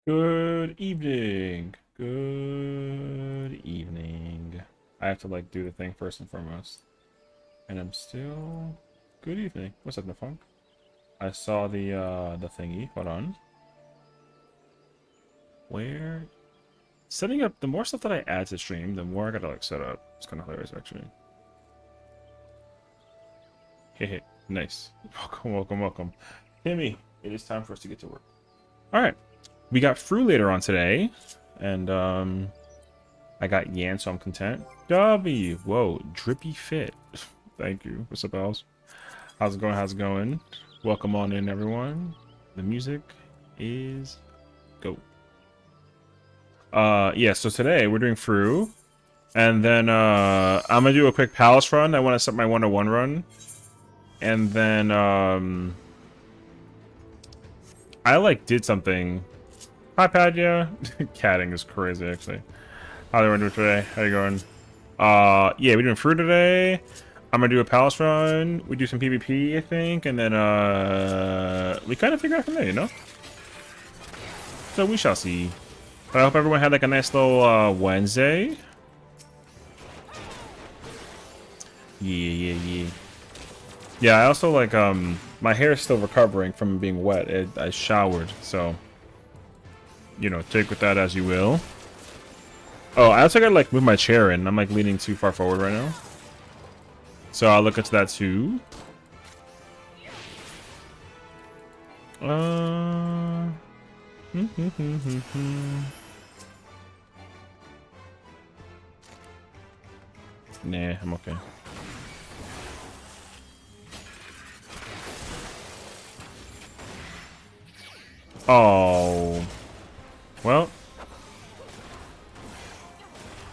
Good evening. Good evening. I have to like do the thing first and foremost. And I'm still good evening. What's up, Nafunk? I saw the thingy. Hold on. Where setting up the more stuff that I add to stream, the more I gotta like set up. It's kinda hilarious actually. Hey hey. Nice. Welcome, welcome, welcome. Timmy, it is time for us to get to work. Alright. We got Fru later on today. And I got Yan, so I'm content. W, whoa, drippy fit. Thank you. What's up, else? How's it going? How's it going? Welcome on in, everyone. The music is go. Yeah. So today we're doing Fru, and then I'm gonna do a quick palace run. I want to set my 101 run, and then I like did something. Hi, Pad. Yeah, catting is crazy actually. How are we doing today? How you going? Yeah, we're doing Fruit today. I'm gonna do a palace run. We do some PvP, I think, and then we kind of figure out from there, you know. So we shall see. But I hope everyone had like a nice little Wednesday. Yeah. Yeah, I also like my hair is still recovering from being wet. I showered, so you know, take with that as you will. Oh, I also gotta like move my chair in. I'm like leaning too far forward right now. So I'll look into that too. Nah, I'm okay. Oh. Well.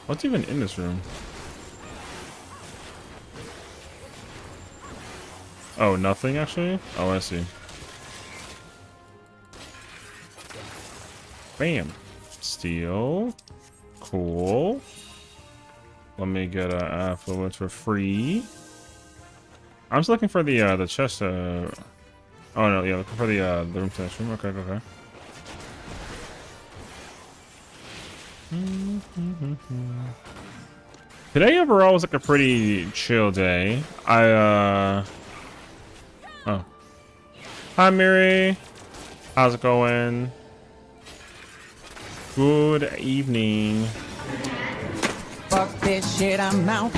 What's even in this room? Oh, nothing actually? Oh, I see. Bam. Steel. Cool. Let me get affluence for free. I'm just looking for the chest. Oh no, yeah, looking for the room to this room. Okay, okay. Today overall was like a pretty chill day. Oh. Hi, Miri. How's it going? Good evening. Fuck this shit, I'm out.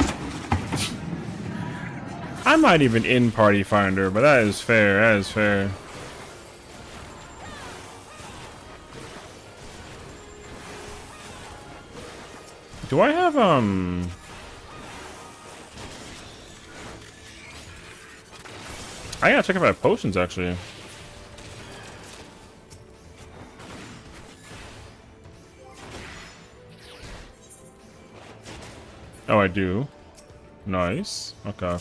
I'm not even in Party Finder, but that is fair. That is fair. Do I have I gotta check if I have potions actually. Oh, I do. Nice. Okay.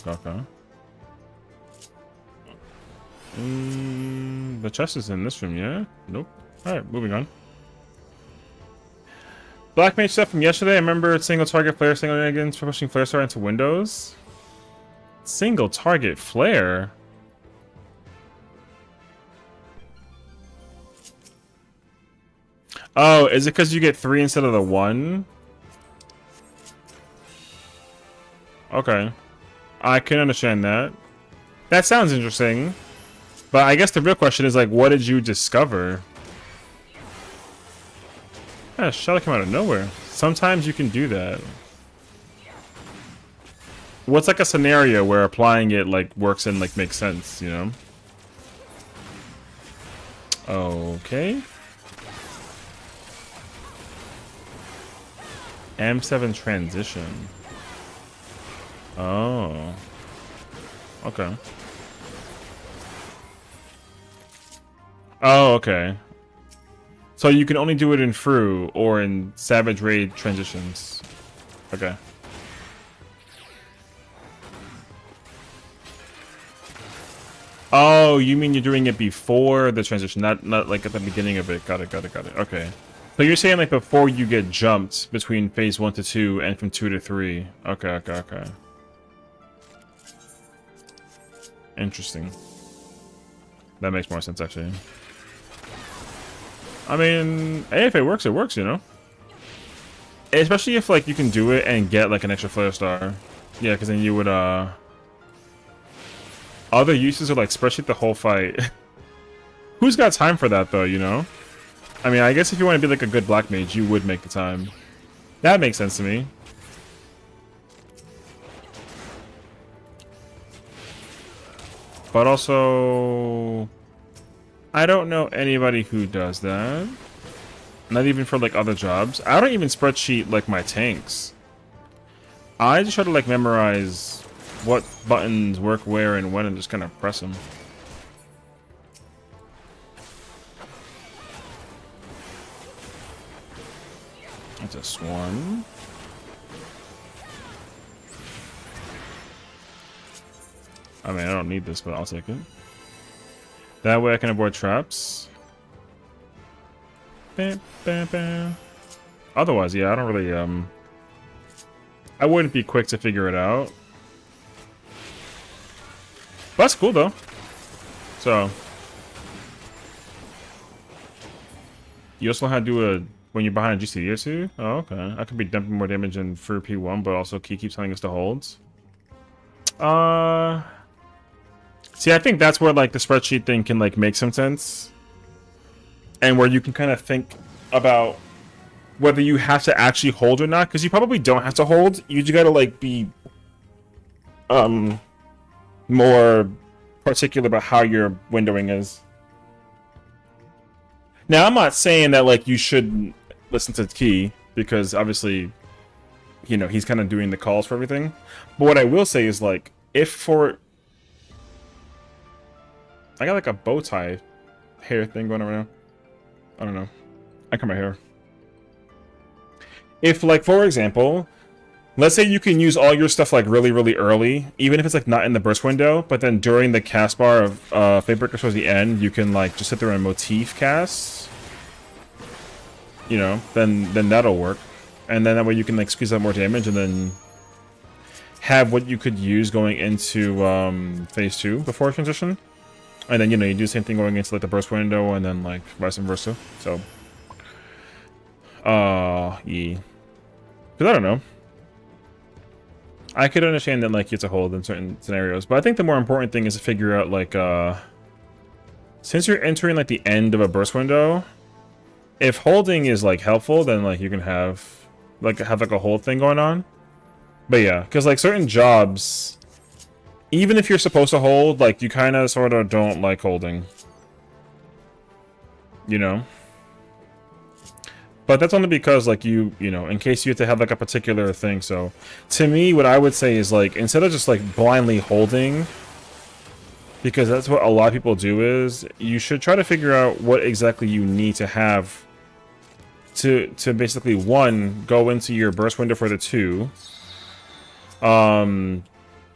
The chest is in this room, yeah? Nope. Alright, moving on. Black mage stuff from yesterday. I remember single target flare, single against for pushing flare star into windows. Single target flare? Oh, is it because you get 3 instead of the 1? Okay. I can understand that. That sounds interesting. But I guess the real question is, like, what did you discover? Yeah, shot came out of nowhere. Sometimes you can do that. What's like a scenario where applying it, like, works and, like, makes sense, you know? Okay. M7 transition. Oh. Okay. Oh, okay. So you can only do it in Fru or in Savage Raid transitions. Okay. Oh, you mean you're doing it before the transition, not like at the beginning of it. Got it. Okay. So you're saying like before you get jumped between phase 1 to 2 and from 2 to 3. Okay. Interesting. That makes more sense actually. I mean, hey, if it works, you know? Especially if, like, you can do it and get, like, an extra flare star. Yeah, because then you would, other uses are, like, spreadsheet the whole fight. Who's got time for that, though, you know? I mean, I guess if you want to be, like, a good black mage, you would make the time. That makes sense to me. But also, I don't know anybody who does that. Not even for, like, other jobs. I don't even spreadsheet, like, my tanks. I just try to, like, memorize what buttons work where and when and just kind of press them. That's a swarm. I mean, I don't need this, but I'll take it. That way I can avoid traps. Bam, bam, bam. Otherwise, yeah, I don't really, I wouldn't be quick to figure it out. But that's cool, though. So. You also know how to do a... When you're behind a GCD or two? Oh, okay. I could be dumping more damage in for P1, but also Key keeps telling us to hold. See, I think that's where, like, the spreadsheet thing can, like, make some sense. And where you can kind of think about whether you have to actually hold or not, because you probably don't have to hold. You just gotta, like, be more particular about how your windowing is. Now, I'm not saying that, like, you should listen to Key, because obviously, you know, he's kind of doing the calls for everything. But what I will say is, like, if for... I got, like, a bow tie hair thing going on right now. I don't know. I cut my hair. If, like, for example, let's say you can use all your stuff, like, really, really early, even if it's, like, not in the burst window, but then during the cast bar of Fatebreaker towards the end, you can, like, just sit there and motif cast. You know, then that'll work. And then that way you can, like, squeeze out more damage and then have what you could use going into phase 2 before transition. And then, you know, you do the same thing going into, like, the burst window and then, like, vice versa. So, yeah. Because I don't know. I could understand that, like, you have to hold in certain scenarios. But I think the more important thing is to figure out, like, since you're entering, like, the end of a burst window, if holding is, like, helpful, then, like, you can have like a hold thing going on. But yeah, because, like, certain jobs, even if you're supposed to hold, like, you kind of sort of don't like holding. You know? But that's only because, like, you know, in case you have to have, like, a particular thing. So, to me, what I would say is, like, instead of just, like, blindly holding, because that's what a lot of people do, is you should try to figure out what exactly you need to have to basically, one, go into your burst window for the 2.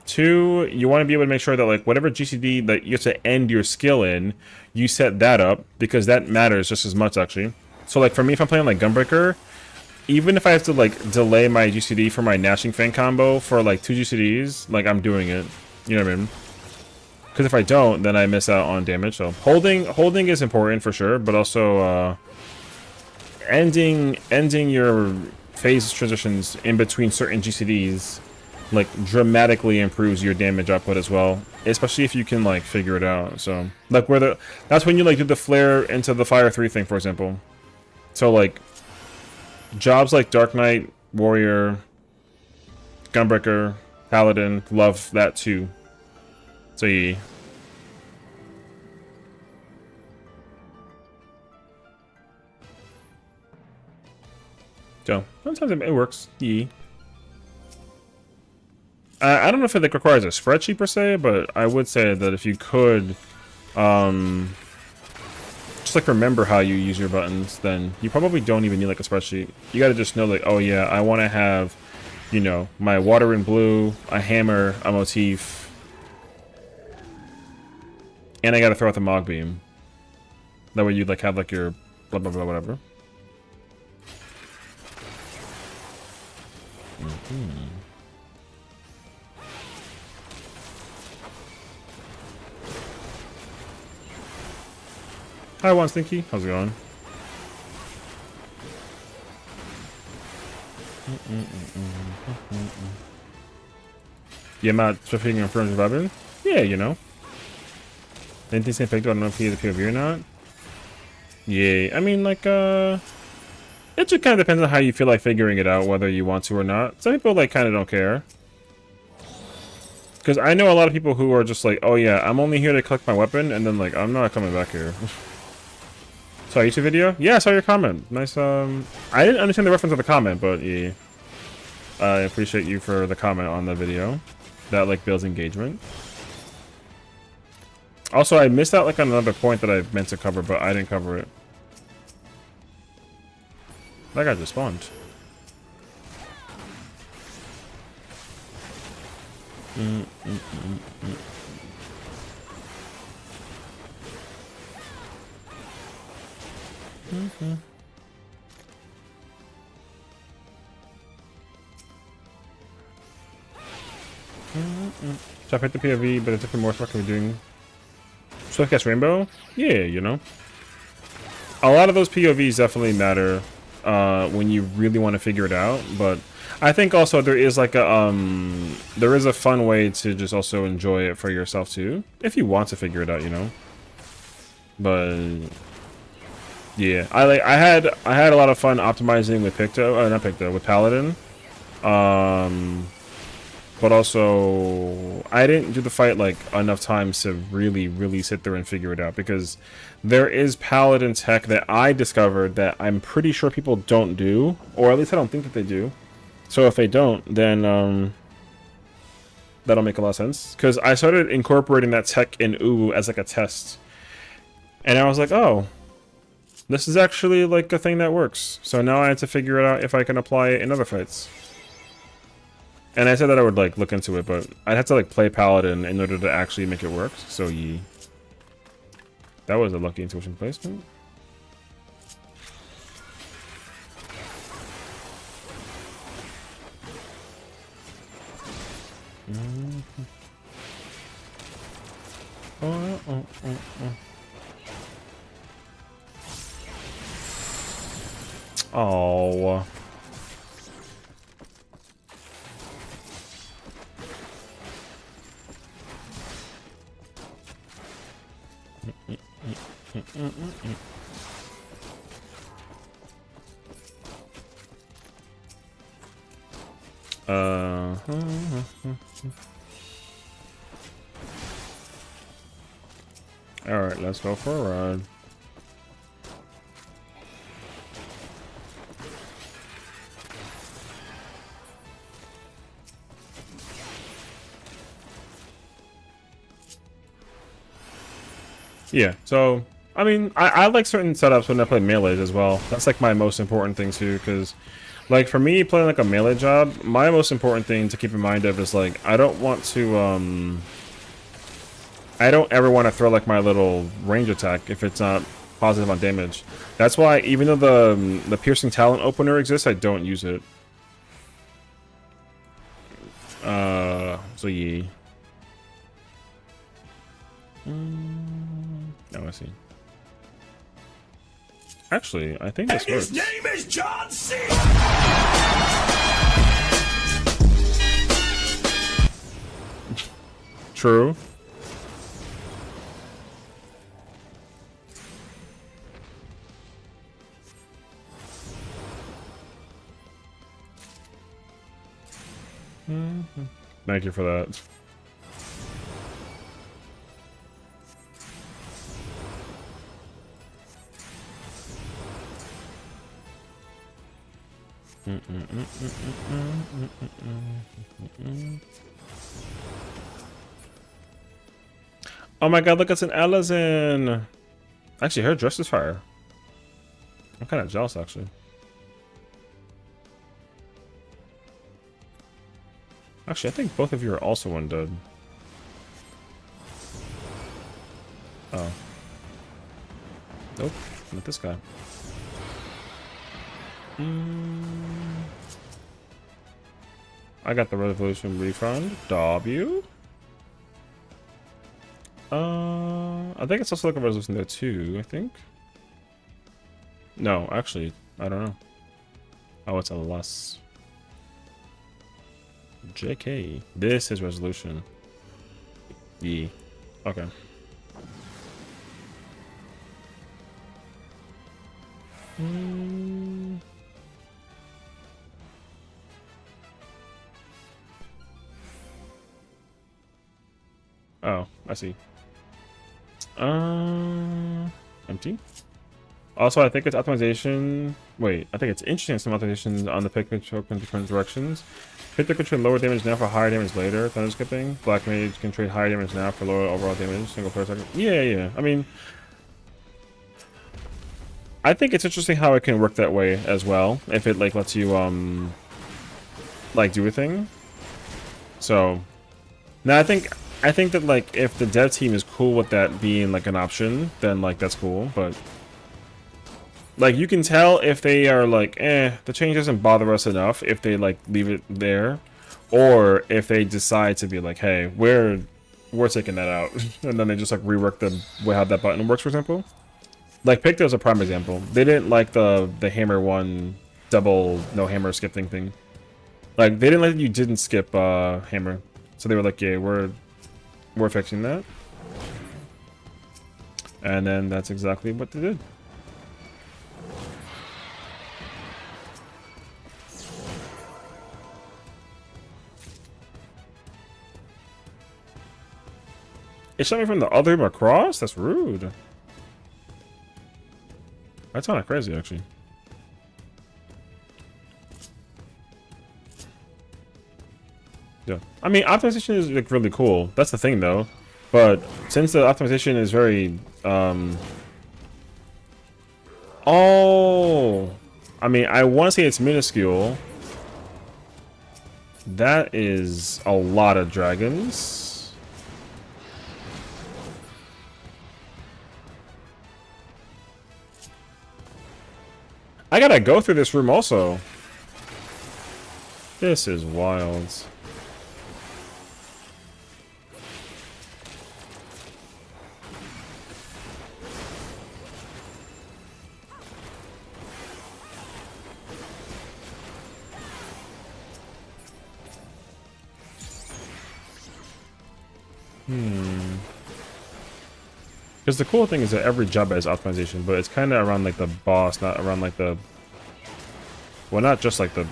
2, you want to be able to make sure that, like, whatever GCD that you have to end your skill in, you set that up, because that matters just as much, actually. So, like, for me, if I'm playing, like, Gunbreaker, even if I have to, like, delay my GCD for my Gnashing Fang combo for, like, 2 GCDs, like, I'm doing it. You know what I mean? Because if I don't, then I miss out on damage. So, holding is important for sure, but also, ending your phase transitions in between certain GCDs, like, dramatically improves your damage output as well, especially if you can, like, figure it out. So, like, that's when you, like, do the flare into the fire 3 thing, for example. So, like, jobs like Dark Knight, Warrior, Gunbreaker, Paladin, love that too. So, yeah. So, sometimes it works. Yeah. I don't know if it, like, requires a spreadsheet per se, but I would say that if you could, just, like, remember how you use your buttons, then you probably don't even need, like, a spreadsheet. You gotta just know, like, oh yeah, I want to have, you know, my water and blue, a hammer, a motif, and I gotta throw out the Mog Beam. That way you'd, like, have, like, your blah blah blah whatever. Hi, One Stinky. How's it going? The amount of figuring in front of weapon? Yeah, you know. Anything say picked up, I don't know if he is a POV or not. Yeah, I mean, like, it just kind of depends on how you feel like figuring it out, whether you want to or not. Some people, like, kind of don't care. Because I know a lot of people who are just like, oh yeah, I'm only here to collect my weapon, and then, like, I'm not coming back here. Saw a YouTube video? Yeah, I saw your comment. Nice, I didn't understand the reference of the comment, but yeah. I appreciate you for the comment on the video. That, like, builds engagement. Also, I missed out, like, on another point that I meant to cover, but I didn't cover it. That guy just spawned. So I picked the POV, but it's different more fucking doing. Swiftcast Rainbow? Yeah, you know. A lot of those POVs definitely matter when you really want to figure it out, but I think also there is like a there is a fun way to just also enjoy it for yourself too, if you want to figure it out, you know. But yeah, I had a lot of fun optimizing with not Picto, with Paladin. But also, I didn't do the fight like enough times to really sit there and figure it out, because there is Paladin tech that I discovered that I'm pretty sure people don't do, or at least I don't think that they do. So if they don't, then that'll make a lot of sense, because I started incorporating that tech in Uwu as like a test, and I was like, oh, this is actually like a thing that works. So now I have to figure it out if I can apply it in other fights. And I said that I would like look into it, but I'd have to like play Paladin in order to actually make it work. So yeah, that was a lucky intuition placement. Oh. All right, let's go for a ride. Yeah, so I mean, I like certain setups when I play melees as well. That's like my most important thing too, because like for me playing like a melee job, my most important thing to keep in mind of is like I don't want to I don't ever want to throw like my little range attack if it's not positive on damage. That's why even though the piercing talent opener exists, I don't use it. So yeah. Oh, I see. Actually, I think this works. His name is John C. True. Thank you for that. Oh my god, look, it's an Ellison! Actually, her dress is fire. I'm kind of jealous, actually. Actually, I think both of you are also undead. Oh. Nope, not this guy. I got the Revolution refund. W. I think it's also like a resolution there too, I think. No, actually, I don't know. Oh, it's a less. JK. This is resolution. E. Okay. Oh, I see. Empty. Also, I think it's optimization. Wait, I think it's interesting some optimizations on the pick control in different directions. Pick the control lower damage now for higher damage later. Thunder skipping. Black mage can trade higher damage now for lower overall damage. Single player second. Yeah. I mean, I think it's interesting how it can work that way as well. If it like lets you like do a thing. So now I think that like if the dev team is cool with that being like an option, then like that's cool. But like you can tell if they are like, the change doesn't bother us enough if they like leave it there, or if they decide to be like, hey, we're taking that out, and then they just like rework the way how that button works, for example. Like Picto's a prime example. They didn't like the hammer one double no hammer skipping thing. Like they didn't like you didn't skip hammer, so they were like, yeah, we're fixing that, and then that's exactly what they did. It shot me from the other room across? That's rude. That's kind of crazy, actually. Yeah. I mean, optimization is like really cool. That's the thing, though. But since the optimization is very, oh! I mean, I want to say it's minuscule. That is a lot of dragons. I gotta go through this room also. This is wild. Because the cool thing is that every job has optimization, but it's kind of around like the boss, not around like the... Well, not just like the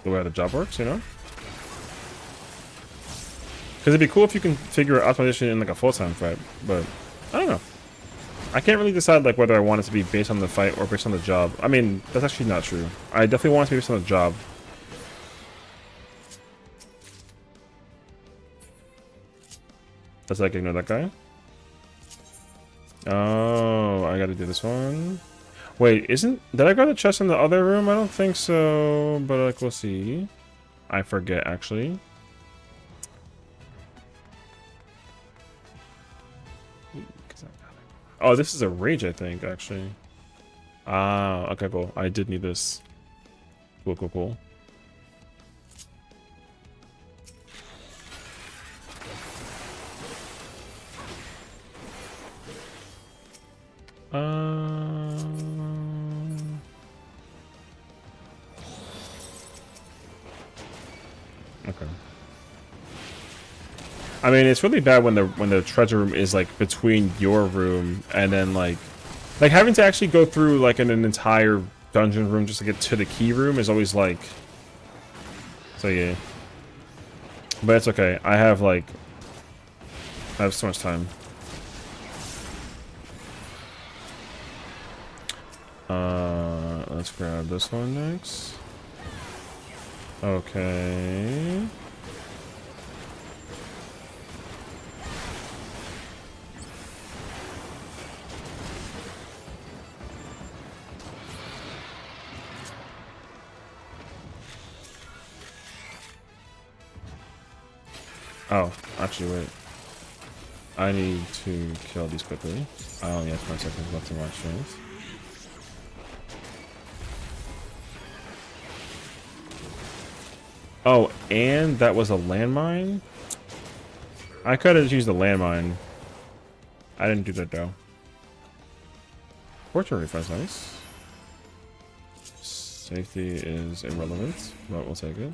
way the job works, you know? Because it'd be cool if you can figure out optimization in like a full-time fight, but I don't know. I can't really decide like whether I want it to be based on the fight or based on the job. I mean, that's actually not true. I definitely want it to be based on the job. Let's like ignore that guy. Oh, I gotta do this one. Wait, did I go to the chest in the other room? I don't think so, but like we'll see. I forget actually. Oh, this is a rage, I think, actually. Ah, okay, cool. I did need this. Cool. Okay. I mean, it's really bad when the treasure room is like between your room and then like having to actually go through like an entire dungeon room just to get to the key room is always like. So yeah. But it's okay. I have so much time. Let's grab this one next. Okay. Oh, actually, wait. I need to kill these quickly. I only have 20 seconds left in my strength. Oh, and that was a landmine? I could have used the landmine. I didn't do that, though. Fortune refresh, nice. Safety is irrelevant, but we'll take it.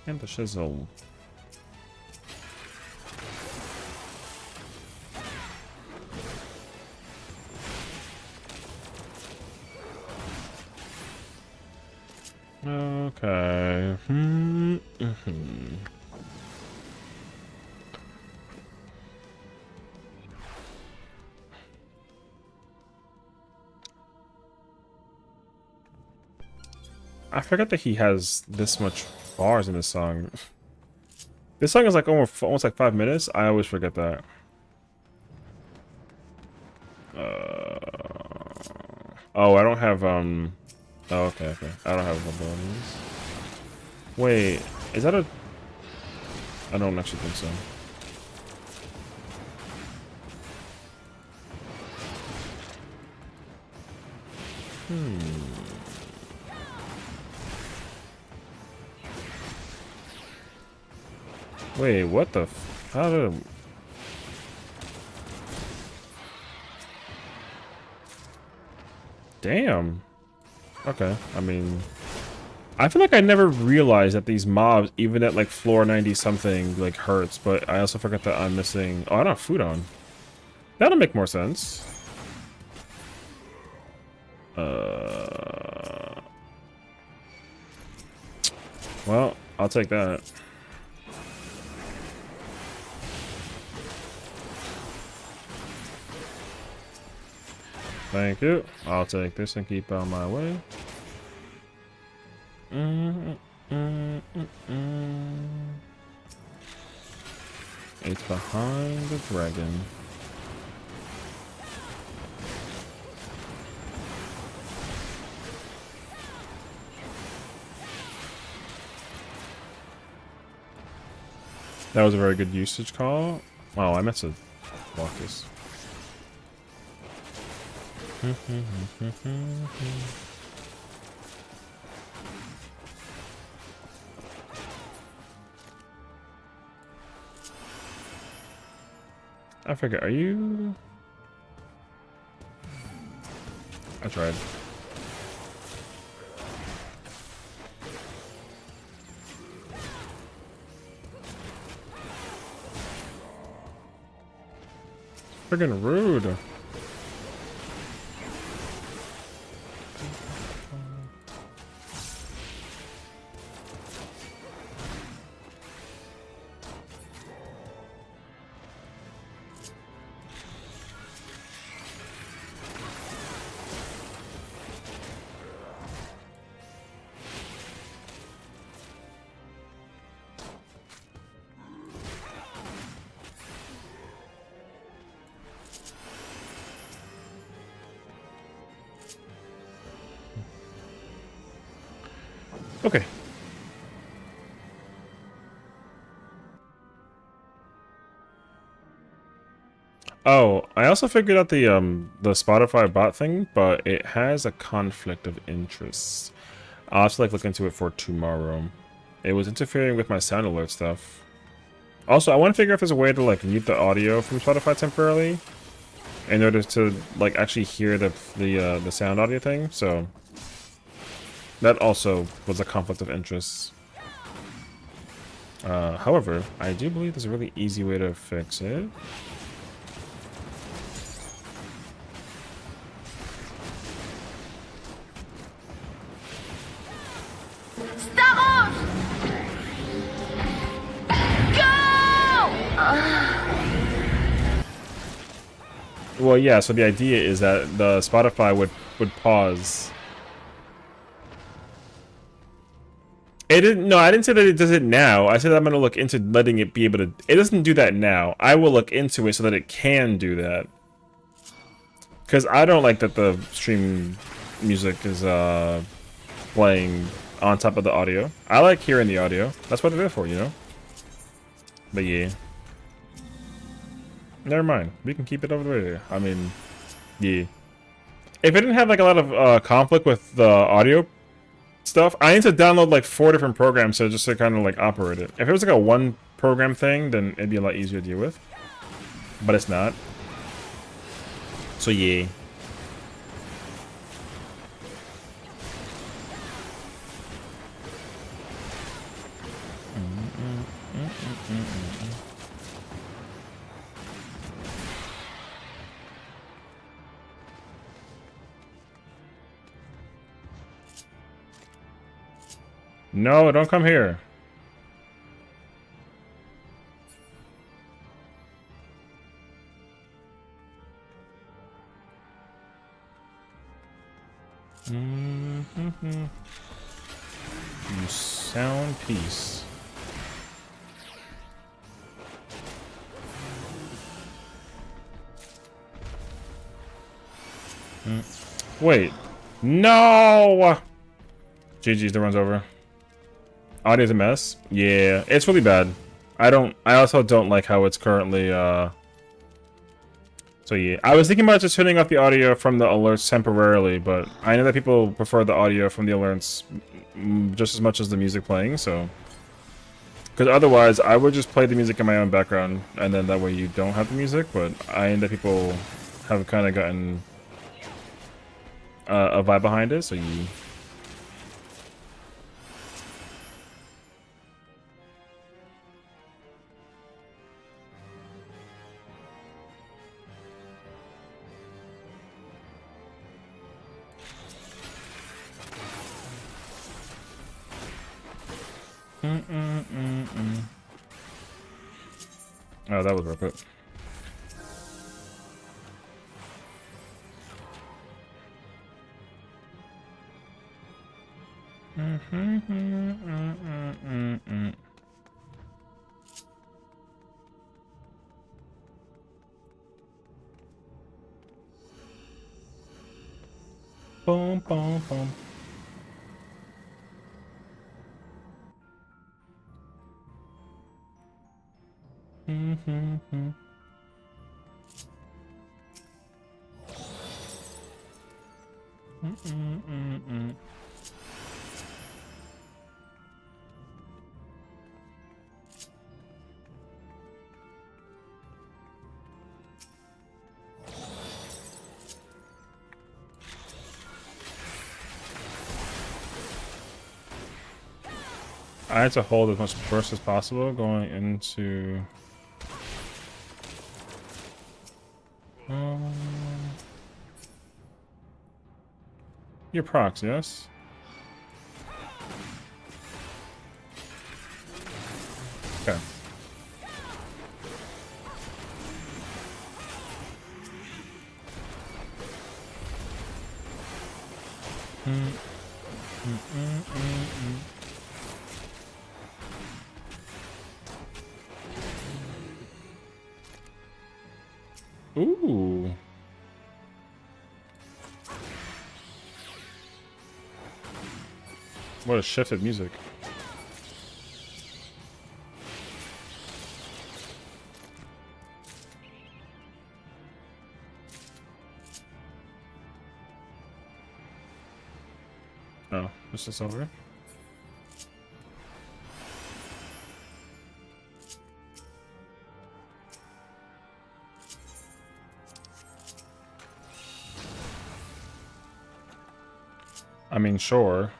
And the shizzle. Okay. I forgot that he has this much bars in this song. This song is like almost like 5 minutes. I always forget that. Oh, I don't have Oh, okay. I don't have abilities. Wait, is that a? I don't actually think so. Wait, what the? How did? Damn. Okay, I mean, I feel like I never realized that these mobs, even at like floor 90 something, like hurts. But I also forgot that I'm missing. Oh, I don't have food on. That'll make more sense. Well, I'll take that. Thank you. I'll take this and keep out my way. It's behind the dragon. That was a very good usage call. Oh, I meant to block this. I forget, are you? I tried. Friggin' rude. Okay. Oh, I also figured out the Spotify bot thing, but it has a conflict of interest. I'll have to like look into it for tomorrow. It was interfering with my sound alert stuff. Also, I want to figure out if there's a way to like mute the audio from Spotify temporarily in order to like actually hear the sound audio thing. So that also was a conflict of interest. However, I do believe there's a really easy way to fix it. Well, yeah, so the idea is that the Spotify would pause. It didn't. No, I didn't say that it does it now. I said I'm gonna look into letting it be able to. It doesn't do that now. I will look into it so that it can do that. Because I don't like that the stream music is playing on top of the audio. I like hearing the audio. That's what they're there for, you know. But yeah. Never mind. We can keep it over there. I mean, yeah. If it didn't have like a lot of conflict with the audio stuff, I need to download like 4 different programs so just to kind of like operate it. If it was like a one program thing, then it'd be a lot easier to deal with. But it's not. So yeah. No, don't come here. You sound peace. Wait. No! GG's, the run's over. Audio's a mess? Yeah, it's really bad. I also don't like how it's currently, So yeah, I was thinking about just turning off the audio from the alerts temporarily, but I know that people prefer the audio from the alerts just as much as the music playing, so... Because otherwise, I would just play the music in my own background, and then that way you don't have the music, but I know that people have kind of gotten a vibe behind it, so you... Oh, that was real quick. Boom, boom, boom. I had to hold as much burst as possible going into... Your procs, yes? Okay. Ooh. What a shift of music. Oh, this is over. I mean, sure.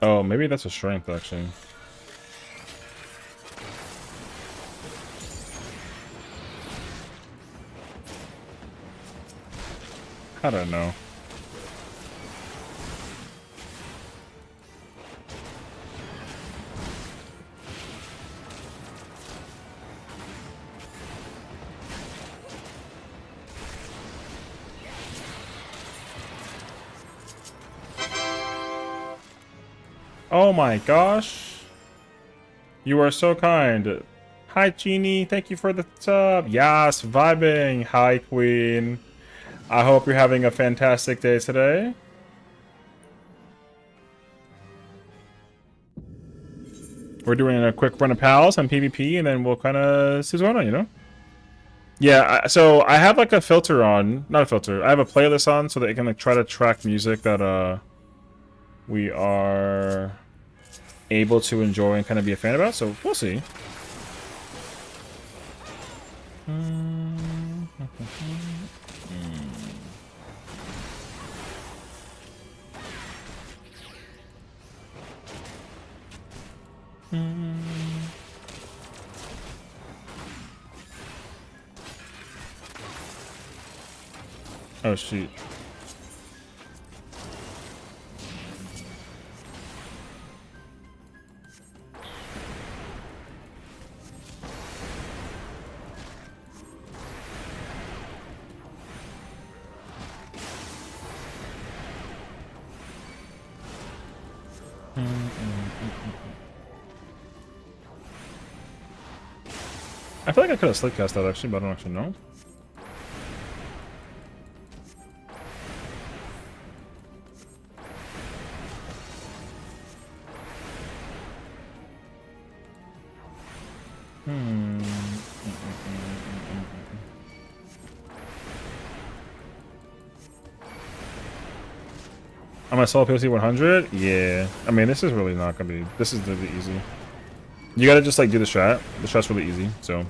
Oh, maybe that's a strength, actually. I don't know. Oh my gosh. You are so kind. Hi, Genie. Thank you for the sub. Yes, vibing. Hi, Queen. I hope you're having a fantastic day today. We're doing a quick run of pals on PvP, and then we'll kind of see what's going on, you know? Yeah, so I have like a filter on. Not a filter. I have a playlist on so that it can like try to track music that we are able to enjoy and kind of be a fan about, so we'll see. Oh shoot. I feel like I could have slick cast that actually, but I don't actually know. On my solo POC 100? Yeah. I mean, this is really not gonna be. This is really easy. You gotta just like do the strat. The strat's really easy, so.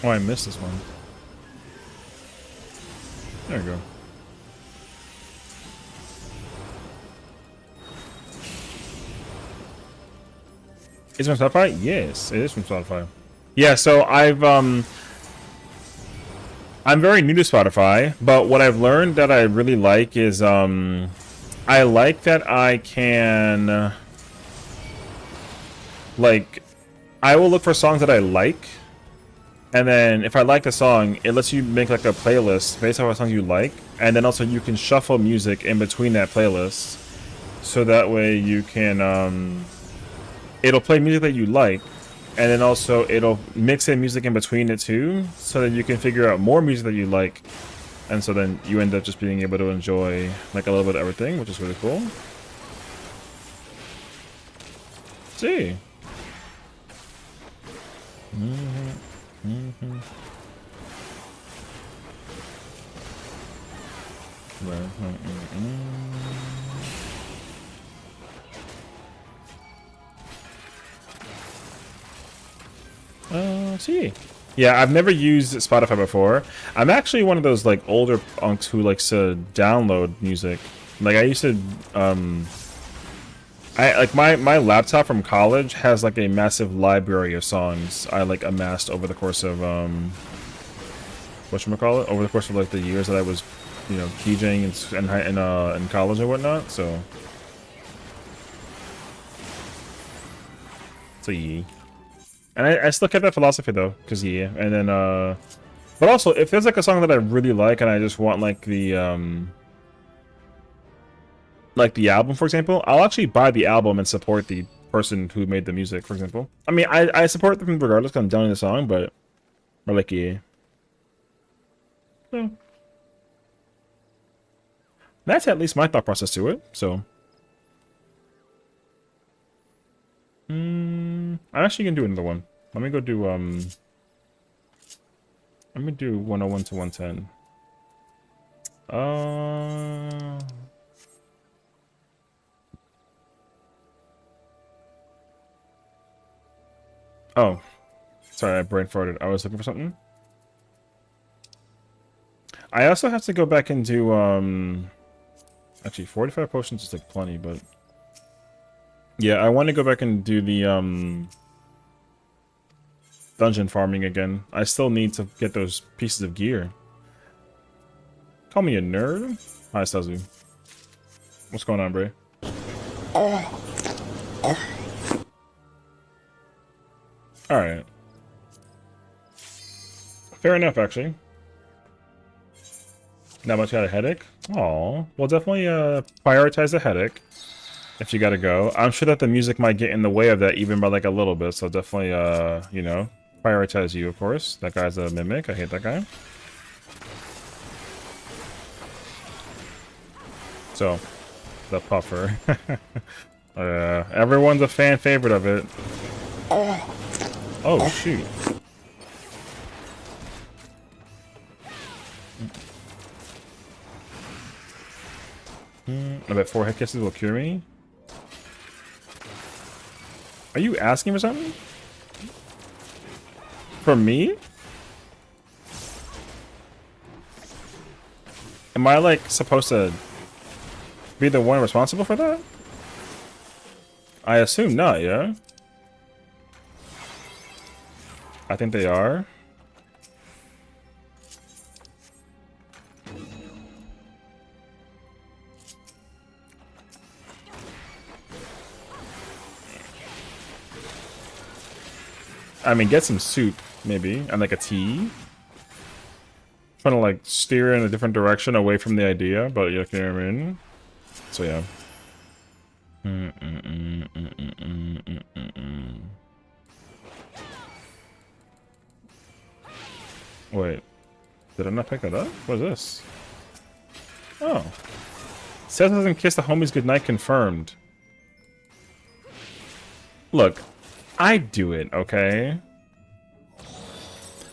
Oh, I missed this one. There we go. Is it from Spotify? Yes, it is from Spotify. Yeah, so I'm very new to Spotify, but what I've learned that I really like is I like that I can like I will look for songs that I like, and then if I like the song, it lets you make like a playlist based on what songs you like, and then also you can shuffle music in between that playlist, so that way you can it'll play music that you like, and then also it'll mix in music in between it too, so that you can figure out more music that you like, and so then you end up just being able to enjoy like a little bit of everything, which is really cool. See. See. Yeah, I've never used Spotify before. I'm actually one of those like older punks who likes to download music. Like I used to I like my laptop from college has like a massive library of songs I like amassed over the course of whatchamacallit? Over the course of like the years that I was, you know, DJing in college and whatnot, so yeah. And I still kept that philosophy though, because yeah. And then but also if there's like a song that I really like and I just want like the album, for example, I'll actually buy the album and support the person who made the music, for example. I mean, I support them regardless because I'm downloading the song, but like, yeah. So, that's at least my thought process to it, so. I'm actually gonna do another one. Let me go do, let me do 101 to 110. Oh, sorry, I brain farted. I was looking for something. I also have to go back and do, actually 45 potions is like plenty, but yeah, I want to go back and do the, dungeon farming again. I still need to get those pieces of gear. Call me a nerd? Hi, Sazu. What's going on, Bray? Alright. Fair enough, actually. Not much got a headache? Aw. Well, definitely prioritize the headache if you gotta go. I'm sure that the music might get in the way of that even by like a little bit, so definitely, you know, prioritize you, of course. That guy's a mimic. I hate that guy. So, the puffer. Everyone's a fan favorite of it. Oh, shoot. I bet 4 head kisses will cure me. Are you asking for something? From me? Am I, like, supposed to be the one responsible for that? I assume not, yeah? I think they are. I mean, get some soup, maybe, and like a tea. Trying to like steer in a different direction away from the idea, but you know what I mean? So yeah. Wait, did I not pick that up? What is this? Oh. Seth doesn't kiss the homies goodnight confirmed. Look, I do it, okay?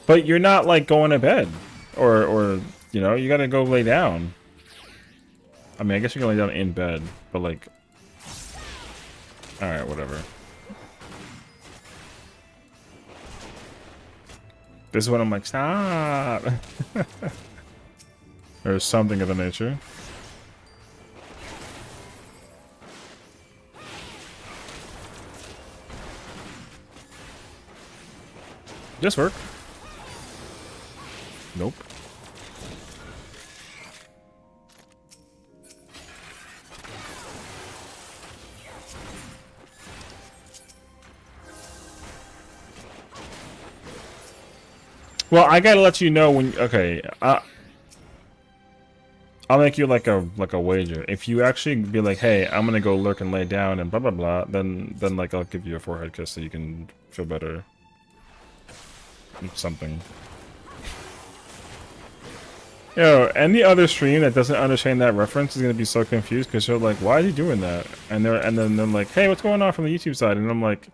But you're not like going to bed. Or you know, you gotta go lay down. I mean, I guess you can lay down in bed, but like... Alright, whatever. This is when I'm like, stop! Or something of the nature. This work. Nope. Well, I gotta let you know when. Okay, I'll make you like a wager. If you actually be like, hey, I'm gonna go lurk and lay down and blah blah blah, then like I'll give you a forehead kiss so you can feel better. Something. Yo, any other stream that doesn't understand that reference is gonna be so confused because they're like, why is he doing that? And then they're like, hey, what's going on from the YouTube side? And I'm like,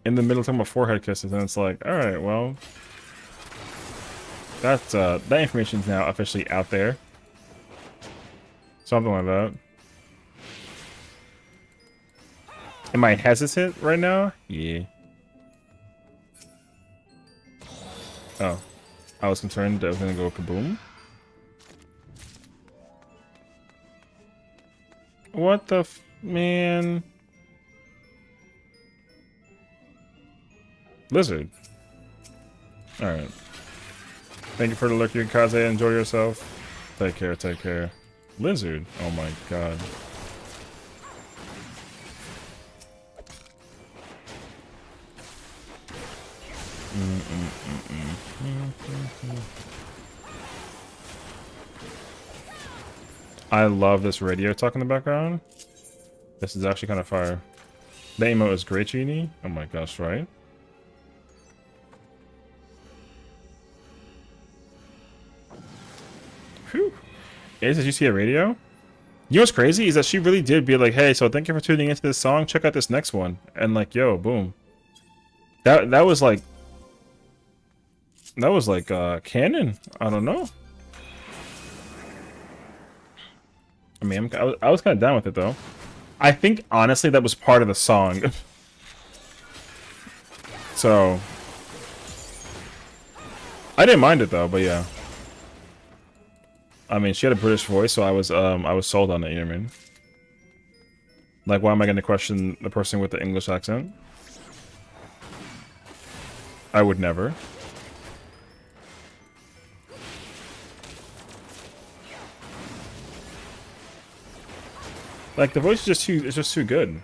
in the middle talking about forehead kisses, and it's like, all right, well. That's that information's now officially out there. Something like that. Am I hesitant right now? Yeah. Oh. I was concerned that I was gonna go kaboom. What the man? Lizard. Alright. Thank you for the look, you Kaze. Enjoy yourself. Take care, take care. Lizard. Oh my god. I love this radio talk in the background. This is actually kind of fire. The emote is great, Genie. Oh my gosh, right? Whew. Did you see a radio? You know what's crazy is that she really did be like, hey, so thank you for tuning into this song. Check out this next one. And like, yo, boom. That was like canon. I don't know. I mean, I was kind of down with it though. I think honestly that was part of the song. So I didn't mind it though, but yeah. I mean, she had a British voice, so I was sold on it, you know what I mean? Like, why am I going to question the person with the English accent? I would never. Like, the voice is just too good.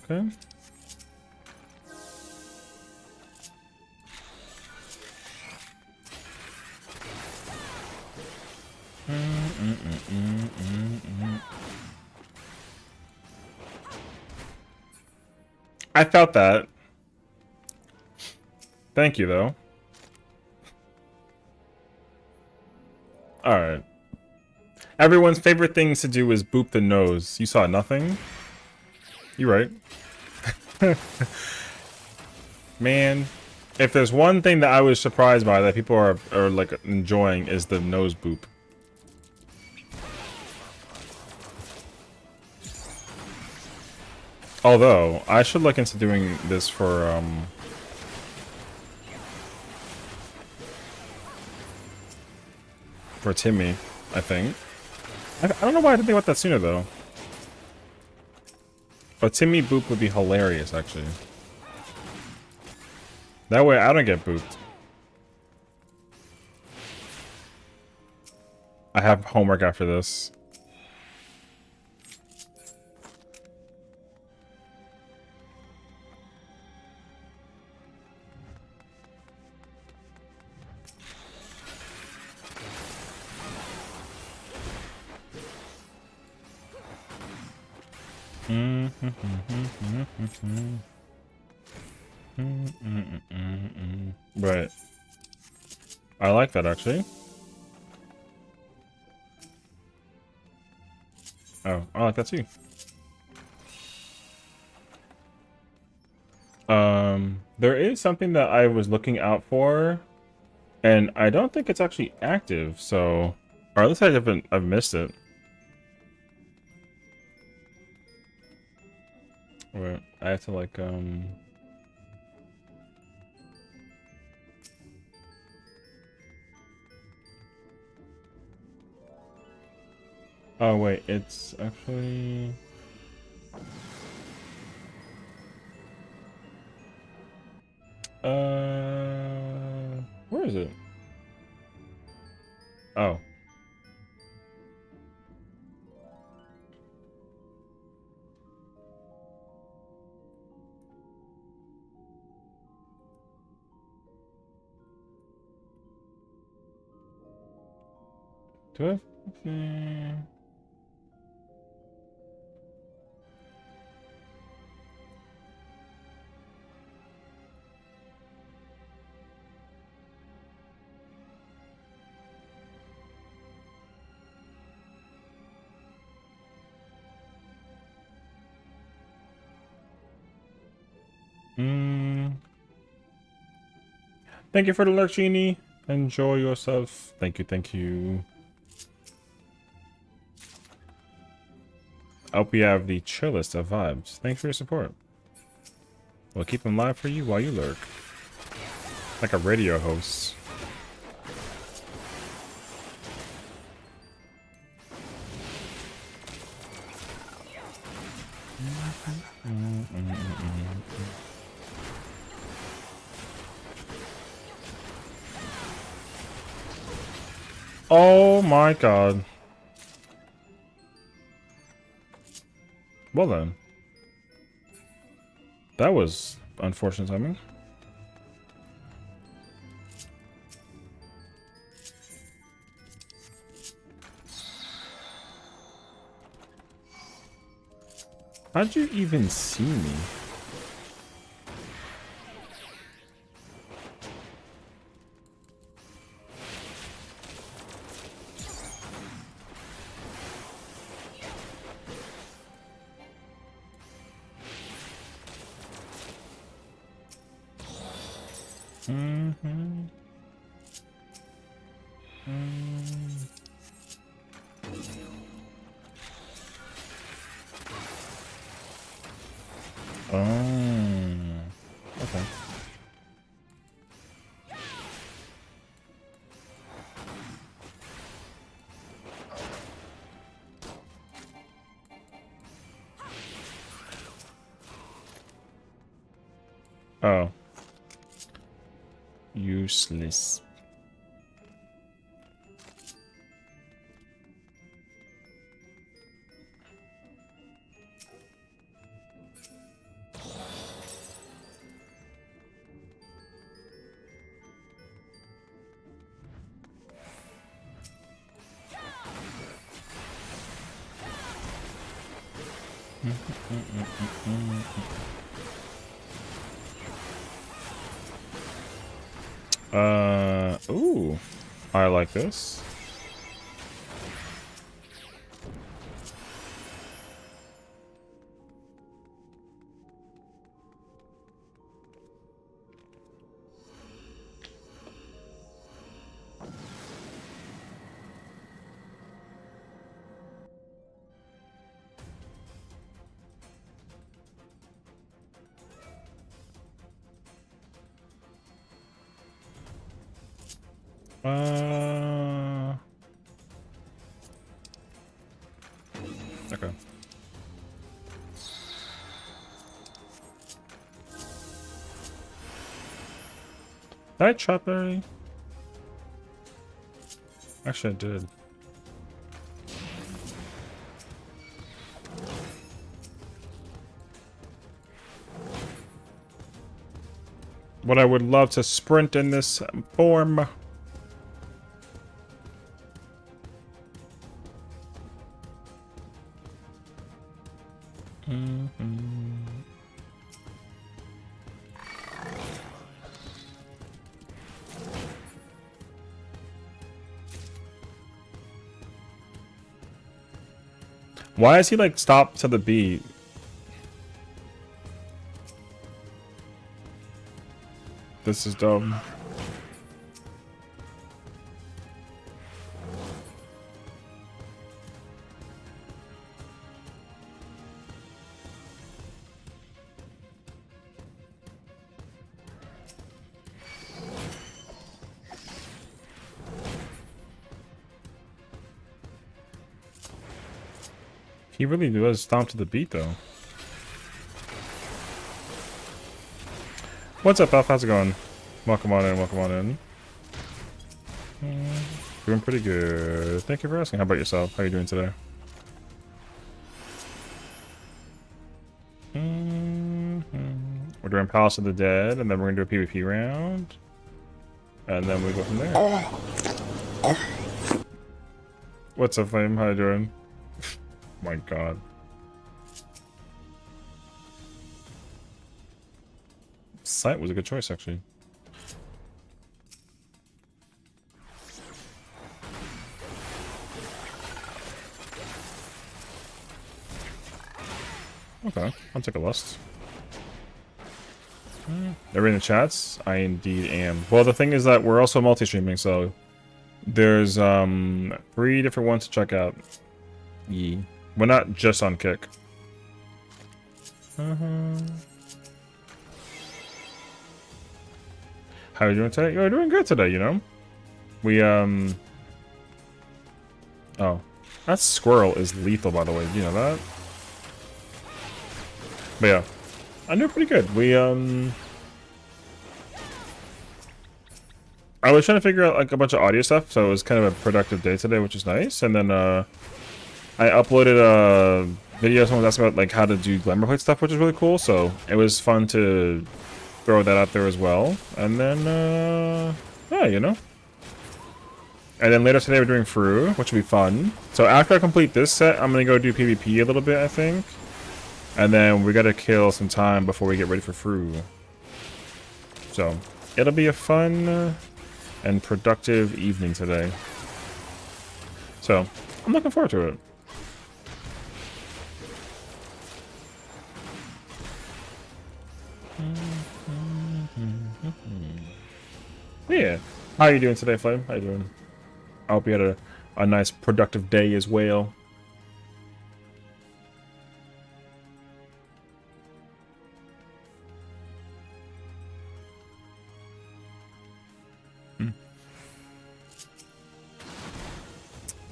Okay. I felt that. Thank you, though. Alright. Everyone's favorite things to do is boop the nose. You saw nothing? You're right. Man, if there's one thing that I was surprised by that people are like enjoying is the nose boop. Although, I should look into doing this for Timmy, I think. I don't know why I didn't think about that sooner, though. But Timmy boop would be hilarious, actually. That way I don't get booped. I have homework after this. Right. I like that, actually. Oh, I like that too. There is something that I was looking out for, and I don't think it's actually active, so... Or at least I've missed it. Wait, I have to, like, Oh, wait, it's actually... Where is it? Oh. Do I? Thank you for the lurk, Genie. Enjoy yourself. Thank you, thank you. I hope you have the chillest of vibes. Thanks for your support. We'll keep them live for you while you lurk. Like a radio host. Oh my god. Well then. That was unfortunate timing. How'd you even see me? Okay. Oh. Useless. Ooh. I like this. Okay. Did I chop already? Actually, I did. But I would love to sprint in this form. Why is he like stopped to the beat? This is dumb. He really does stomp to the beat, though. What's up, Alf? How's it going? Welcome on in, welcome on in. Doing pretty good. Thank you for asking. How about yourself? How are you doing today? We're doing Palace of the Dead, and then we're going to do a PvP round. And then we go from there. What's up, Flame? How you doing? My god. Sight was a good choice, actually. Okay, I'll take a lust. Everybody in the chats? I indeed am. Well, the thing is that we're also multi-streaming, so there's 3 different ones to check out. Yeah. We're not just on Kick. How are you doing today? You're doing good today, you know? We, Oh. That squirrel is lethal, by the way. Do you know that? But yeah. I'm doing pretty good. We, I was trying to figure out, like, a bunch of audio stuff, so it was kind of a productive day today, which is nice. And then, I uploaded a video. Someone was asking about like how to do glamour plate stuff, which is really cool. So it was fun to throw that out there as well. And then, yeah, you know. And then later today we're doing Fru, which will be fun. So after I complete this set, I'm gonna go do PvP a little bit, I think. And then we gotta kill some time before we get ready for Fru. So it'll be a fun and productive evening today. So I'm looking forward to it. Yeah. How are you doing today, Flame? How you doing? I hope you had a nice productive day as well.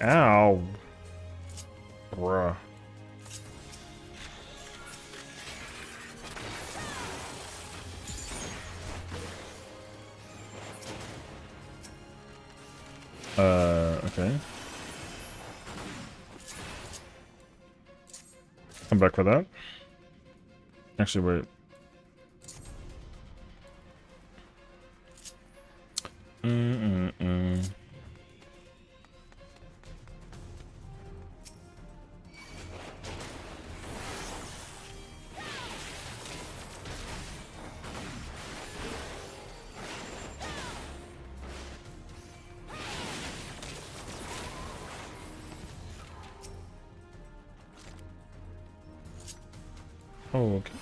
Ow. Bruh. Okay. Come back for that. Actually, wait. Mm-mm-mm. Oh, okay.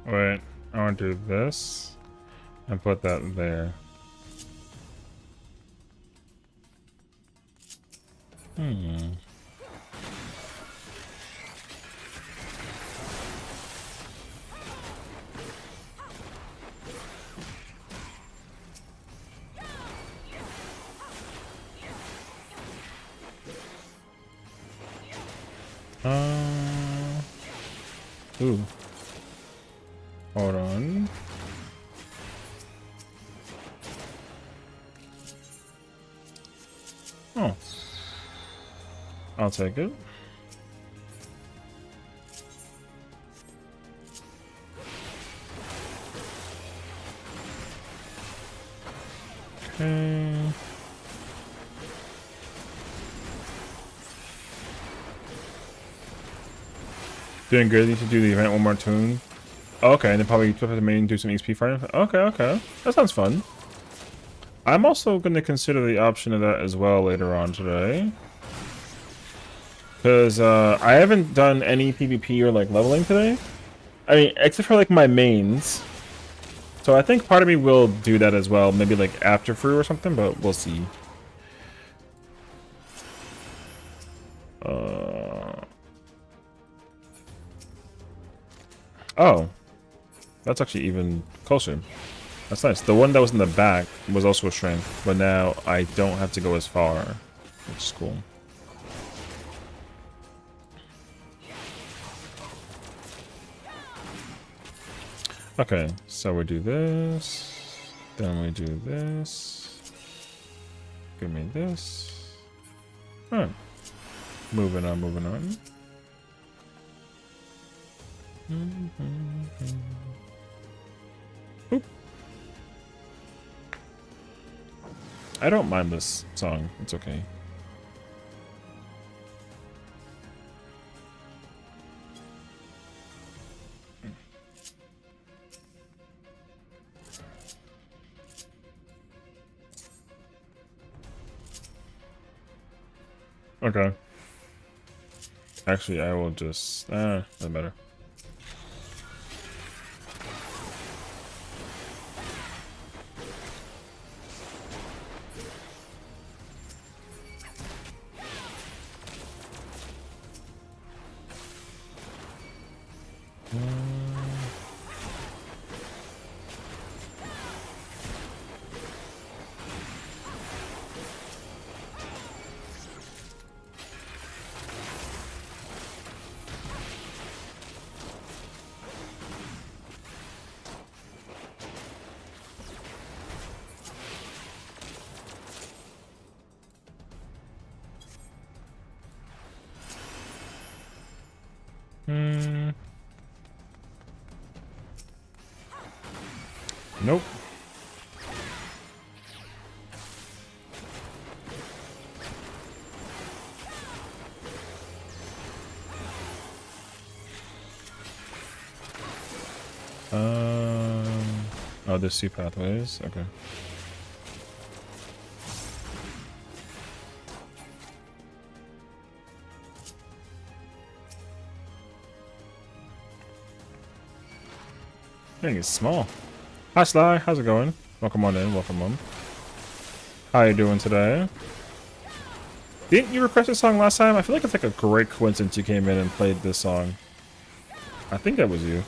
Wait, I want to do this and put that there. Hmm. Uh, ooh. Hold on. Oh, I'll take it. Okay. Doing good. Need to do the event one more tune. Okay, and then probably flip the main, do some XP fighting. Okay, okay. That sounds fun. I'm also going to consider the option of that as well later on today. Because I haven't done any PvP or like leveling today. I mean, except for like my mains. So I think part of me will do that as well. Maybe like after Fruit or something, but we'll see. Oh. That's actually even closer. That's nice. The one that was in the back was also a strength, but now I don't have to go as far, which is cool. Okay, so we do this, then we do this. Give me this. Alright. Moving on, moving on. Oop. I don't mind this song. It's okay. Okay. Actually, I will just... doesn't matter. Nope. Oh, there's two pathways. Okay. Dang, it's small. Hi, Sly. How's it going? Welcome on in. Welcome on. How you doing today? Didn't you request a song last time? I feel like it's like a great coincidence you came in and played this song. I think that was you.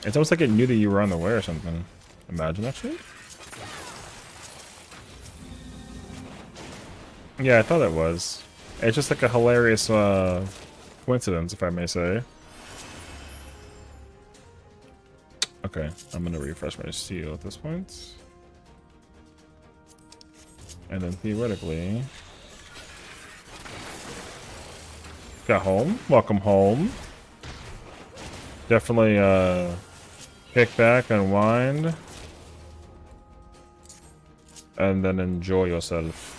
It's almost like it knew that you were on the way or something. Imagine, actually. Yeah, I thought it was. It's just like a hilarious coincidence, if I may say. Okay, I'm gonna refresh my seal at this point. And then theoretically... Got home. Welcome home. Definitely, kick back, unwind. And then enjoy yourself.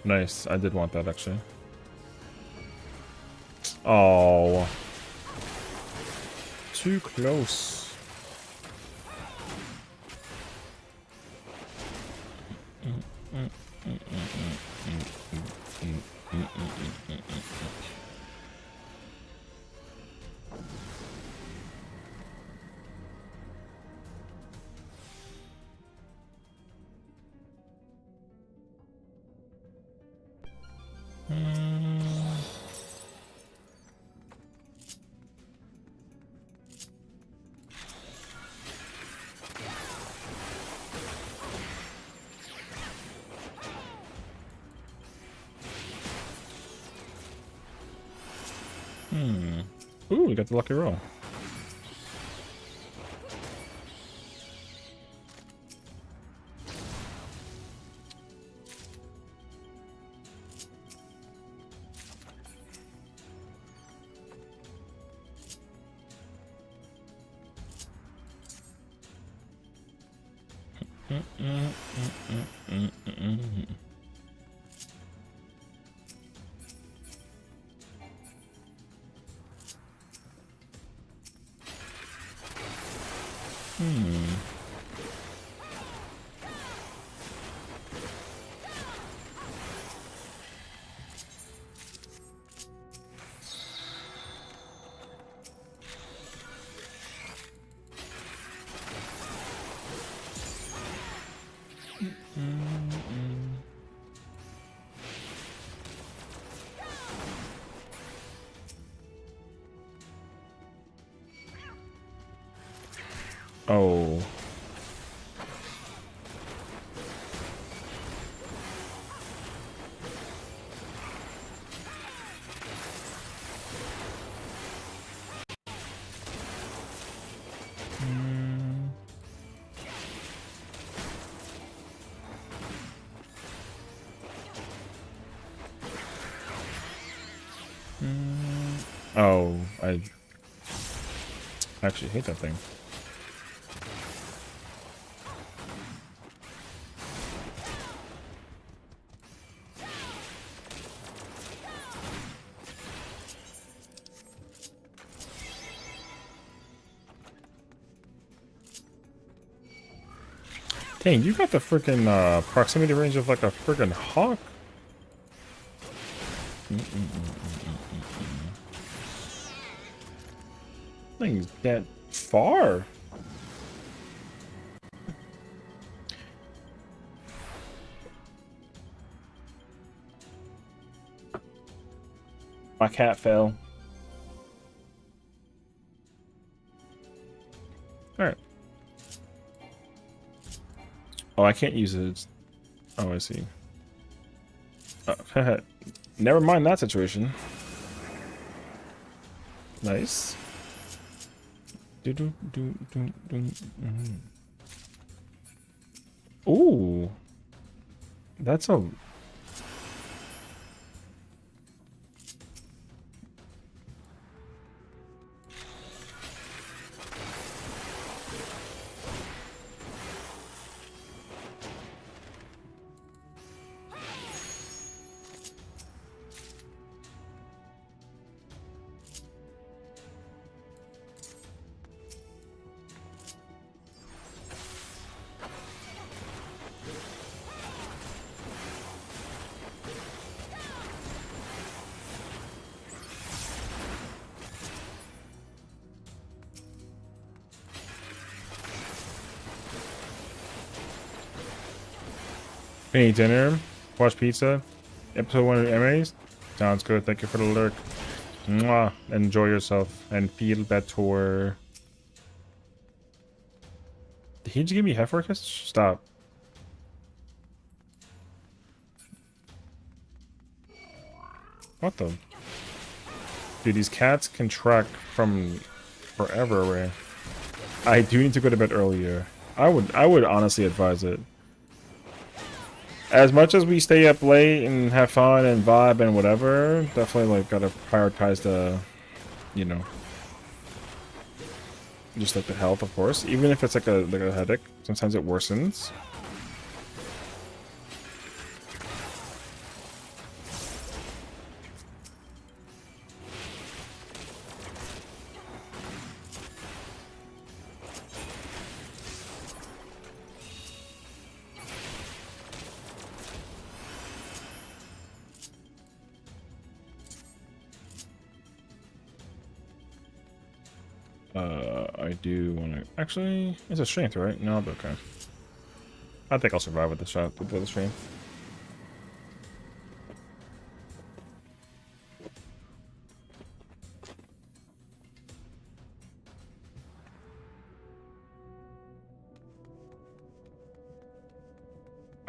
Nice. I did want that, actually. Oh. Too close. Ooh, we got the lucky roll. Oh. Oh, I actually hate that thing. Dang, you got the freaking proximity range of like a freaking hawk. Things get far. My cat fell. Alright. Oh, I can't use it. Oh, I see. Oh, never mind that situation. Nice. Ooh. That's a... Any dinner? Watch Pizza. Episode 1 of MAs. Sounds good. Thank you for the lurk. Mwah. Enjoy yourself and feel better. Did he just give me half orchestra? Stop. What the? Dude, these cats can track from forever away. I do need to go to bed earlier. I would honestly advise it. As much as we stay up late and have fun and vibe and whatever, definitely like gotta prioritize the, you know, just like the health, of course. Even if it's like a headache, sometimes it worsens. I do want to... Actually, it's a strength, right? No, but okay. I think I'll survive with the shot, with the strength.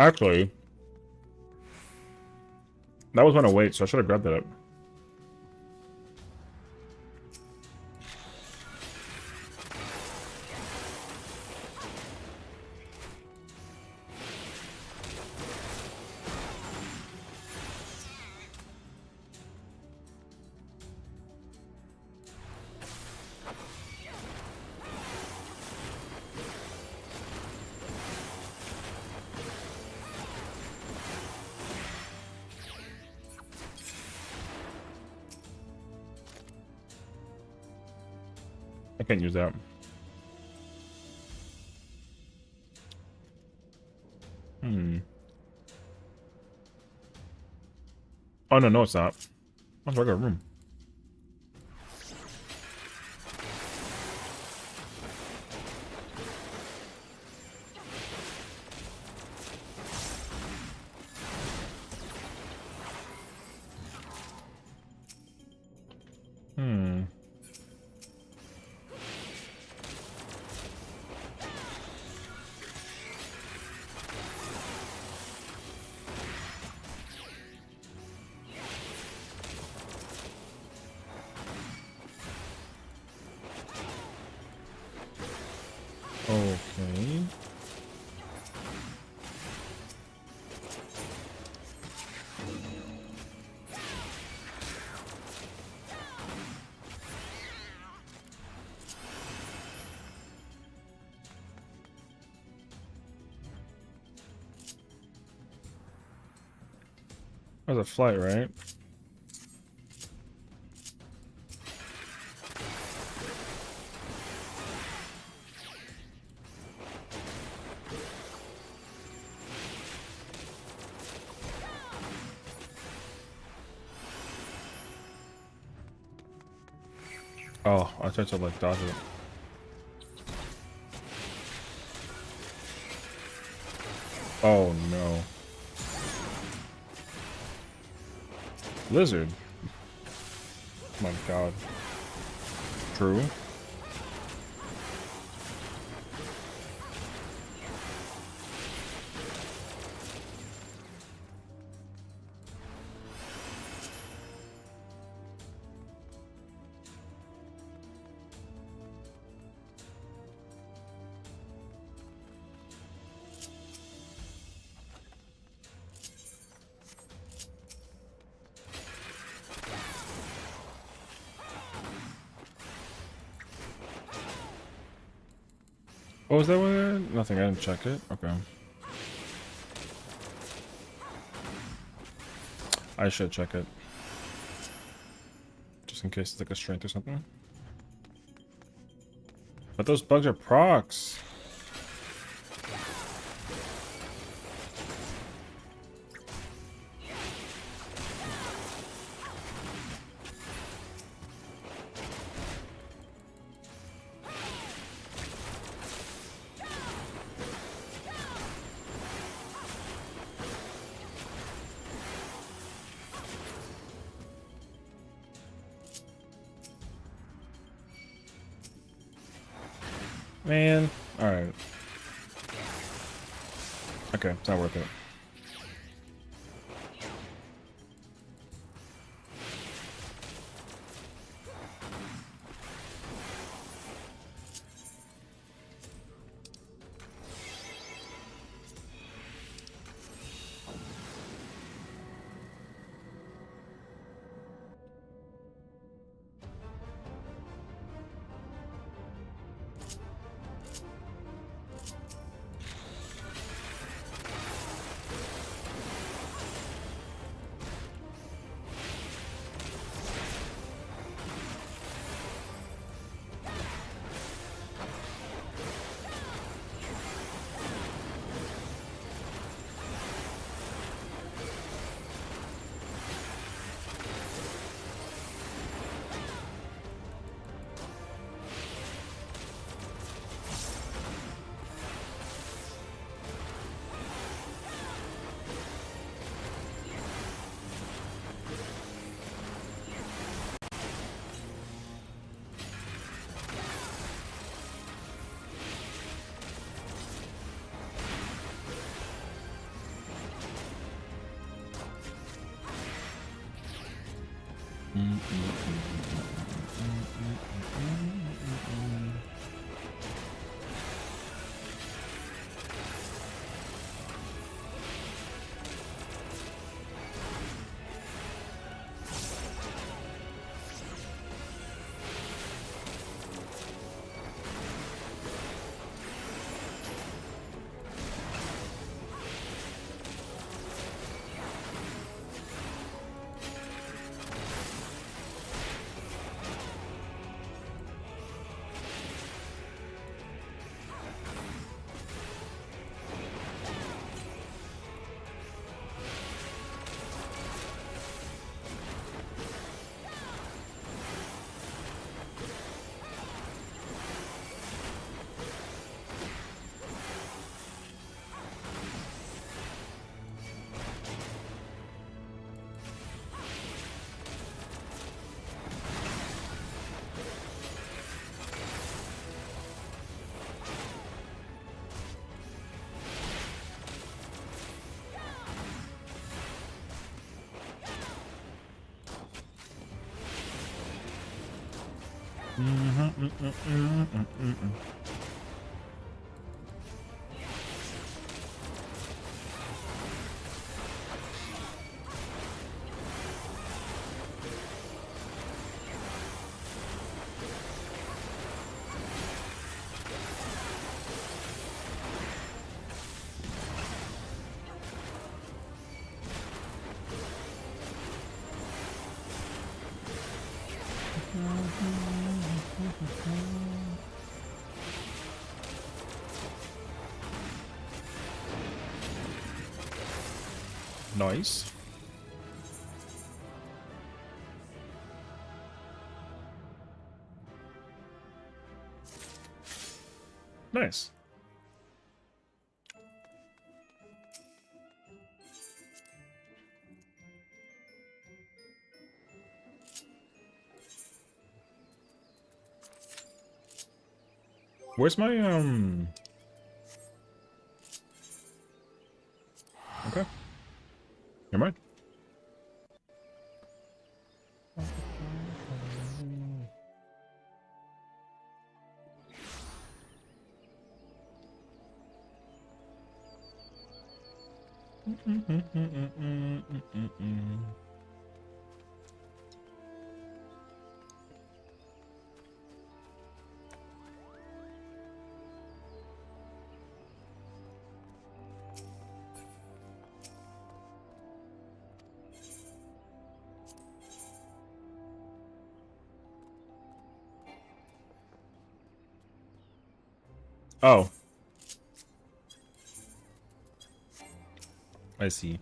Actually, that was on a wait, so I should have grabbed that up. I can't use that. Oh, no, it's not. That's a regular room. Okay. There's a flight, right? Oh, I tried to like dodge it. Oh no. Lizard. My god. True. What was that one? Nothing, I didn't check it. Okay. I should check it. Just in case it's like a strength or something. But those bugs are procs. Man. Alright. Okay, it's not worth it. Nice. Nice. Where's my Okay. Never mind. Oh. I see.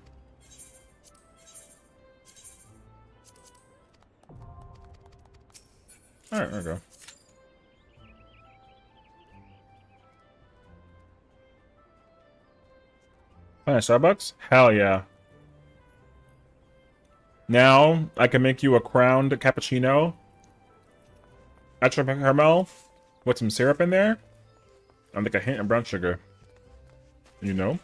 Alright, there we go. Starbucks? Hell yeah. Now, I can make you a crowned cappuccino. Extra caramel with some syrup in there. I'm like a hint of brown sugar. You know?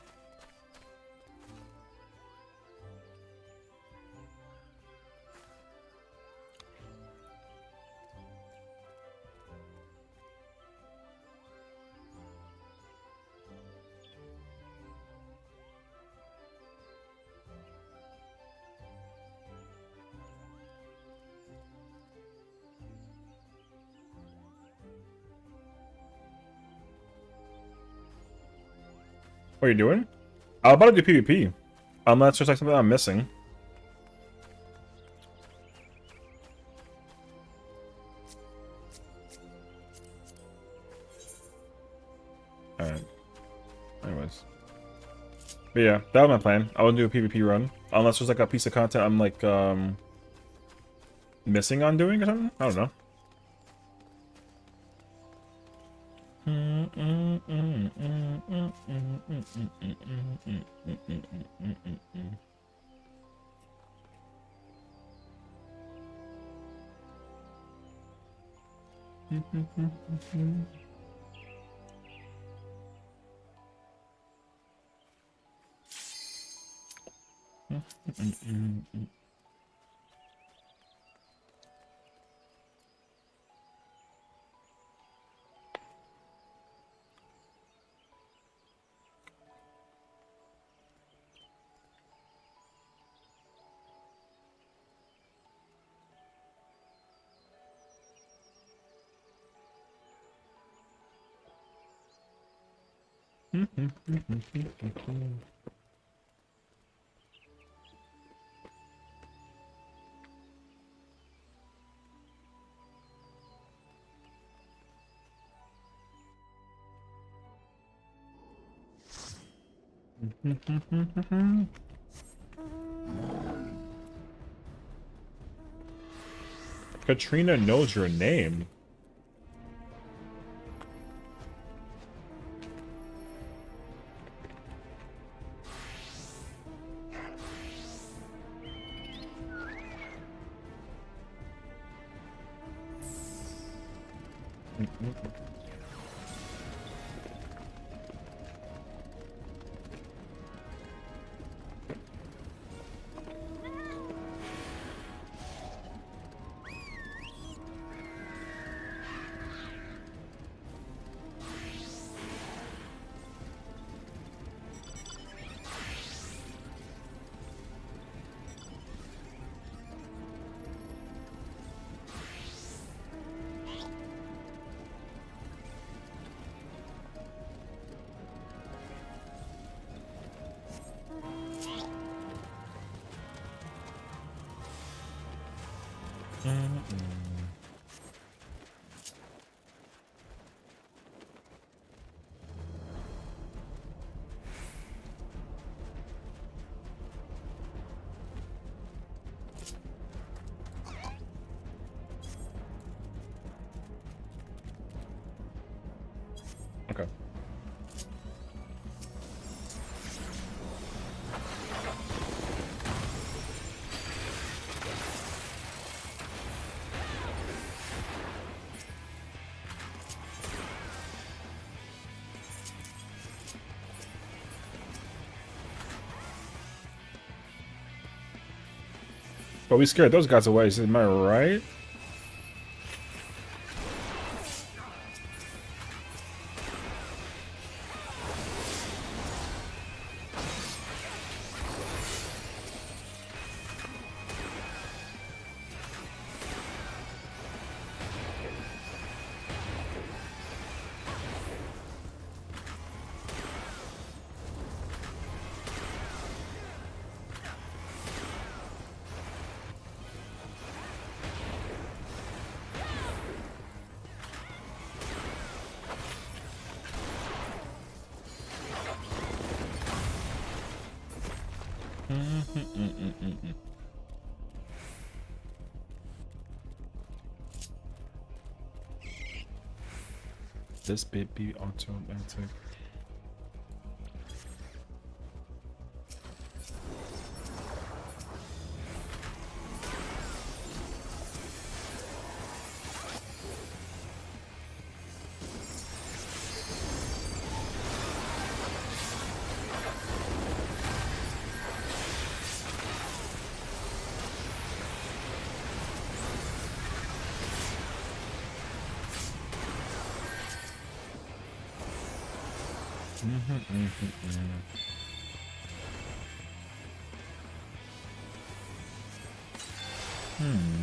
What are you doing? I'm about to do PvP. Unless there's like something I'm missing. Alright. Anyways. But yeah, that was my plan. I would do a PvP run. Unless there's like a piece of content I'm like missing on doing or something. I don't know. Katrina knows your name. Okay. But we scared those guys away, am I right? This bit be automatic. Hmm.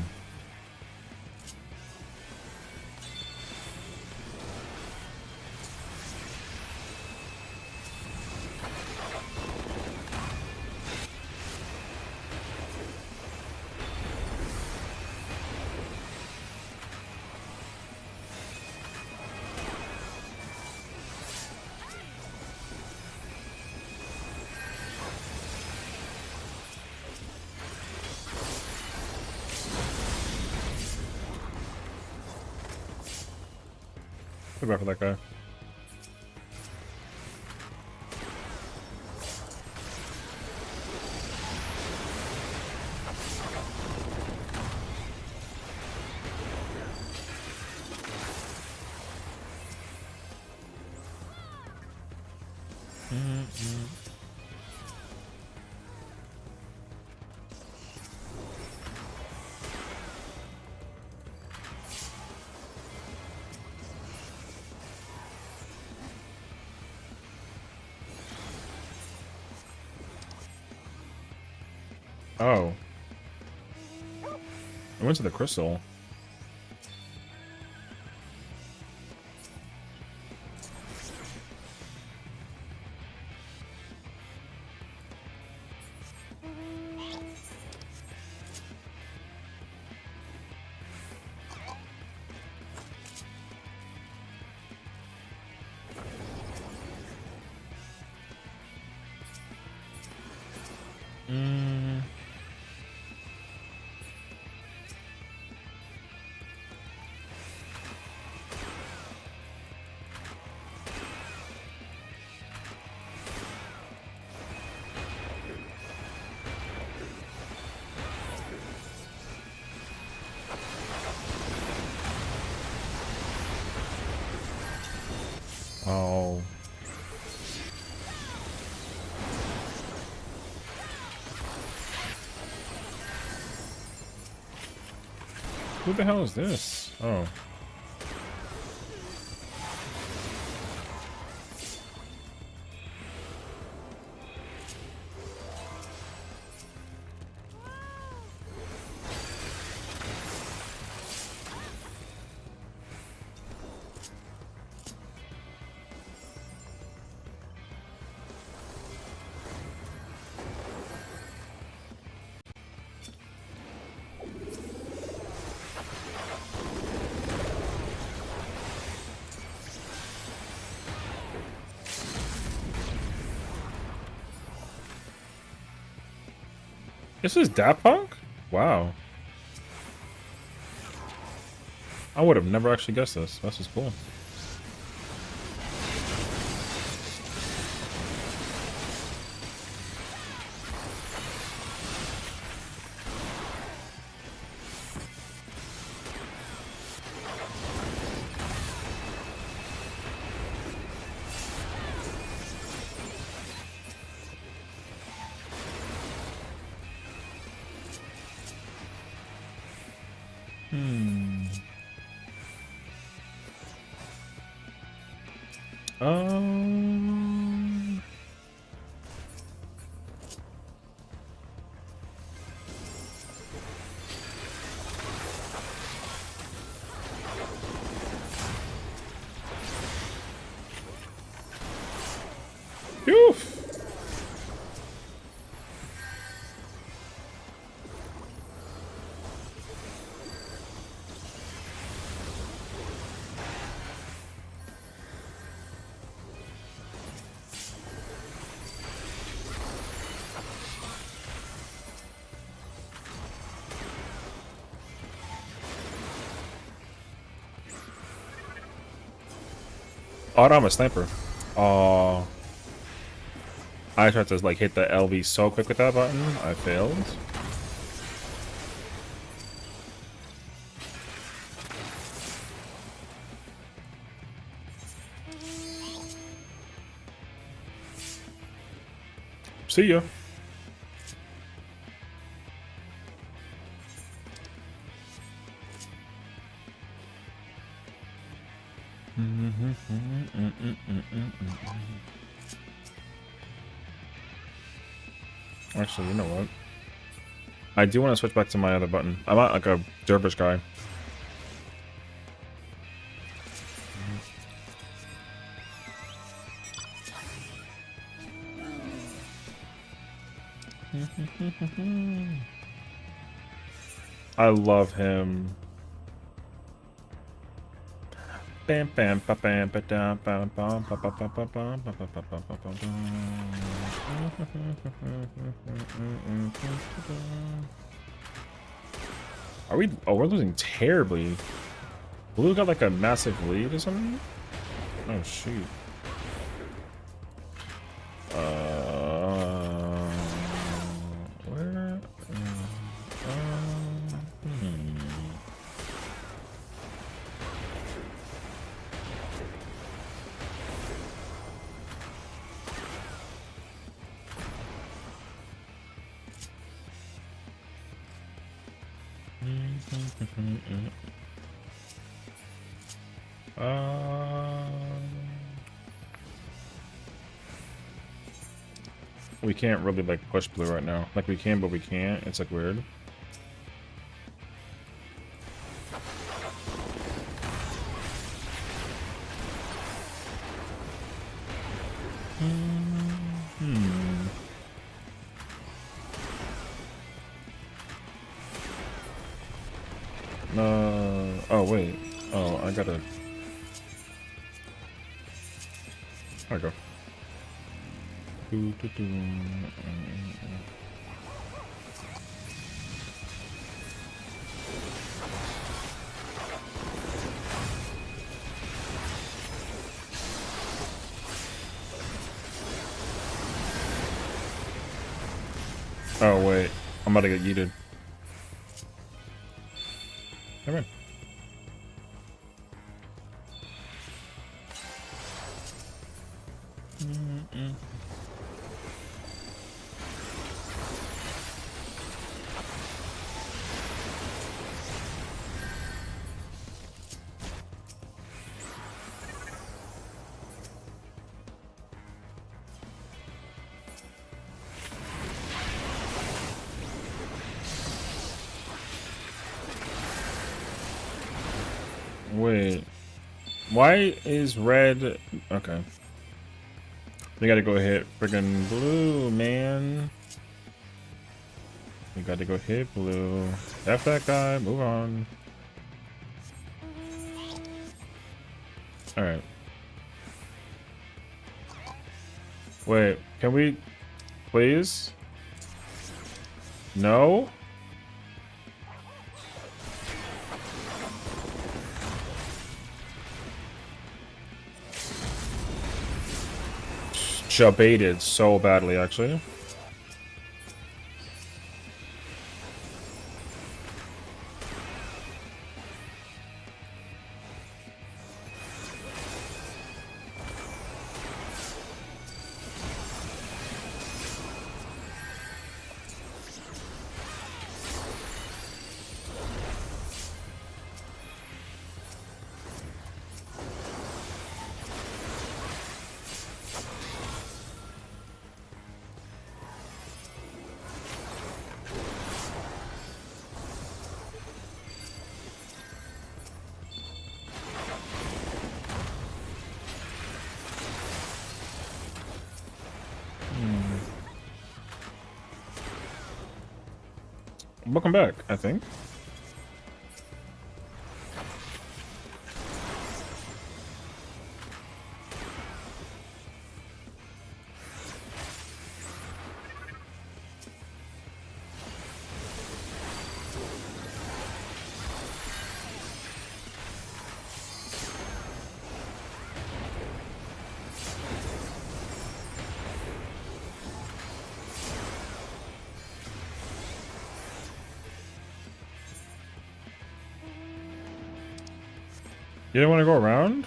Feel bad for that guy. Oh. I went to the crystal. Mm. Oh. Who the hell is this? Oh. This is Daft Punk? Wow. I would have never actually guessed this. This is cool. Hmm. Um. Phew. Oh, I'm a sniper. Oh. I tried to like hit the LV so quick with that button. I failed. See ya. Actually, you know what? I do want to switch back to my other button. I'm not like a dervish guy. I love him. Bam bam ba bam ba dam bam bam ba ba ba ba bam ba ba ba ba ba ba bam. Are we? Oh, we're losing terribly. Blue got like a massive lead or something. Oh shoot. Where? We can't really like push blue right now. Like we can, but we can't. It's like weird. Oh wait. Oh, I gotta. I go. Oh wait, I'm about to get yeeted. Come in. Wait, why is red? Okay, we gotta go hit friggin' blue, man. We gotta go hit blue. F that guy. Move on. All right. Wait, can we, please? No. Baited so badly, actually. Welcome back, I think. You don't want to go around?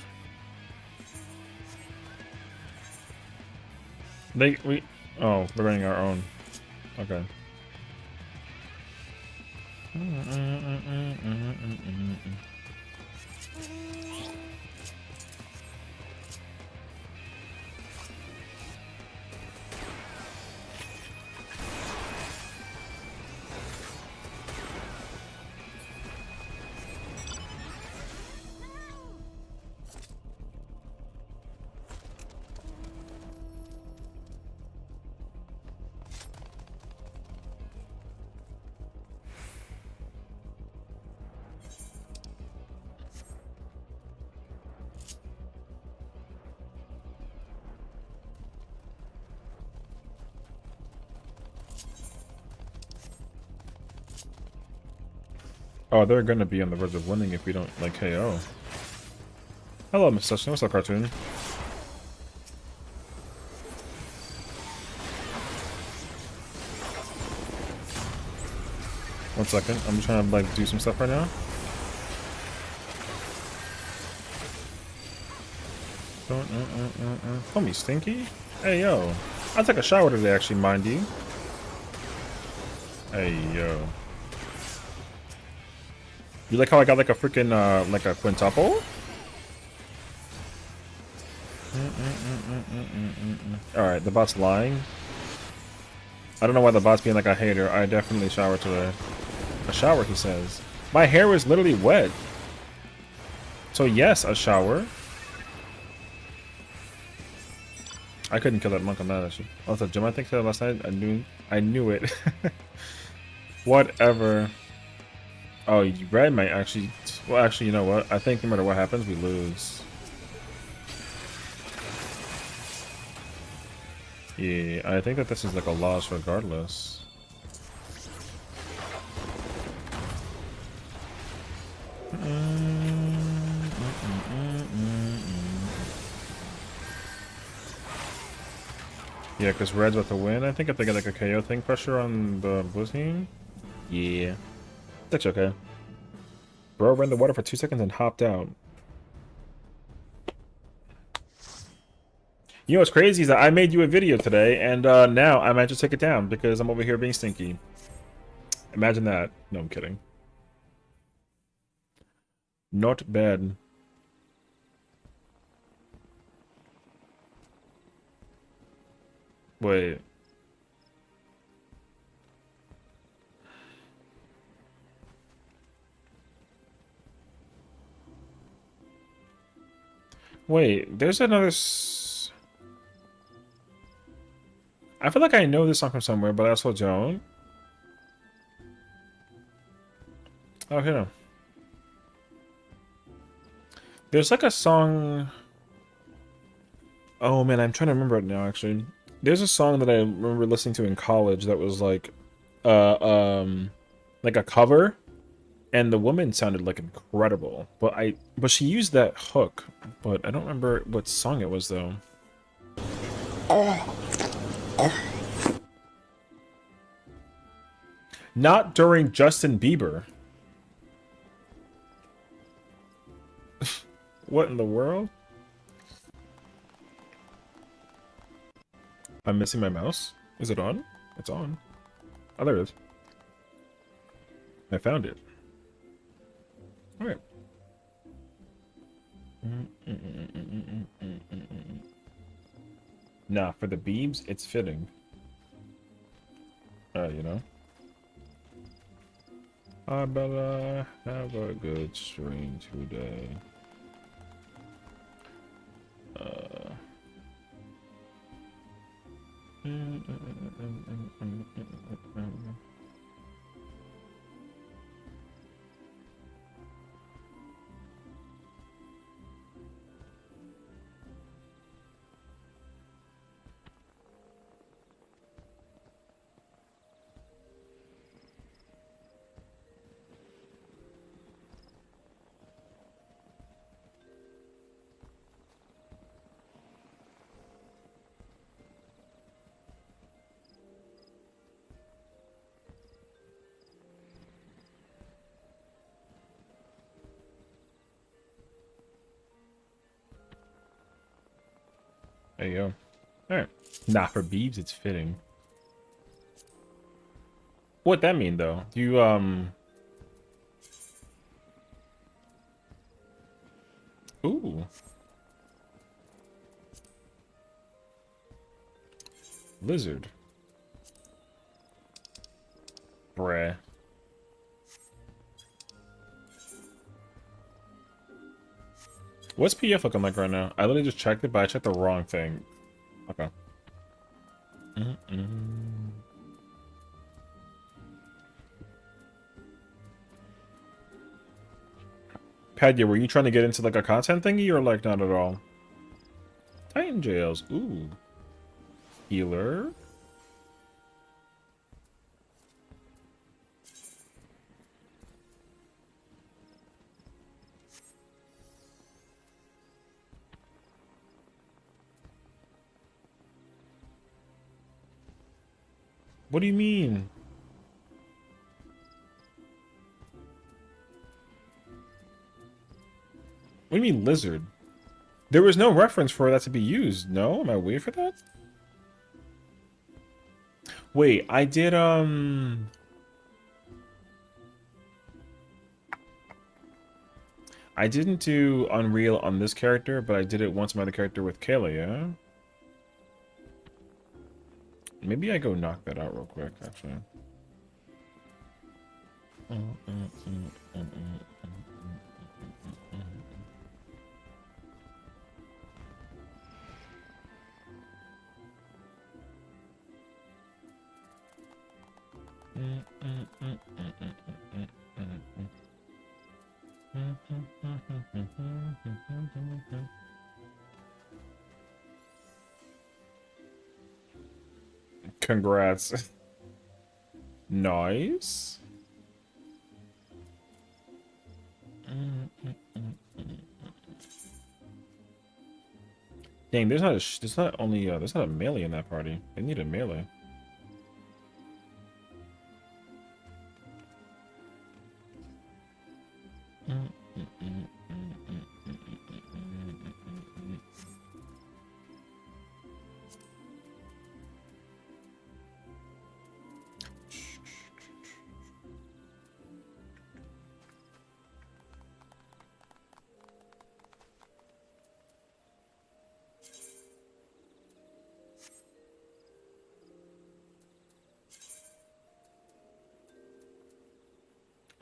Oh, we're running our own. Okay. Oh, they're gonna be on the verge of winning if we don't, like, KO. Hello, Miss Sessiion. What's up, cartoon? One second. I'm just trying to, like, do some stuff right now. Call me stinky? Hey, yo. I took a shower today, actually, mind you. Hey, yo. You like how I got, like, a freaking, like a quintuple? Alright, the bot's lying. I don't know why the bot's being like a hater. I definitely showered today. A shower, he says. My hair was literally wet. So yes, a shower. I couldn't kill that monk on that issue. Also, Jim, I think said last night. I knew it. Whatever. Oh, red might actually. Well, actually, you know what? I think no matter what happens, we lose. Yeah, I think that this is like a loss regardless. Yeah, because red's about to win. I think if they get like a KO thing pressure on the blue team. Yeah. That's okay. Bro ran the water for 2 seconds and hopped out. You know what's crazy is that I made you a video today, and now I might just take it down because I'm over here being stinky. Imagine that. No, I'm kidding. Not bad. Wait. Wait, there's another... I feel like I know this song from somewhere, but I also don't. Oh, here. There's like a song... Oh man, I'm trying to remember it now, actually. There's a song that I remember listening to in college that was like a cover, and the woman sounded like incredible. But she used that hook, but I don't remember what song it was though. Not during Justin Bieber. What in the world? I'm missing my mouse. Is it on? It's on. Oh, there it is. I found it. Alright. Nah, for the Beebs, it's fitting. You know. I better have a good stream today. There you go. Alright. Nah, for Beebs, it's fitting. What that mean, though? Do you, Ooh. Lizard. Bruh. What's PF looking like right now? I literally just checked it, but I checked the wrong thing. Okay. Padya, were you trying to get into like a content thingy or like not at all? Titan jails. Ooh. Healer. What do you mean? What do you mean lizard? There was no reference for that to be used. No? Am I weird for that? Wait, I did, I didn't do Unreal on this character, but I did it once on my other character with Kayla, yeah? Maybe I go knock that out real quick, actually. Congrats. Nice. Dang, there's not only there's not a melee in that party. They need a melee.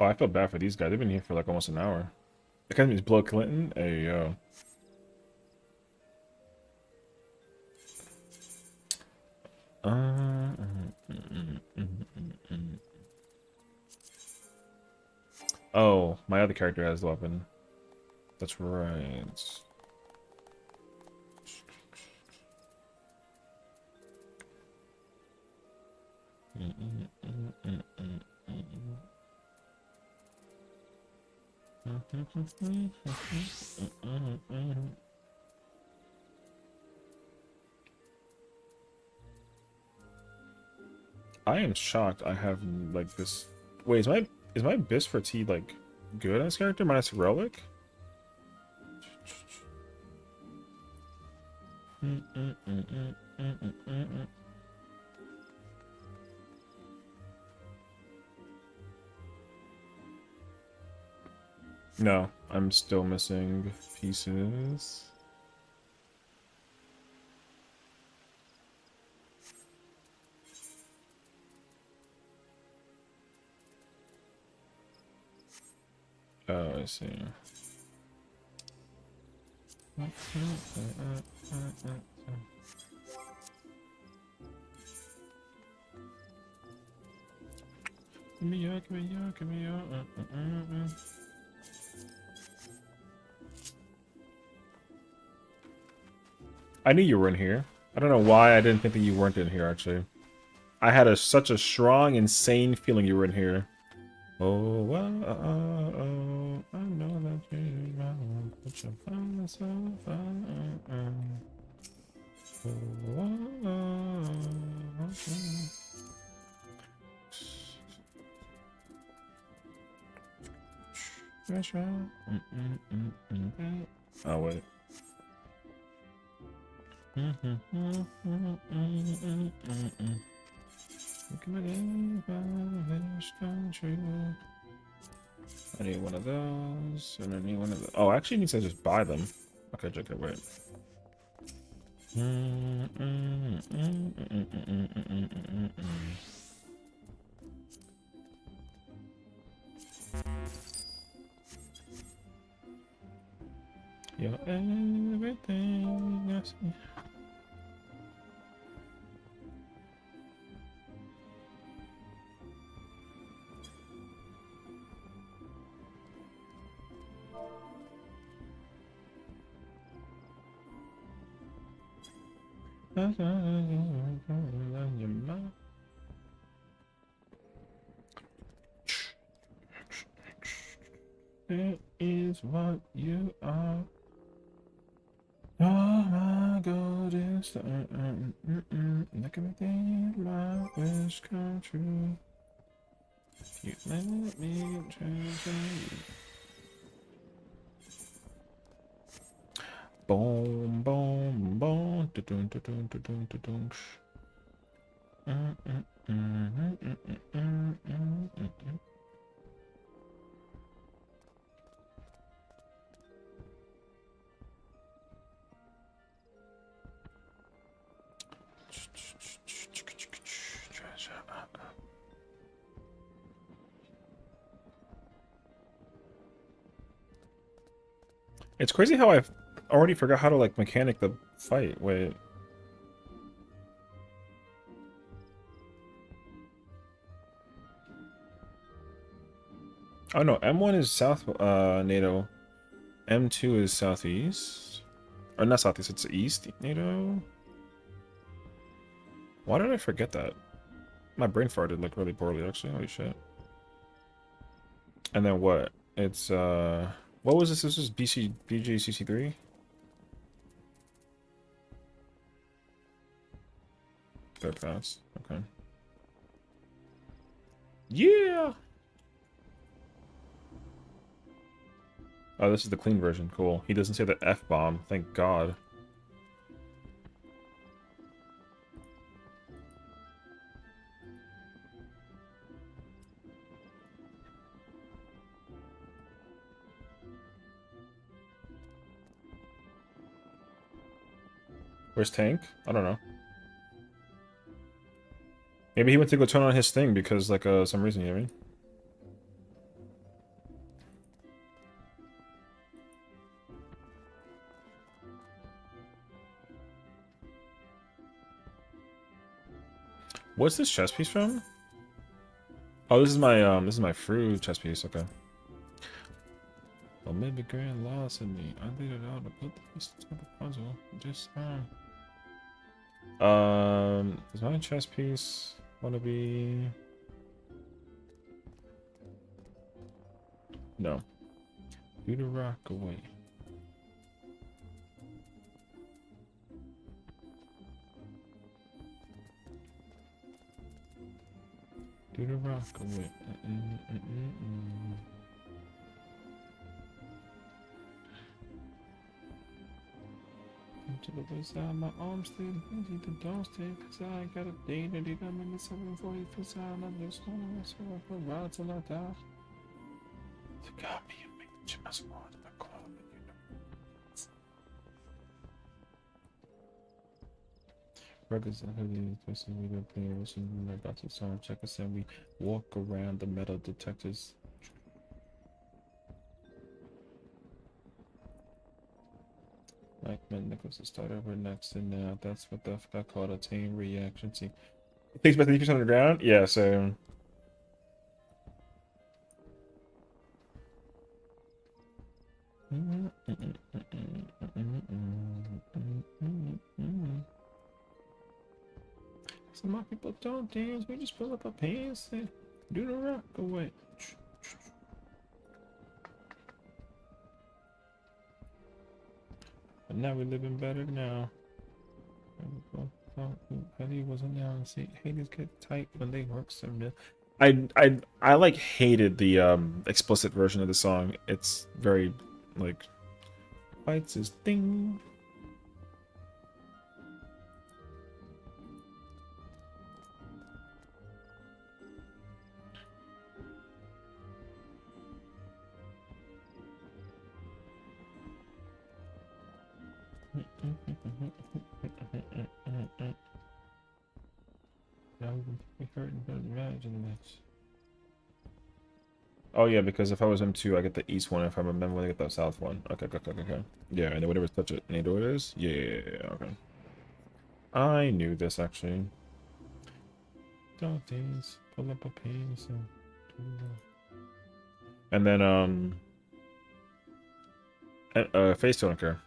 Oh, I feel bad for these guys. They've been here for like almost an hour. The guy means Blow Clinton. Hey yo. Oh, my other character has the weapon. That's right. I am shocked I have like this. Wait, is my Bis for T like good as character minus Relic? No, I'm still missing pieces. Oh, I see. Give me your. I knew you were in here. I don't know why I didn't think that you weren't in here, actually. I had such a strong, insane feeling you were in here. Oh, well, I know that you but you find myself. Oh, wait. I need one of those, and I need one of those. Oh, actually, it needs to just buy them. Okay, okay, wait. You're everything I see. It is what you are. Oh my golden Look at me, think my wish come true. You let me try. Boom, boom, boom. Dun, dun, dun, dun, dun, dun, dun. It's crazy how I've already forgot how to like mechanic the fight. Wait. Oh no, M1 is south NATO. M2 is southeast. Or not southeast, it's east NATO. Why did I forget that? My brain farted like really poorly actually. Holy shit. And then what? It's what was this? This was BGCC3? Third fast. Okay. Yeah. Oh, this is the clean version. Cool. He doesn't say the F-bomb. Thank God. Where's Tank? I don't know. Maybe he went to go turn on his thing because, like, some reason, you know what I mean? What's this chess piece from? Oh, this is my fruit chess piece. Okay. Well, maybe Grand lost in me. I did it all to put the pieces of the puzzle. Just fine. Does my chess piece want to be? No. Do the rock away. Do the rock away. To the west side, my arms still easy to don't stay, cause I got a date and it I'm in the 740 for sound. I just wanna so I can ride till I die. To God be a bitch, I must want the club, and you know. Records and hoodies, twisting with the player, listening to about to sound check us and we walk around the metal detectors. Like when Nichols start over next and now that's what the fuck I call a chain reaction. See, it takes about 3% underground. Yeah, so some more people don't dance. We just pull up our pants and do the rock away. But now we're living better now. Petty wasn't down. See, haters get tight when they work so real. I like hated the explicit version of the song. It's very like fights his thing. Now we hurting, but imagine this. Oh yeah, because if I was M2, I get the east one. If I remember when I get the south one. Okay, okay, okay, okay. Yeah, and then whatever touch it, NATO it is. Yeah, okay. I knew this actually. Don't things pull up a piece and then face toner.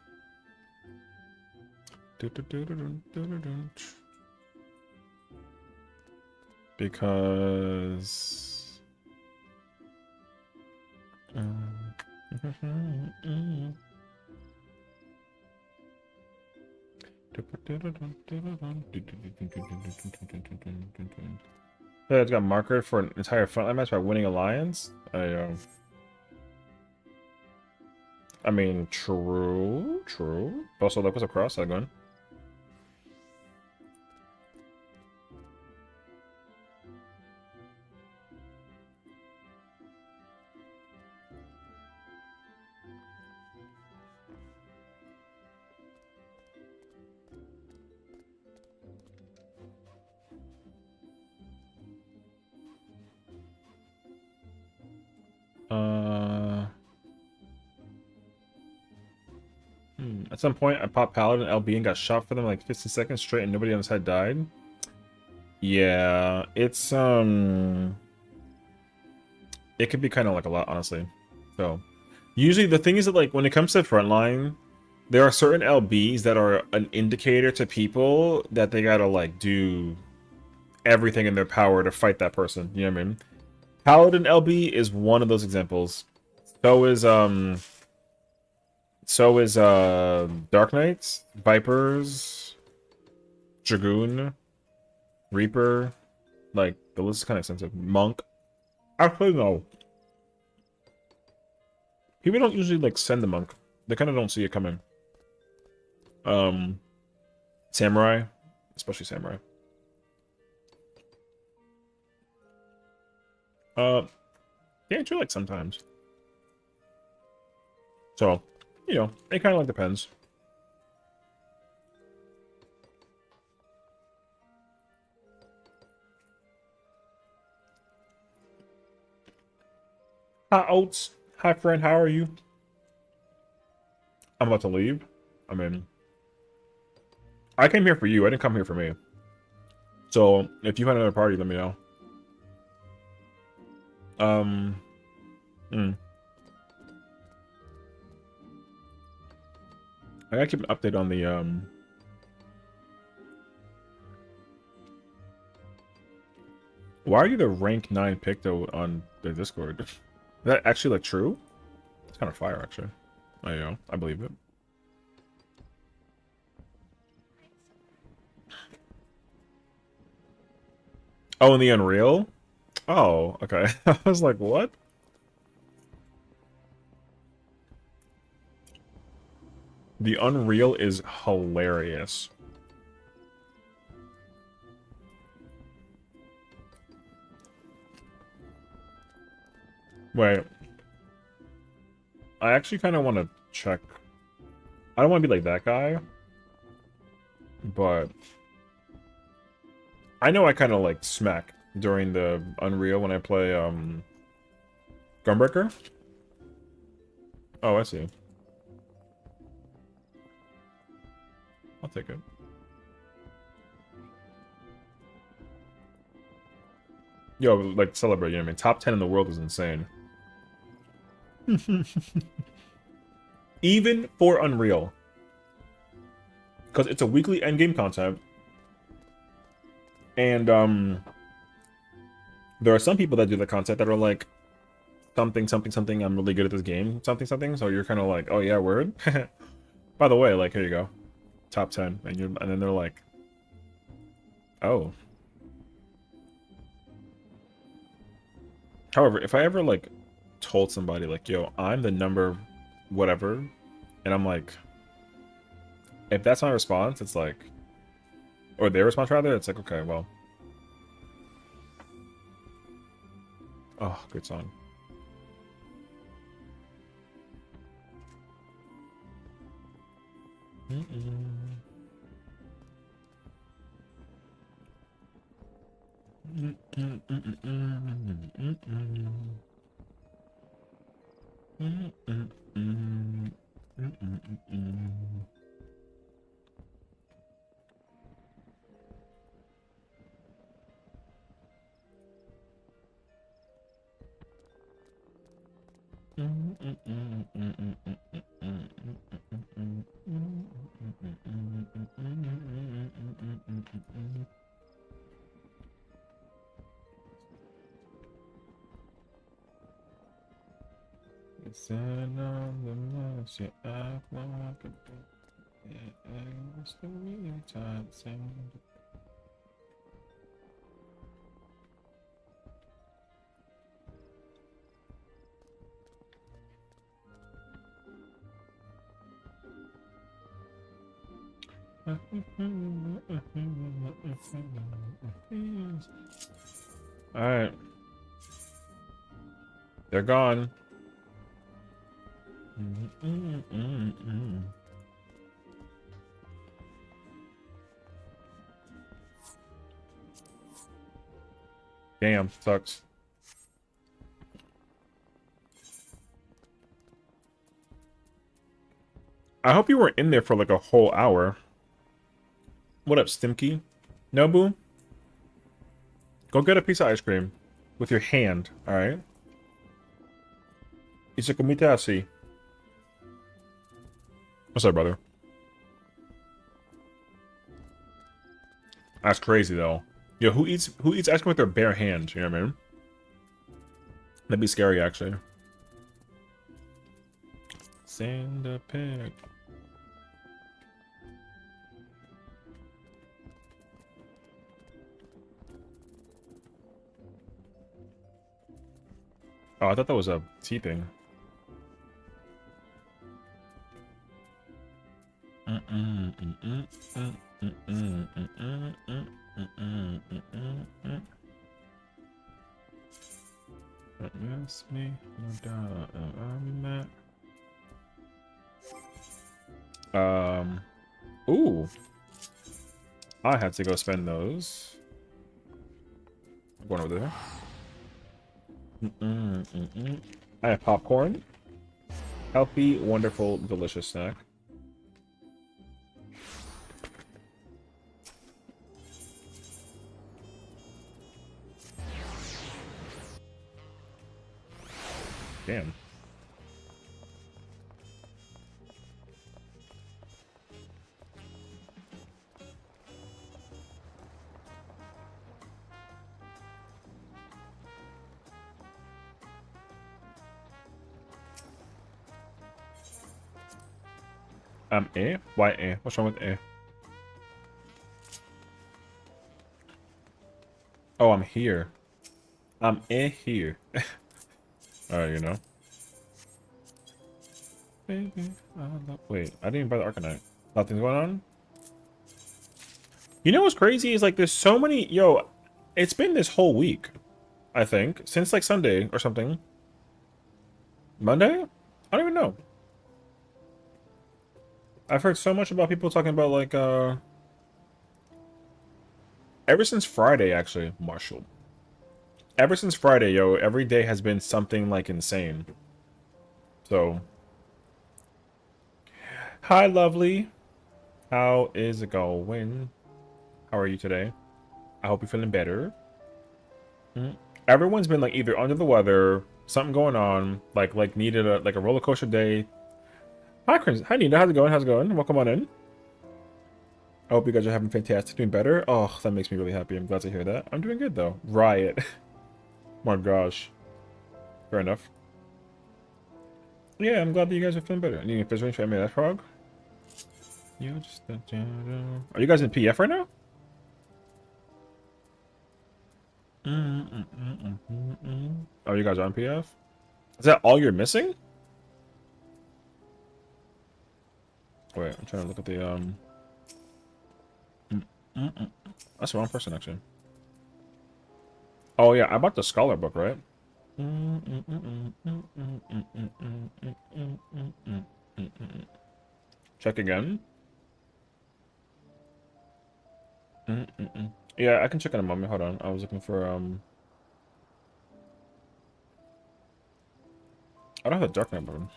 Because Yeah, it's got marker for an entire frontline match by winning alliance. I mean, true, true. Also, that was a cross side gun. At some point, I popped Paladin LB and got shot for them like 15 seconds straight, and nobody on the side died. Yeah, it's it could be kind of like a lot, honestly. So, usually the thing is that like when it comes to frontline, there are certain LBs that are an indicator to people that they gotta like do everything in their power to fight that person. You know what I mean? Paladin LB is one of those examples. So is Dark Knights, Vipers, Dragoon, Reaper. Like the list is kind of extensive. Monk. Actually, no. People don't usually like send the monk. They kind of don't see it coming. Samurai, especially samurai. Yeah, I do like sometimes. So, you know, it kind of like depends. Hi, Oats. Hi, friend. How are you? I'm about to leave. I mean, I came here for you. I didn't come here for me. So, if you had another party, let me know. I gotta keep an update on the, Why are you the rank 9 pick, though, on the Discord? Is that actually, like, true? It's kind of fire, actually. I know. I believe it. Oh, in the Unreal? Oh, okay. I was like, what? The Unreal is hilarious. Wait. I actually kind of want to check. I don't want to be like that guy. But I know I kind of like smack during the Unreal when I play Gunbreaker. Oh, I see. I'll take it. Yo, like celebrate, you know what I mean? Top 10 in the world is insane. Even for Unreal. Because it's a weekly endgame content. And there are some people that do the content that are like something, something, something, I'm really good at this game, something, something. So you're kind of like, oh yeah, word. By the way, like, here you go. Top 10. And then they're like, oh. However, if I ever like told somebody like, yo, I'm the number whatever, and I'm like, if that's my response, it's like, or their response rather, it's like, okay, well. Oh, good song. Alright. They're gone. Damn, sucks. I hope you weren't in there for like a whole hour. What up, Stimky? Nobu? Go get a piece of ice cream. With your hand, alright? Isakumitasi. What's up, brother? That's crazy, though. Yo, who eats ice cream with their bare hands? You know what I mean? That'd be scary, actually. Send a pic. Oh, I thought that was a tea thing. Miss me, ooh. I had to go spend those. I'm going over there. I have popcorn. Healthy, wonderful, delicious snack. Damn. A? Why A? What's wrong with A? Oh, I'm here. I'm A here. Alright, you know. Baby, wait, I didn't even buy the Arcanite. Nothing's going on? You know what's crazy is like there's so many... Yo, it's been this whole week, I think. Since like Sunday or something. Monday? I don't even know. I've heard so much about people talking about like ever since Friday, actually, Marshall. Ever since Friday, yo, every day has been something like insane. So, hi, lovely. How is it going? How are you today? I hope you're feeling better. Everyone's been like either under the weather, something going on, like needed a like a roller coaster day. Hi, Chris. Hi, Nina. How's it going? How's it going? Welcome on in. I hope you guys are having fantastic, doing better. Oh, that makes me really happy. I'm glad to hear that. I'm doing good though. Riot. My gosh. Fair enough. Yeah, I'm glad that you guys are feeling better. Need a fizz range for that frog? You just are you guys in PF right now? Oh, you guys are on PF? Is that all you're missing? Wait, I'm trying to look at the That's the wrong person actually. Oh yeah, I bought the Scholar book, right? Check again. Yeah, I can check in a moment. Hold on. I was looking for I don't have the Dark Knight button.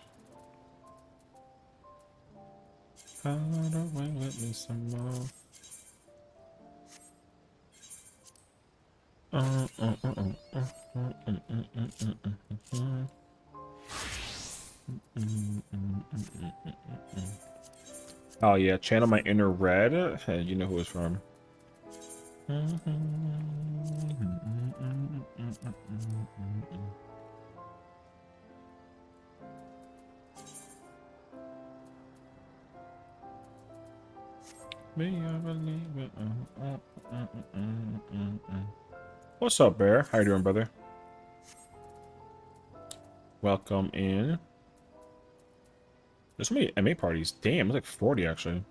With me some more. Oh yeah, channel my inner red. Hey, you know who it's from. Me, I believe it. What's up, Bear? How you doing, brother? Welcome in. There's so many MA parties. Damn, it's like 40 actually.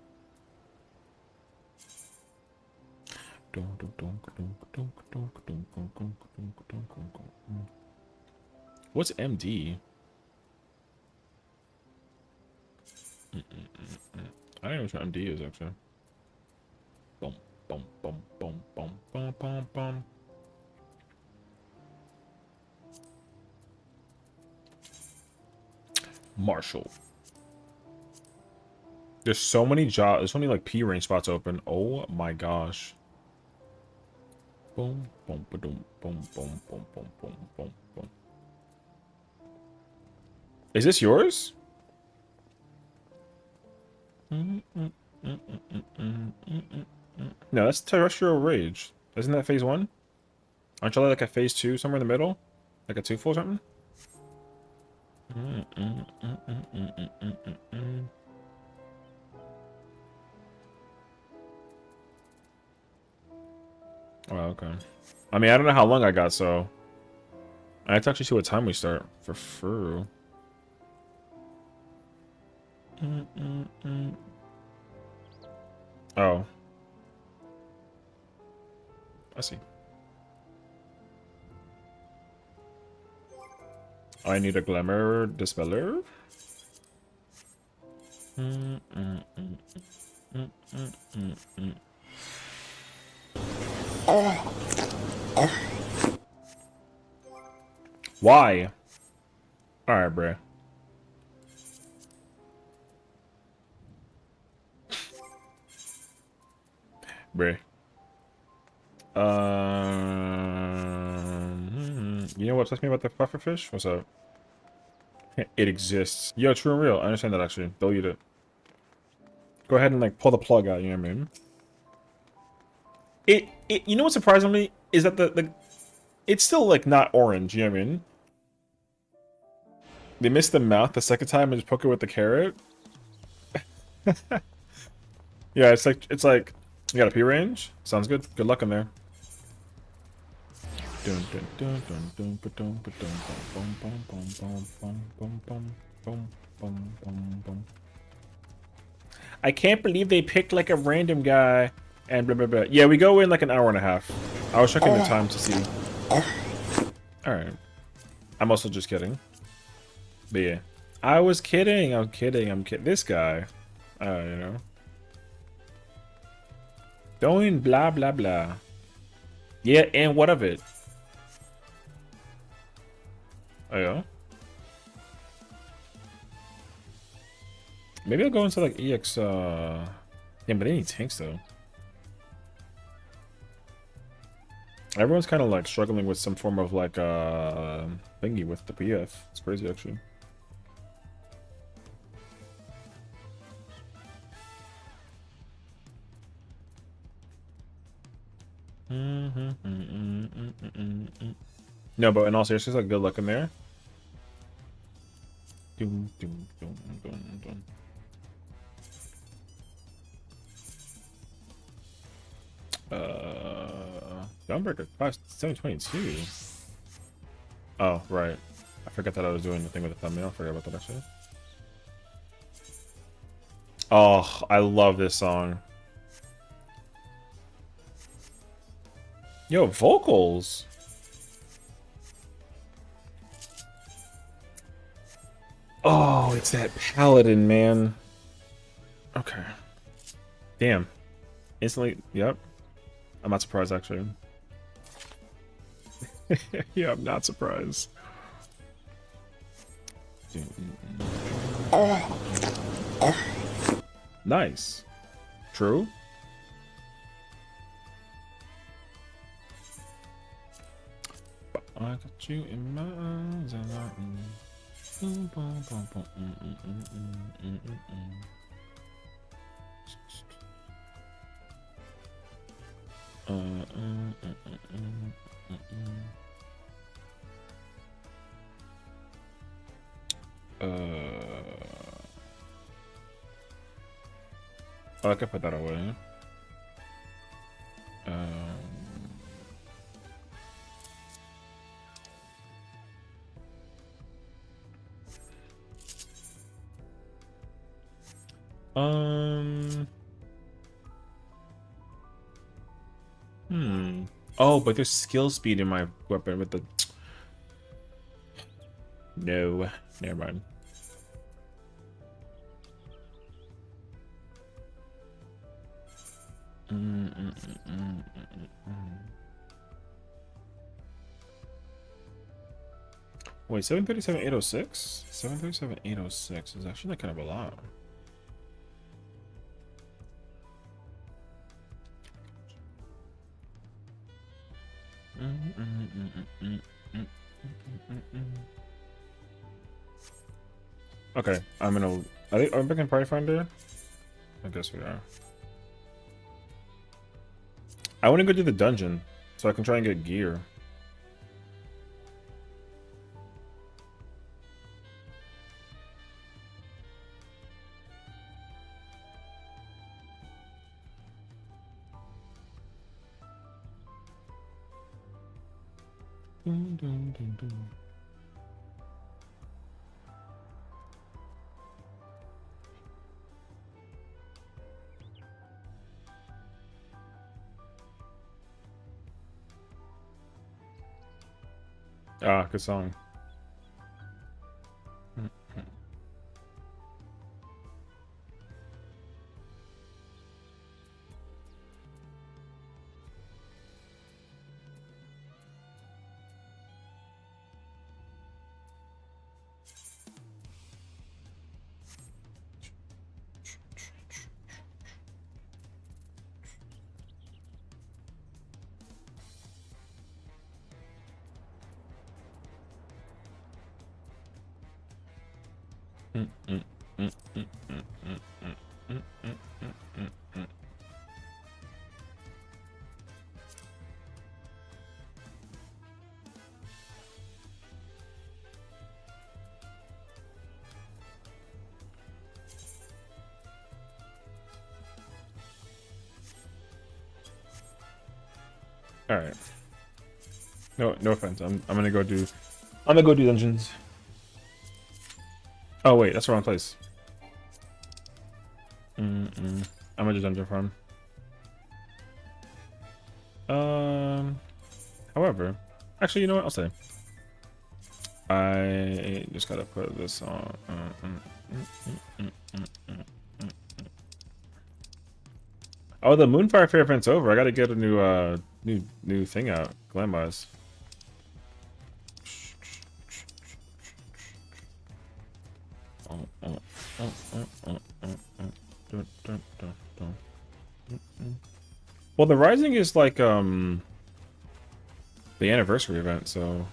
What's MD? I don't know what MD is actually. Boom, boom, boom, boom, boom, boom, boom, boom. Marshall. There's so many jobs. There's so many like P range spots open. Oh my gosh. Boom, boom, boom, boom, boom, boom, boom, boom, boom, boom. Is this yours? No, that's Terrestrial Rage. Isn't that phase 1? Aren't you like a phase 2 somewhere in the middle? Like a 2 full something? Oh, okay. I mean, I don't know how long I got, so I have to actually see what time we start for Furu. Oh. I see. I need a glamour dispeller. Why? Alright, bruh. Bruh. You know what touched me about the pufferfish? What's up? It exists. Yo, true and real. I understand that actually. Delete it. Go ahead and like pull the plug out, you know what I mean? You know what surprised me is that the it's still like not orange, you know what I mean? They missed the mouth the second time and just poke it with the carrot. Yeah, it's like you got a P range? Sounds good. Good luck in there. I can't believe they picked like a random guy and blah blah blah. Yeah, we go in like an hour and a half. I was checking the time to see. Alright. I'm also just kidding. But yeah. I was kidding. I'm kidding. This guy. You know. Doing blah blah blah. Yeah, and what of it? Oh yeah? Maybe I'll go into like EX yeah, but they need tanks though. Everyone's kinda like struggling with some form of like thingy with the PF. It's crazy actually. No, but in all seriousness, like good luck in there. Gunbreaker 722. Oh, right. I forgot that I was doing the thing with the thumbnail. I forgot about that actually. Oh, I love this song. Yo, vocals. Oh, it's that paladin, man. Okay. Damn. Instantly, yep. I'm not surprised, actually. Yeah, I'm not surprised. Nice. True. I got you in my eyes and I could put that away. Um. Oh, but there's skill speed in my weapon with the. No, never mind. Wait, 737 806? 737 806 is actually kind of a lot. Okay, I'm gonna. Are we back in Party Finder? I guess we are. I want to go do the dungeon so I can try and get gear. Dun, dun, dun, dun. Ah, good song. All right. No offense. I'm gonna go do. I'm gonna go do dungeons. Oh wait, that's the wrong place. I'm gonna do dungeon farm. However, actually, you know what? I'll say. I just gotta put this on. Oh, the Moonfire Fair event's over. I gotta get a new thing out. Glamwise. Well, the Rising is like the anniversary event, so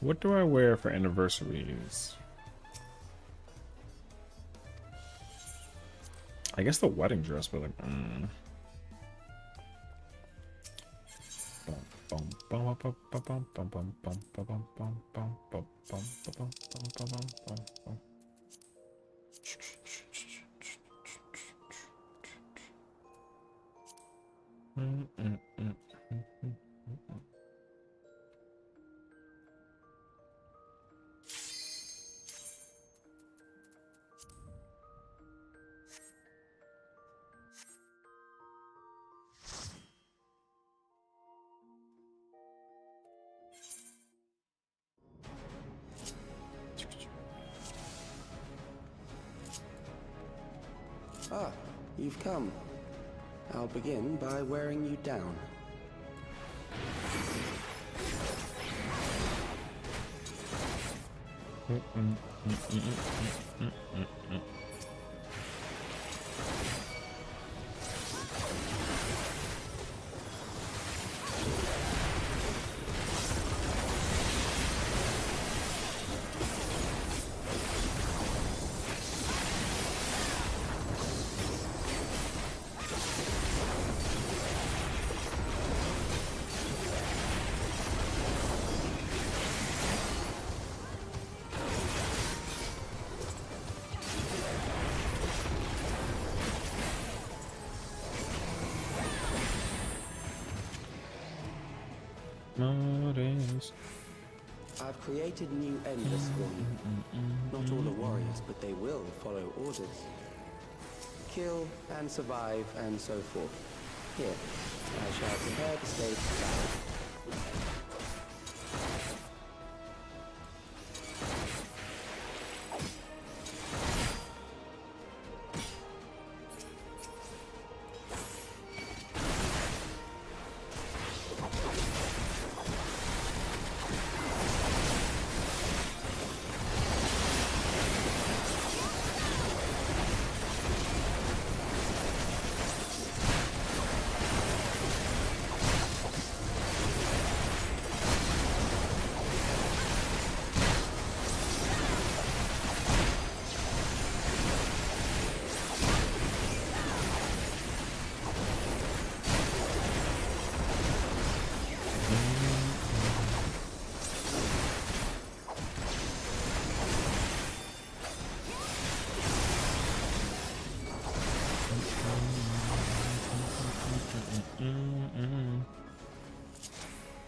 what do I wear for anniversaries? I guess the wedding dress, but like Ah, you've come. I'll begin by wearing you down. I've created new endless for you. Not all are warriors, but they will follow orders. Kill and survive and so forth. Here, I shall prepare the stage for battle.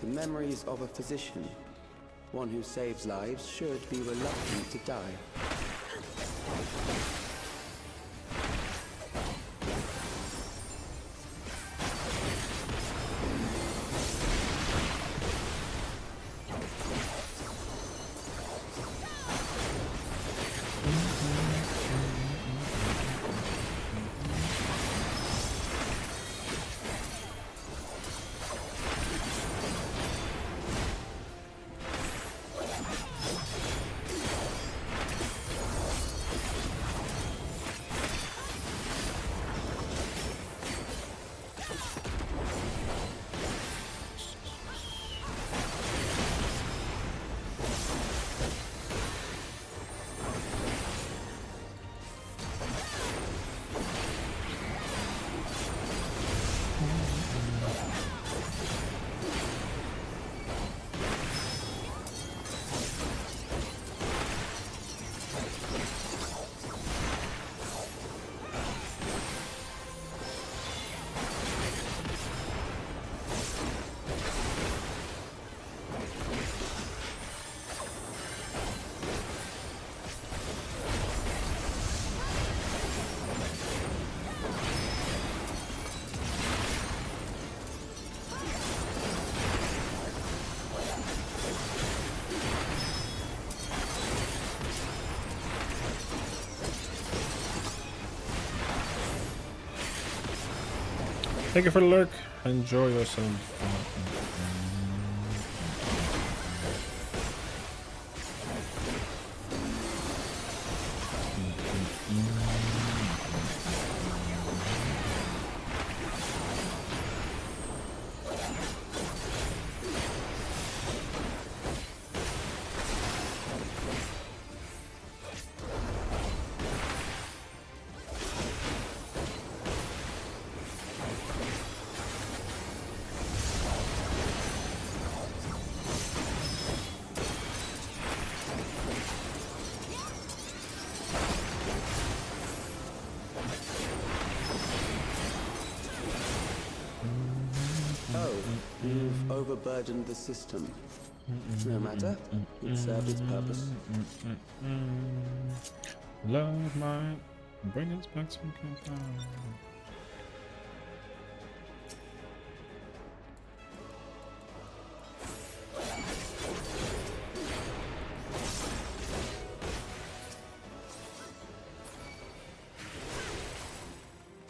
The memories of a physician. One who saves lives should be reluctant to die. Thank you for the lurk. Enjoy yourself. You've overburdened the system. No matter, it served its purpose. Love might bring us back some compound.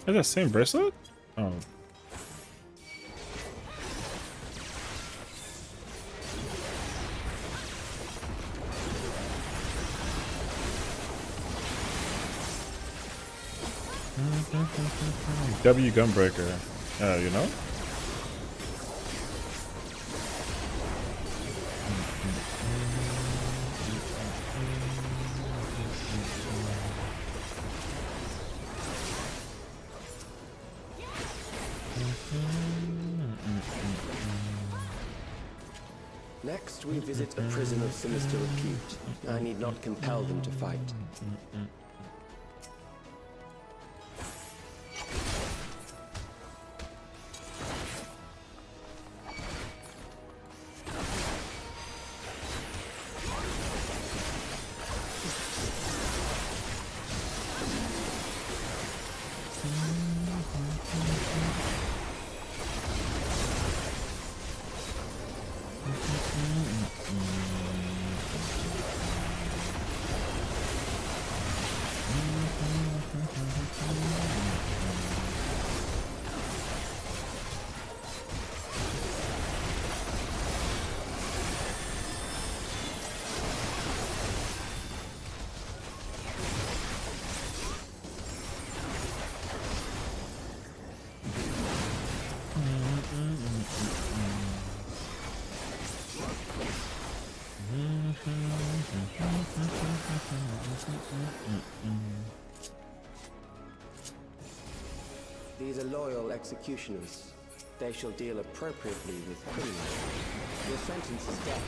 Is that same bracelet? Oh. W Gunbreaker. You know? Next, we visit a prison of sinister repute. I need not compel them to fight. These are loyal executioners. They shall deal appropriately with criminals. Your sentence is death.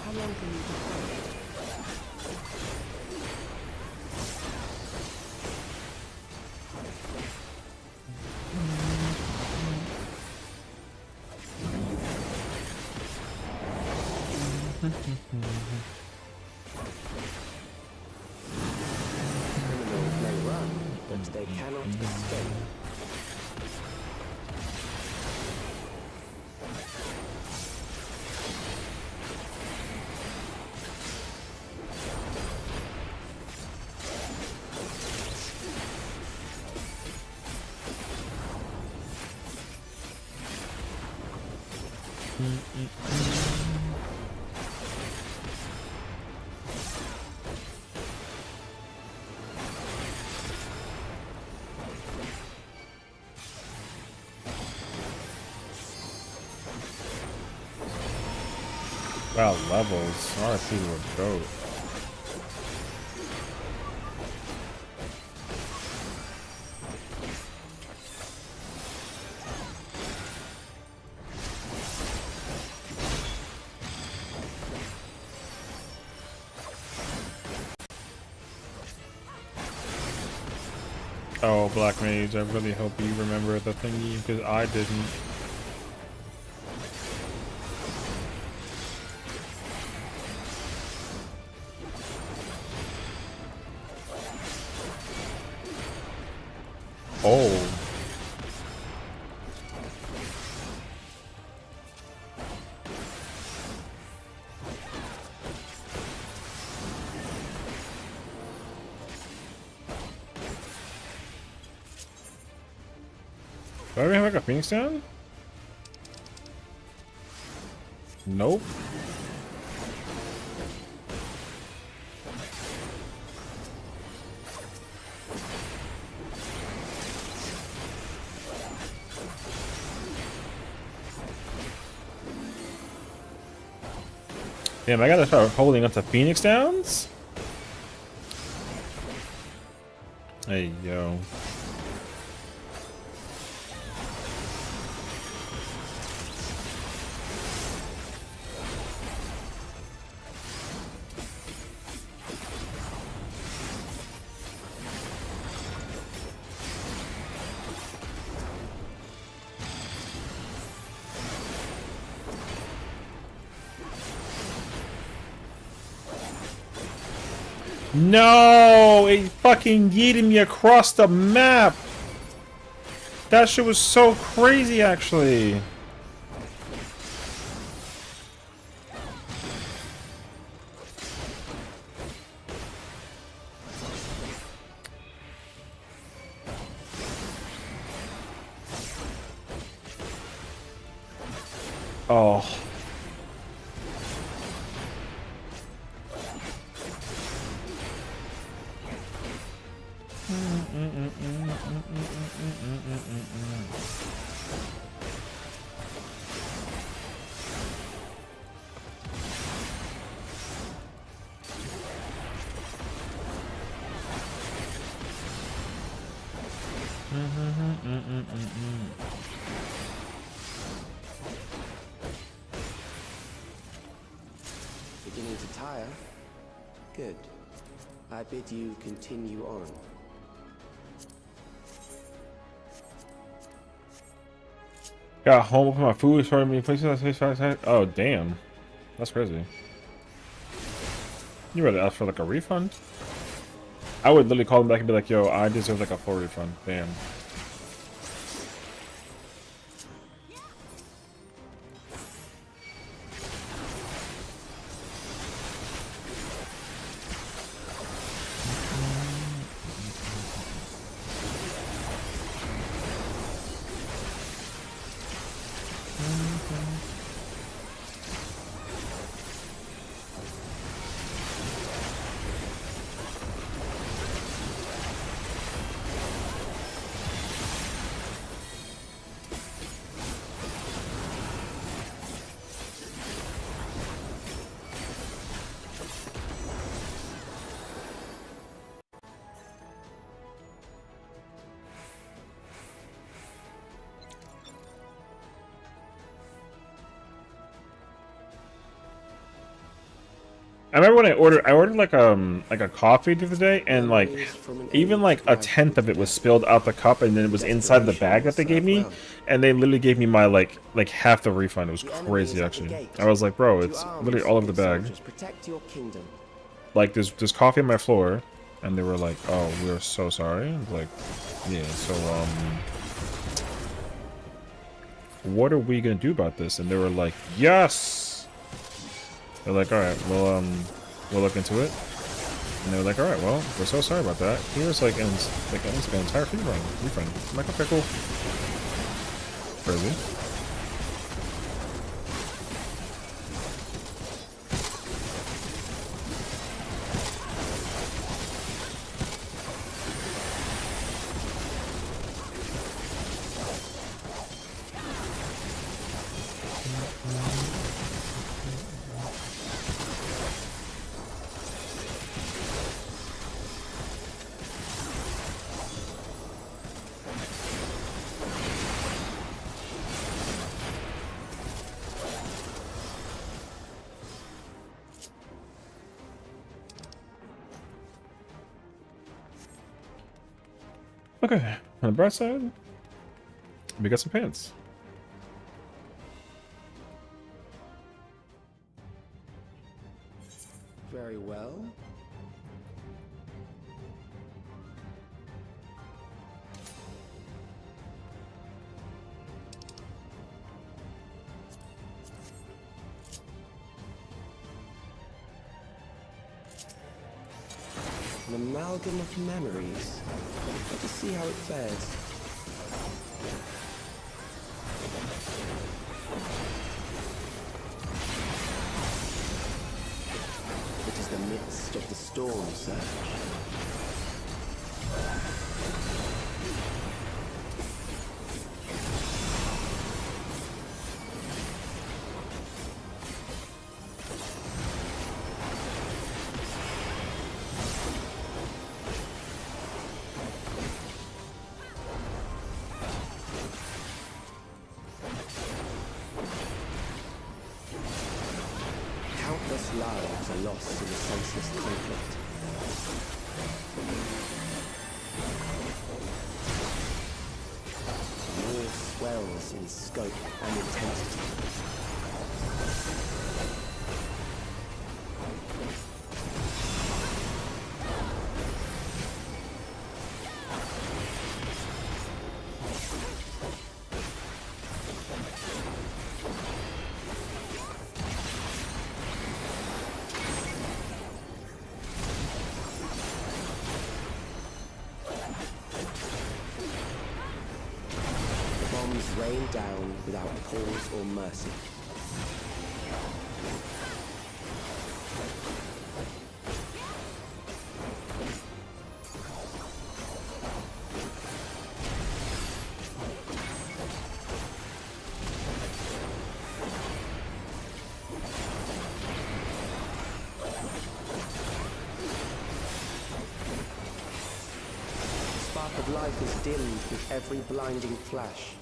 How long can you defend? Criminals may run, but they cannot escape. Wow, levels. I want to see what goes. Oh, Black Mage, I really hope you remember the thingy, because I didn't. Oh. Do I even have like a Phoenix down? Nope. Damn, I gotta start holding up to Phoenix downs? Hey, yo. No! It fucking yeeted me across the map! That shit was so crazy, actually. Oh. Beginning to tire? Good. I bid you continue on. Got home with my food, started me places. Oh, damn. That's crazy. You rather ask for like a refund? I would literally call them back and be like, yo, I deserve like a full refund. Damn. remember when I ordered like a coffee the other day, and like Memories from an even like age a rife tenth with of it was death. spilled out the cup, and then it was inside the Desperation bag will that they gave serve me, well. and they literally gave me my like half the refund. It was The enemy is crazy at the actually. gate. I was like, bro, To it's literally arms, all over the good bag. soldiers, protect your kingdom. Like there's coffee on my floor, and they were like, oh, we're so sorry. I was like, yeah, so what are we gonna do about this? And they were like, yes. They're like, all right, well we'll look into it. And they were like, all right, well, we're so sorry about that. Here's like almost like an entire refund. I'm like, okay, cool. Crazy. Okay, on the bright side, we got some pants. Very well. An amalgam of memories. Let us see how it fares. It is the midst of the storm surge. Countless lives are lost in the senseless conflict. War swells in scope and intensity. Bombs rain down without pause or mercy. The spark of life is dimmed with every blinding flash.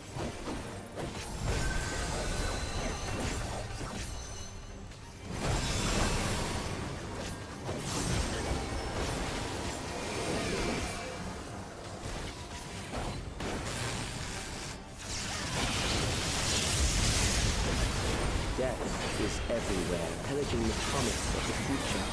Death is everywhere, pillaging the promise of the future.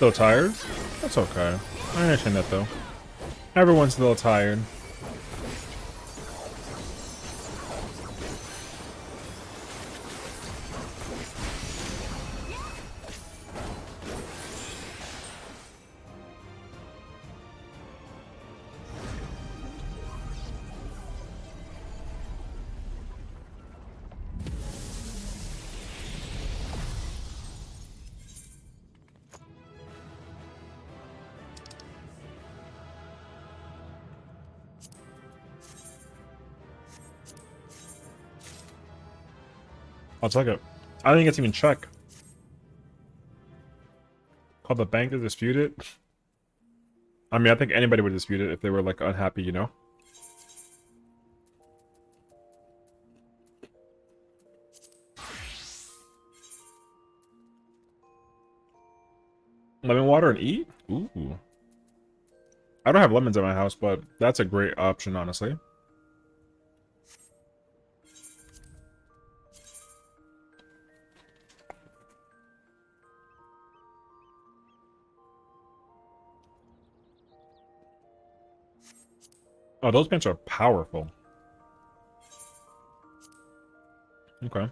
Still tired? That's okay. I understand that though. Everyone's a little tired. I'll check it. I didn't get to even check. Call the bank to dispute it. I mean, I think anybody would dispute it if they were like unhappy, you know? Lemon water and eat? Ooh. I don't have lemons at my house, but that's a great option, honestly. Oh, those pants are powerful. Okay.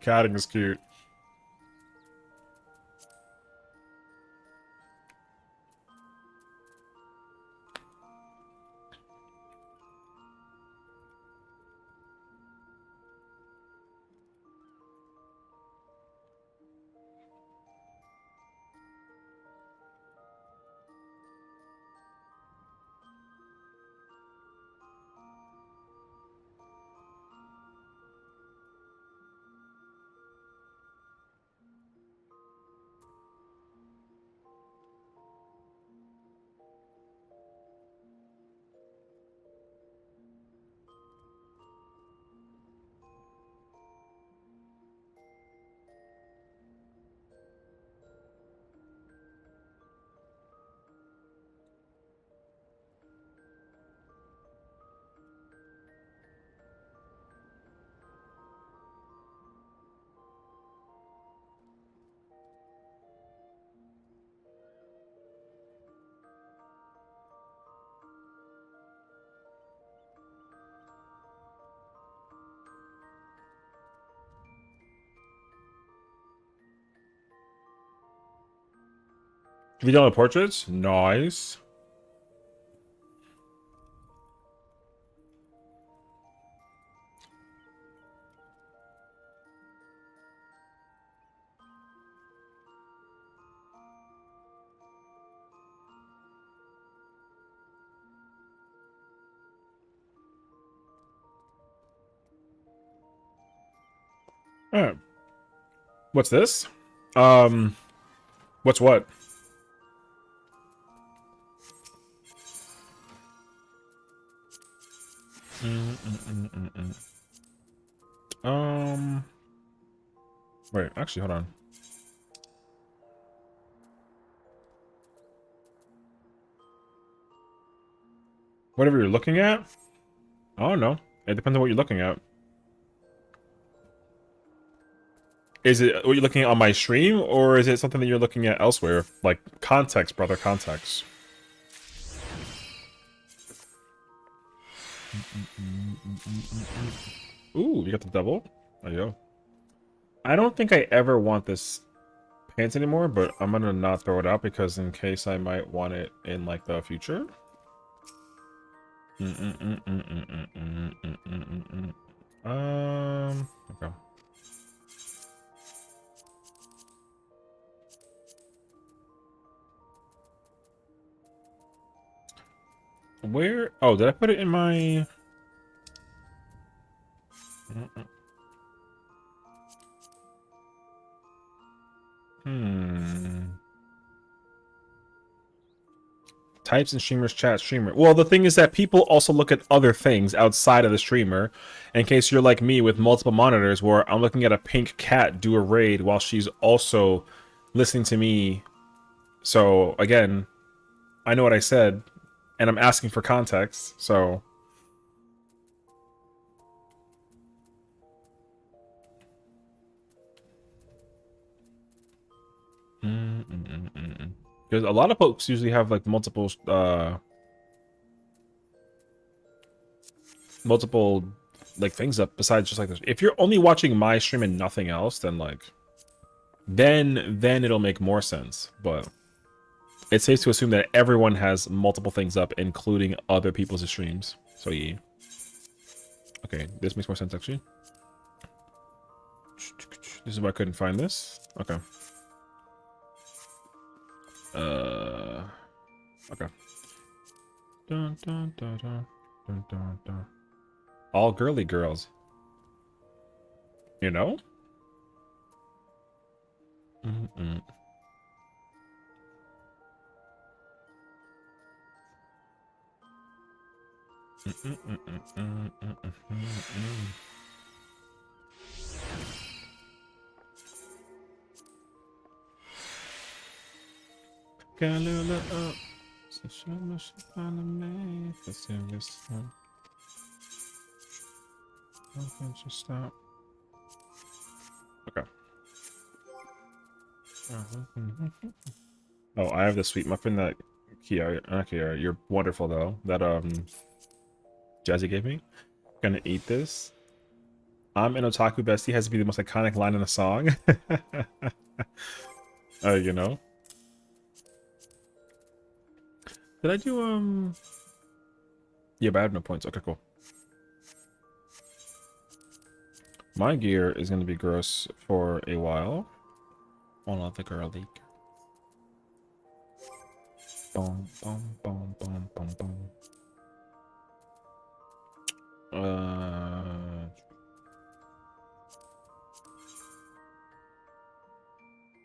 Catting is cute. Have you done the portraits? Nice. Alright. What's this? What's what? Wait, actually, hold on. Whatever you're looking at? I don't know. It depends on what you're looking at. Is it what you're looking at on my stream, or is it something that you're looking at elsewhere? Like, context, brother, context. Ooh, you got the double? There you go. I don't think I ever want this pants anymore, but I'm gonna not throw it out because in case I might want it in, like, the future. Okay. Where? Oh, did I put it in my... Types and streamers, chat, streamer. Well, the thing is that people also look at other things outside of the streamer. In case you're like me with multiple monitors where I'm looking at a pink cat do a raid while she's also listening to me So again, I know what I said, and I'm asking for context. So because a lot of folks usually have like multiple like things up besides just like this. If you're only watching my stream and nothing else, then like then it'll make more sense. But it's safe to assume that everyone has multiple things up, including other people's streams. So yeah. Okay, this makes more sense actually. This is why I couldn't find this. Okay. Okay. Dun, dun, dun, dun, dun, dun, dun. All girly girls. You know? Mm-mm. Galula up. Stop. Okay. Oh, I have the sweet muffin that Kiara, you're wonderful though. That Jazzy gave me. Gonna eat this. I'm an otaku bestie has to be the most iconic line in a song. You know. Did I do yeah, but I have no points. Okay, cool. My gear is gonna be gross for a while. All of the girly. Boom, boom, boom, boom, boom, boom.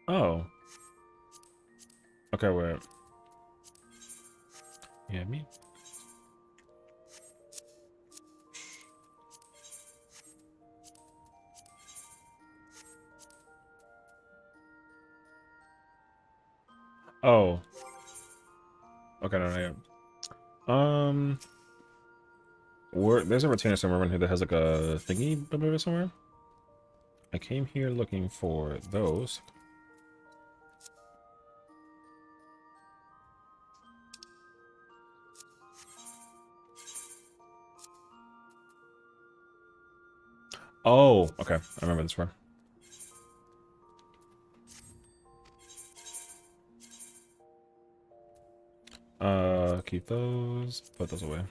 Oh. Okay, wait. Yeah, me. Oh. Okay, no. There's a retainer somewhere in here that has like a thingy above it somewhere. I came here looking for those. Oh, okay. I remember this one. Keep those. Put those away.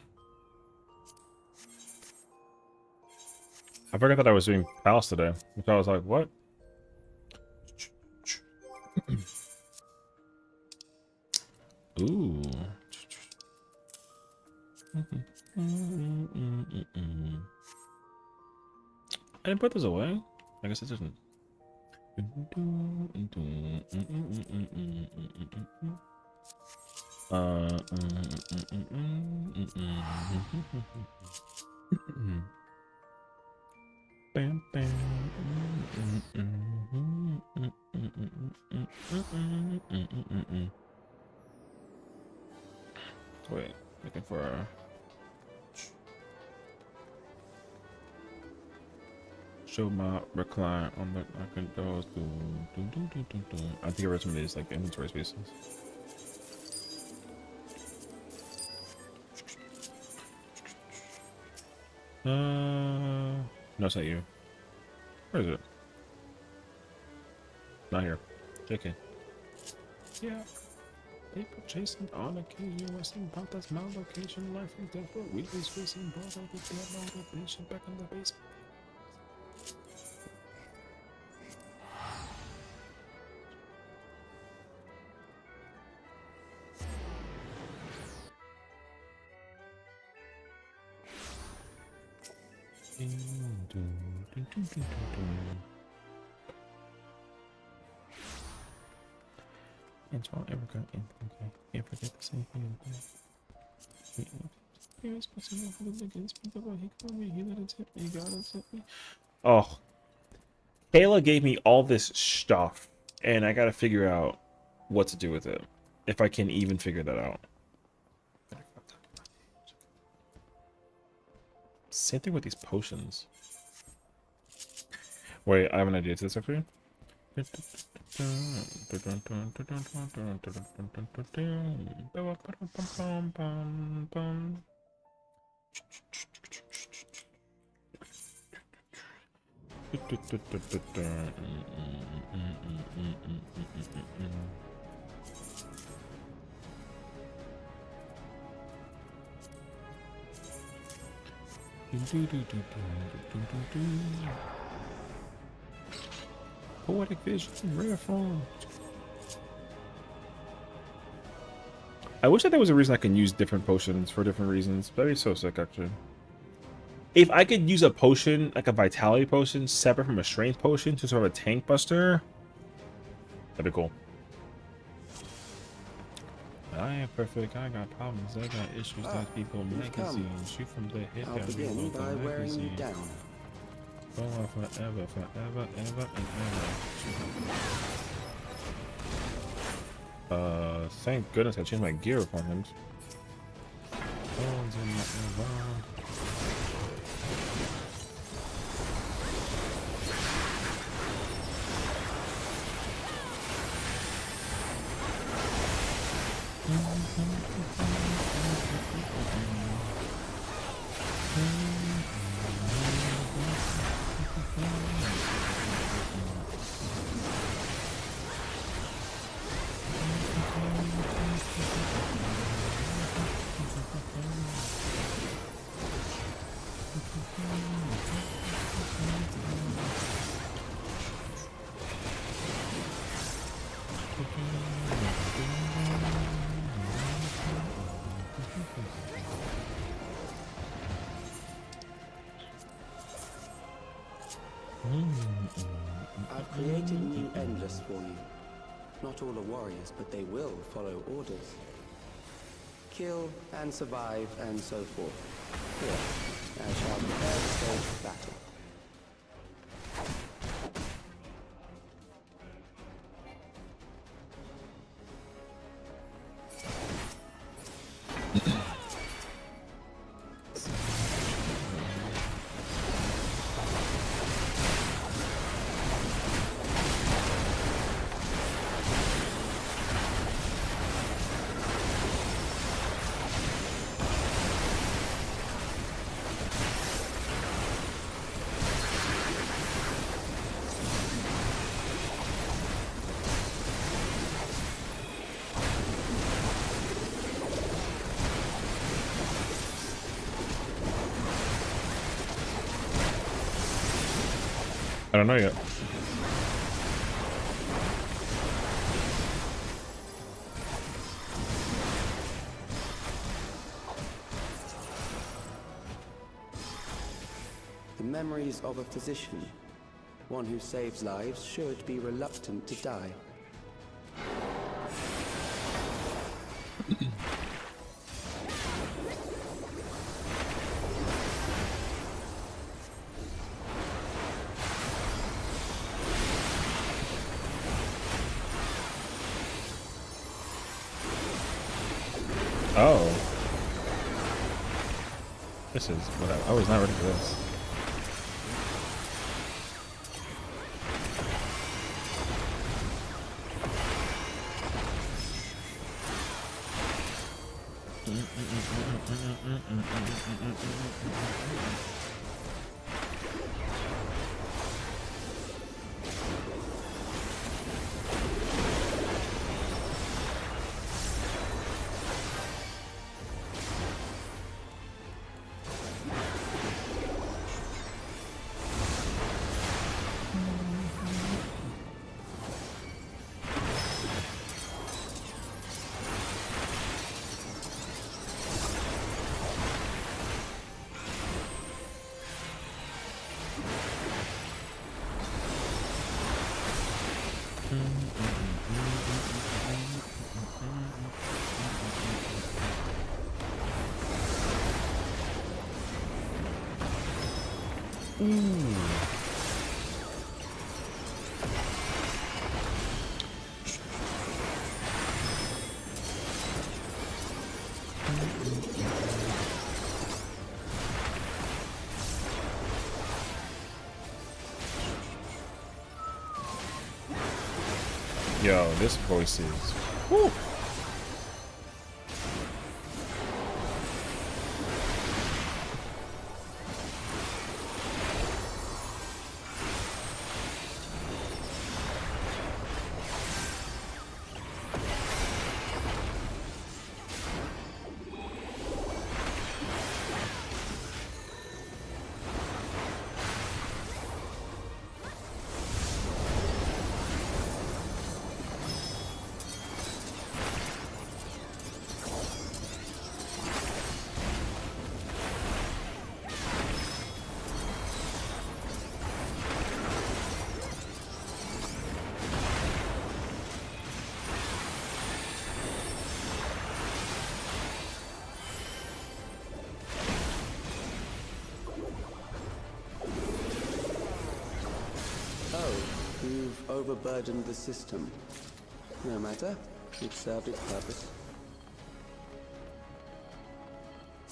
I forgot that I was doing pals today. Which I was like, what? Ooh. I didn't put those away. I guess it doesn't. Bam, bam. Wait, looking for show my recline on the I can go I think I read some of these like inventory spaces. No, it's not you. Where is it? Not here. JK. Yeah. People chasing on occasion, wrestling about that's my location, life and death, but we was facing both of the dead motivation back in the basement. It's all ever got in. Okay. Can't forget the same thing. Oh, Kayla gave me all this stuff, and I gotta figure out what to do with it. if I can even figure that out. Same thing with these potions. Wait, I have an idea to this actually. Poetic vision, rare form. I wish that there was a reason I can use different potions for different reasons. That'd be so sick, actually. If I could use a potion, like a vitality potion, separate from a strength potion to sort of a tank buster, that'd be cool. I am perfect. I got problems. I got issues that people magazines. Shoot from the hip. I'll begin by wearing you down. Go on forever, forever, ever, and ever. Thank goodness I changed my gear requirements. I've created new endless for you. Not all are warriors, but they will follow orders. Kill and survive and so forth. Here, I shall prepare the stage for battle. I don't know yet. The memories of a physician. One who saves lives should be reluctant to die. Oh. This is whatever. I was not ready for this. Yo, this voice is. Woo. Oh, you've overburdened the system. No matter. It served its purpose.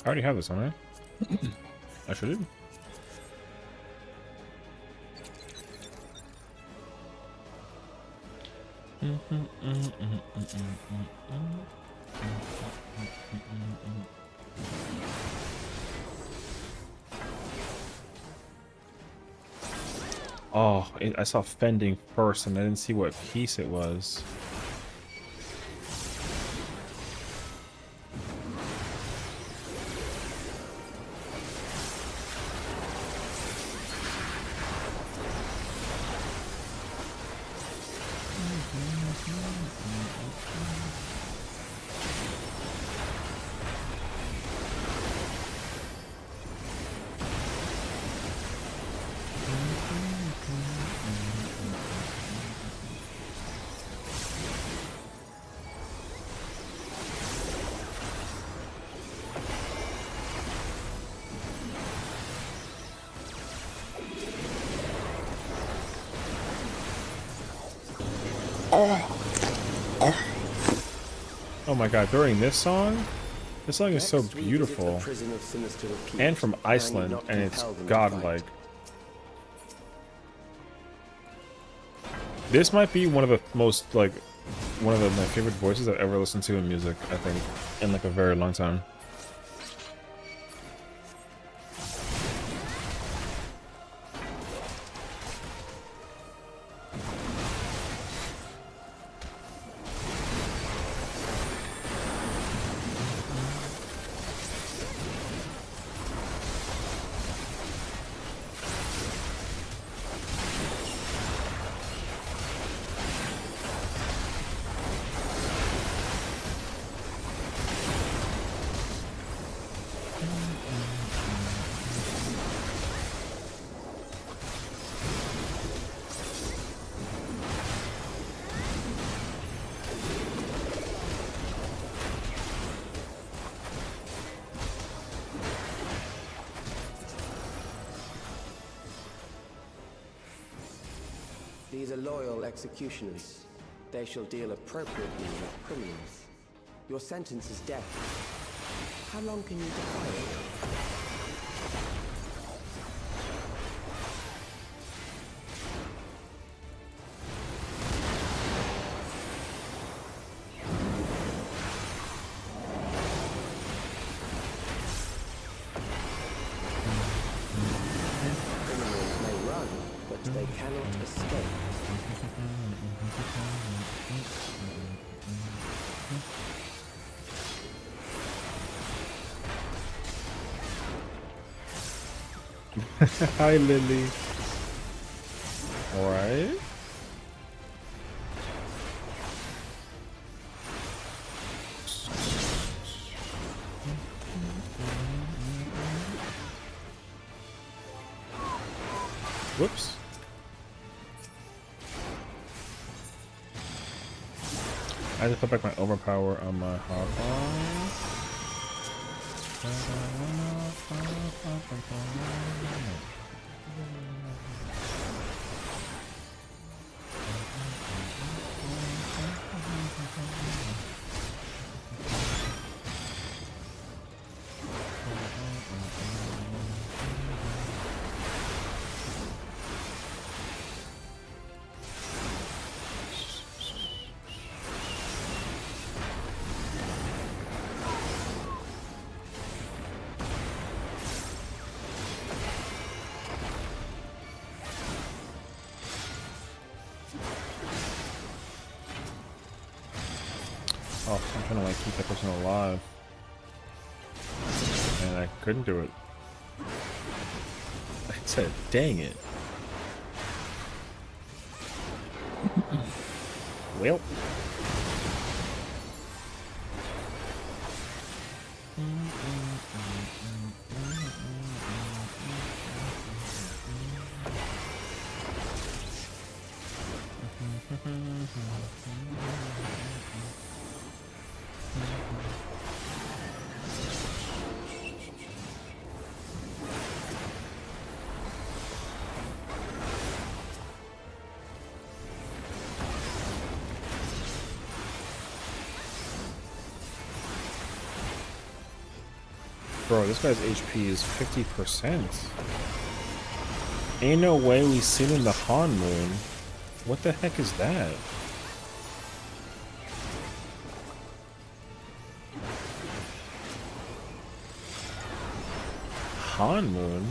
I already have this on, right? I should do. Oh, I saw fending first, and I didn't see what piece it was. Oh my god, during this song is so Next, we visit a beautiful. prison of sinister repute, And from and Iceland, not and it's compel them to godlike. fight. This might be one of the most, like, my favorite voices I've ever listened to in music, I think, in like a very long time. These are loyal executioners. They shall deal appropriately with criminals. Your sentence is death. How long can you defy it? Criminals may run, but they cannot escape. Hi, Lily. Alright. Whoops. I just put back my overpower on my hot Oh, I'm trying to like keep that person alive. And I couldn't do it. I said, dang it. Well. Bro, this guy's HP is 50%. Ain't no way we seen in the Han Moon. What the heck is that? Han Moon?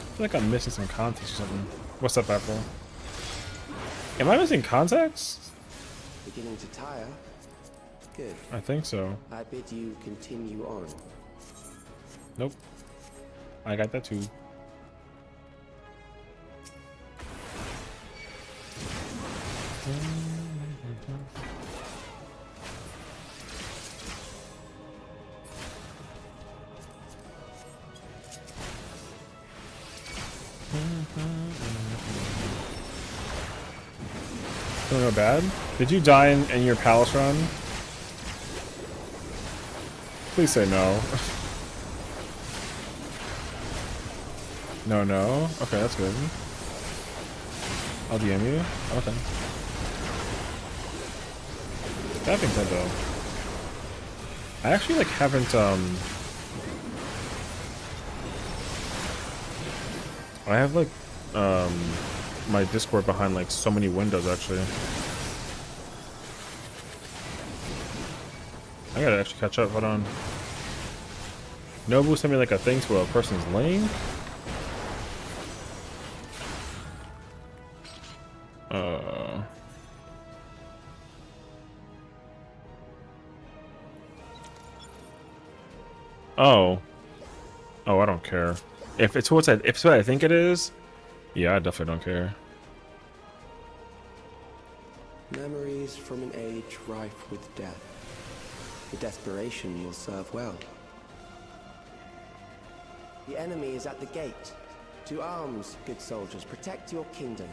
I feel like I'm missing some context or something. What's up, Apple? Am I missing context? Beginning to tire? Good. I think so. I bid you continue on. Nope. I got that too. Don't go bad. Did you die in your palace run? Please say no. No. Okay, that's good. I'll DM you. Okay. That being said, though, I actually like haven't I have like my Discord behind like so many windows actually. I gotta actually catch up. Hold on. Nobu sent me like a thing to a person's link. Oh. Oh, I don't care. If it's what I think it is, yeah, I definitely don't care. Memories from an age rife with death. The desperation will serve well. The enemy is at the gate. To arms, good soldiers. Protect your kingdom.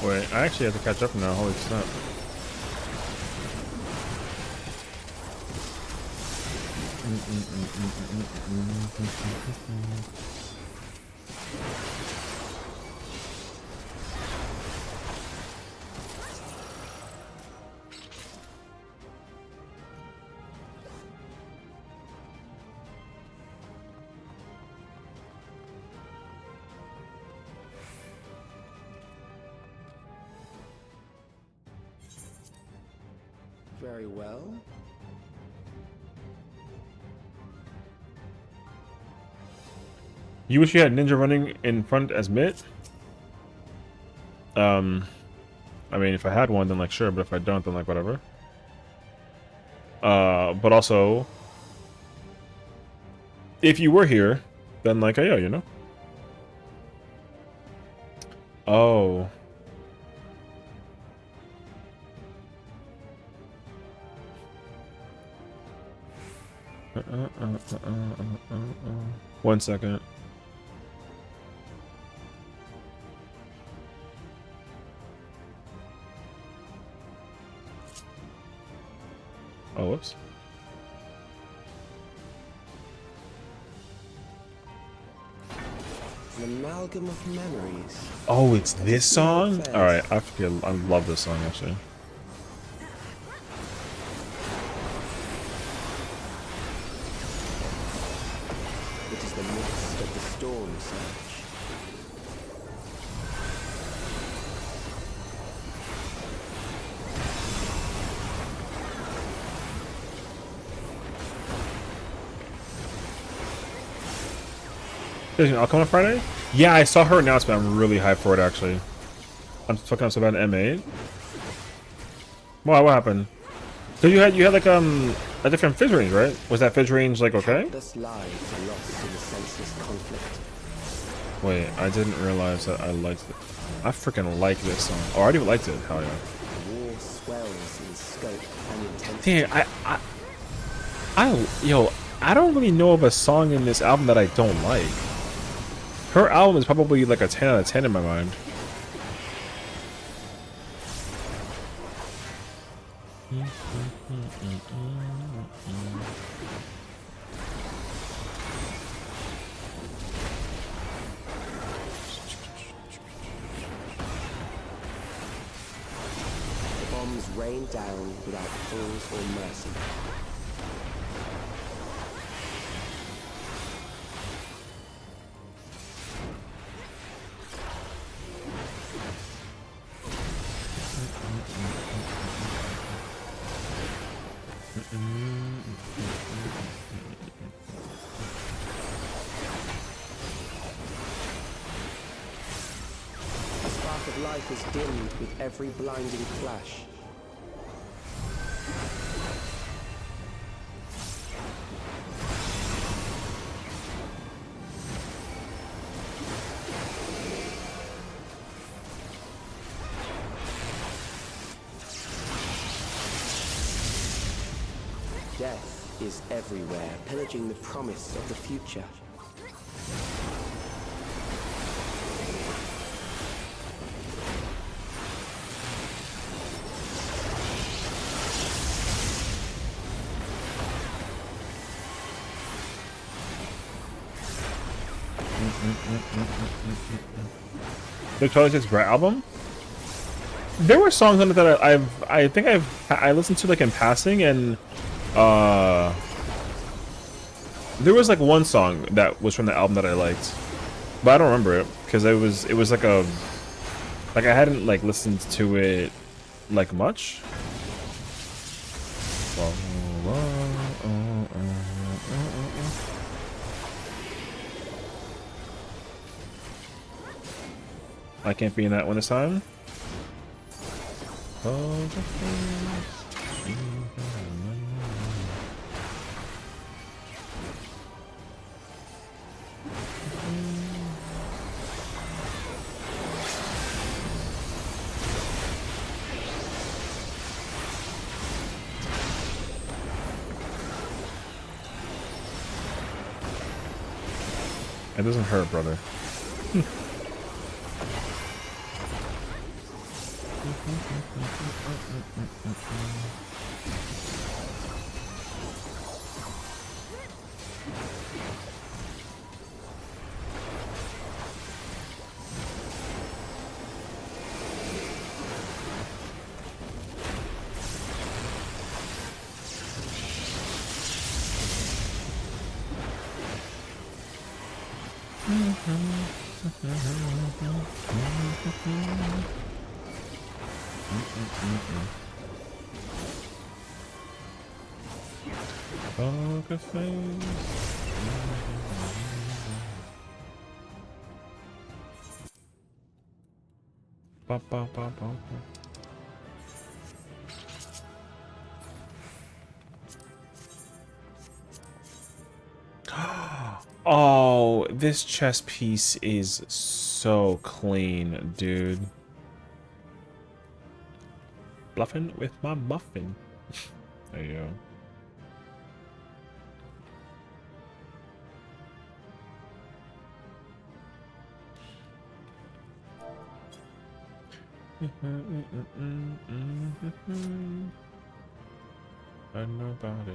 Wait, I actually have to catch up now. Holy snap. Very well. You wish you had Ninja running in front as mid? I mean, if I had one, then like sure, but if I don't, then like whatever. But also, if you were here, then like, yeah, you know. Oh. One second. Oh, whoops. An amalgam of memories. Oh, it's this see how it song? fares. Alright, I forget. I love this song, actually. It is the mist of the storm surge. I'll come on Friday? Yeah, I saw her announcement. I'm really hyped for it, actually. I'm talking about M8. Wow, what happened? So you had like a different fizz range, right? Was that fizz range like okay? Countless lives are lost in the senseless conflict. Wait, I didn't realize that I liked it. I freaking like this song. Oh, I already liked it. Hell yeah. War swells in scope and intensity. Damn, yo, I don't really know of a song in this album that I don't like. Her album is probably like a 10 out of 10 in my mind. The bombs rain down without pause or mercy. The spark of life is dimmed with every blinding flash. Death is everywhere, pillaging the promise of the future. The Charlie 6 Bright album? There were songs on it that I listened to like in passing, and there was like one song that was from the album that I liked, but I don't remember it because it was like I hadn't like listened to it like much. I can't be in that one this time. It doesn't hurt, brother. Poker face. Ba, ba, ba, ba, ba. Oh, this chess piece is so clean, dude. Bluffing with my muffin. There you go. and nobody.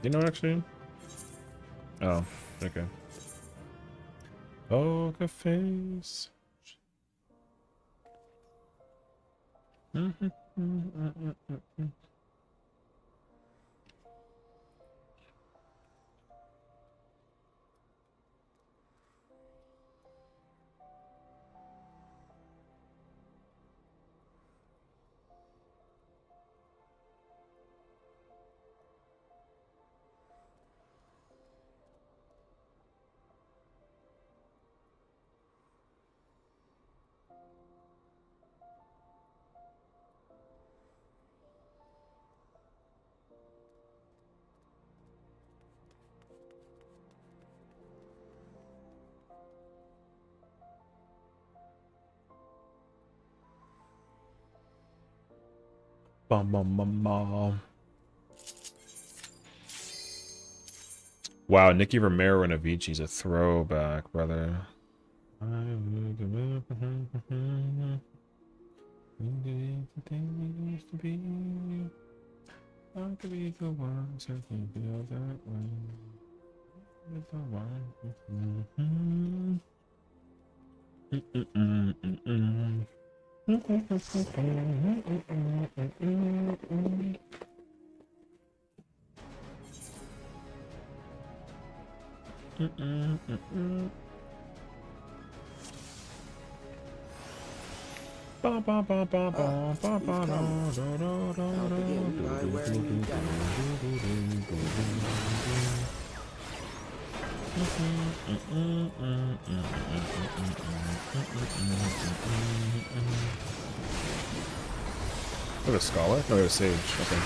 You know, actually? Oh, okay. Poker face. Bum, bum, bum, bum. Wow, Nicky Romero and Avicii's a throwback, brother. I could be the ones who can feel that way. With the one. Ba ba ba ba ba ba ba da da da da I'll begin by wearing you down. What a scholar? No, a sage. Okay.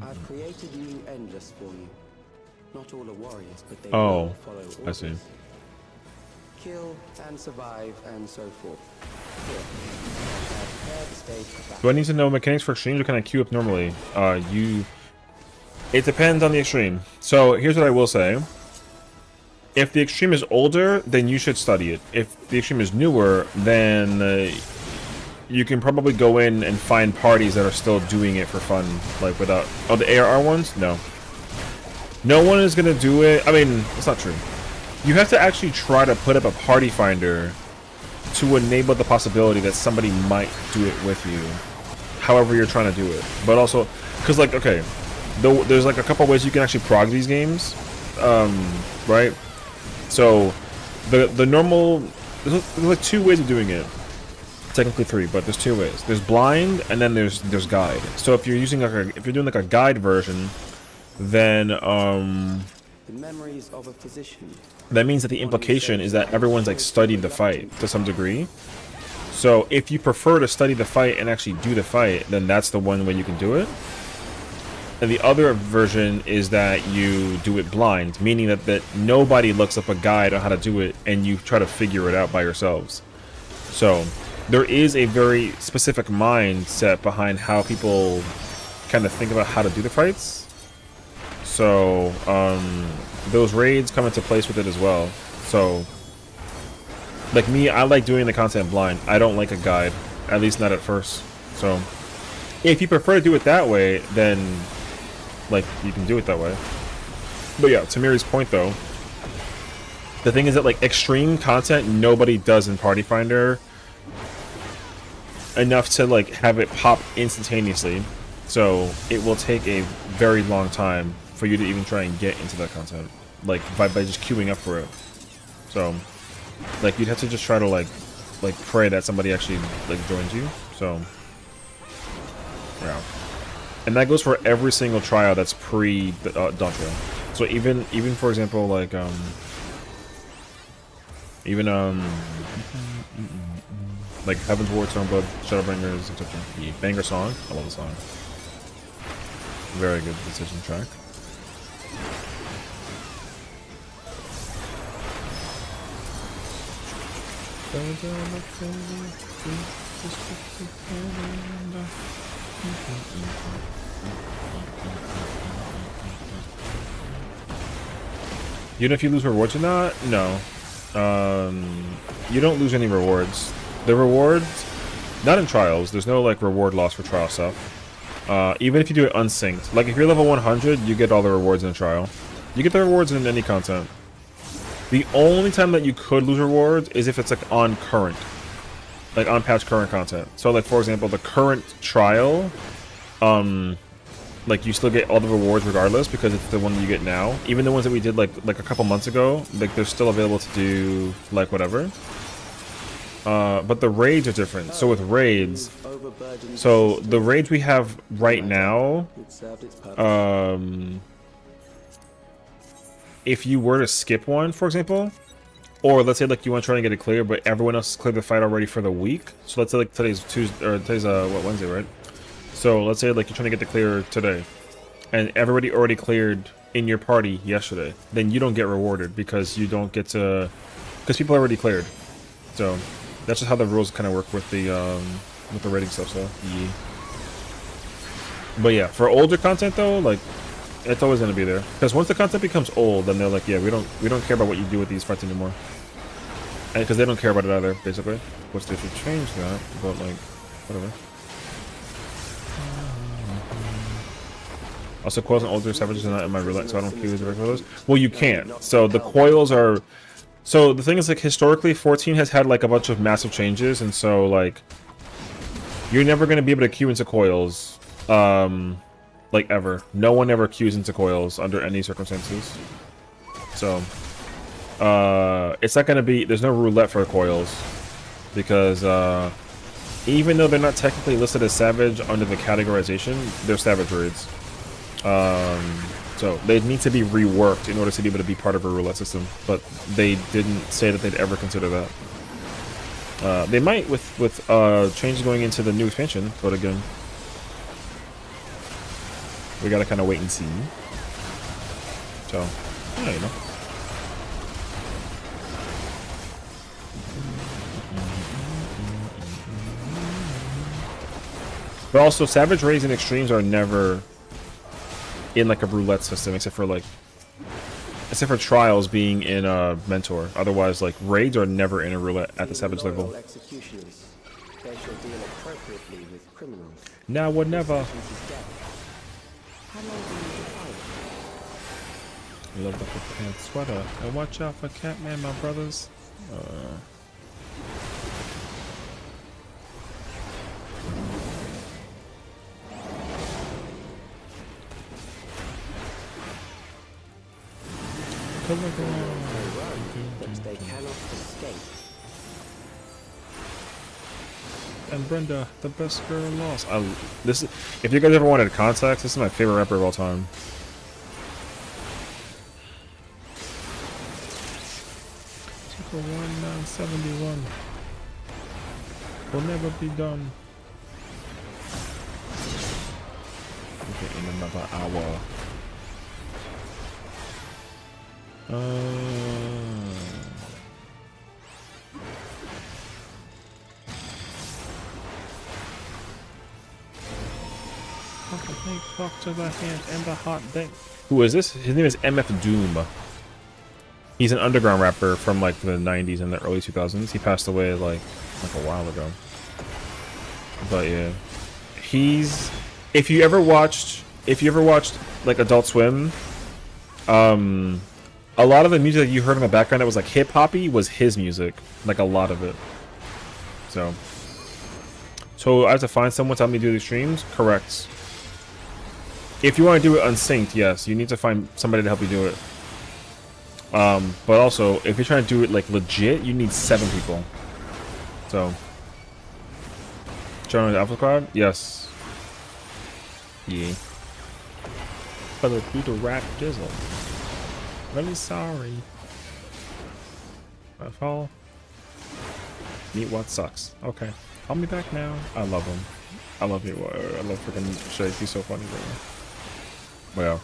I've created new endless for you. Not all are warriors, but they Oh, will follow orders. I see. Kill and survive and so forth. Here, I've prepared the stage for battle. Do I need to know mechanics for extremes, or can I queue up normally? It depends on the extreme. So here's what I will say. If the extreme is older, then you should study it. If the extreme is newer, then you can probably go in and find parties that are still doing it for fun, like without... Oh, the ARR ones? No. No one is gonna do it. I mean, it's not true. You have to actually try to put up a party finder to enable the possibility that somebody might do it with you. However you're trying to do it. But also, because like, okay, there's like a couple ways you can actually prog these games. Right? So, the normal... There's like 2 ways of doing it. Technically 3, but there's 2 ways. There's blind, and then there's guide. So if you're using like if you're doing like a guide version, then The memories of a physician. that means that the implication is that everyone's like studied the fight to some degree. So if you prefer to study the fight and actually do the fight, then that's the one way you can do it. And the other version is that you do it blind, meaning that nobody looks up a guide on how to do it, and you try to figure it out by yourselves. So there is a very specific mindset behind how people kind of think about how to do the fights. So those raids come into place with it as well. So like me, I like doing the content blind. I don't like a guide, at least not at first. So if you prefer to do it that way, then like you can do it that way. But yeah, to Miri's point though, the thing is that like extreme content nobody does in Party Finder enough to like have it pop instantaneously. So it will take a very long time for you to even try and get into that content, like by just queuing up for it. So like you'd have to just try to like pray that somebody actually like joins you. So yeah, and that goes for every single trial that's pre Dawn Trail. So even for example like Like Heaven's Ward, Stormblood, Shadowbringers, etc. Yeah, banger song. I love the song. Very good decision track. Even if you lose rewards or not, no. You don't lose any rewards. The rewards, not in trials. There's no like reward loss for trial stuff. Even if you do it unsynced, like if you're level 100, you get all the rewards in a trial. You get the rewards in any content. The only time that you could lose rewards is if it's like on current, like on patch current content. So like for example, the current trial, like you still get all the rewards regardless because it's the one that you get now. Even the ones that we did like a couple months ago, like they're still available to do like whatever. But the raids are different. So with raids, so the raids we have right now, if you were to skip one, for example, or let's say like you want to try and get it clear, but everyone else has cleared the fight already for the week. So let's say like today's Tuesday, or today's what, Wednesday, right? So let's say like you're trying to get the clear today, and everybody already cleared in your party yesterday. Then you don't get rewarded because you don't get to, because people already cleared. So that's just how the rules kind of work with the rating stuff. So yeah. But yeah, for older content though, like it's always gonna be there. Because once the content becomes old, then they're like, yeah, we don't care about what you do with these fights anymore. And because they don't care about it either, basically. Which they should change that, but like, whatever. Also, coils and older savages are not in my roulette, so I don't queue the those. Well, you can't. So the coils are. So the thing is, like historically, 14 has had like a bunch of massive changes, and so like, you're never gonna be able to queue into coils. Like ever. No one ever queues into coils under any circumstances. So, it's not gonna be. There's no roulette for coils because even though they're not technically listed as savage under the categorization, they're savage raids. So they need to be reworked in order to be able to be part of a roulette system, but they didn't say that they'd ever consider that. They might with changes going into the new expansion, but again, we gotta kind of wait and see. So, yeah, you know. But also, savage raids and extremes are never in like a roulette system, except for trials being in a mentor. Otherwise, like raids are never in a roulette at the savage level. Executioners. They shall deal appropriately with criminals. Now or never. How long do you fight? Love the pants sweater. And watch out for Catman, my brothers. But they cannot escape. And Brenda, the best girl lost. This is, if you guys ever wanted context, this is my favorite rapper of all time. Took a 1971. Will never be done. Okay, in another hour. Fuck to the hand and the hot day. Who is this? His name is MF Doom. He's an underground rapper from like the 90s and the early 2000s. He passed away like a while ago. But yeah, he's. If you ever watched like Adult Swim, a lot of the music that you heard in the background that was like hip hoppy was his music, like a lot of it. So I have to find someone to help me do these streams. Correct. If you want to do it unsynced, yes, you need to find somebody to help you do it. But also, if you're trying to do it like legit, you need 7 people. So, join the Alpha Squad? Yes. Yeah. But do the rap dizzle. Really sorry. I fall. Meatwad sucks. Okay. Call me back now. I love him. I love Meatwad. I love freaking Shake. He's so funny, bro. Well.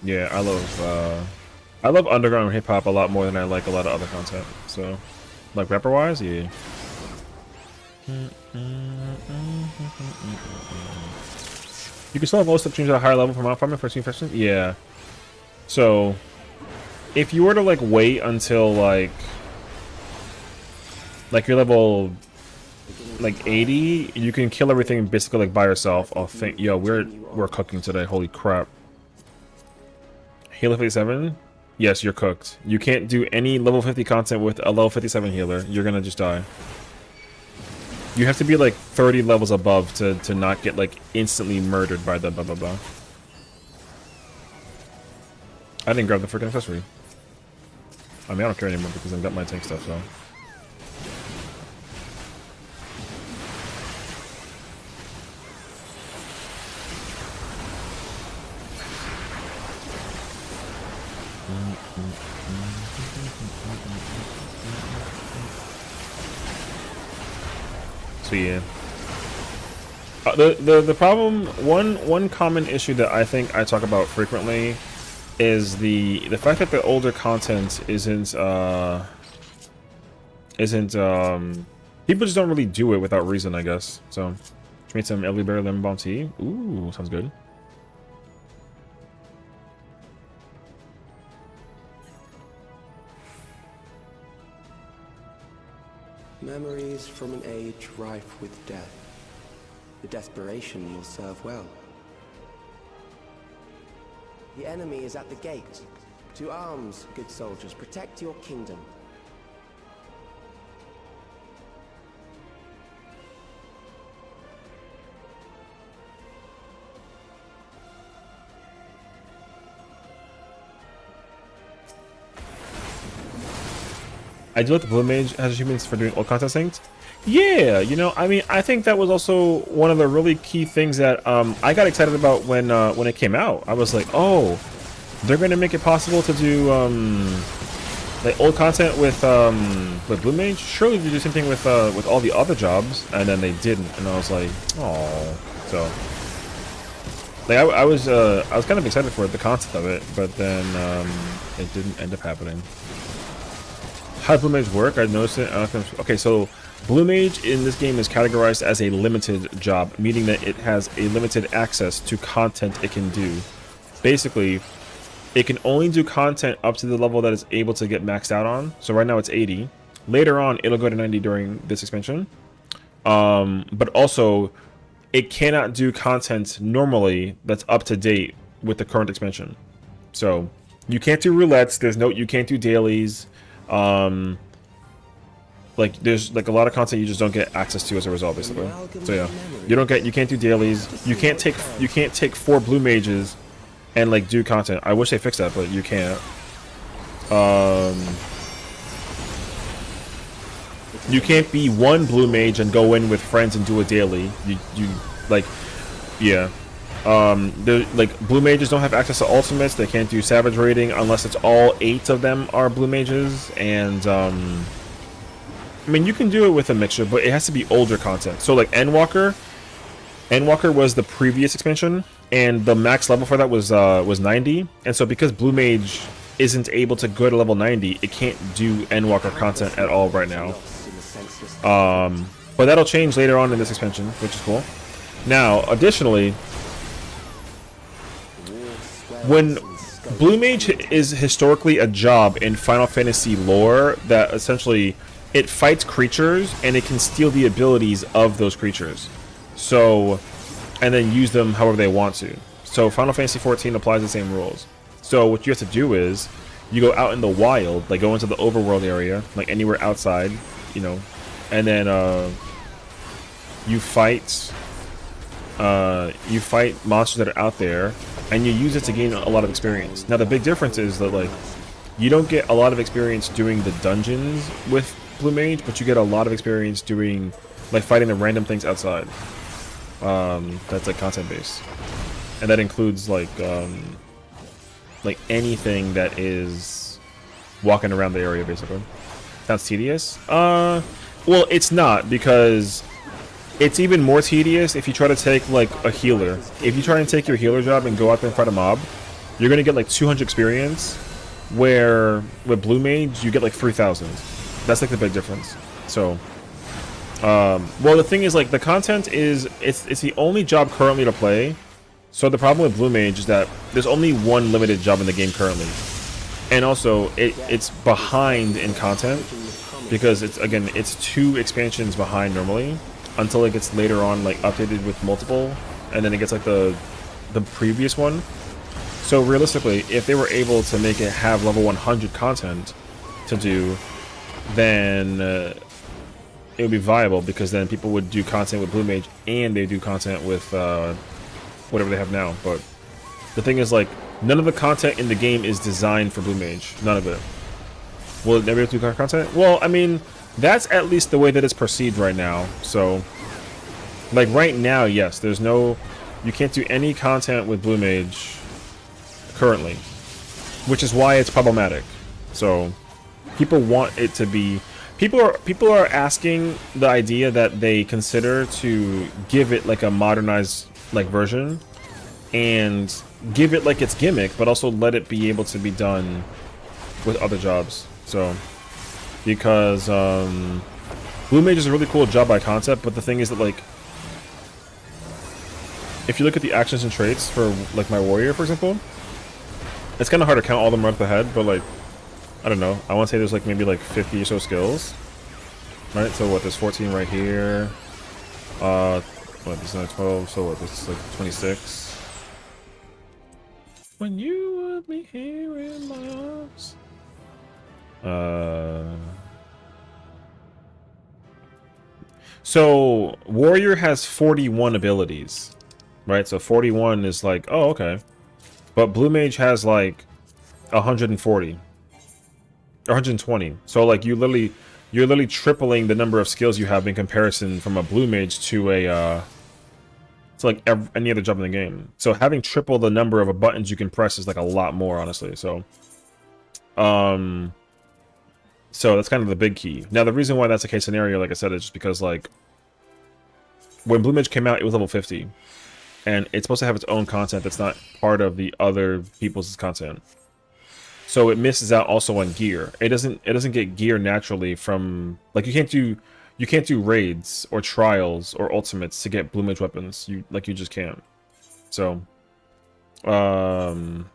Yeah, I love underground hip hop a lot more than I like a lot of other content. So, like rapper wise, yeah. You can still have most of the streams at a higher level for mount farming for team fishing. Yeah. So, if you were to like wait until like you're level like 80, you can kill everything basically like by yourself. Oh, think yo, we're cooking today. Holy crap. Healer 57? Yes, you're cooked. You can't do any level 50 content with a level 57 healer. You're gonna just die. You have to be like 30 levels above to not get like instantly murdered by the blah blah blah. I didn't grab the freaking accessory. I mean, I don't care anymore because I've got my tank stuff, so. So yeah. The problem, one common issue that I think I talk about frequently is the fact that the older content isn't people just don't really do it without reason, I guess. So just made some elderberry lemon balm tea. Ooh, sounds good. Memories from an age rife with death. The desperation will serve well. The enemy is at the gate. To arms, good soldiers, protect your kingdom. I do like the Blue Mage has achievements for doing old content synced. Yeah, you know, I mean, I think that was also one of the really key things that I got excited about when it came out. I was like, oh, they're gonna make it possible to do like old content with Blue Mage. Surely they do the same thing with all the other jobs, and then they didn't, and I was like, oh, so like I was kind of excited for the concept of it, but then it didn't end up happening. How does Blue Mage work? I noticed it. Okay, so Blue Mage in this game is categorized as a limited job, meaning that it has a limited access to content it can do. Basically, it can only do content up to the level that it's able to get maxed out on. So right now it's 80. Later on, it'll go to 90 during this expansion. But also, it cannot do content normally that's up to date with the current expansion. So you can't do roulettes. You can't do dailies. Like there's like a lot of content you just don't get access to as a result, basically. So yeah, you can't do dailies. You can't take 4 Blue Mages and like do content. I wish they fixed that, but you can't. You can't be 1 Blue Mage and go in with friends and do a daily. You like, yeah. Like Blue Mages don't have access to ultimates. They can't do Savage raiding unless it's all 8 of them are Blue Mages. And I mean, you can do it with a mixture, but it has to be older content. So like Endwalker was the previous expansion, and the max level for that was 90. And so because Blue Mage isn't able to go to level 90, it can't do Endwalker content at all right now. But that'll change later on in this expansion, which is cool. Now, additionally, when Blue Mage is historically a job in Final Fantasy lore that essentially it fights creatures and it can steal the abilities of those creatures, so and then use them however they want to. So Final Fantasy 14 applies the same rules. So what you have to do is you go out in the wild, like go into the overworld area, like anywhere outside, you know, and then you fight monsters that are out there, and you use it to gain a lot of experience. Now the big difference is that like you don't get a lot of experience doing the dungeons with Blue Mage, but you get a lot of experience doing like fighting the random things outside. That's like content based, and that includes like anything that is walking around the area basically. Sounds tedious. Well, it's not, because it's even more tedious if you try to take like a healer. If you try and take your healer job and go out there and fight a mob, you're gonna get like 200 experience, where with blue mage you get like 3,000. That's like the big difference. So well, the thing is, like, the content is it's the only job currently to play. So the problem with blue mage is that there's only one limited job in the game currently, and also it's behind in content, because it's 2 expansions behind normally, until it gets later on like updated with multiple, and then it gets like the previous one. So realistically, if they were able to make it have level 100 content to do, then it would be viable, because then people would do content with blue mage and they do content with whatever they have now. But the thing is, like, none of the content in the game is designed for blue mage. None of it. Will it never do content? Well, I mean, that's at least the way that it's perceived right now. So, like, right now, yes, there's no, you can't do any content with blue mage currently, which is why it's problematic. So people want it to be, people are asking the idea that they consider to give it like a modernized like version, and give it like its gimmick, but also let it be able to be done with other jobs. So because blue mage is a really cool job by concept, but the thing is that, like, if you look at the actions and traits for like my warrior, for example, it's kind of hard to count all of them right off the head, but like, I don't know, I want to say there's like maybe like 50 or so skills, right? So what, there's 14 right here, what, this is another 12, so what, this is like 26. When you would be here in my arms. So warrior has 41 abilities, right? So 41 is like, oh, okay. But blue mage has like 140 or 120. So like you're literally tripling the number of skills you have in comparison from a blue mage to a like any other job in the game. So having triple the number of buttons you can press is like a lot more, honestly. So so that's kind of the big key. Now the reason why that's a case scenario, like I said, is just because like when blue mage came out, it was level 50. And it's supposed to have its own content that's not part of the other people's content. So it misses out also on gear. It doesn't get gear naturally from, like, you can't do raids or trials or ultimates to get blue mage weapons. You just can't. So and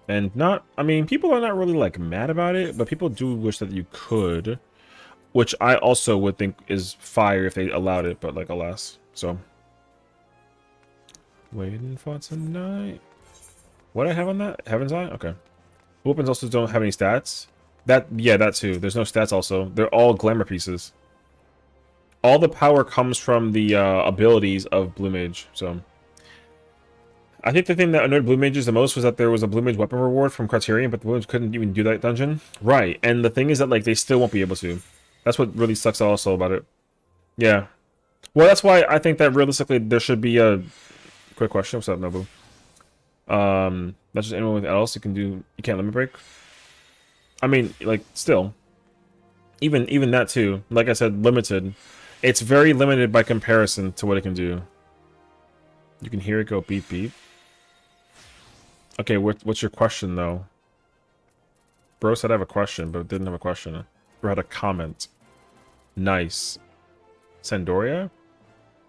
I mean, people are not really like mad about it, but people do wish that you could, which I also would think is fire if they allowed it, but like, alas. So waiting for tonight. What I have on that? Heaven's Eye? Okay. Weapons also don't have any stats. Yeah, that too. There's no stats also. They're all glamour pieces. All the power comes from the abilities of blue mage. So I think the thing that annoyed blue mages the most was that there was a blue mage weapon reward from Criterion, but the blue mage couldn't even do that dungeon. Right. And the thing is that, like, they still won't be able to. That's what really sucks also about it. Yeah. Well, that's why I think that realistically there should be a quick question. What's up, Nobu? That's just anyone else you can do. You can't limit break. I mean, like, still, even that too. Like I said, limited. It's very limited by comparison to what it can do. You can hear it go beep beep. Okay, what's your question though? Bro said I have a question, but didn't have a question. Bro had a comment. Nice. Sandoria?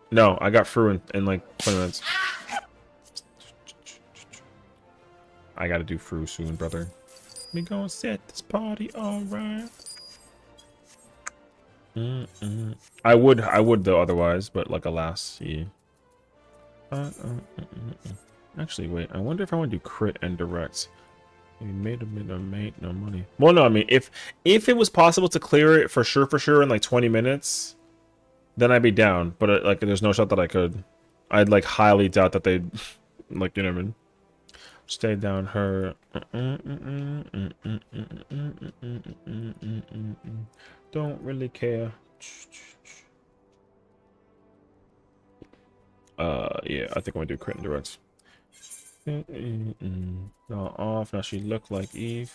No, I got through in like 20 minutes. I gotta do Fru soon, brother. We gonna set this party alright. I would though otherwise, but like, alas, yeah. Actually, wait. I wonder if I want to do crit and direct. We made no money. Well, no, I mean, if it was possible to clear it for sure in like 20 minutes, then I'd be down. But like, there's no shot that I could. I'd like highly doubt that they'd like, you know what I mean. Stay down her. Don't really care. Yeah, I think I'm gonna do crit and directs. Now off. Now she looked like Eve.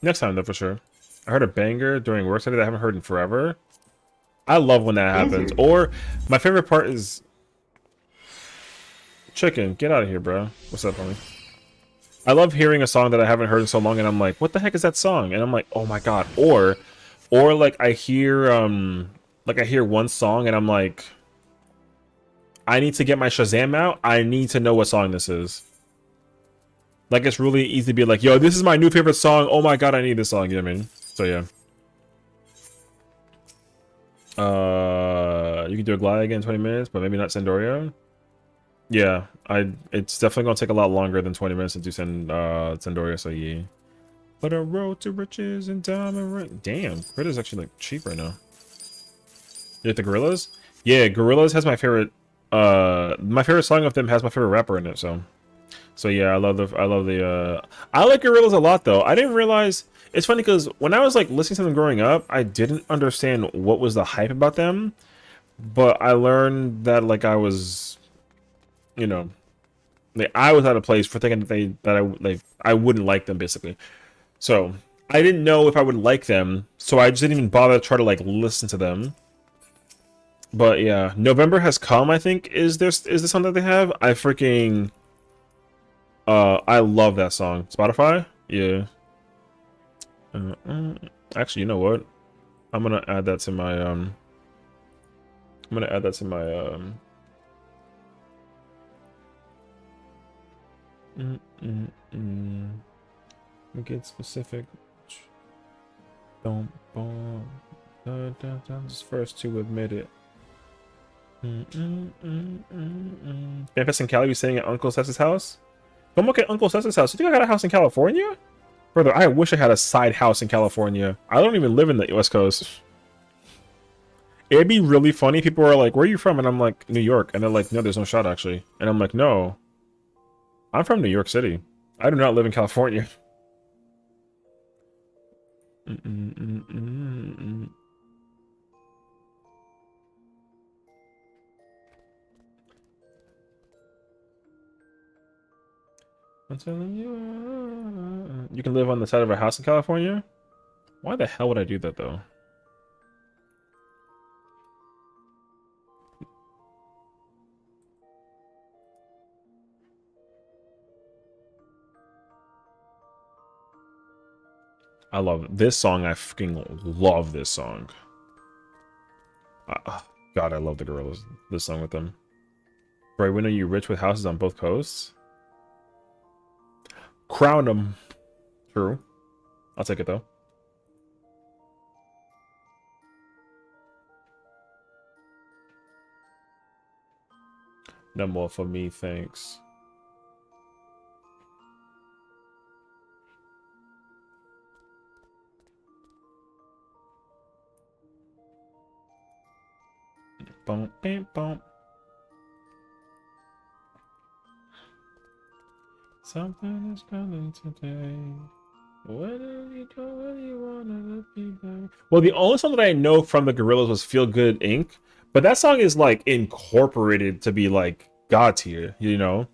Next time though, for sure. I heard a banger during work today that I haven't heard in forever. I love when that happens. Or my favorite part is Chicken. Get out of here, bro. What's up, homie? I love hearing a song that I haven't heard in so long, and I'm like, what the heck is that song? And I'm like, oh my god. Or like I hear one song, and I'm like, I need to get my Shazam out. I need to know what song this is. Like, it's really easy to be like, yo, this is my new favorite song. Oh my god, I need this song. You know what I mean? So yeah. You can do a glide again in 20 minutes, but maybe not Sandoria. Yeah, it's definitely gonna take a lot longer than 20 minutes to do Sandoria, so yeah. But a road to riches and diamond ring. Damn, Critta's actually like cheap right now. You like the Gorillas? Yeah, Gorillas has my favorite song of them has my favorite rapper in it, so yeah, I like Gorillas a lot though. I didn't realize it's funny because when I was like listening to them growing up, I didn't understand what was the hype about them. But I learned that like I was, you know, like I was out of place for thinking that I wouldn't like them basically. So I didn't know if I would like them, so I just didn't even bother to try to like listen to them. But yeah, November Has Come, I think is the song that they have. I love that song. Spotify? Yeah. Actually, you know what? I'm gonna add that to my get specific. Don't bomb. Just first to admit it. Memphis and Cali, you staying at Uncle Seth's house? Come look at Uncle Seth's house. You think I got a house in California? Brother, I wish I had a side house in California. I don't even live in the West Coast. It'd be really funny. People are like, where are you from? And I'm like, New York. And they're like, no, there's no shot actually. And I'm like, no. I'm from New York City. I do not live in California. I'm telling you, you can live on the side of a house in California? Why the hell would I do that though? I love this song. I freaking love this song. God, I love the Gorillas. This song with them. Right, when are you rich with houses on both coasts? Crown them. True. I'll take it though. No more for me, thanks. Bump, bam, bump. Something is coming today. What do you do? What do you wanna be back? Well, the only song that I know from the Gorillaz was "Feel Good Inc." But that song is like incorporated to be like god tier, you know?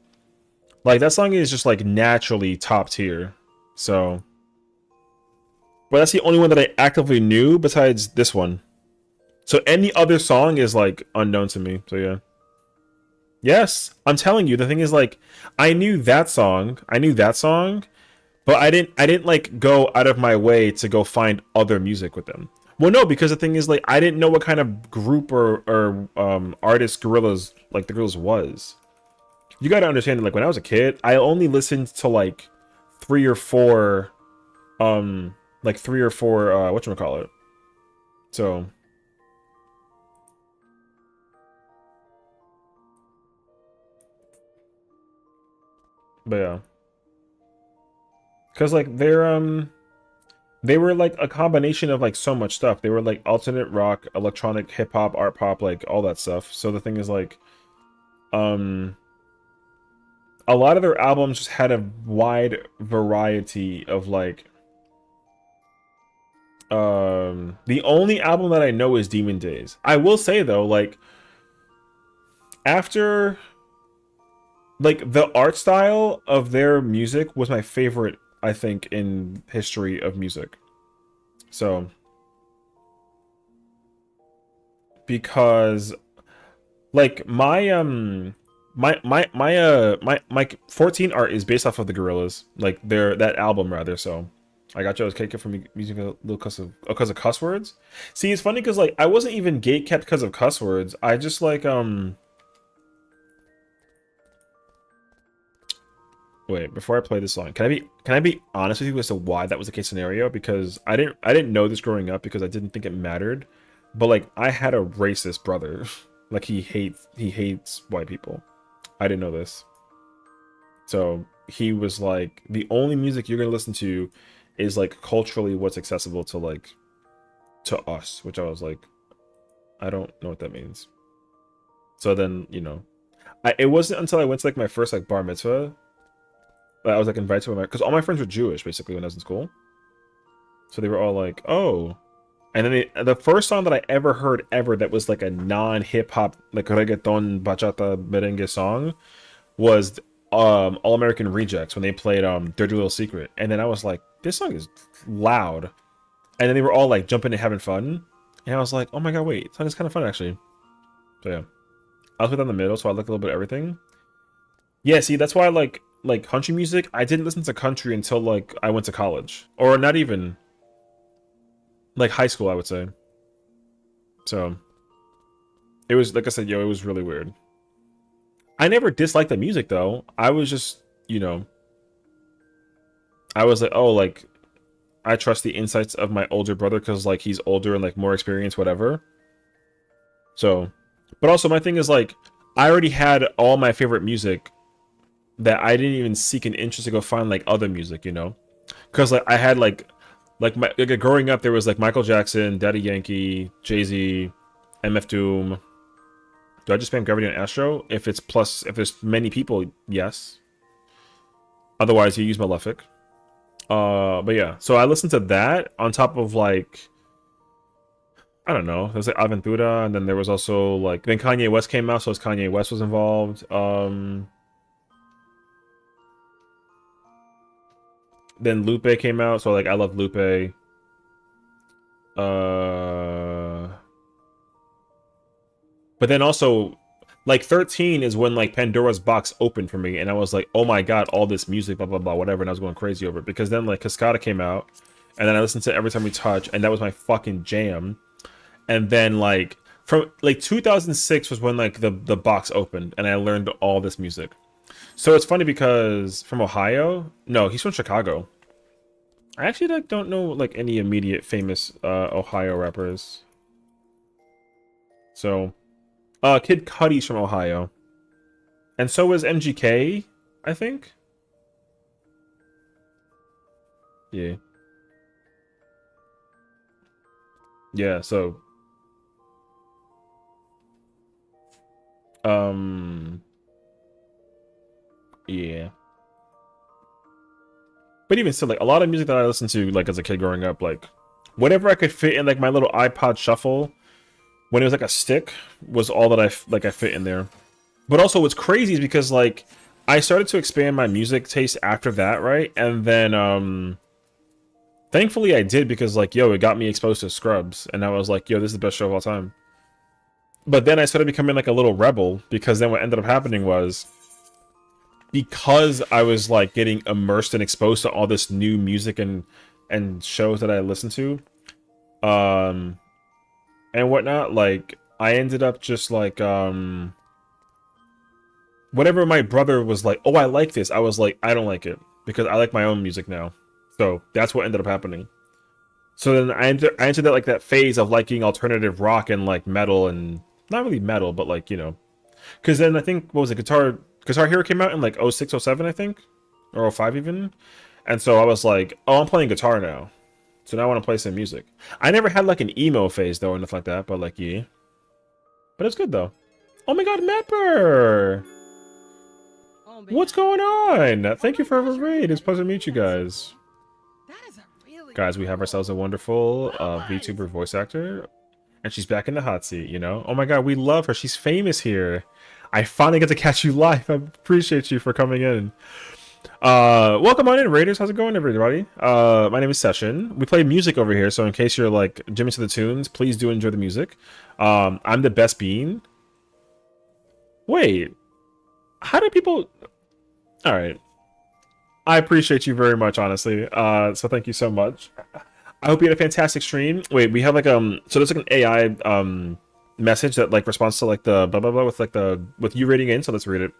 Like that song is just like naturally top tier. So, but that's the only one that I actively knew besides this one. So any other song is like unknown to me. So yeah. Yes, I'm telling you. The thing is like I knew that song. But I didn't like go out of my way to go find other music with them. Well, no, because the thing is like I didn't know what kind of group or artist Gorillaz like the Gorillaz was. You got to understand that like when I was a kid, I only listened to like three or four whatchamacallit. So but yeah. Cause like they were like a combination of like so much stuff. They were like alternate rock, electronic, hip hop, art pop, like all that stuff. So the thing is like a lot of their albums just had a wide variety of like the only album that I know is Demon Days. I will say though, like after like the art style of their music was my favorite, I think, in history of music. So because like my 14 art is based off of the Gorillas, like their that album rather. So I got Joe's cake from using a little because of cuss words. See, it's funny because like I wasn't even gate kept because of cuss words. I just like wait, before I play this song, can I be honest with you as to why that was the case scenario? Because I didn't know this growing up because I didn't think it mattered. But like I had a racist brother. Like he hates white people. I didn't know this. So he was like, the only music you're gonna listen to is like culturally what's accessible to like to us, which I was like, I don't know what that means. So then, you know, it wasn't until I went to like my first like bar mitzvah that I was like invited to my, because all my friends were Jewish basically when I was in school. So they were all like, oh. And then the first song that I ever heard ever that was like a non-hip hop, like reggaeton, bachata, merengue song was All American Rejects when they played Dirty Little Secret. And then I was like, this song is loud. And then they were all like jumping and having fun. And I was like, oh my god, wait, this song is kind of fun actually. So yeah. I was with on the middle, so I liked a little bit of everything. Yeah, see, that's why I like country music. I didn't listen to country until like I went to college. Or not even like high school, I would say. So it was, like I said, it was really weird. I never disliked the music though. I was just, you know, I was like, oh, like I trust the insights of my older brother because like he's older and like more experienced, whatever. So, but also my thing is like I already had all my favorite music that I didn't even seek an interest to go find like other music, you know, because like I had like growing up there was like Michael Jackson, Daddy Yankee, Jay-Z, MF Doom. Do I just spam Gravity on Astro? If there's many people, yes. Otherwise, you use Malefic. But yeah, so I listened to that on top of like, I don't know, there's like Aventura, and then there was also like, then Kanye West came out, so Kanye West was involved. Then Lupe came out, so like I love Lupe. But then also, like 13 is when like Pandora's box opened for me, and I was like, oh my god, all this music, blah blah blah, whatever, and I was going crazy over it because then like Cascada came out, and then I listened to Every Time We Touch, and that was my fucking jam. And then like from like 2006 was when like the box opened, and I learned all this music. So it's funny because from Ohio, no, he's from Chicago. I actually like don't know like any immediate famous Ohio rappers. So, Kid Cudi's from Ohio, and so is MGK, I think. Yeah. Yeah. So, yeah. But even still, like a lot of music that I listened to, like as a kid growing up, like whatever I could fit in, like my little iPod Shuffle, when it was like a stick, was all that I fit in there. But also, what's crazy is because like I started to expand my music taste after that, right? And then thankfully I did because like it got me exposed to Scrubs, and I was like, this is the best show of all time. But then I started becoming like a little rebel because then what ended up happening was, because I was like getting immersed and exposed to all this new music and shows that I listened to, and whatnot, like I ended up just like whatever my brother was like, oh, I like this, I was like, I don't like it because I like my own music now. So that's what ended up happening. So then I entered that like that phase of liking alternative rock and like metal, and not really metal, but like, because then I think, what was it, Guitar Hero came out in like 06, 07, I think, or 05 even. And so I was like, oh, I'm playing guitar now, so now I want to play some music. I never had like an emo phase though or nothing like that, but like, yeah, but it's good though. Oh my god, Mapper, what's going on? Thank you for the raid. It's a pleasure to meet you guys. Guys, we have ourselves a wonderful VTuber voice actor, and she's back in the hot seat, Oh my god, we love her. She's famous here. I finally get to catch you live. I appreciate you for coming in. Welcome on in, Raiders. How's it going, everybody? My name is Sessiion. We play music over here, so in case you're like jamming to the tunes, please do enjoy the music. I'm the best bean. Wait, how do people? All right, I appreciate you very much, honestly. So thank you so much. I hope you had a fantastic stream. Wait, we have like so there's like an AI message that like responds to like the blah blah blah with like the with you rating in. So let's read it.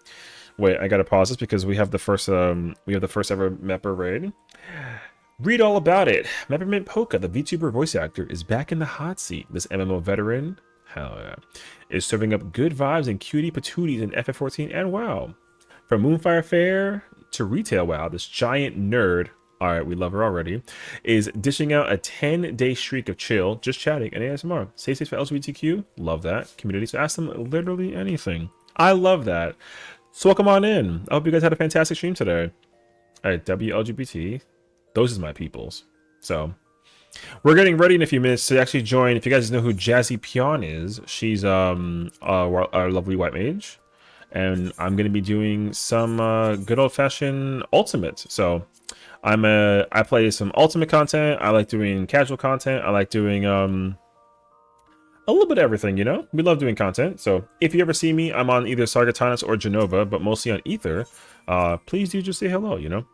Wait, I gotta pause this because we have the first ever Mepper raid. Read all about it. Meppermint Polka, the VTuber voice actor, is back in the hot seat. This MMO veteran, hell yeah, is serving up good vibes and cutie patooties in FF14 and WoW. From Moonfire Fair to retail WoW, this giant nerd, alright, we love her already, is dishing out a 10-day streak of chill, just chatting, and ASMR. Safe space for LGBTQ, love that. Community, so ask them literally anything. I love that. So welcome on in. I hope you guys had a fantastic stream today. Alright, WLGBT. Those is my peoples. So we're getting ready in a few minutes to actually join. If you guys know who Jazzy Pion is, she's our lovely white mage. And I'm gonna be doing some good old-fashioned ultimate. So I play some ultimate content. I like doing casual content. I like doing a little bit of everything, you know? We love doing content. So if you ever see me, I'm on either Sargatanas or Genova, but mostly on Ether. Please do just say hello, you know?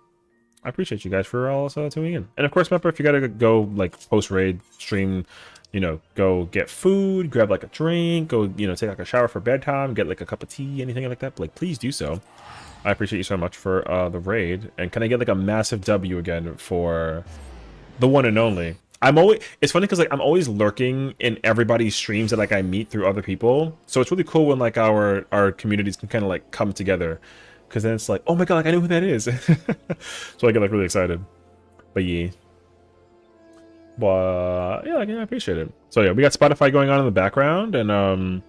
I appreciate you guys for all tuning in. And of course, remember, if you gotta go like post-raid stream, you know, go get food, grab like a drink, go, you know, take like a shower for bedtime, get like a cup of tea, anything like that, like please do so. I appreciate you so much for the raid. And can I get like a massive W again for the one and only? It's funny because like I'm always lurking in everybody's streams that like I meet through other people. So it's really cool when like our communities can kind of like come together, because then it's like, oh my god, like I know who that is. So I get like really excited. But yeah. But yeah, like, I appreciate it. So yeah, we got Spotify going on in the background, and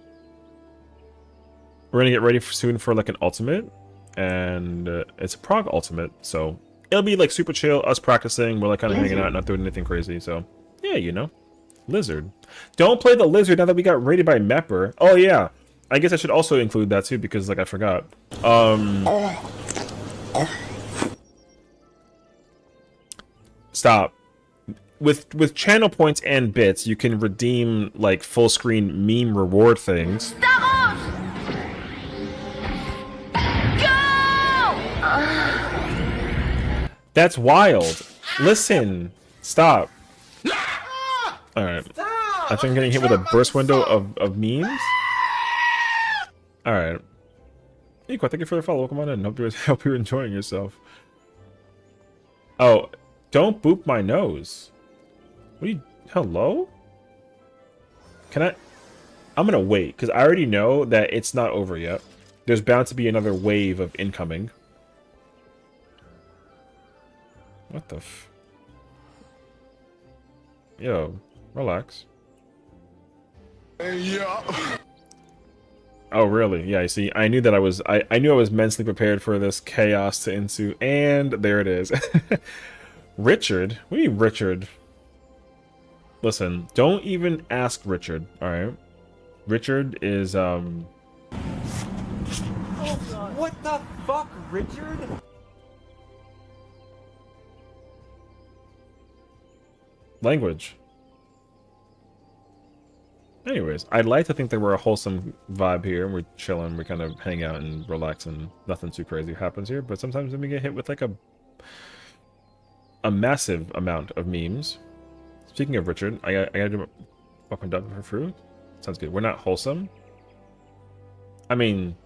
we're gonna get ready soon for like an ultimate, and it's a prog ultimate, so it'll be like super chill, us practicing. We're like kind of hanging out, not doing anything crazy. So yeah, you know, lizard. Don't play the lizard now that we got raided by Mepper. Oh yeah, I guess I should also include that too, because like I forgot. Stop. With channel points and bits, you can redeem like full screen meme reward things. That's wild. Listen. Stop. Alright. I think I'm getting hit with a burst window of memes. Alright. Hey, thank you for the follow. Come on in. Hope you're enjoying yourself. Oh, don't boop my nose. What are you... Hello? Can I... I'm gonna wait, because I already know that it's not over yet. There's bound to be another wave of incoming. What the f... Yo, relax. Yeah. Oh, really? Yeah, I see. I knew that I knew I was mentally prepared for this chaos to ensue, and there it is. Richard? What do you mean, Richard? Listen, don't even ask Richard, alright? Richard is, What the fuck, Richard? language. Anyways, I'd like to think that we're a wholesome vibe here. We're chilling, we kind of hang out and relax, and nothing too crazy happens here. But sometimes then we get hit with like a massive amount of memes. Speaking of Richard, I gotta do up and down for fruit. Sounds good. We're not wholesome. I mean,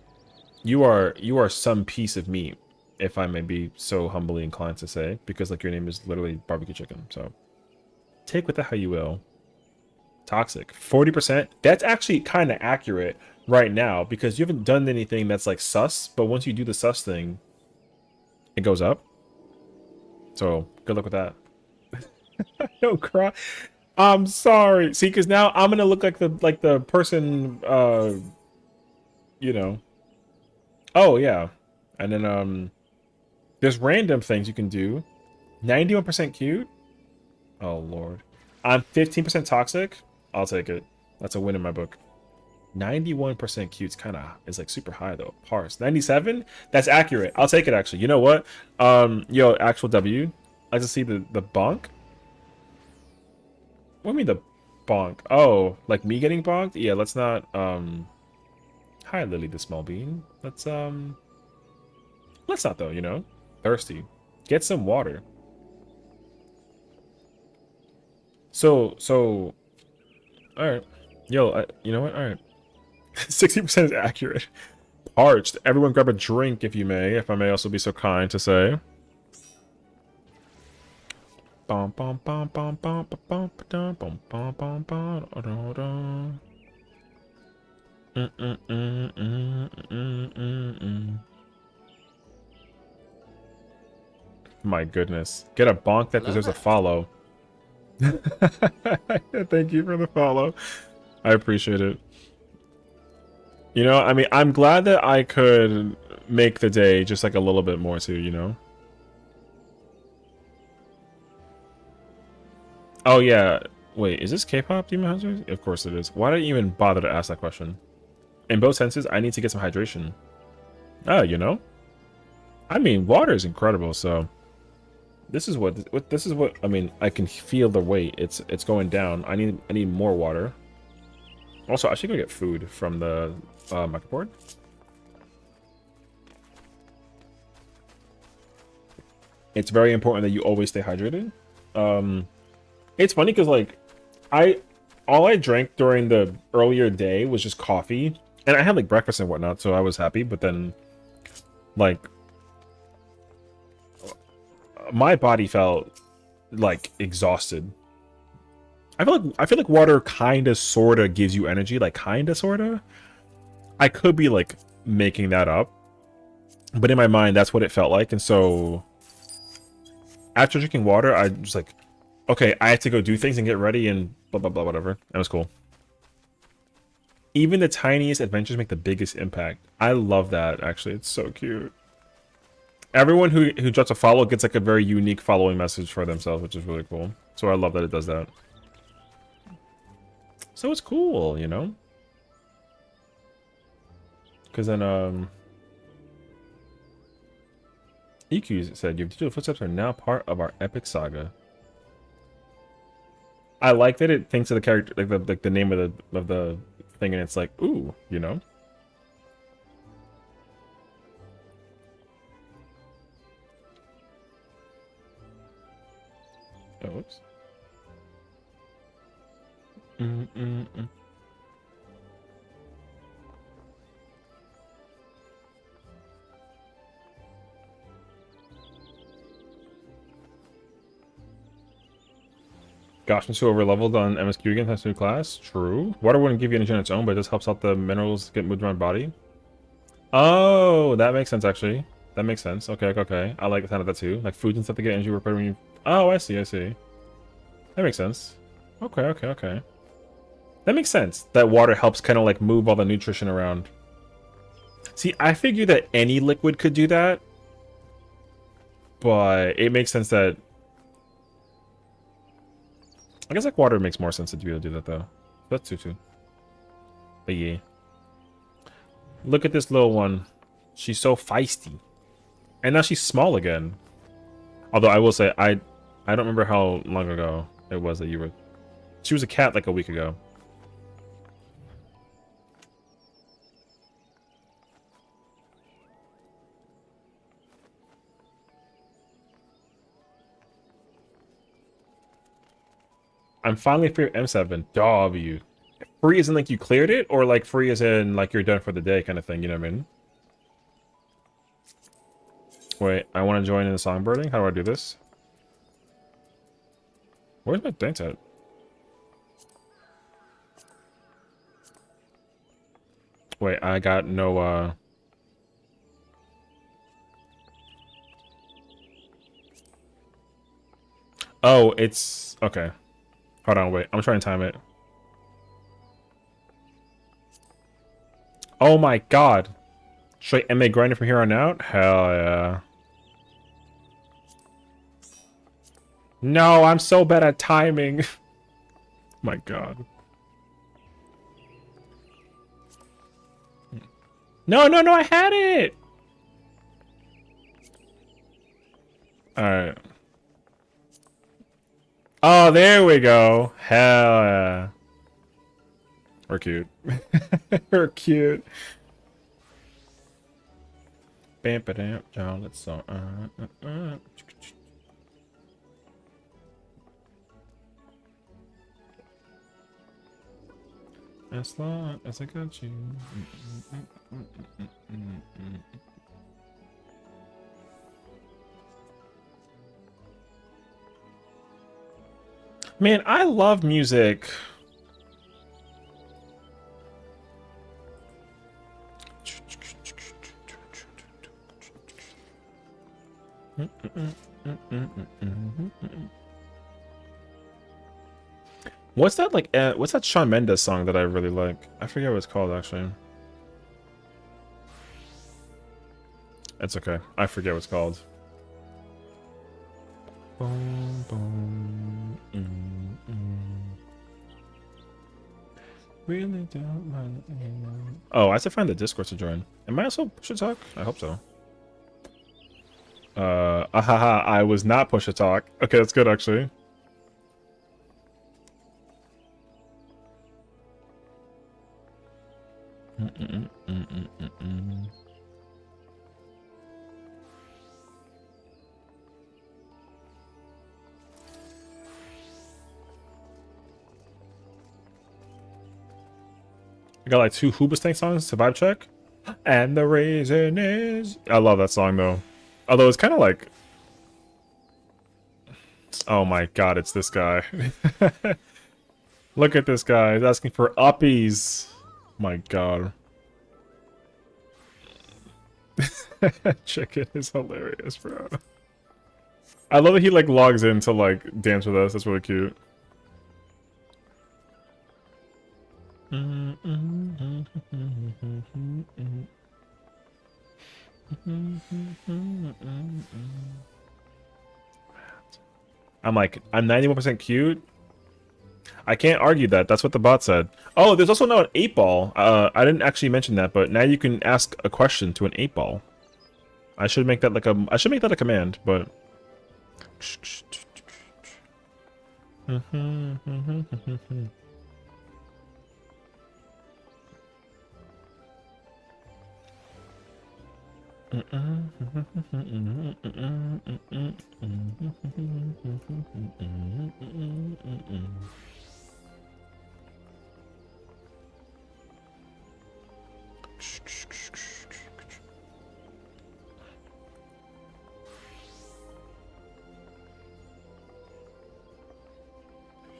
you are some piece of meat, if I may be so humbly inclined to say, because like your name is literally barbecue chicken. So take with that how you will. Toxic 40%. That's actually kind of accurate right now, because you haven't done anything that's like sus, but once you do the sus thing, it goes up. So good luck with that. Don't cry. I'm sorry. See, because now I'm gonna look like the person, you know. Oh yeah, and then there's random things you can do. 91% cute. Oh lord. I'm 15% toxic. I'll take it. That's a win in my book. 91% cute's kind of is like super high though. Parse 97. That's accurate. I'll take it actually. You know what? Yo, actual W. I like to see the bonk. What do you mean the bonk? Oh, like me getting bonked? Yeah, let's not. Hi, Lily the small bean. Let's not though. You know, thirsty. Get some water. So, all right. Yo, you know what? All right. 60% is accurate. Parched. Everyone grab a drink if you may, if I may also be so kind to say. Bum bum bum bum bum bum bum bum bum bum bum. My goodness. Get a bonk that deserves a follow. Thank you for the follow. I appreciate it. You know, I mean, I'm glad that I could make the day just like a little bit more too, you know? Oh, yeah. Wait, is this K-pop Demon Hunters? Of course it is. Why did you even bother to ask that question? In both senses, I need to get some hydration. Oh, you know? I mean, water is incredible, so... This is what I mean, I can feel the weight. It's going down. I need more water. Also, I should go get food from the market. It's very important that you always stay hydrated. It's funny because like all I drank during the earlier day was just coffee, and I had like breakfast and whatnot, so I was happy. But then, like, my body felt like exhausted. I feel like water kind of sorta gives you energy, like kind of sorta. I could be like making that up, but in my mind that's what it felt like. And so after drinking water, I was like, okay, I have to go do things and get ready and blah blah blah whatever. That was cool. Even the tiniest adventures make the biggest impact. I love that, actually. It's so cute. Everyone who drops a follow gets like a very unique following message for themselves, which is really cool. So I love that it does that. So it's cool, you know? Because then, EQ said, your digital footsteps are now part of our epic saga. I like that it thinks of the character, like the name of the thing, and it's like, ooh, you know? Oh, whoops. Gosh, I'm so over leveled on MSQ again thanks to new class. True. Water wouldn't give you energy on its own, but it just helps out the minerals get moved around body. Oh, that makes sense actually. That makes sense. Okay, okay. I like the sound of that too. Like foods and stuff to get energy repaired when you. Oh, I see. That makes sense. Okay. That makes sense. That water helps kind of like move all the nutrition around. See, I figured that any liquid could do that, but it makes sense that. I guess like water makes more sense to be able to do that though. That's too. But yeah. Look at this little one. She's so feisty. And now she's small again. Although I will say, I don't remember how long ago it was that you were... She was a cat like a week ago. I'm finally free of M7. W. Free as in like you cleared it? Or like free as in like you're done for the day kind of thing, you know what I mean? Wait, I want to join in the songbirding? How do I do this? Where's my dance at? Wait, I got no, Oh, it's... Okay. Hold on, wait. I'm trying to time it. Oh my god. Should I MA grinding from here on out? Hell yeah. No, I'm so bad at timing. My god. No, no, no, I had it! Alright. Oh, there we go. Hell yeah. We're cute. We're cute. Bam, ba, dam, down, let's so. As long as I got you. Man, I love music. What's that like? What's that Shawn Mendes song that I really like? I forget what it's called actually. It's okay. I forget what it's called. Boom, boom, Really don't mind. Oh, I have to find the Discord to join. Am I also push to talk? I hope so. Ahaha, I was not push to talk. Okay, that's good actually. I got like 2 Hoobastank songs to vibe check. And the reason is... I love that song though. Although it's kind of like... Oh my god, it's this guy. Look at this guy. He's asking for uppies. My god. Chicken is hilarious, bro. I love that he like logs in to like dance with us. That's really cute. I'm like, I'm 91% cute. I can't argue that. That's what the bot said. Oh, there's also now an 8-ball. I didn't actually mention that, but now you can ask a question to an 8-ball. I should make that like a. I should make that a command, but.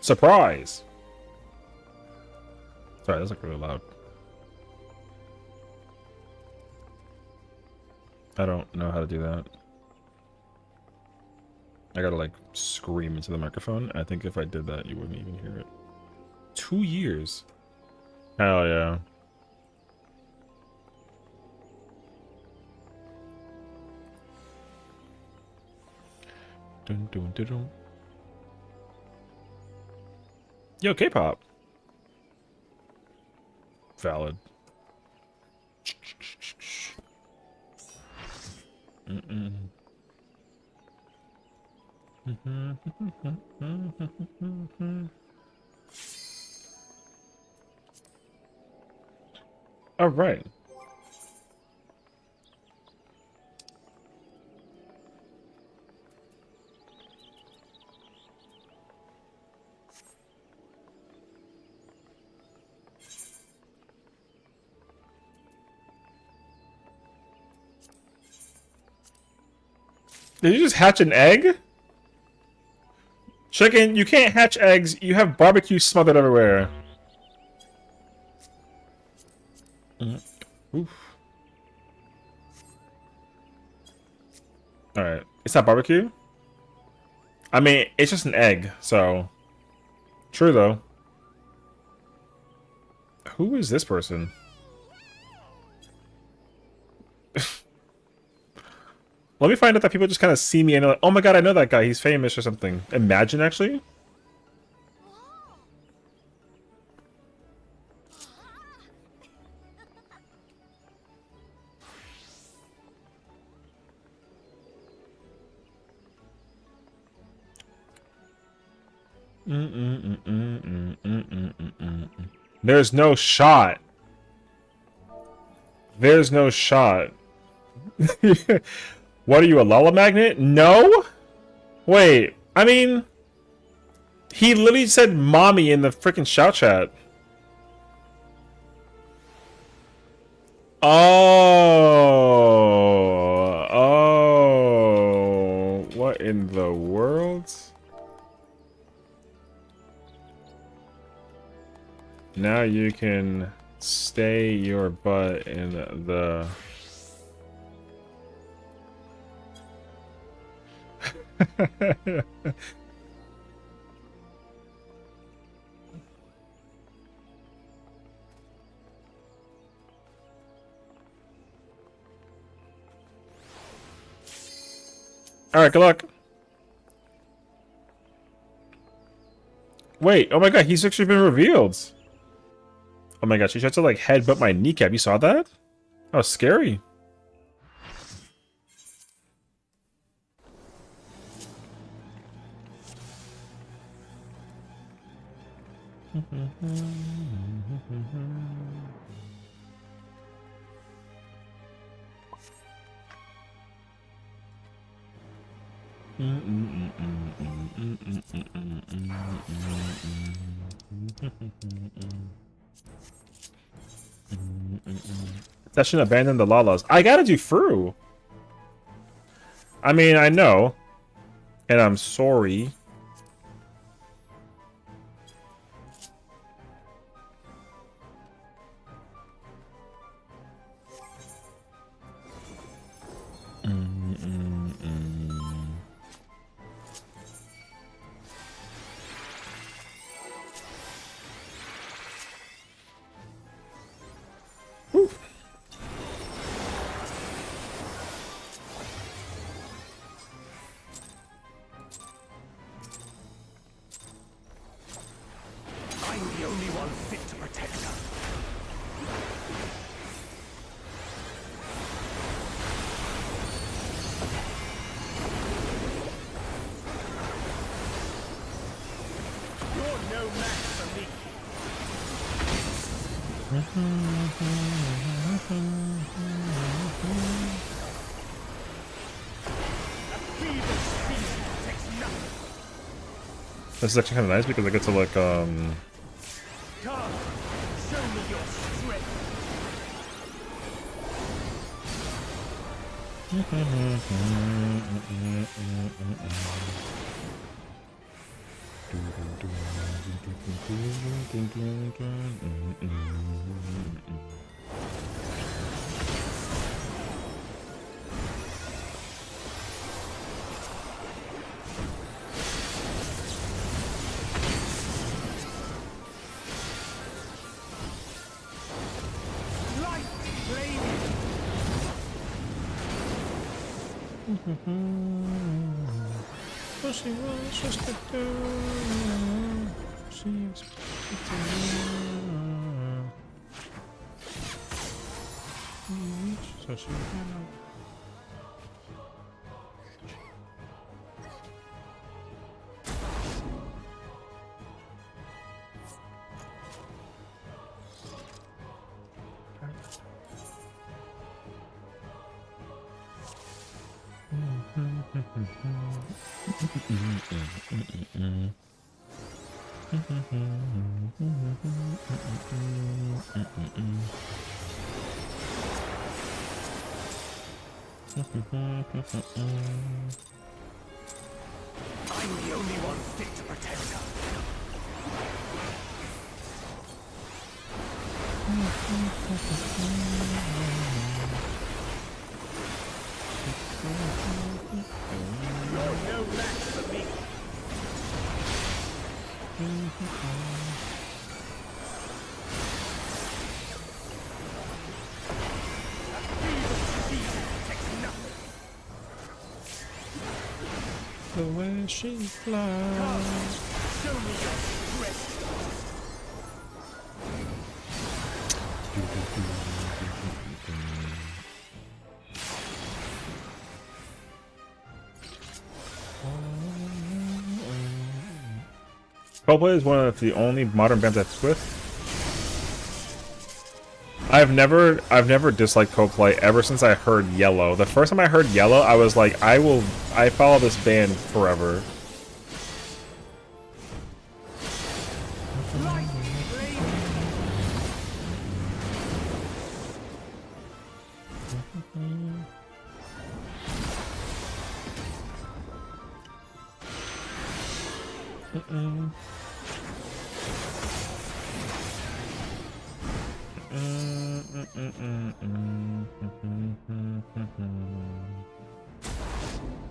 Surprise! Sorry, that's like really loud. I don't know how to do that. I gotta like scream into the microphone. I think if I did that, you wouldn't even hear it. 2 years. Hell yeah. Dun, dun, dun, dun. Yo, K-pop. Valid. All right. Did you just hatch an egg? Chicken, you can't hatch eggs. You have barbecue smothered everywhere. Oof. Alright. It's not barbecue? I mean, it's just an egg, so... True, though. Who is this person? Let me find out that people just kind of see me and they're like, oh my god, I know that guy. He's famous or something. Imagine, actually. There's no shot. There's no shot. What are you, a Lala magnet? No? Wait, I mean, he literally said mommy in the freaking shout chat. Oh. Oh. What in the world? Now you can stay your butt in the... Alright, good luck. Wait, oh my god, he's actually been revealed. Oh my god, she tried to like headbutt my kneecap. You saw that? That was scary. Session abandoned the Lalas. I gotta do Fru. I mean, I know. And I'm sorry. I'm the only one fit to protect her. You're no match for me. A feeble speed takes nothing. This is actually kind of nice because I get to like Come, show me your strength. Light flaming. I'm the only one fit to protect her. You're no match for me. A feeble speed takes nothing. the way she flies. Come, show me your strength. Coldplay is one of the only modern bands that's with. I've never disliked Coldplay ever since I heard Yellow. The first time I heard Yellow, I was like, I follow this band forever. Light, flame,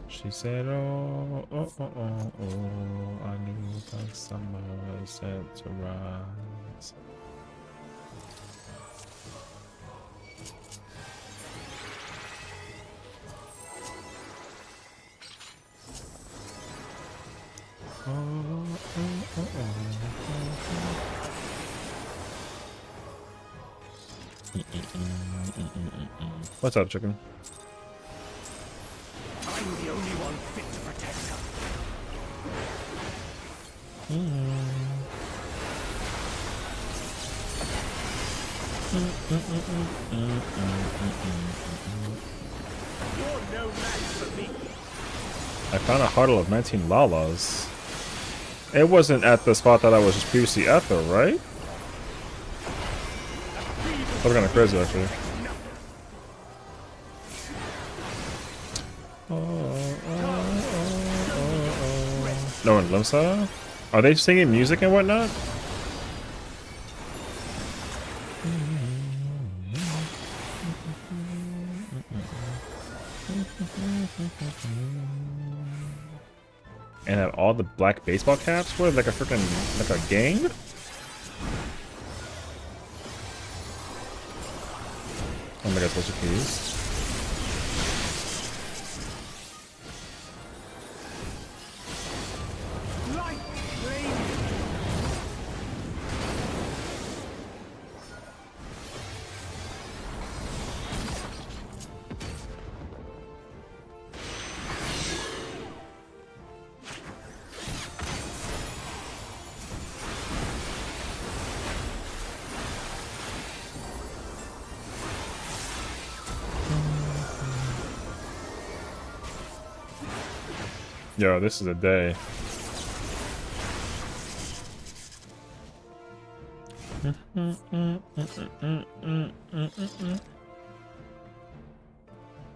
She said, oh, oh, oh, oh, oh, I knew that summer set to rise. Oh, oh, oh, oh, oh. What's up, chicken? I'm the only one fit to protect her. You're no match for me. I found a huddle of 19 Lalas. It wasn't at the spot that I was just previously at, though, right? That's kind of crazy, actually. No one lives there? Are they singing music and whatnot? And have all the black baseball caps? What, like a freaking, like a gang? Oh my god, what's your keys? Light, flame, Yo, this is a day.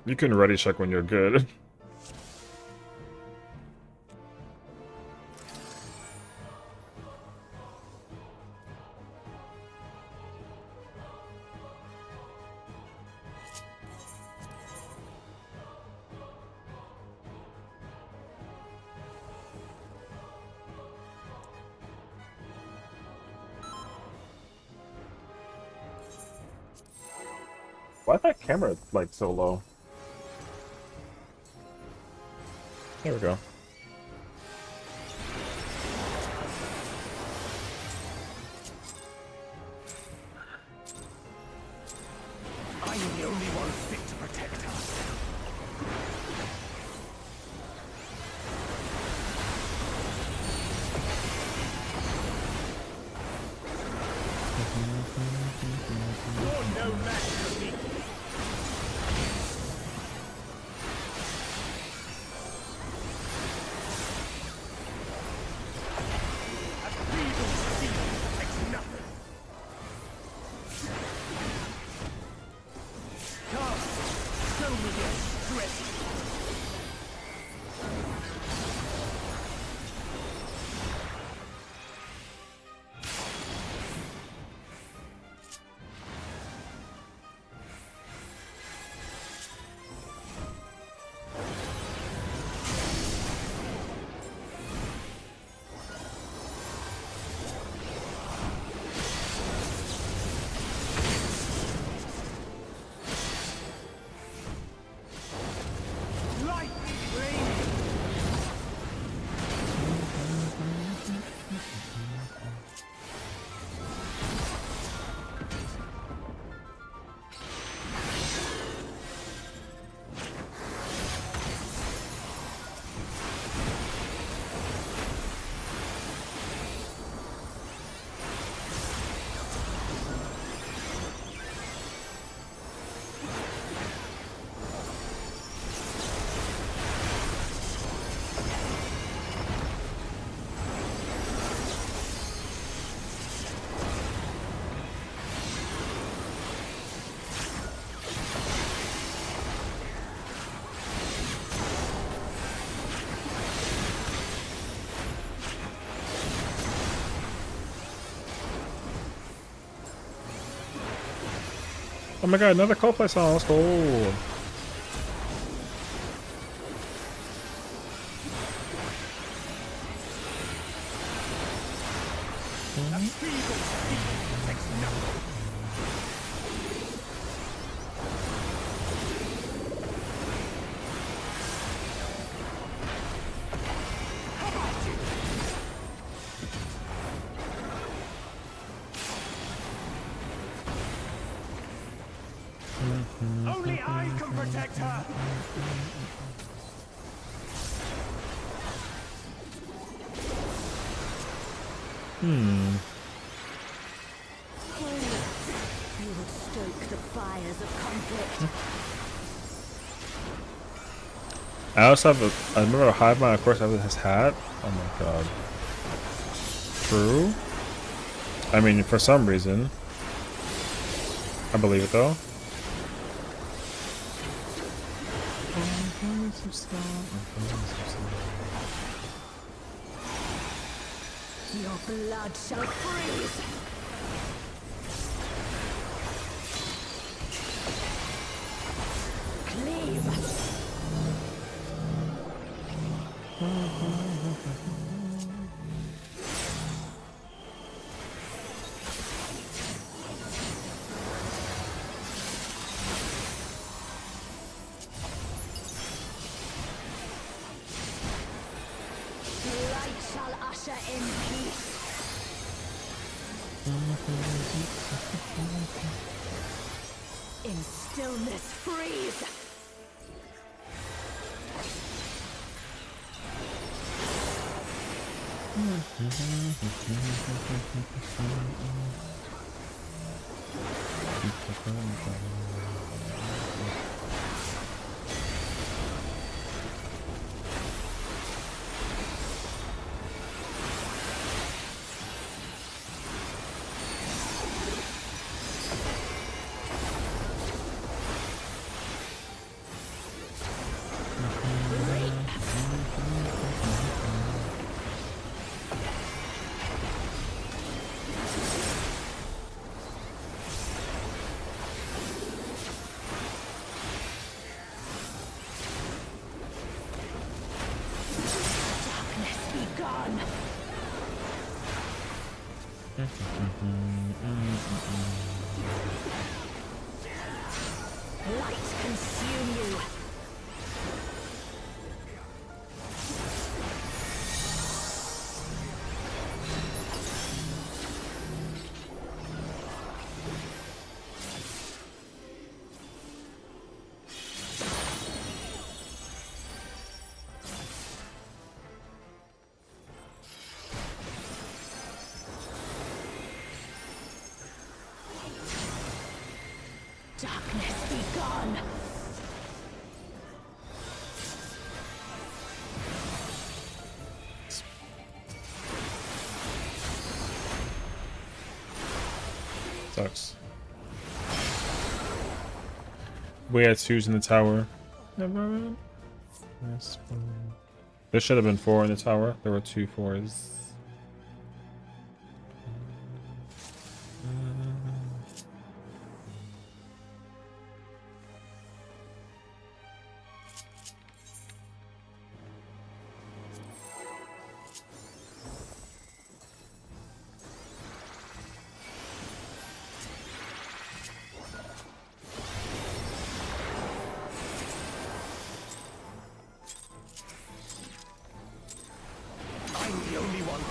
You can ready check when you're good. Why's that camera like so low? There we go. I'm the only one fit to protect her. You're no match for me. A feeble shield takes nothing. Come, show me your strength. Oh my god, another Coldplay song. Let's go. Only I can protect her. You would stoke the fires of conflict. I also have I remember a hive mind, of course, has his hat. Oh my god. True. I mean, for some reason. I believe it though. Your blood shall freeze. Cleave. Light shall usher in peace. In stillness freeze. Darkness be gone. Light consume you. Darkness be gone. Sucks. We had twos in the tower. Never mind. Yes, there should have been 4 in the tower. There were 2 4s. I'm the only one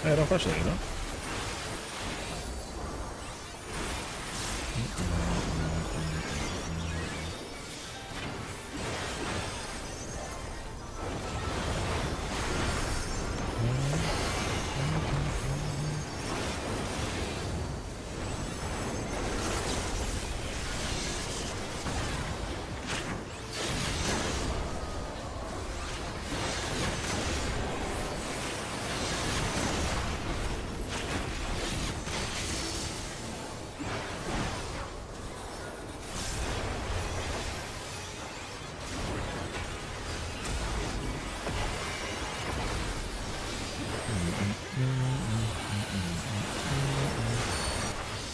Yeah, don't question it, you know?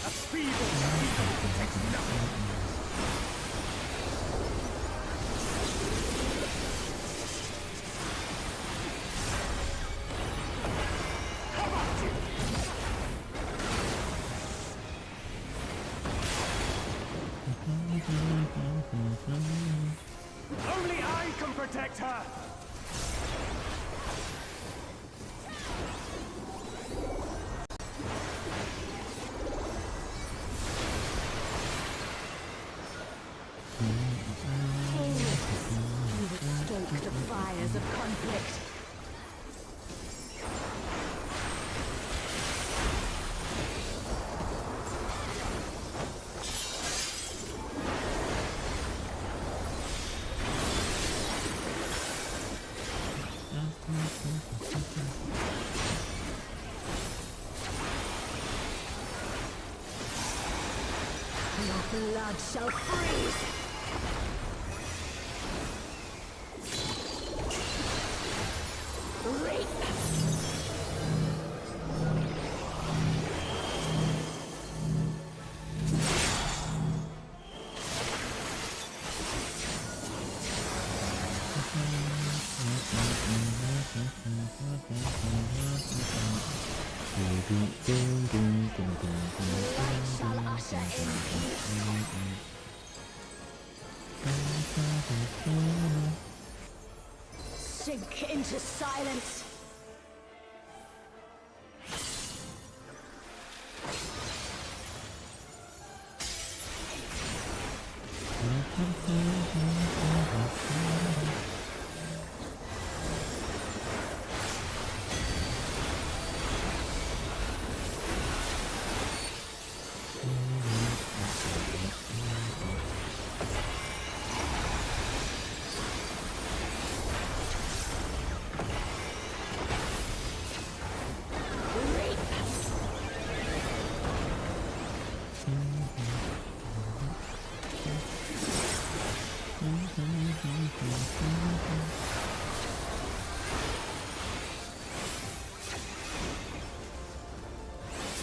A feeble people protects nothing. How about you? Only I can protect her. You would stoke the fires of conflict. Your blood shall freeze! Reap! Light shall usher in peace. Sink into silence.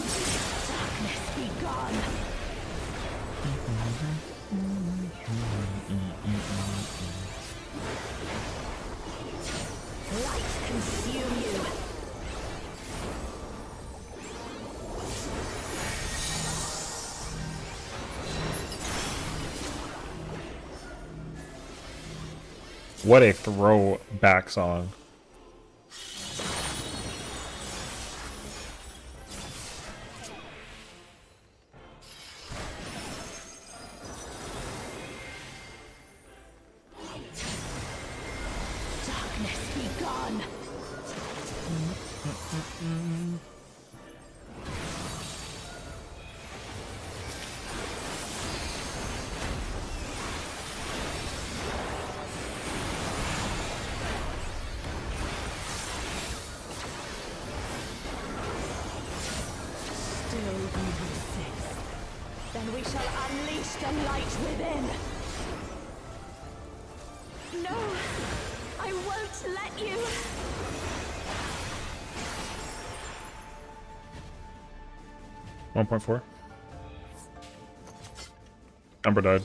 Darkness be gone. Light consume you. What a throwback song. Darkness be gone. Still we resist. Then we shall unleash the light within. No, I won't let you. 1.4. Ember died.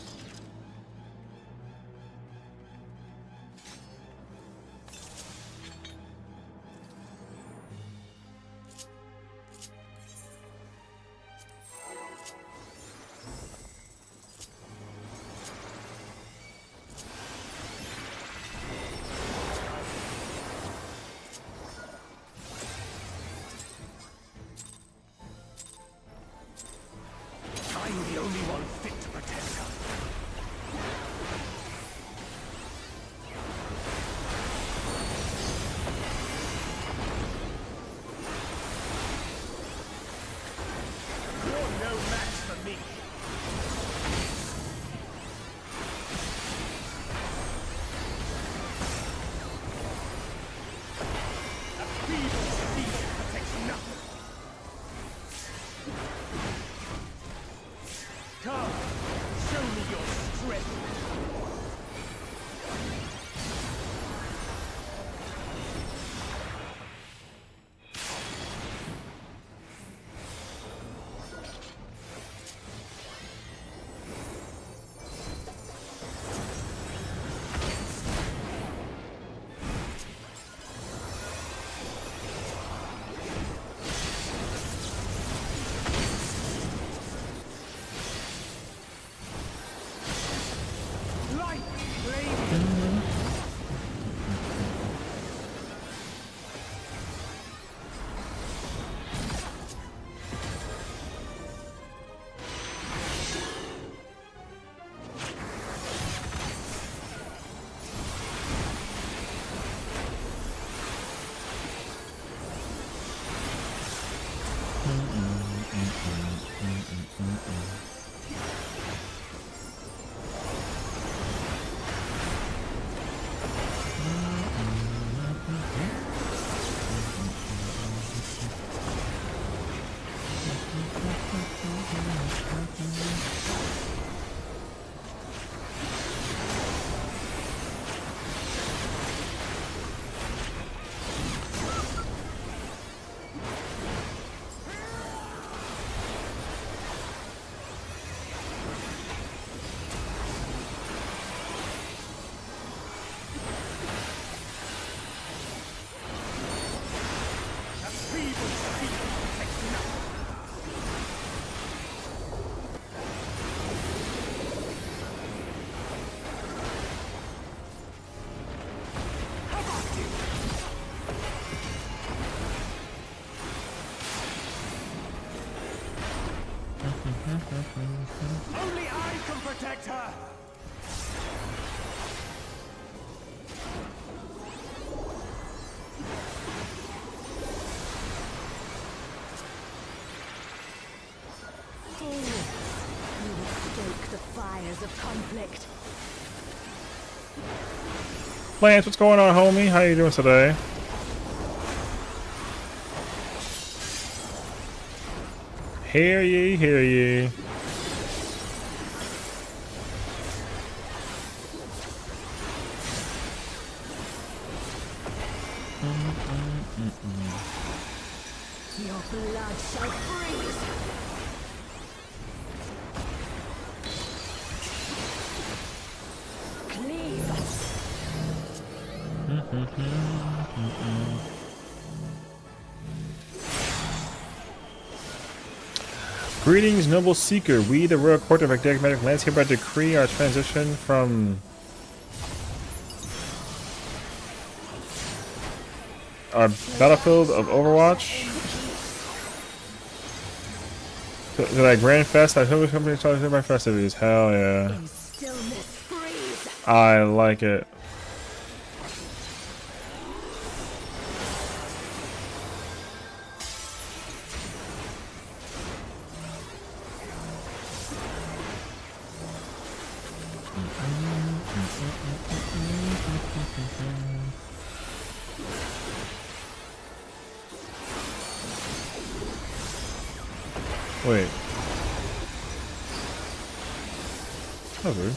Only I can protect her! You will stoke the fires of conflict. Lance, what's going on, homie? How you doing today? Hear ye, hear ye. Your blood shall freeze. Cleave. Greetings, noble seeker. We, the royal court of Magnetic Lance, hereby decree our transition from our battlefield of Overwatch to that grand fest. I hope company started my festivities. Hell yeah! In stillness freeze. I like it. Wait. That's weird.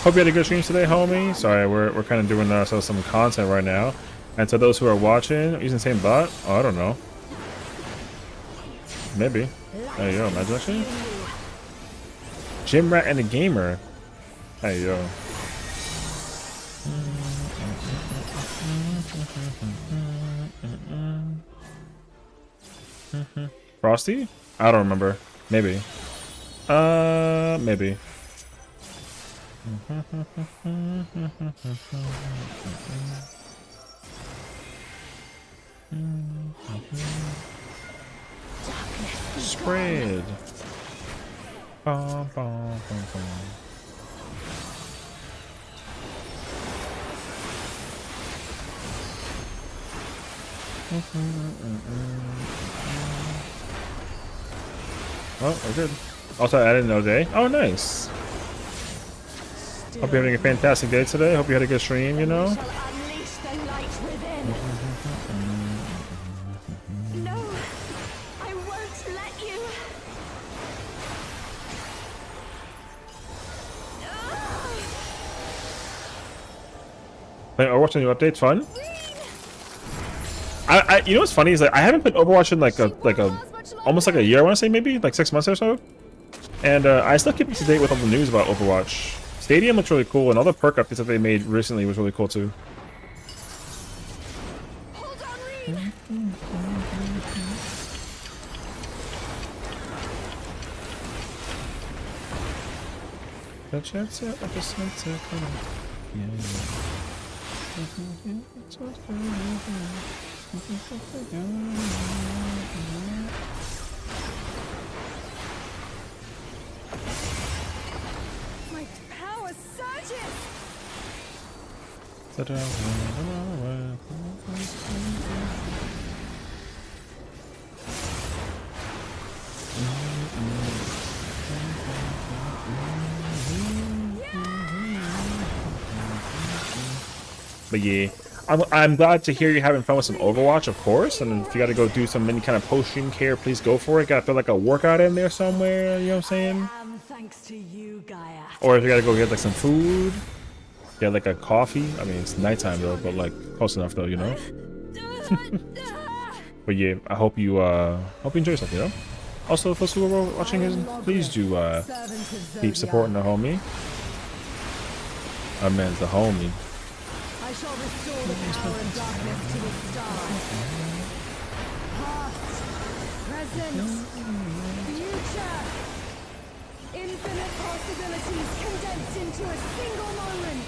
Hope you had a good stream today, homie. Sorry, we're kind of doing some content right now. And to those who are watching, using the same bot, oh, I don't know. Maybe. There you go, imagine. Gym Rat and a Gamer. There you go. Frosty? I don't remember. Maybe. Maybe. Spread. Bum, bum, bum, bum. Oh, we're good. Also added no day. Oh, nice. Hope you're having a fantastic day today. Hope you had a good stream, you know. Shall unleash the light within. No, I won't let you. Playing Overwatch, new updates, fun. You know what's funny is like I haven't played Overwatch in like a almost like a year. I want to say maybe like 6 months or so, and I still keep up to date with all the news about Overwatch. Stadium looks really cool, and all the perk updates that they made recently was really cool too. Hold on, Reed. My power surges! But yeah, I'm glad to hear you're having fun with some Overwatch, of course. And if you got to go do some any kind of potion care, please go for it. Got to put like a workout in there somewhere. You know what I'm saying? Thanks to you, Gaia. Or if you got to go get like some food, get like a coffee. I mean, it's nighttime though, but like close enough though, you know. But yeah, I hope you enjoy yourself, you know. Also, for those who are watching this, please do keep supporting the homie. I meant the homie. I shall restore the power of darkness to its stars. Past, present, future. Infinite possibilities condensed into a single moment.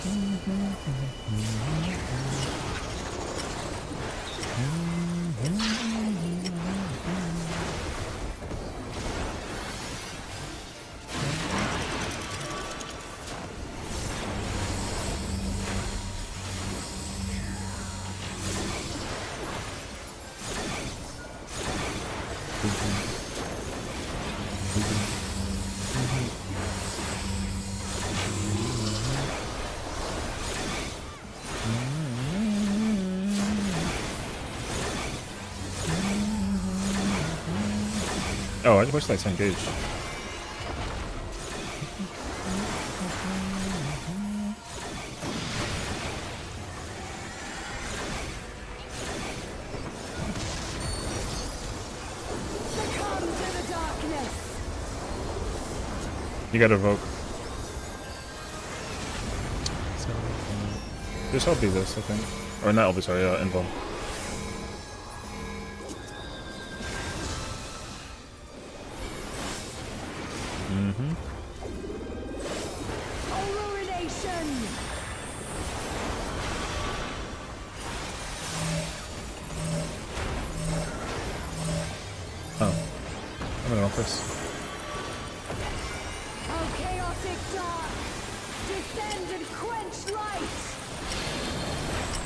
Oh, I just watched like 10 gauge. Succumb to the darkness. You gotta evoke. So, this will be this, I think. Or not, I'll be sorry, invul. Aurorination. Oh. I'm gonna office. Oh, chaotic dark. Descend and quench light.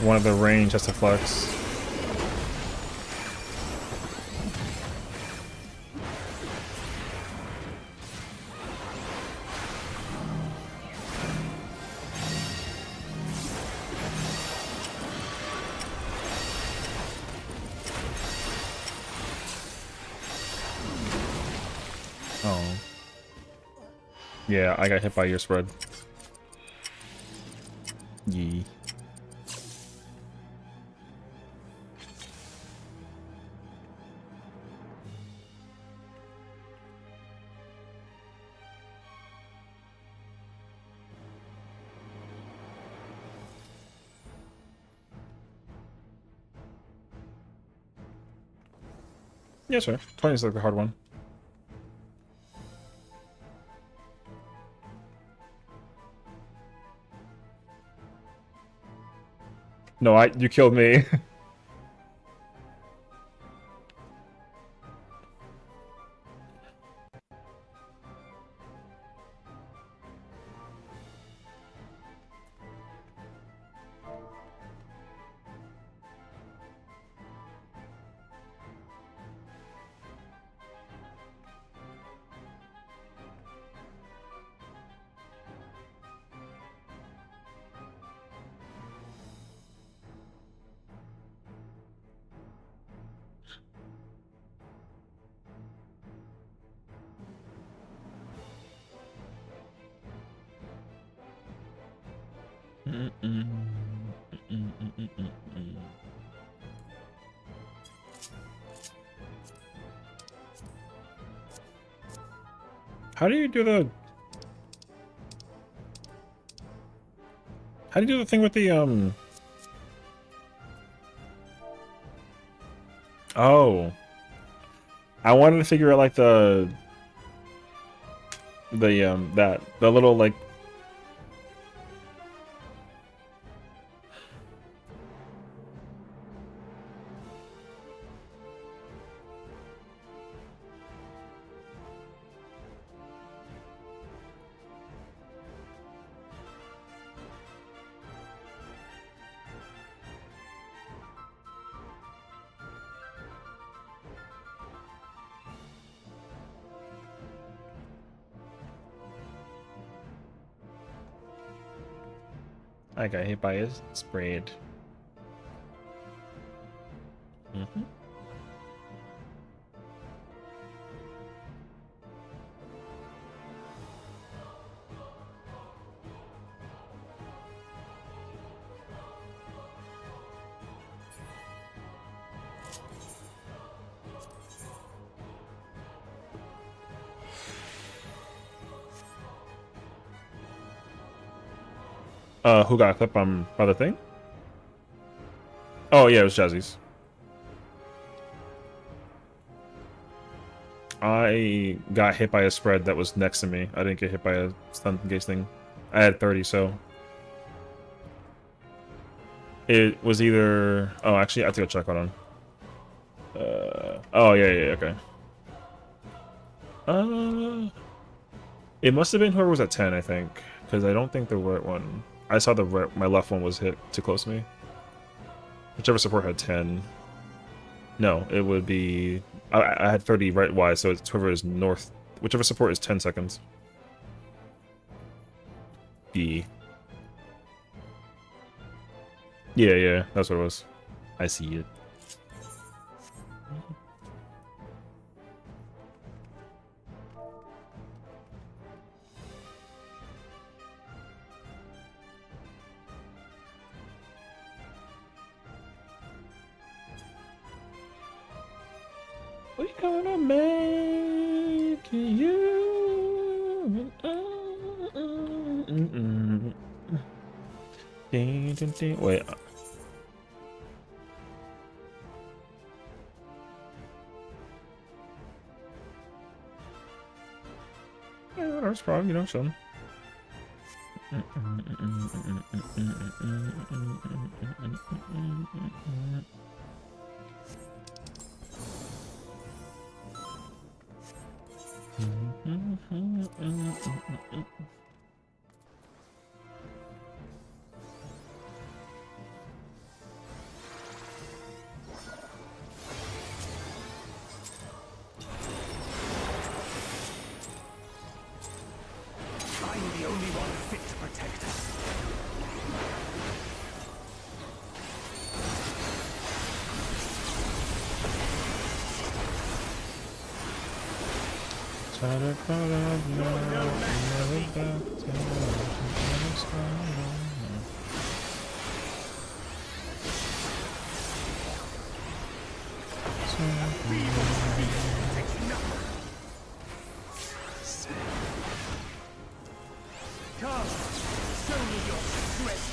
One of the range has to flex. Oh. Yeah, I got hit by your spread. Yee. Yes, sir. 20 is like the hard one. No, you killed me. How do you do the... How do you do the thing with the, Oh. I wanted to figure out, like, the little, like... I got hit by a spread. Mm-hmm. Who got clipped by the thing? Oh yeah, it was Jazzy's. I got hit by a spread that was next to me. I didn't get hit by a stun gauge thing. I had 30, so it was either. Oh, actually, I have to go check. Hold on. Oh yeah, okay. It must have been whoever was at 10, I think, because I don't think the right one. I saw my left one was hit too close to me. Whichever support had 10. No, it would be. I had 30 right wide, so it's whoever is north. Whichever support is 10 seconds. B. Yeah, that's what it was. I see it. We gonna make you. Wait. Yeah, that's probably, you know, chilling. I'm the only one fit to protect us. Come, show me your strength.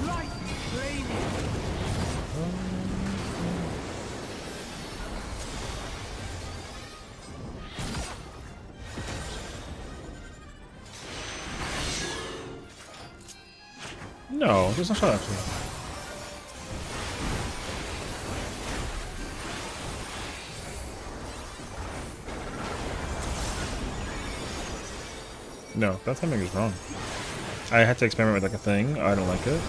Lightning flaming. No, there's no shot actually. No, that timing is wrong. I had to experiment with like a thing. I don't like it.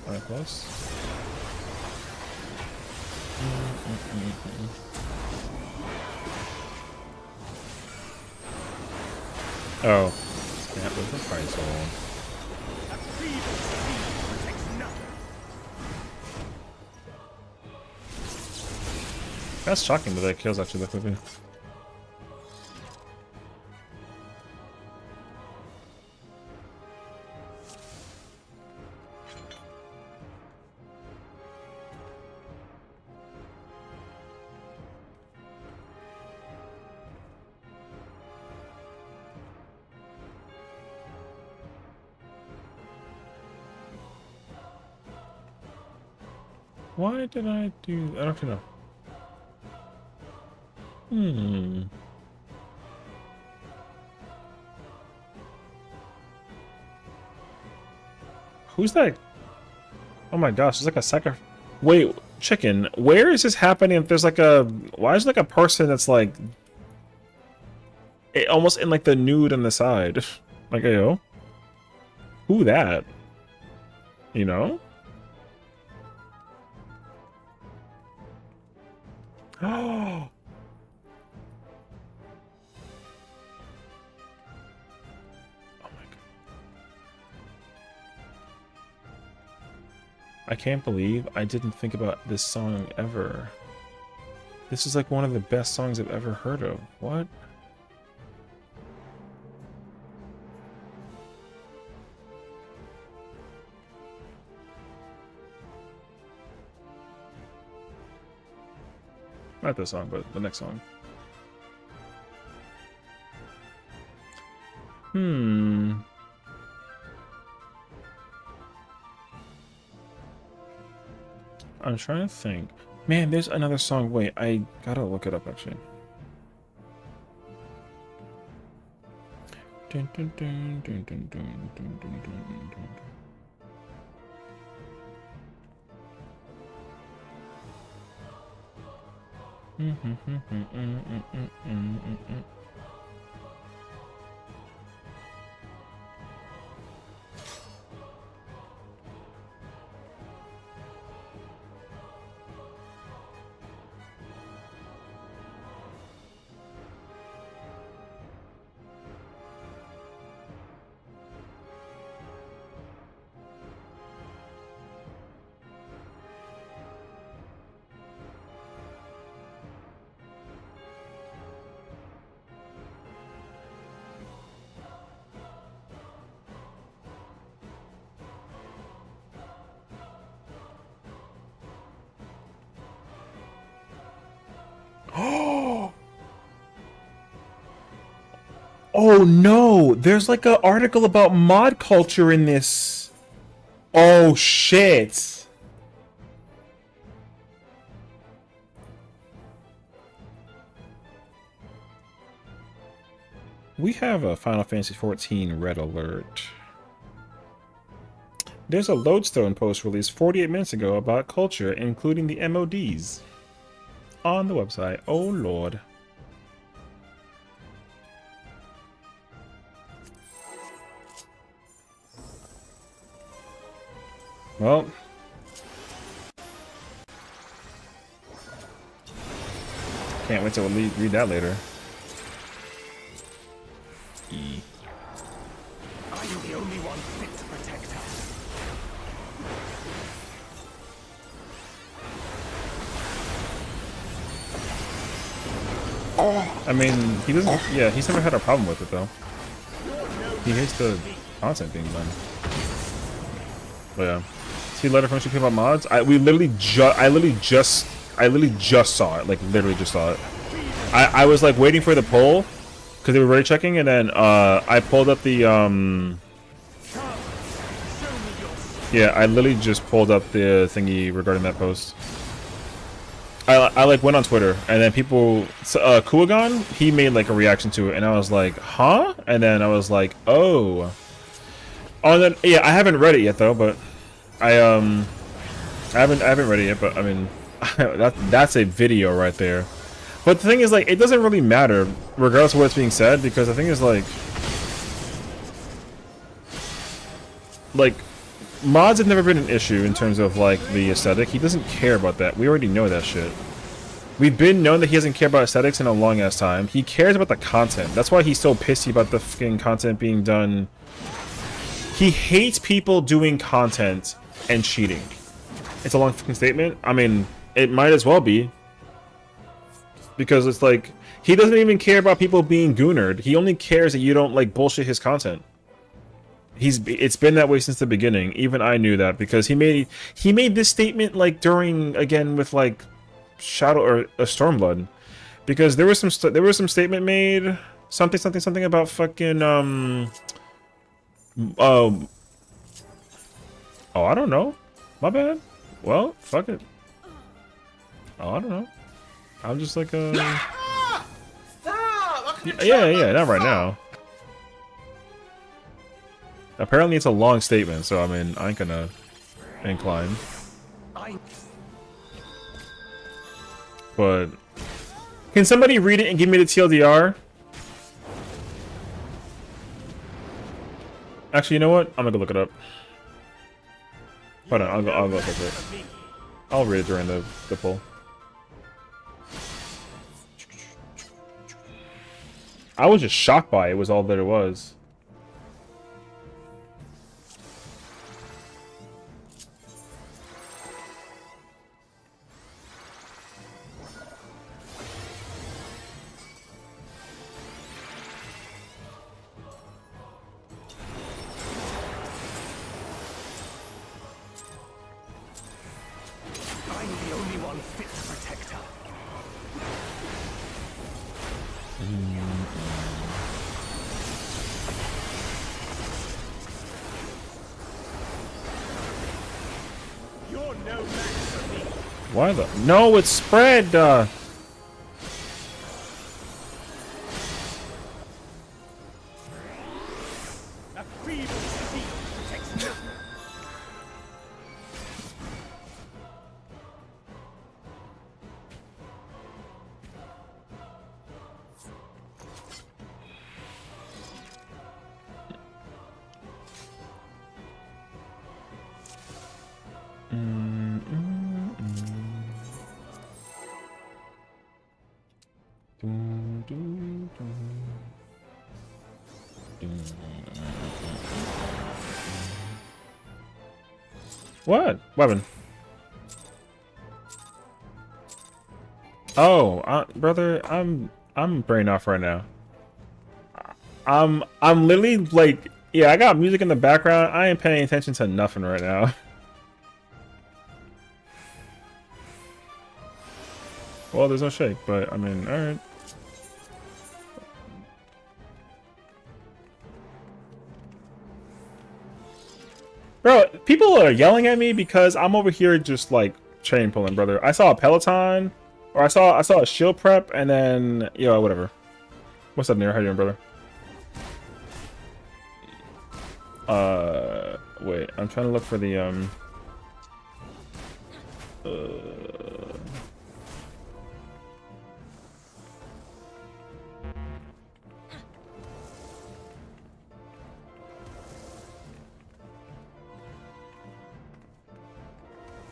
Alright, close. Oh. That was the price hole. A feeble speed protects nothing. That's shocking that that kills actually that quickly. Why did I do... I don't know. Hmm. Who's that? Oh my gosh, it's like a sacri... Wait, chicken, where is this happening if there's like a... Why is like a person that's like... almost in like the nude on the side? Like, yo. Who that? You know? Oh. I can't believe I didn't think about this song ever. This is like one of the best songs I've ever heard of. What? Not this song, but the next song. I'm trying to think. Man, there's another song. Wait, I gotta look it up actually. Dun, dun, dun, dun, dun, dun, dun, dun, dun, dun. Oh no, there's like an article about mod culture in this. Oh shit. We have a Final Fantasy XIV red alert. There's a Lodestone post released 48 minutes ago about culture, including the MODs. On the website. Oh lord. Well. Can't wait till we read that later. E. Are you the only one fit to protect us? I mean, he doesn't. Yeah, he's never had a problem with it though. He hates the content being done. But yeah, see letter from people about mods. I literally just saw it. Like literally just saw it. I was like waiting for the poll because they were already checking, and then I pulled up the Yeah, I literally just pulled up the thingy regarding that post. I like went on Twitter, and then people, Kuagon, he made like a reaction to it, and I was like, huh? And then I was like, oh. Oh, then yeah, I haven't read it yet though, but I haven't read it yet, but I mean, that's a video right there. But the thing is, like, it doesn't really matter regardless of what's being said, because the thing is, like mods have never been an issue in terms of like the aesthetic. He doesn't care about that. We already know that shit. We've been known that he doesn't care about aesthetics in a long ass time. He cares about the content. That's why he's so pissy about the fucking content being done. He hates people doing content and cheating. It's a long fucking statement. I mean, it might as well be. Because it's like, he doesn't even care about people being goonered. He only cares that you don't like bullshit his content. It's been that way since the beginning. Even I knew that because he made this statement like during, again, with like Shadow or Stormblood, because there was some statement made, something about fucking oh, I don't know, my bad. Well, fuck it. Oh, I don't know. I'm just like a. Stop! Yeah, not right now. Apparently, it's a long statement, so I mean, I ain't gonna incline. But can somebody read it and give me the TLDR? Actually, you know what? I'm gonna go look it up. Hold on, I'll go look at it. I'll read it during the poll. I was just shocked by it. Was all that it was. I'm the only one fit to protect her. You're no match for me. Why the? No, it's spread. A feeble Sessiion protects nothing. What weapon? Oh, brother, I'm brain off right now. I'm literally like, yeah, I got music in the background. I ain't paying attention to nothing right now. Well, there's no shake, but I mean, all right. Bro, people are yelling at me because I'm over here just like chain pulling, brother. I saw a Peloton, or I saw a shield prep, and then whatever. What's up, Nero? How you doing, brother? Wait, I'm trying to look for the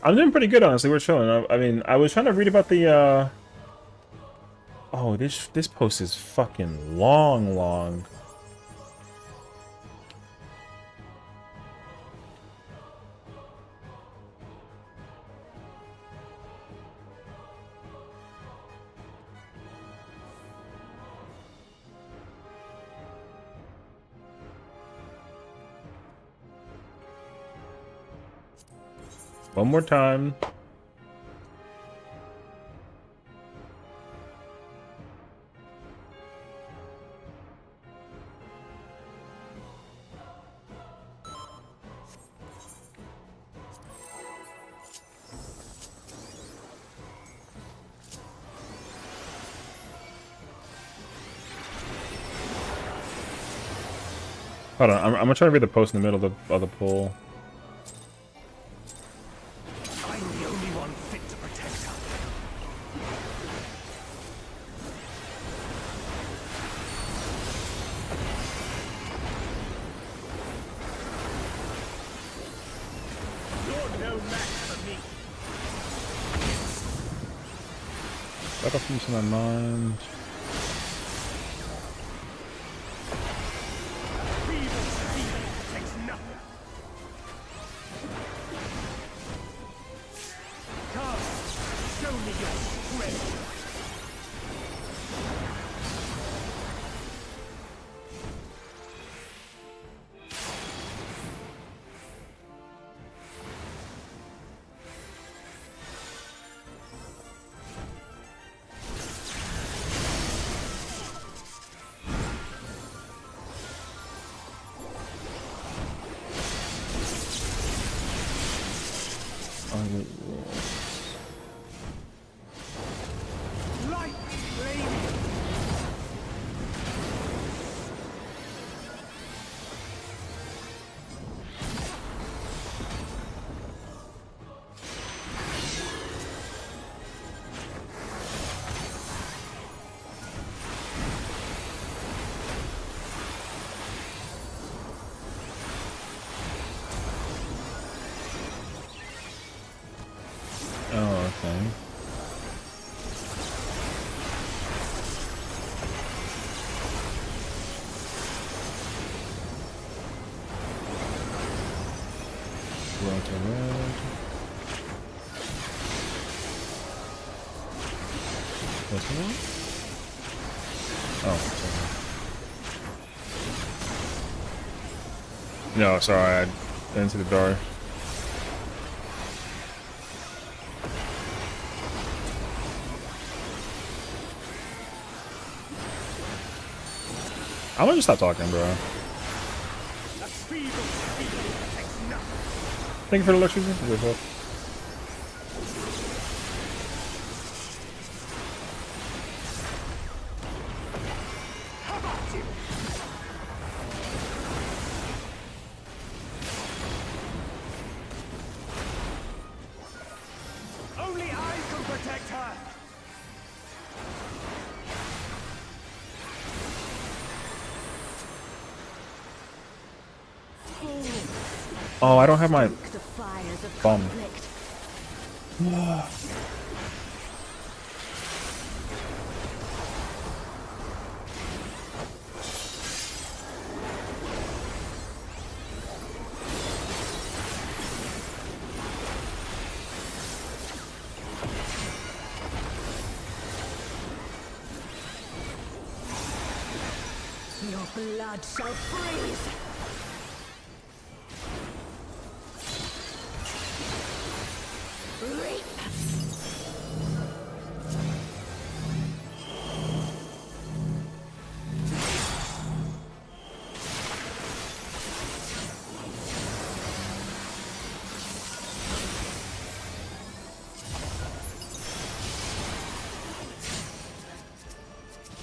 I'm doing pretty good, honestly. We're chilling. I mean, I was trying to read about the oh, this post is fucking long. One more time. Hold on, I'm gonna try to read the post in the middle of the poll. I'm the only one fit to protect her. You're no match for me. Back off into my mind. Feeble Sessiion protects nothing. Come, show me your strength. fine. Red to red. What's the one? Oh, sorry. No, sorry, I into the door. I'm gonna just stop talking, bro. Thank you for the lectures. Only I can protect her. Oh, I don't have my The fires of bomb. conflict. Your blood shall freeze. Reap.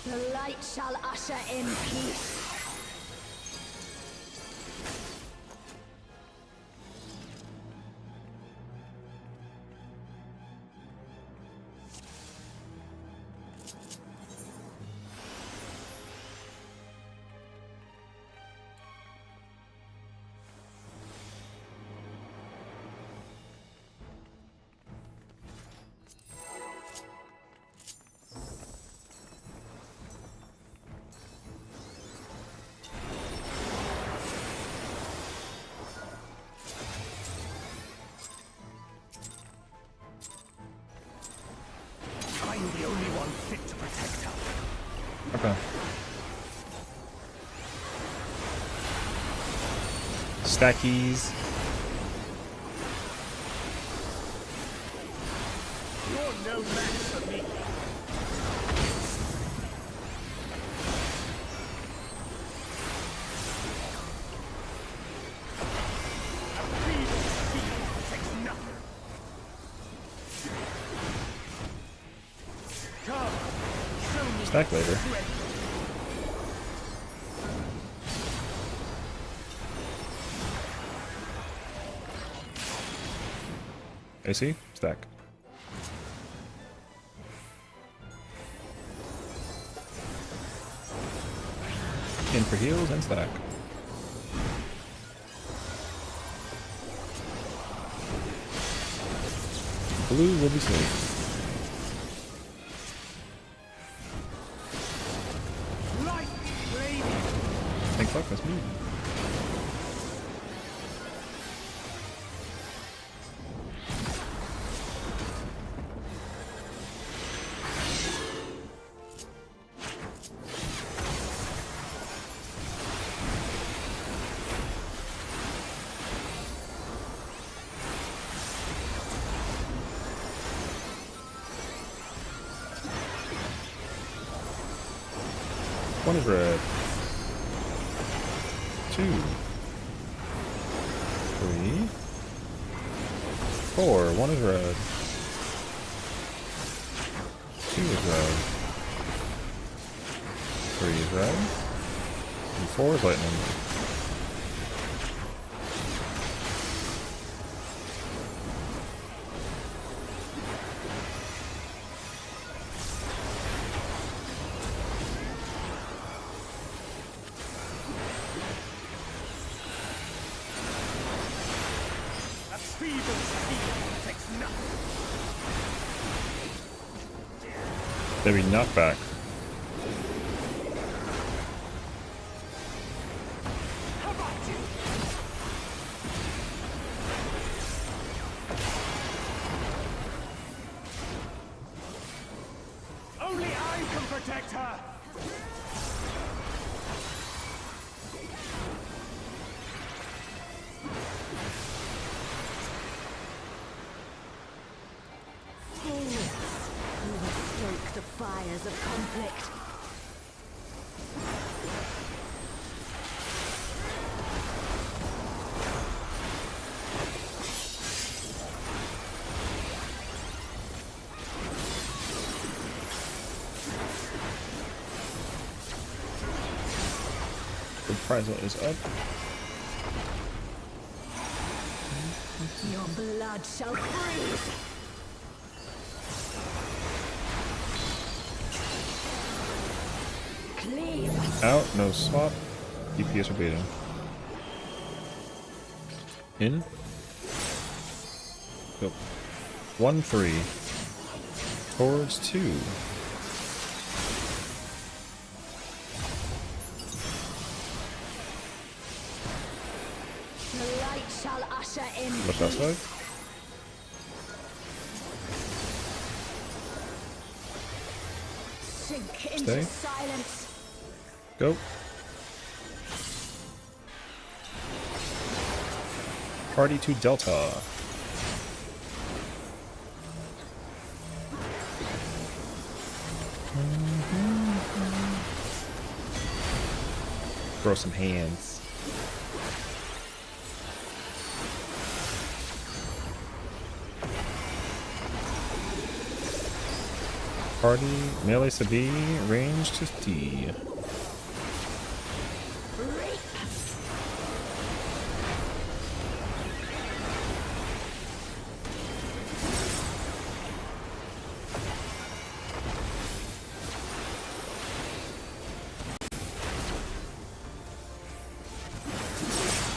The light shall usher in peace. I'm the only one fit to protect her. Okay. Stackies. You're no match for me. A feeble speed protects nothing. Come, show me Stack later. strength. AC? Stack. In for heals and stack. Blue will be safe. Light, lady. Thank fuck, that's me. One is red. 2, 3, 4. One is red. 2 is red. 3 is red. And 4 is lightning. A feeble speed protects nothing. Maybe knockback. How about you? Only I can protect her. You will stoke the fires of conflict. The prize is up. Your blood shall freeze. Cleave. Out, no swap. DPS or beta. In. Go. 1-3. Towards 2. The light shall usher in Look that side. sink into Stay. silence. Go. Party to Delta. Throw some hands. Party, melee to B, range to D. Reap.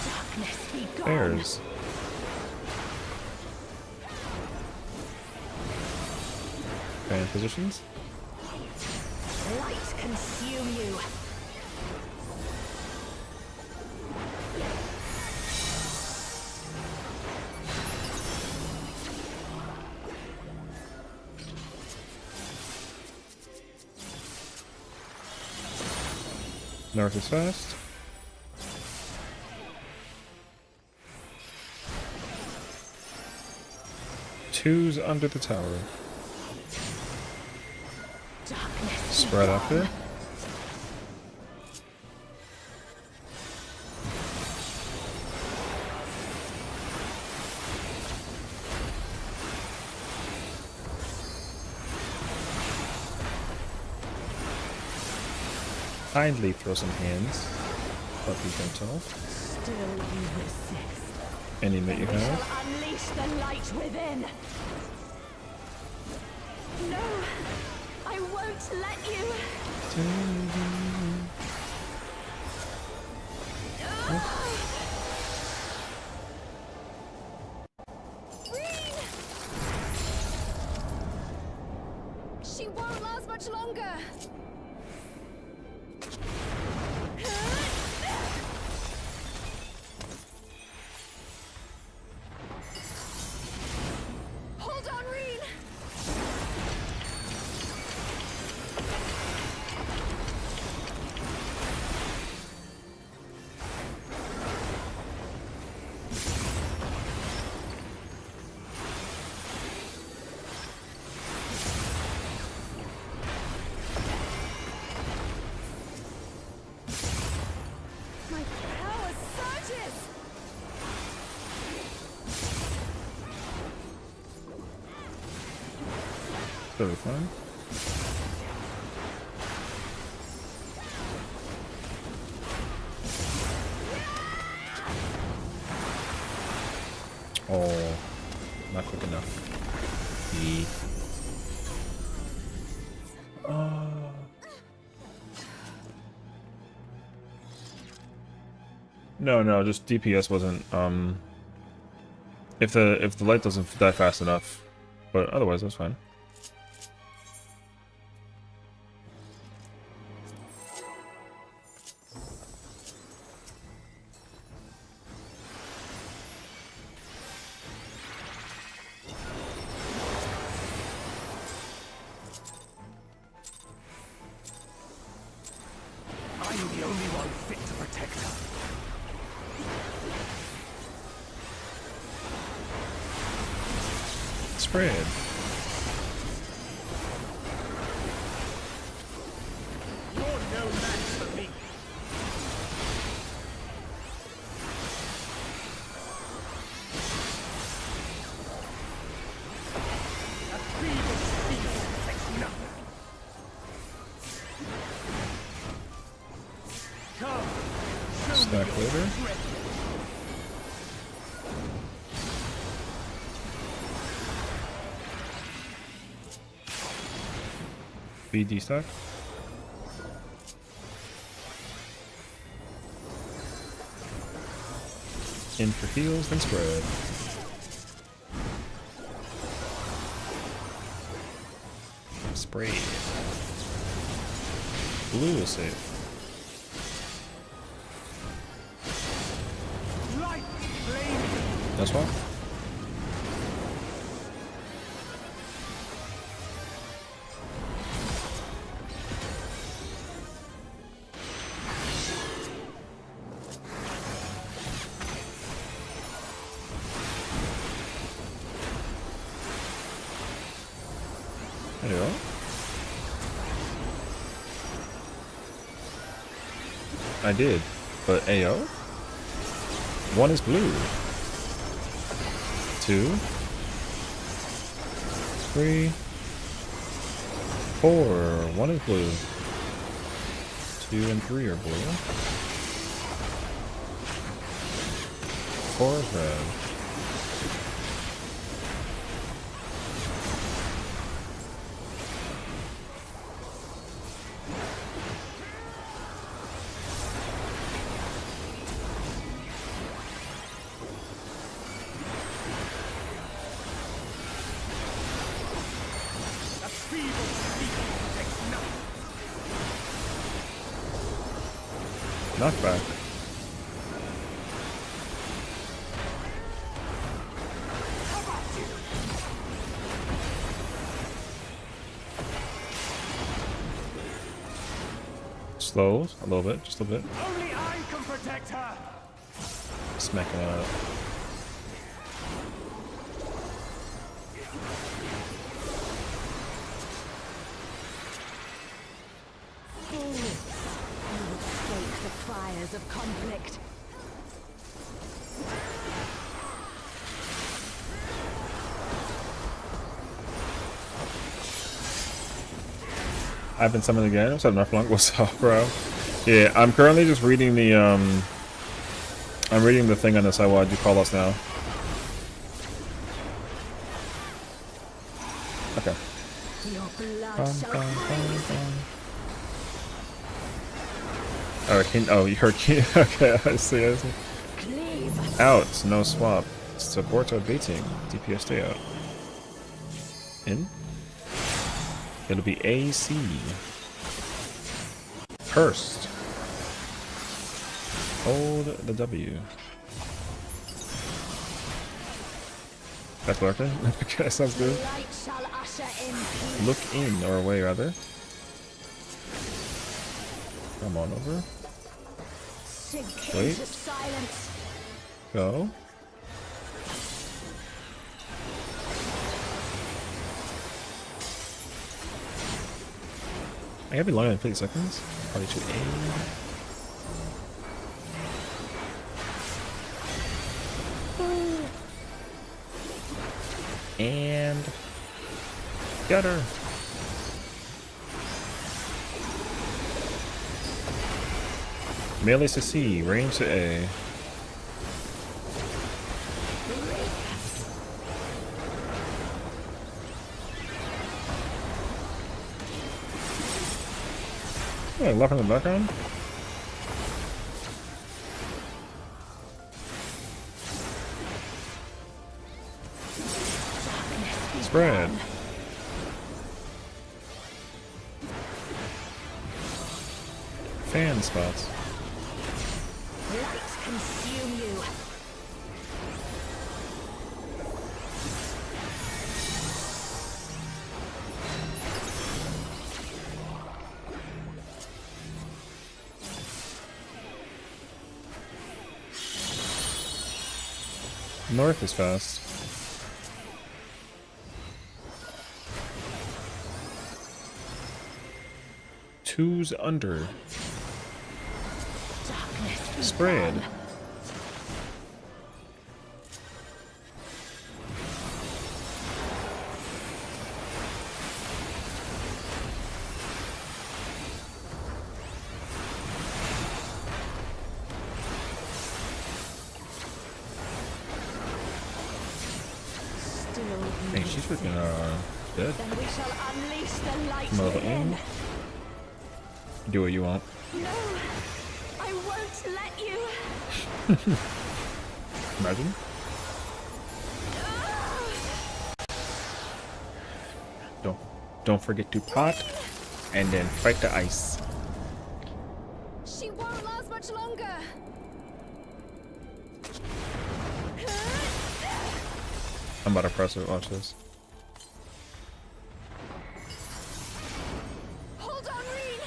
Darkness be gone. Bears. Fan positions. Light consume you. North is fast. Two's under the tower. Darkness be Spread out gone. there. Kindly throw some hands, but we don't tell. Still you resist. Any that you We have. shall unleash the light within. No, I won't let you. Reen! She won't last much longer. Hold on, Reen! My power surges! Totally fine. Oh, not quick enough. E. No, just DPS wasn't if the light doesn't die fast enough. But otherwise that's fine. one fit to protect her. Spread. You're no match for me. A feeble speed takes nothing. Come, show Stack me your later. strength. BD stack. In for heals, then spread. Spray. Blue is safe. Light flame. That's why. There you go. I did, but AO? One is blue. 2, 3, 4. One is blue. 2 and 3 are blue. 4 is red. A feeble speed takes nothing. Knockback. Slows a little bit, just a bit. Only I can protect her. Smacking it out. Fools! You would stake the fires of conflict. I've been summoned again. What's up, Nerflunk? What's up, bro? Yeah, I'm currently just reading the I'm reading the thing on the side while I do call outs now. Okay. Your blood shall freeze. Oh, oh, you heard King. Okay, I see, I see. Cleave. Out, no swap. Support or baiting. DPS stay out. In? It'll be AC. Cursed. Hold the W. That's working? Okay, sounds good. Light shall usher in peace. Look in, or away rather. Come on over. Sink Wait. into silence. Go. I gotta be longer than 50 seconds. Probably to aim. And got her. Melee to C, range to A. Oh, left in the background. Spread. Fan spots. Light consume you. North is fast. Two's under. Spread. Hey, she's freaking dead. Then we shall unleash the light Move within. in. Do what you want. No, I won't let you. Imagine. Don't forget to pot and then fight the ice. She won't last much longer. I'm about to press it. Watch this. Hold on, Reen.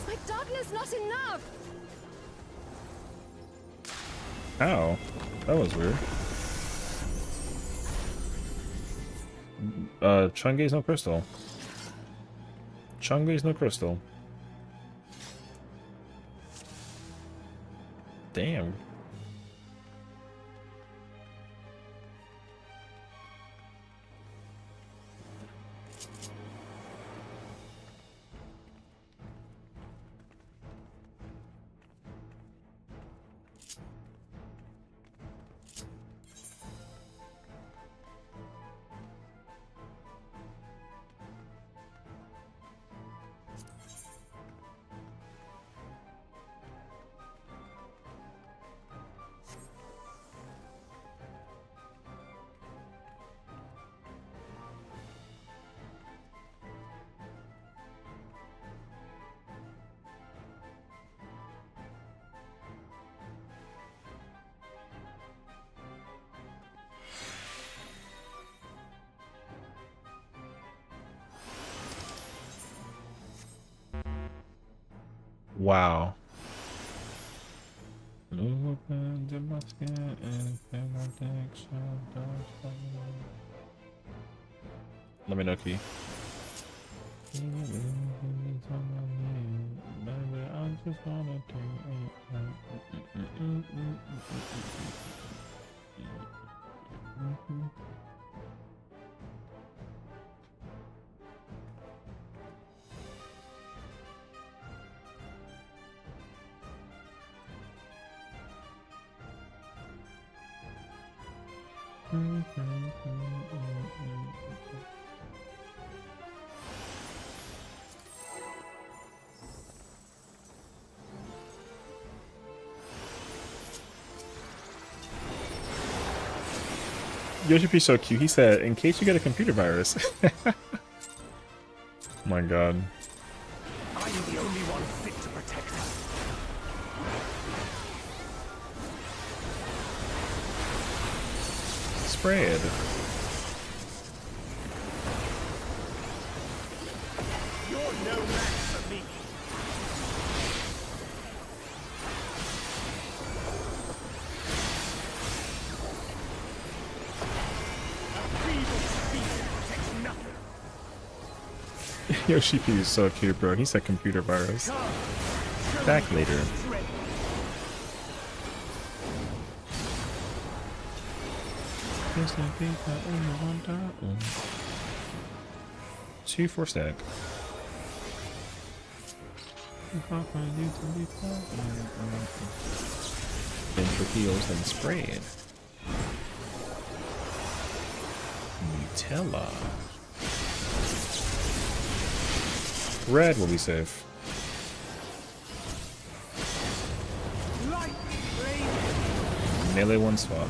My darkness not enough. Ow. That was weird. Chungae's no crystal. Chungae's no crystal. Damn. Wow. Let me know, Key. Yoshipi's so cute. He said, in case you get a computer virus. My god. I'm the only one fit to protect her. Spread. You're no match for me. Yoshipi is so cute, bro. He said computer virus. Back later. Two for stack. Then for heals, then spread. Nutella. Red will be safe. Light blade. Melee one swap.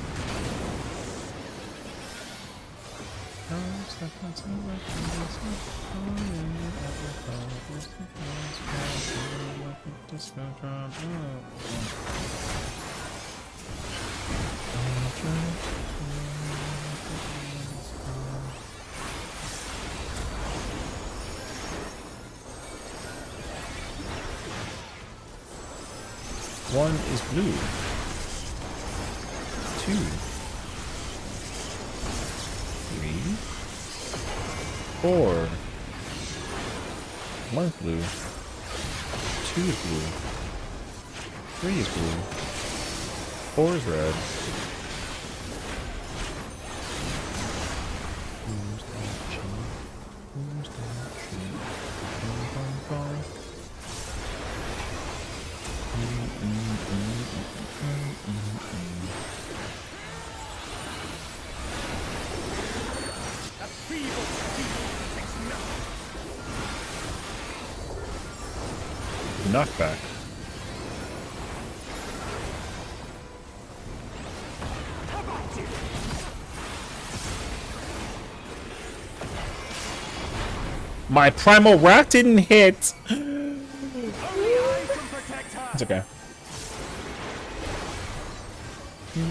One is blue. Two. Three. Four. One's blue. Two is blue. Three is blue. Four is red. Who's that cheat? Who's that cheat? Bum, bum, bum. A feeble steel protects nothing. Knockback. How about you? My primal rat didn't hit. Only I can protect her. It's okay. We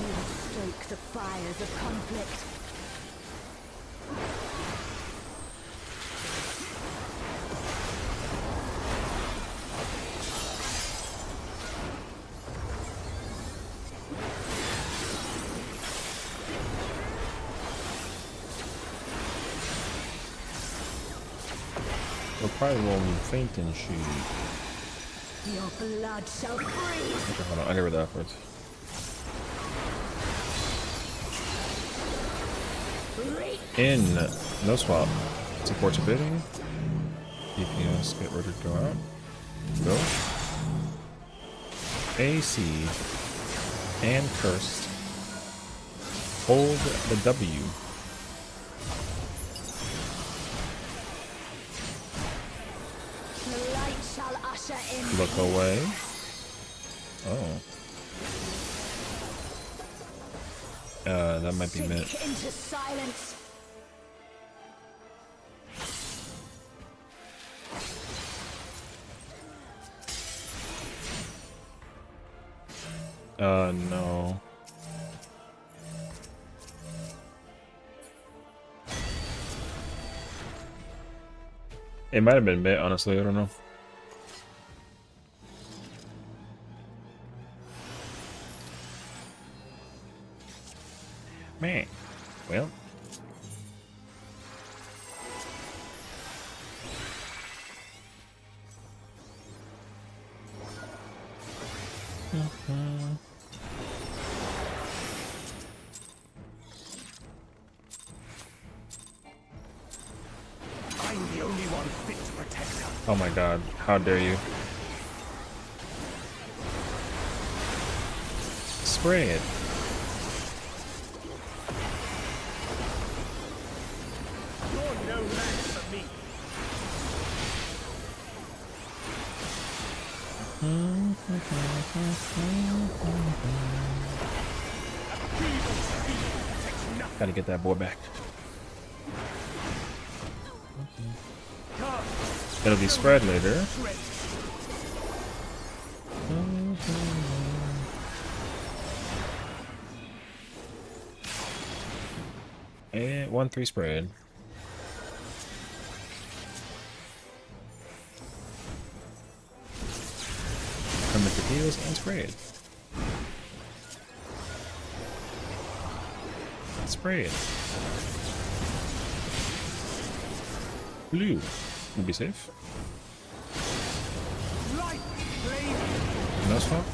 will stoke the fires of conflict. We'll probably roll me fainting sheet. Your blood shall freeze. Okay, hold on. I'll get rid of that afterwards. In no swap. Supports ability. DPS get ready to go out. Go. AC and cursed. Hold the W. The light shall usher in. Look away. Oh. That might be Sink meant. into silence. No. It might have been mid, honestly, I don't know. Man. Well. I'm the only one fit to protect her. Oh my god. How dare you. Spray it. You're no match for me. Gotta get that boy back. It'll be spread later. And 1-3 spread. Come with the deals and spread. Spray it. Blue will be safe. Light blade. No swap.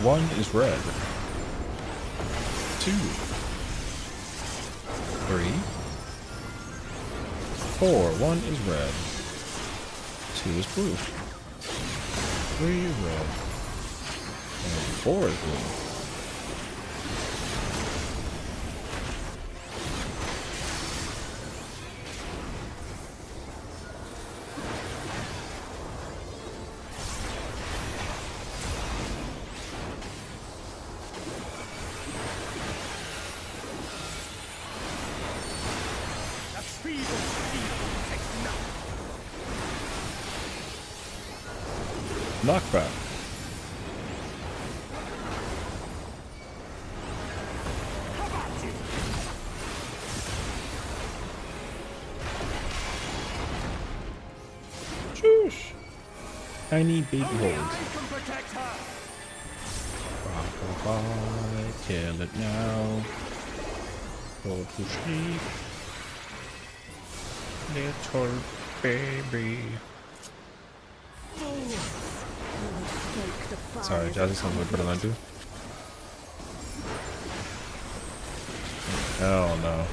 1 is red. 2, 3, 4. 1 is red. 2 is blue. 3 is red. And 4 is blue. That feeble evil takes nothing. Knockback. How about you? Shoosh. Tiny baby Only holes. I can protect her. Bye, kill it now. Go to sleep. Little baby. Sorry, Jazzy sounds way better than I do. Hell no.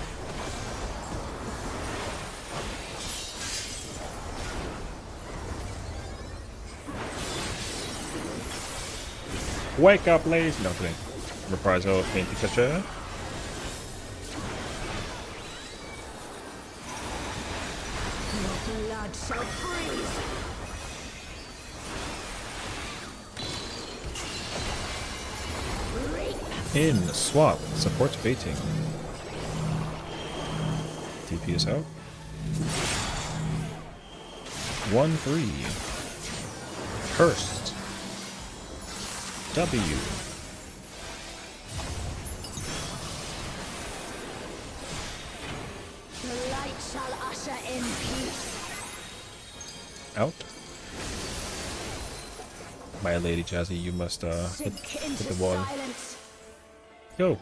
Wake up, ladies. No, kidding. Reprisal, thank you, Kacha. Your blood shall freeze. In swap, supports baiting. TP is out. 1-3. Cursed. W. The light shall usher in peace. Out. My lady Jazzy, you must hit Sink into the wall. silence. Go.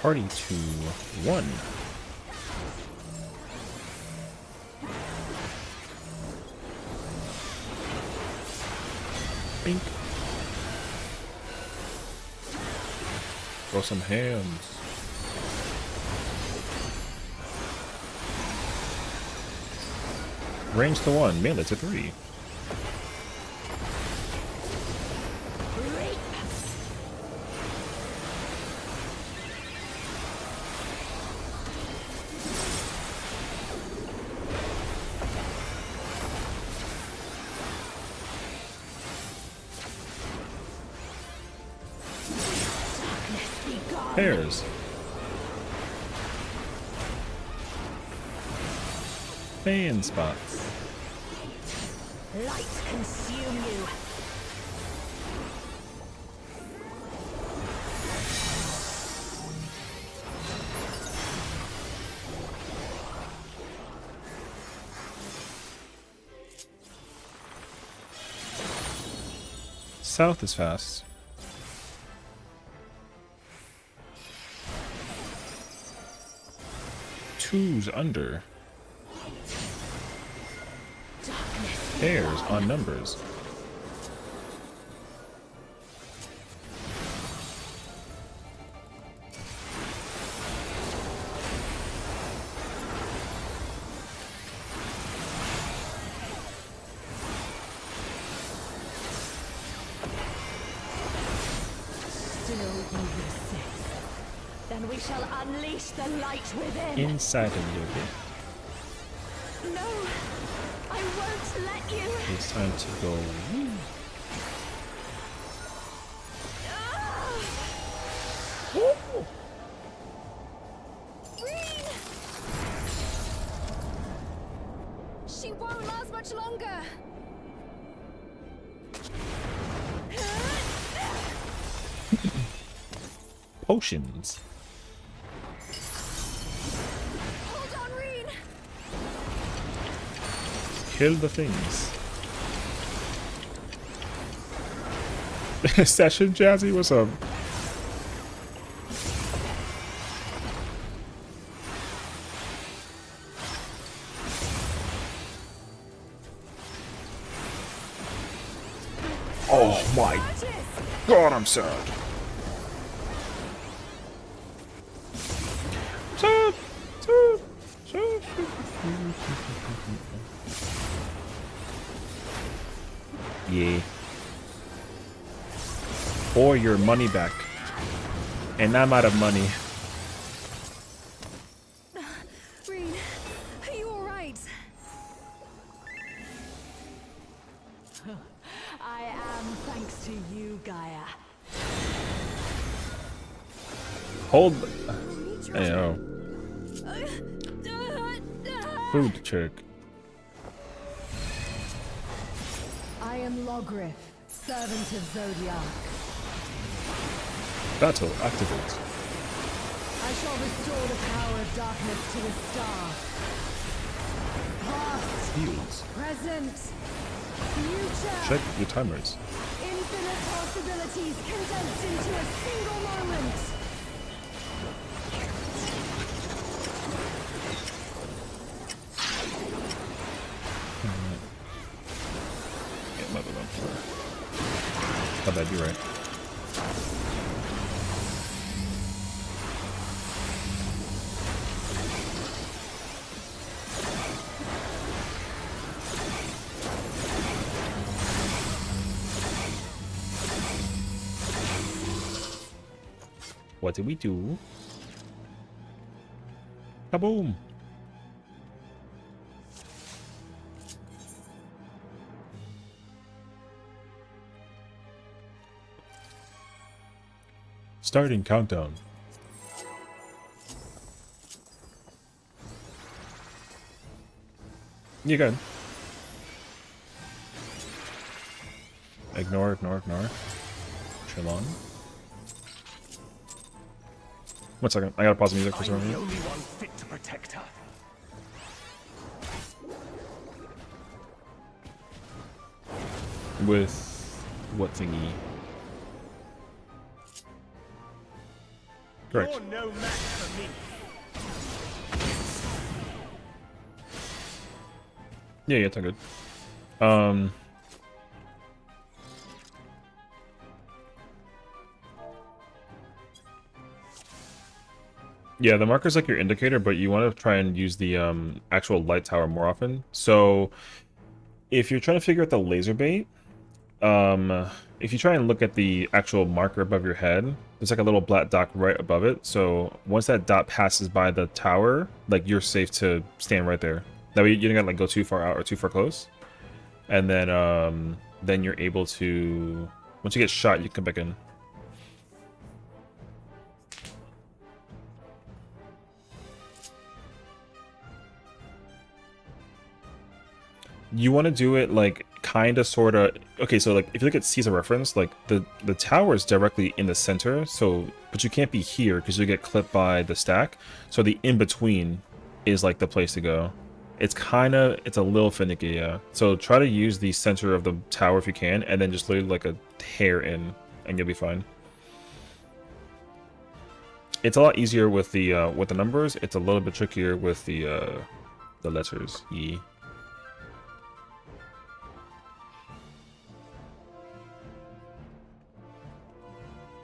Party to 1. Bink. Throw some hands. Range to 1, melee to 3. Pairs. Fan spots. Light consume you. South is fast. Two's under. Pairs on numbers. Still you resist. Then we shall unleash the light within. Inside a little bit. No, I won't let you. It's time to go. Reen! She won't last much longer. Potions. Hold on, Reen. Kill the things. Session Jazzy, what's up? Oh my god, I'm sad. Sad. Sad. Sad. Yeah. Or your money back. And I'm out of money. Reed, are you alright? I am, thanks to you, Gaia. Hold. Hey, oh. Food check. I am Logriff, servant of Zodiac. Battle activates. I shall restore the power of darkness to the star. Past, Heals. present, future. Check your timers. Infinite possibilities condensed into a single moment. Yeah, mother don't. How bad you right? What did we do? Kaboom! Starting countdown. You good? Ignore. Chill on. 1 second, I gotta pause the music for some I'm the reason. only one fit to protect her. With what thingy? Correct. You're no match for me. Yeah, it's all good. Yeah, the marker's like your indicator, but you want to try and use the actual light tower more often. So if you're trying to figure out the laser bait, if you try and look at the actual marker above your head, there's like a little black dot right above it. So once that dot passes by the tower, like you're safe to stand right there. That way you don't gotta like go too far out or too far close. And then you're able to, once you get shot, you come back in. You want to do it like kind of sort of okay, so like if you look at Caesar reference, like the tower is directly in the center, so but you can't be here because you get clipped by the stack, so the in between is like the place to go. It's a little finicky, yeah, so try to use the center of the tower if you can, and then just literally like a hair in and you'll be fine. It's a lot easier with the numbers. It's a little bit trickier with the letters. Yeah.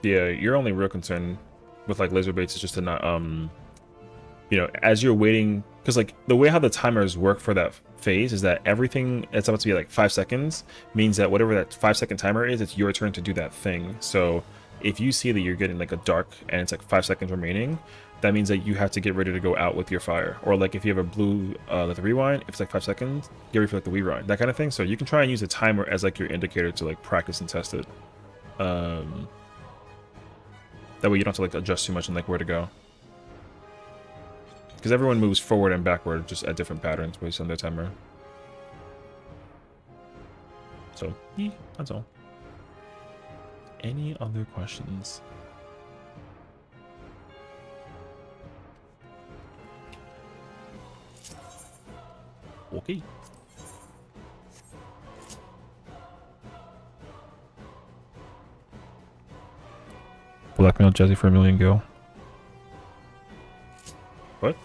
Yeah, your only real concern with like laser baits is just to not you know, as you're waiting, because like the way how the timers work for that phase is that everything that's about to be like 5 seconds means that whatever that 5-second timer is, it's your turn to do that thing. So if you see that you're getting like a dark and it's like 5 seconds remaining, that means that you have to get ready to go out with your fire. Or like if you have a blue like the rewind, if it's like 5 seconds, get ready for like the rewind, that kind of thing. So you can try and use a timer as like your indicator to like practice and test it. That way you don't have to like adjust too much and like where to go. Because everyone moves forward and backward just at different patterns based on their timer. So, yeah, that's all. Any other questions? Okay. Blackmail Jesse for $1 million go. What?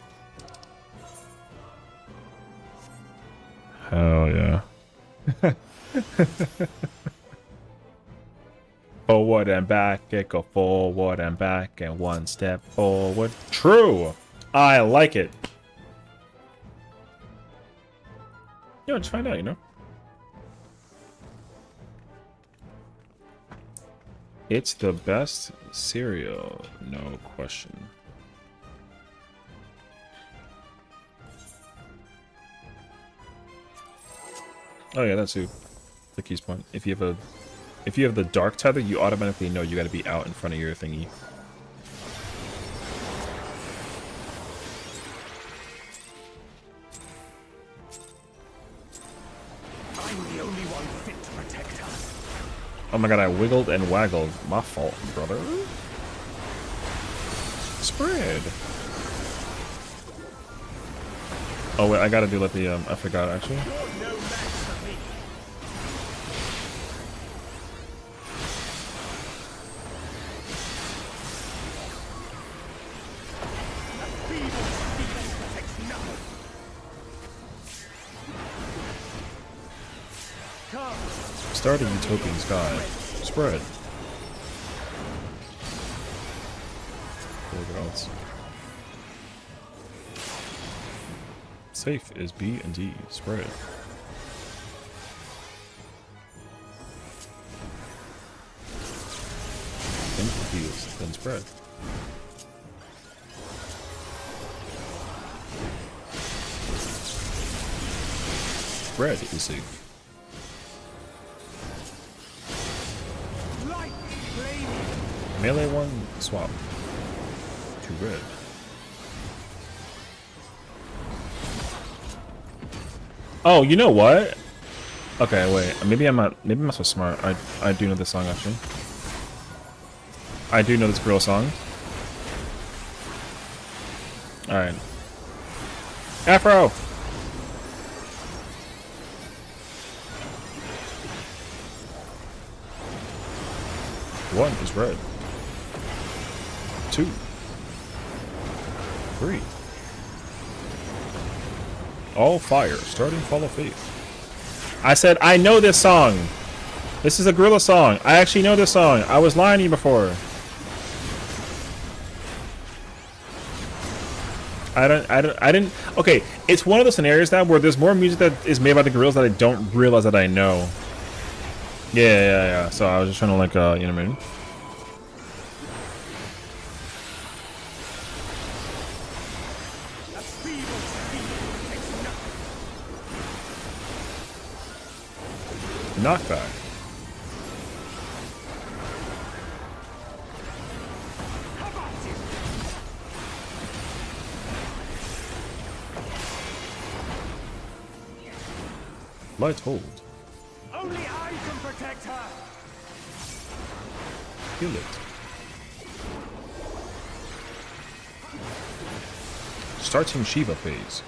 Hell yeah. Forward and back, it go forward and back, and one step forward. True! I like it. Yeah, just find out, you know? It's the best cereal, no question. Oh yeah, that's who. The key point. If you have the dark tether, you automatically know you got to be out in front of your thingy. I'm the only one fit to protect us. Oh my god, I wiggled and waggled. My fault, brother. Spread. Oh wait, I gotta do like the I forgot actually. You're no match for me. A feeble defense protects nothing. Come. Start a utopian sky. Spread. What else? Safe is B and D. Spread. Then heals, then spread. Spread is safe. Light flaming. Melee one, swap. To red. Oh, you know what? Okay, wait. Maybe I'm not so smart. I do know this song actually. I do know this girl song. Alright. Afro! One is red. 2. 3. All fire, starting Fall of Faith. I said, I know this song. This is a gorilla song. I actually know this song. I was lying to you before. I didn't. Okay, it's one of those scenarios now where there's more music that is made by the gorillas that I don't realize that I know. Yeah. So I was just trying to like, you know what I mean? A feeble defense protects nothing. Knockback. Light hold. Only I can protect her. Kill it. Starting Shiva phase.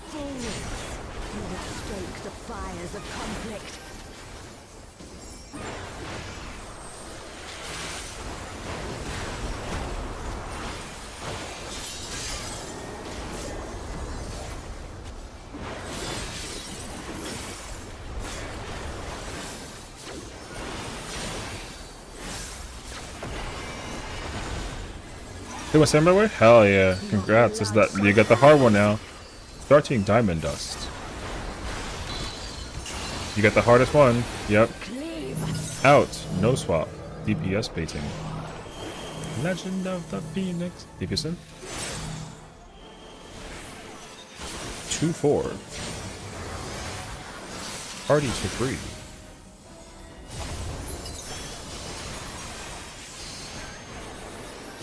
Forward. You will stoke the fires of conflict. Hey, what's that, by the way? Hell yeah. Congrats. Is that you got the hard one now. Starting Diamond Dust. You got the hardest one. Yep. Cleave. Out. No swap. DPS baiting. Legend of the Phoenix. DPS in. 2-4. Parties for free.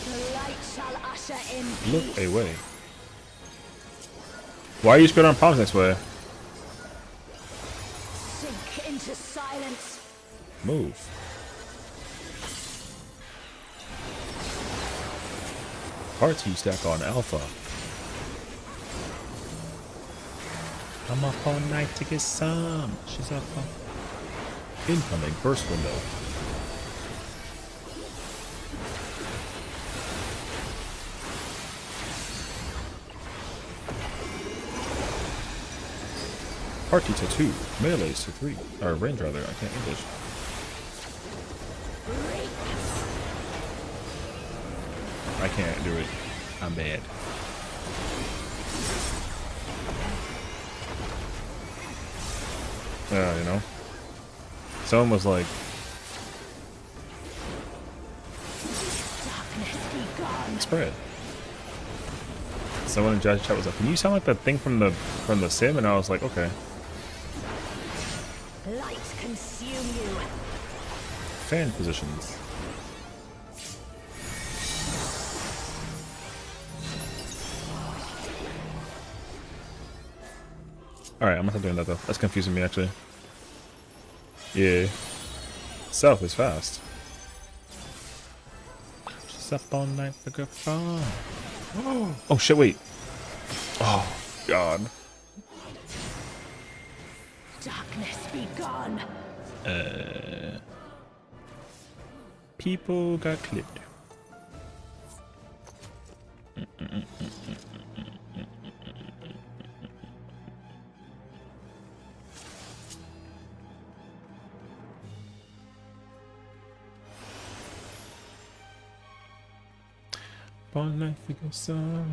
The light shall usher in Look peace. away. Why are you spit on palms next way? Sink into silence. Move. Party stack on Alpha. I'm up all night to get some. She's up on. Incoming burst window. Party to 2. Melees to 3. Or range rather, I can't English. I can't do it. I'm bad. You know? Someone was like, spread. Someone in Judge Chat was like, can you sound like that thing from the sim? And I was like, okay. Light consume you. Fan positions. Alright, I'm not doing that though. That's confusing me actually. Yeah. South is fast. Just up all night like a phone. Oh shit, wait. Oh god. Darkness be gone. People got clipped. All night we go sun.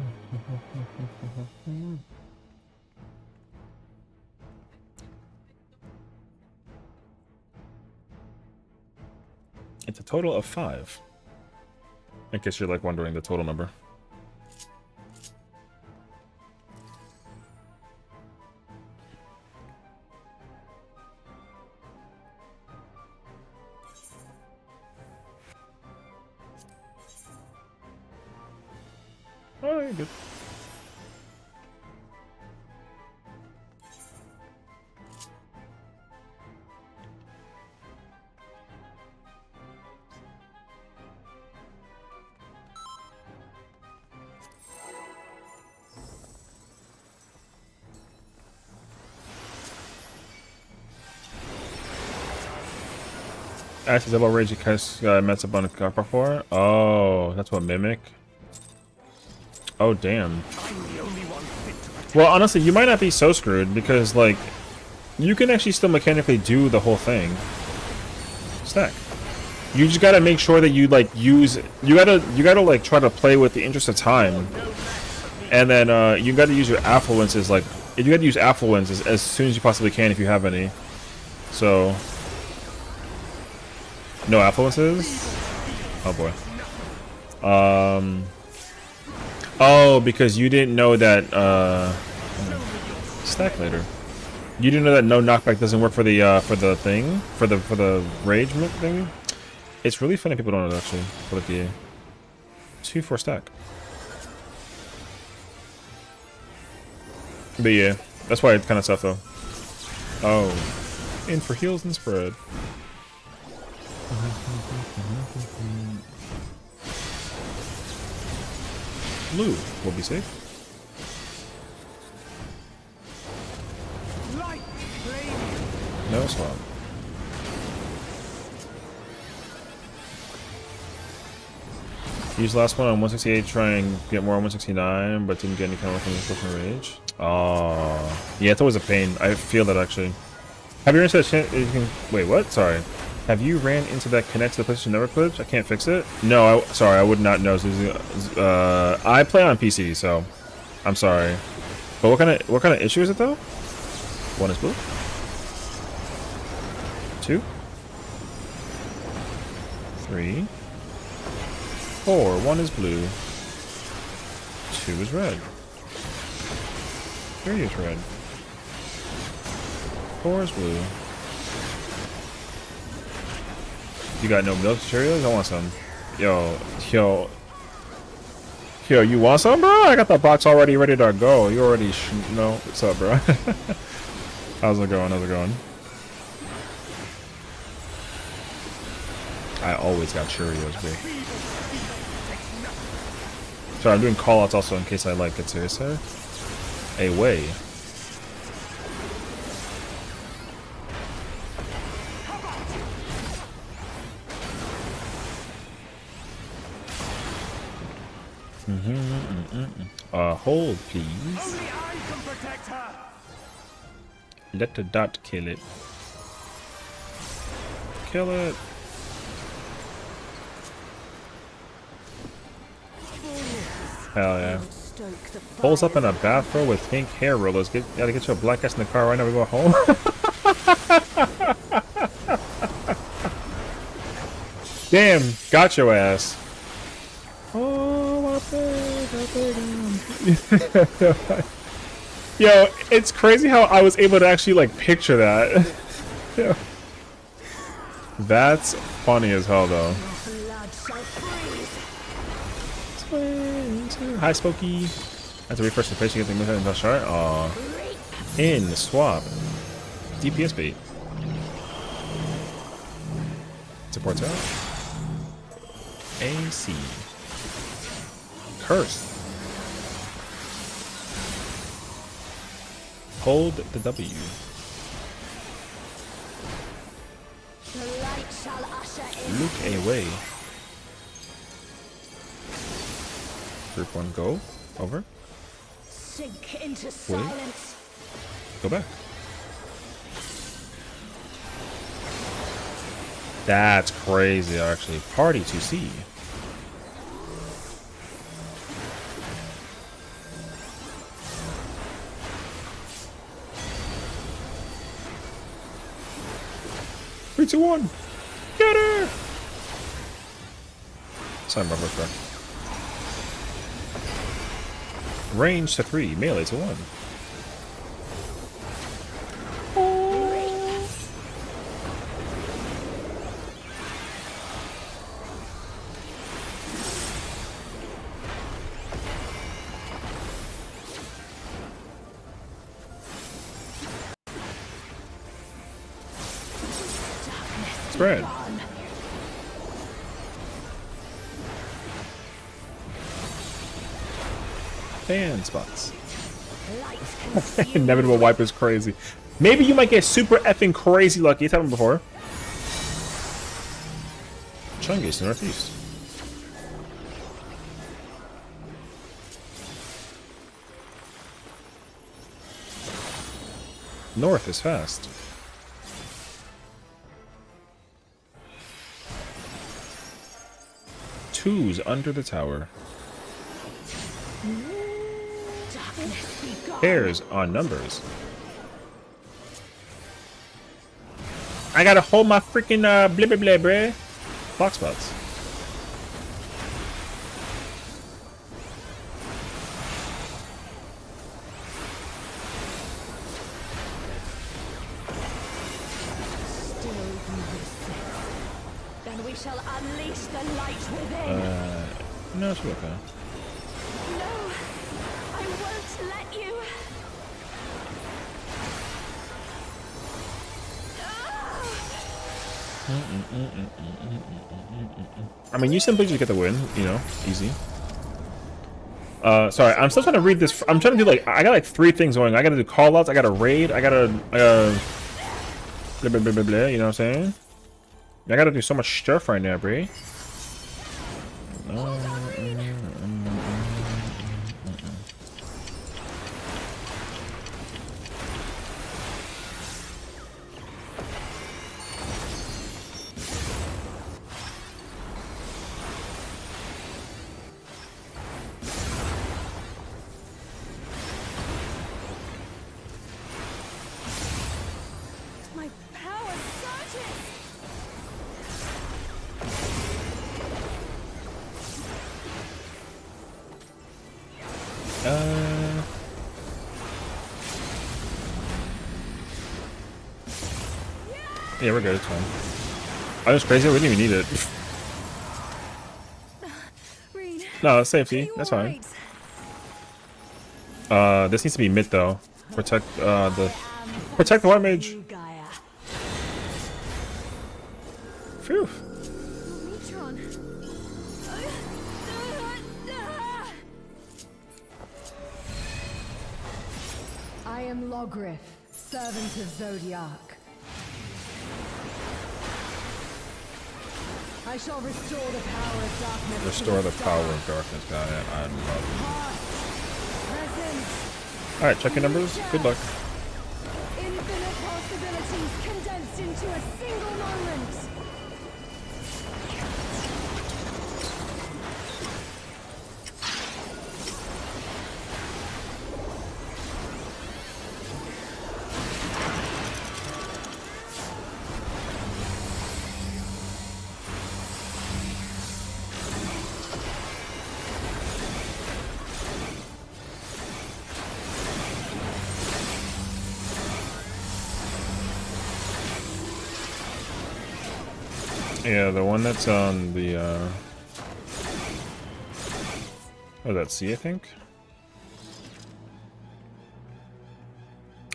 It's a total of 5. In case you're like wondering the total number. Oh, you're good. Ash is about rage because messed up on a car before. Oh, that's what mimic. Oh damn. Well, honestly, you might not be so screwed because like you can actually still mechanically do the whole thing. Stack. You just gotta make sure that you like use. You gotta like try to play with the interest of time, and then you gotta use your affluences. Like you gotta use affluences as soon as you possibly can if you have any. So. No affluences? Oh boy. Oh, because you didn't know that stack later. You didn't know that no knockback doesn't work for the thing? For the rage thing? It's really funny people don't know that actually. For the 2-4 stack. But yeah, that's why it's kinda tough though. Oh. In for heals and spread. Blue will be safe. No swap. Use last one on 168, try and get more on 169, but didn't get any kind of work on the rage. Oh, yeah, it's always a pain. I feel that actually. Have you run into that? Wait, what? Sorry. Have you ran into that connect to the PlayStation Network glitch? I can't fix it. No, sorry, I would not know. I play on PC, so I'm sorry. But what kind of issue is it though? 1 is blue. 2, 3, 4. 1 is blue. 2 is red. 3 is red. 4 is blue. You got no milk Cheerios? I want some. Yo, you want some, bro? I got the box already ready to go. You already know what's up, bro. How's it going? How's it going? I always got Cheerios, bro. Sorry, I'm doing callouts also in case I like get serious there. Away. Hold, please. Only I can protect her. Let the dot kill it. Kill it. Hell yeah. We'll stoke the Pulls up in fires a of bathrobe with pink hair rollers. Gotta get you a black ass in the car right now. We go home. Damn, got your ass. Oh, yo, it's crazy how I was able to actually like picture that. Yeah. That's funny as hell though. blood shall freeze. Hi, Spooky. That's a refresh the face. You get the move in the shot. Aw. In the swap. DPS bait. Supports out. AC. Curse. Hold the W. The light shall usher in. Look away. Group 1 go. Over. Sink into silence. Go back. That's crazy, actually. Party to see. Three, two, one. Get her! Sorry, my brother. Range to 3, melee to 1. Spread. Fan spots. Inevitable wipe is crazy. Maybe you might get super effing crazy lucky. It's happened before. Chungus to northeast. North is fast. Two's under the tower. Pairs on numbers. I gotta hold my freaking blah blah blah bruh. Box spots. Then we shall unleash the light within. No, it's okay. No, I won't let you. I mean, you simply just get the win, you know, easy. Sorry, I'm still trying to read this. I'm trying to do like, I got like 3 things going. I gotta do call outs, I gotta raid, I gotta, blah, blah, blah, blah, blah, you know what I'm saying? I gotta do so much stuff right now, Brie. My power surges. Yeah, we're good. It's fine. Oh, that's crazy. We didn't even need it. Reed, No, it's safety. you That's all fine. right? This needs to be mid though. Protect the white mage. You, Gaia. Phew. Neutron. I am Logriff, servant of Zodiac. I shall restore the power of darkness. Restore the power of darkness. Got it. I love Present. it. All right, check your numbers. Good luck. Infinite possibilities condensed into a single moment. Yeah, the one that's on the, oh, that's C, I think?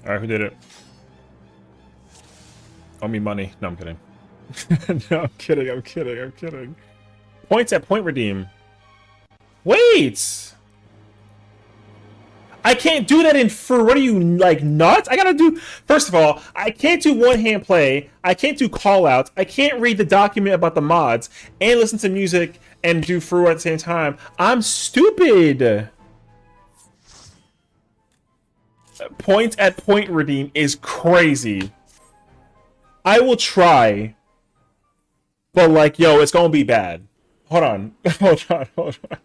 Alright, who did it? Owe me money. No, I'm kidding. No, I'm kidding, I'm kidding, I'm kidding. Points at point redeem. Wait! I can't do that in for what are you, like, nuts? I gotta do, first of all, I can't do one-hand play, I can't do call-outs, I can't read the document about the mods, and listen to music and do Fru at the same time. I'm stupid! Points at point redeem is crazy. I will try, but like, yo, it's gonna be bad. Hold on, hold on, hold on.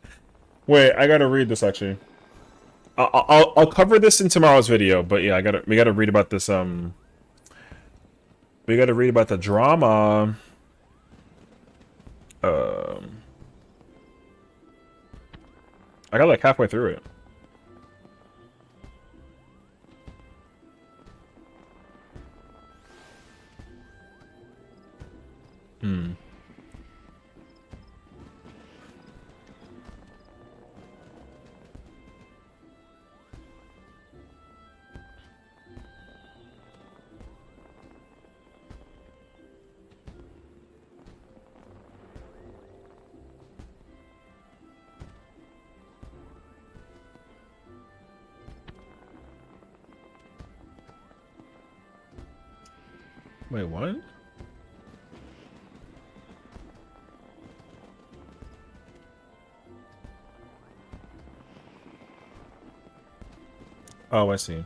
Wait, I gotta read this actually. I'll cover this in tomorrow's video, but yeah, we gotta read about this. We gotta read about the drama. I got like halfway through it. Wait, what? Oh, I see.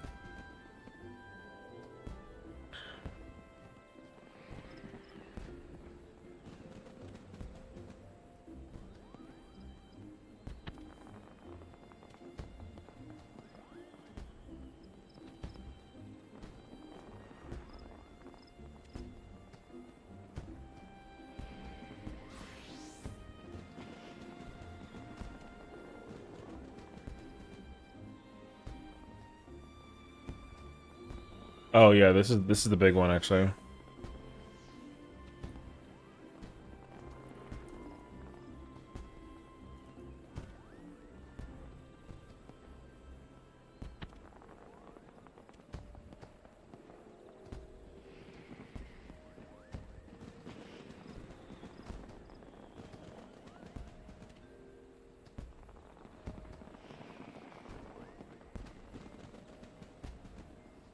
Oh yeah, this is the big one actually.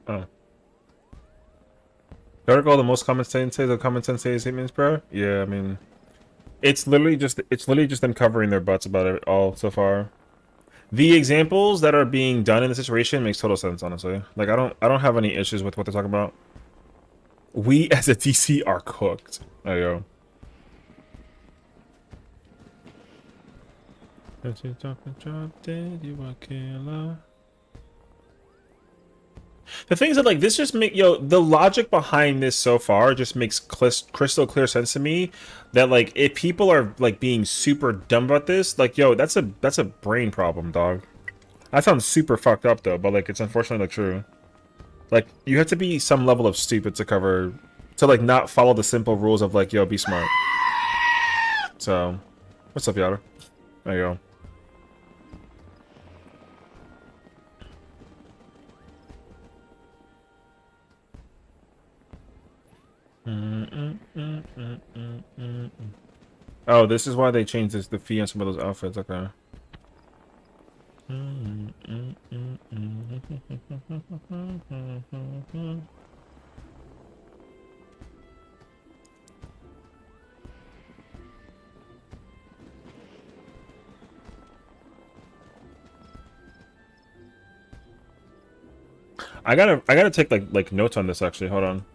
Oh. The article, the most common sentences or common sense statements, bro. Yeah, I mean, it's literally just them covering their butts about it all so far. The examples that are being done in the situation makes total sense, honestly. Like I don't have any issues with what they're talking about. We as a DC are cooked. There you go. The thing is that like this just make the logic behind this so far just makes crystal clear sense to me that like if people are like being super dumb about this, like that's a brain problem, dog. That sounds super fucked up though, but like it's unfortunately like true. Like you have to be some level of stupid to like not follow the simple rules of like be smart. So, what's up, Yada? There you go. Oh, this is why they changed the fee on some of those outfits. Okay. I gotta take like notes on this actually. Hold on.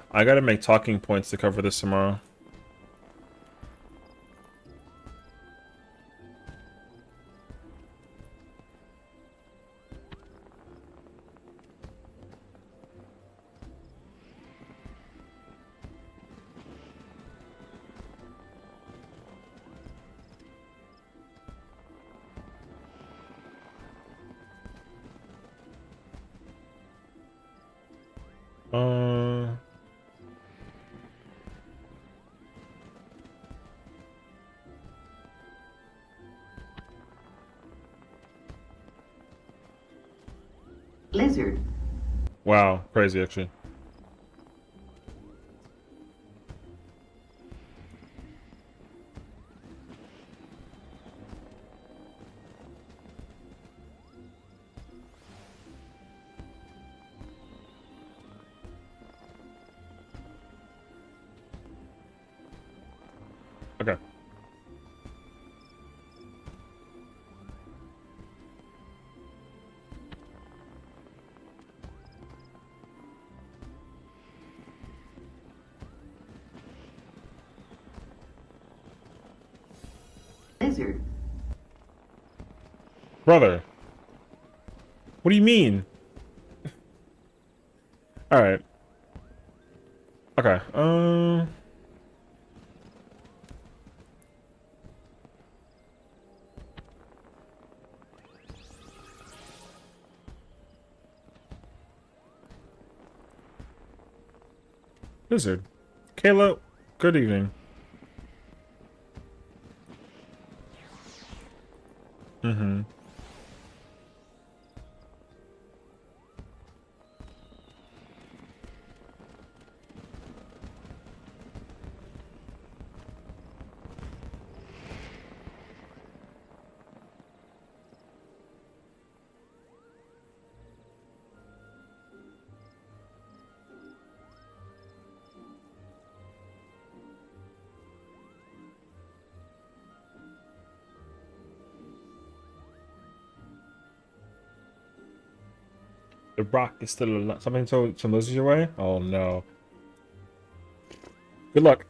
I gotta make talking points to cover this tomorrow. Lizard. Wow, crazy actually. Okay. Lizard. Brother. What do you mean? Alright. Okay. Lizard. Kayla, good evening. Mm-hmm. The rock is still alive. Something told some lizards your way? Oh no. Good luck.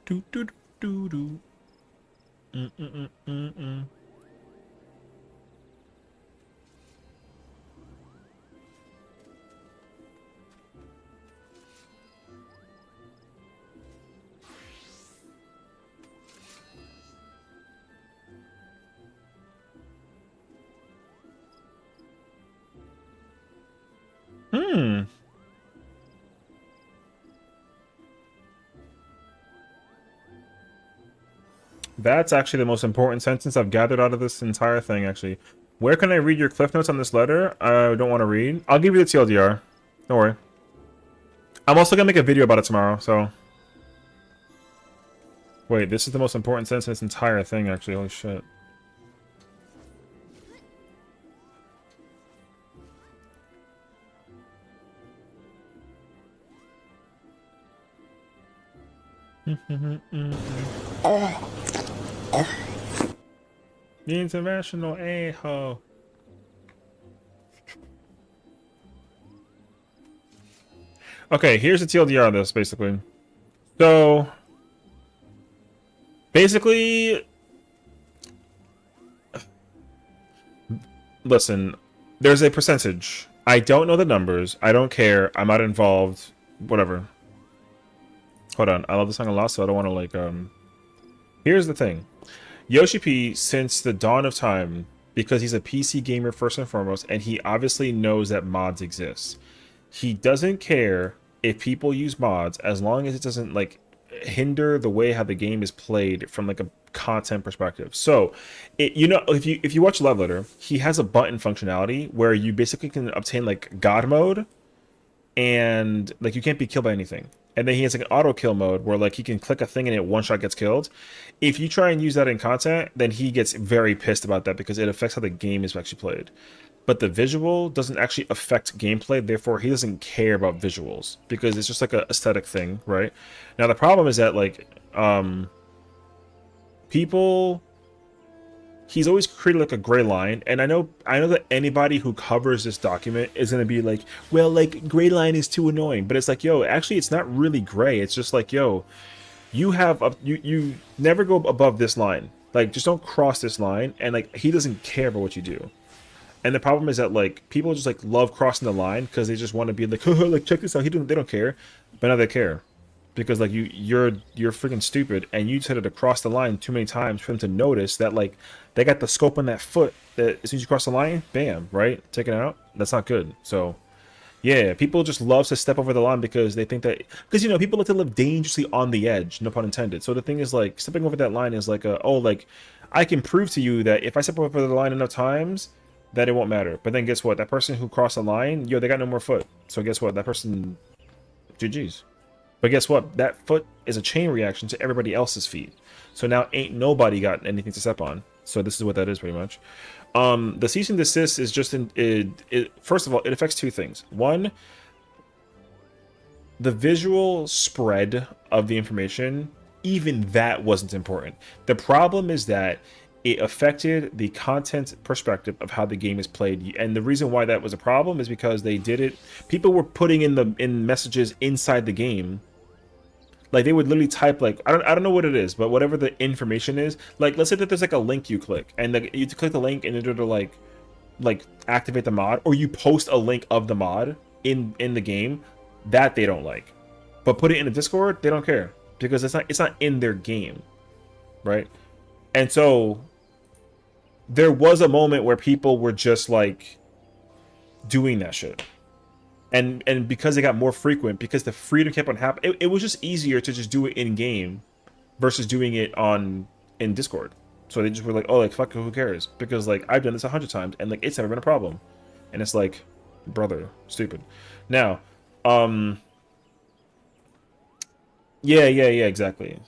Do do do do. Mm mm mm mm mm. Hmm. That's actually the most important sentence I've gathered out of this entire thing, actually. Where can I read your cliff notes on this letter? I don't want to read. I'll give you the TLDR. Don't worry. I'm also going to make a video about it tomorrow, so... Wait, this is the most important sentence in this entire thing, actually. Holy shit. The international a-ho. Okay, here's the TLDR of this, basically. So, basically, listen, there's a percentage. I don't know the numbers. I don't care. I'm not involved. Whatever. Hold on. I love the song a lot, so I don't want to, like, Here's the thing. Yoshi P, since the dawn of time, because he's a PC gamer first and foremost, and he obviously knows that mods exist. He doesn't care if people use mods as long as it doesn't like hinder the way how the game is played from like a content perspective. So, you know, if you watch Love Letter, he has a button functionality where you basically can obtain like God mode, and like you can't be killed by anything. And then he has like an auto kill mode where like he can click a thing and it one shot gets killed. If you try and use that in content, then he gets very pissed about that because it affects how the game is actually played. But the visual doesn't actually affect gameplay, therefore he doesn't care about visuals because it's just like a aesthetic thing, right? Now the problem is that like people, he's always created like a gray line, and I know that anybody who covers this document is gonna be like, well, like gray line is too annoying, but it's like, yo, actually it's not really gray. It's just like, yo, you have you never go above this line. Like just don't cross this line, and like he doesn't care about what you do. And the problem is that like people just like love crossing the line because they just want to be like, oh, like check this out. They don't care, but now they care because like you're freaking stupid and you decided to cross the line too many times for them to notice that like they got the scope on that foot that as soon as you cross the line, bam, right, taken out. That's not good. So Yeah, people just love to step over the line because they think that because people like to live dangerously on the edge, no pun intended. So the thing is like stepping over that line is like like I can prove to you that if I step over the line enough times that it won't matter. But then guess what? That person who crossed the line, they got no more foot. So guess what? That person GG's. But guess what? That foot is a chain reaction to everybody else's feet. So now ain't nobody got anything to step on. So this is what that is pretty much. The cease and desist is just first of all, it affects two things. One, the visual spread of the information, even that wasn't important. The problem is that it affected the content perspective of how the game is played. And the reason why that was a problem is because they did it. People were putting in messages inside the game. Like they would literally type like I don't know what it is, but whatever the information is, like let's say that there's like a link you click and you click the link in order to like activate the mod, or you post a link of the mod in the game, that they don't like. But put it in a Discord, they don't care because it's not in their game, right? And so there was a moment where people were just like doing that shit. And because it got more frequent, because the freedom kept on happening, it was just easier to just do it in game versus doing it in Discord. So they just were like, oh, like fuck, who cares? Because like I've done this 100 times and like it's never been a problem. And it's like, brother, stupid. Now, yeah, exactly.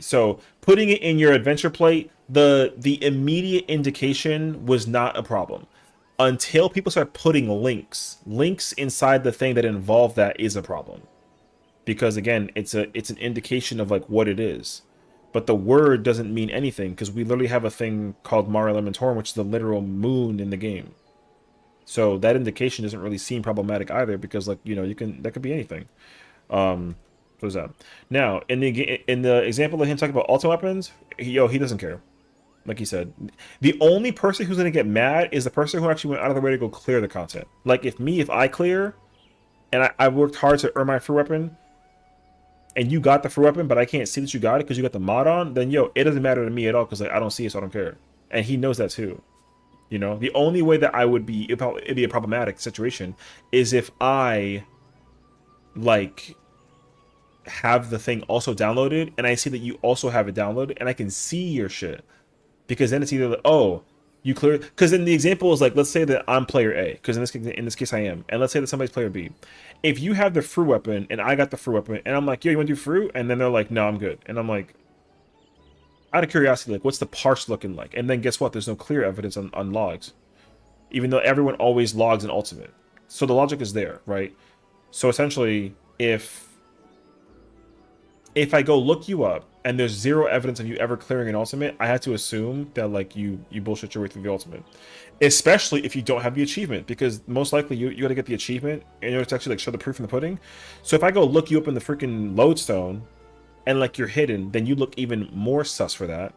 So putting it in your adventure plate, the immediate indication was not a problem. Until people start putting links inside the thing that involve that is a problem, because again it's an indication of like what it is, but the word doesn't mean anything because we literally have a thing called Mare Elementorum, which is the literal moon in the game. So that indication doesn't really seem problematic either because like that could be anything. So is that now in the example of him talking about ultimate weapons, he doesn't care. Like he said, the only person who's going to get mad is the person who actually went out of their way to go clear the content. Like if I clear and I worked hard to earn my free weapon and you got the free weapon, but I can't see that you got it because you got the mod on, then it doesn't matter to me at all because like I don't see it, so I don't care. And he knows that too. The only way that it'd be a problematic situation is if I like have the thing also downloaded and I see that you also have it downloaded and I can see your shit. Because then it's either like, oh, you clear. Because then the example is like, let's say that I'm player A, because in this case I am, and let's say that somebody's player B. If you have the free weapon and I got the free weapon, and I'm like, yo, you want to do fruit? And then they're like, no, I'm good. And I'm like, out of curiosity, like, what's the parse looking like? And then guess what? There's no clear evidence on logs, even though everyone always logs in ultimate. So the logic is there, right? So essentially, if I go look you up and there's zero evidence of you ever clearing an ultimate, I have to assume that like you bullshit your way through the ultimate, especially if you don't have the achievement, because most likely you got to get the achievement in order to actually like show the proof in the pudding. So if I go look you up in the freaking lodestone and like you're hidden, then you look even more sus for that.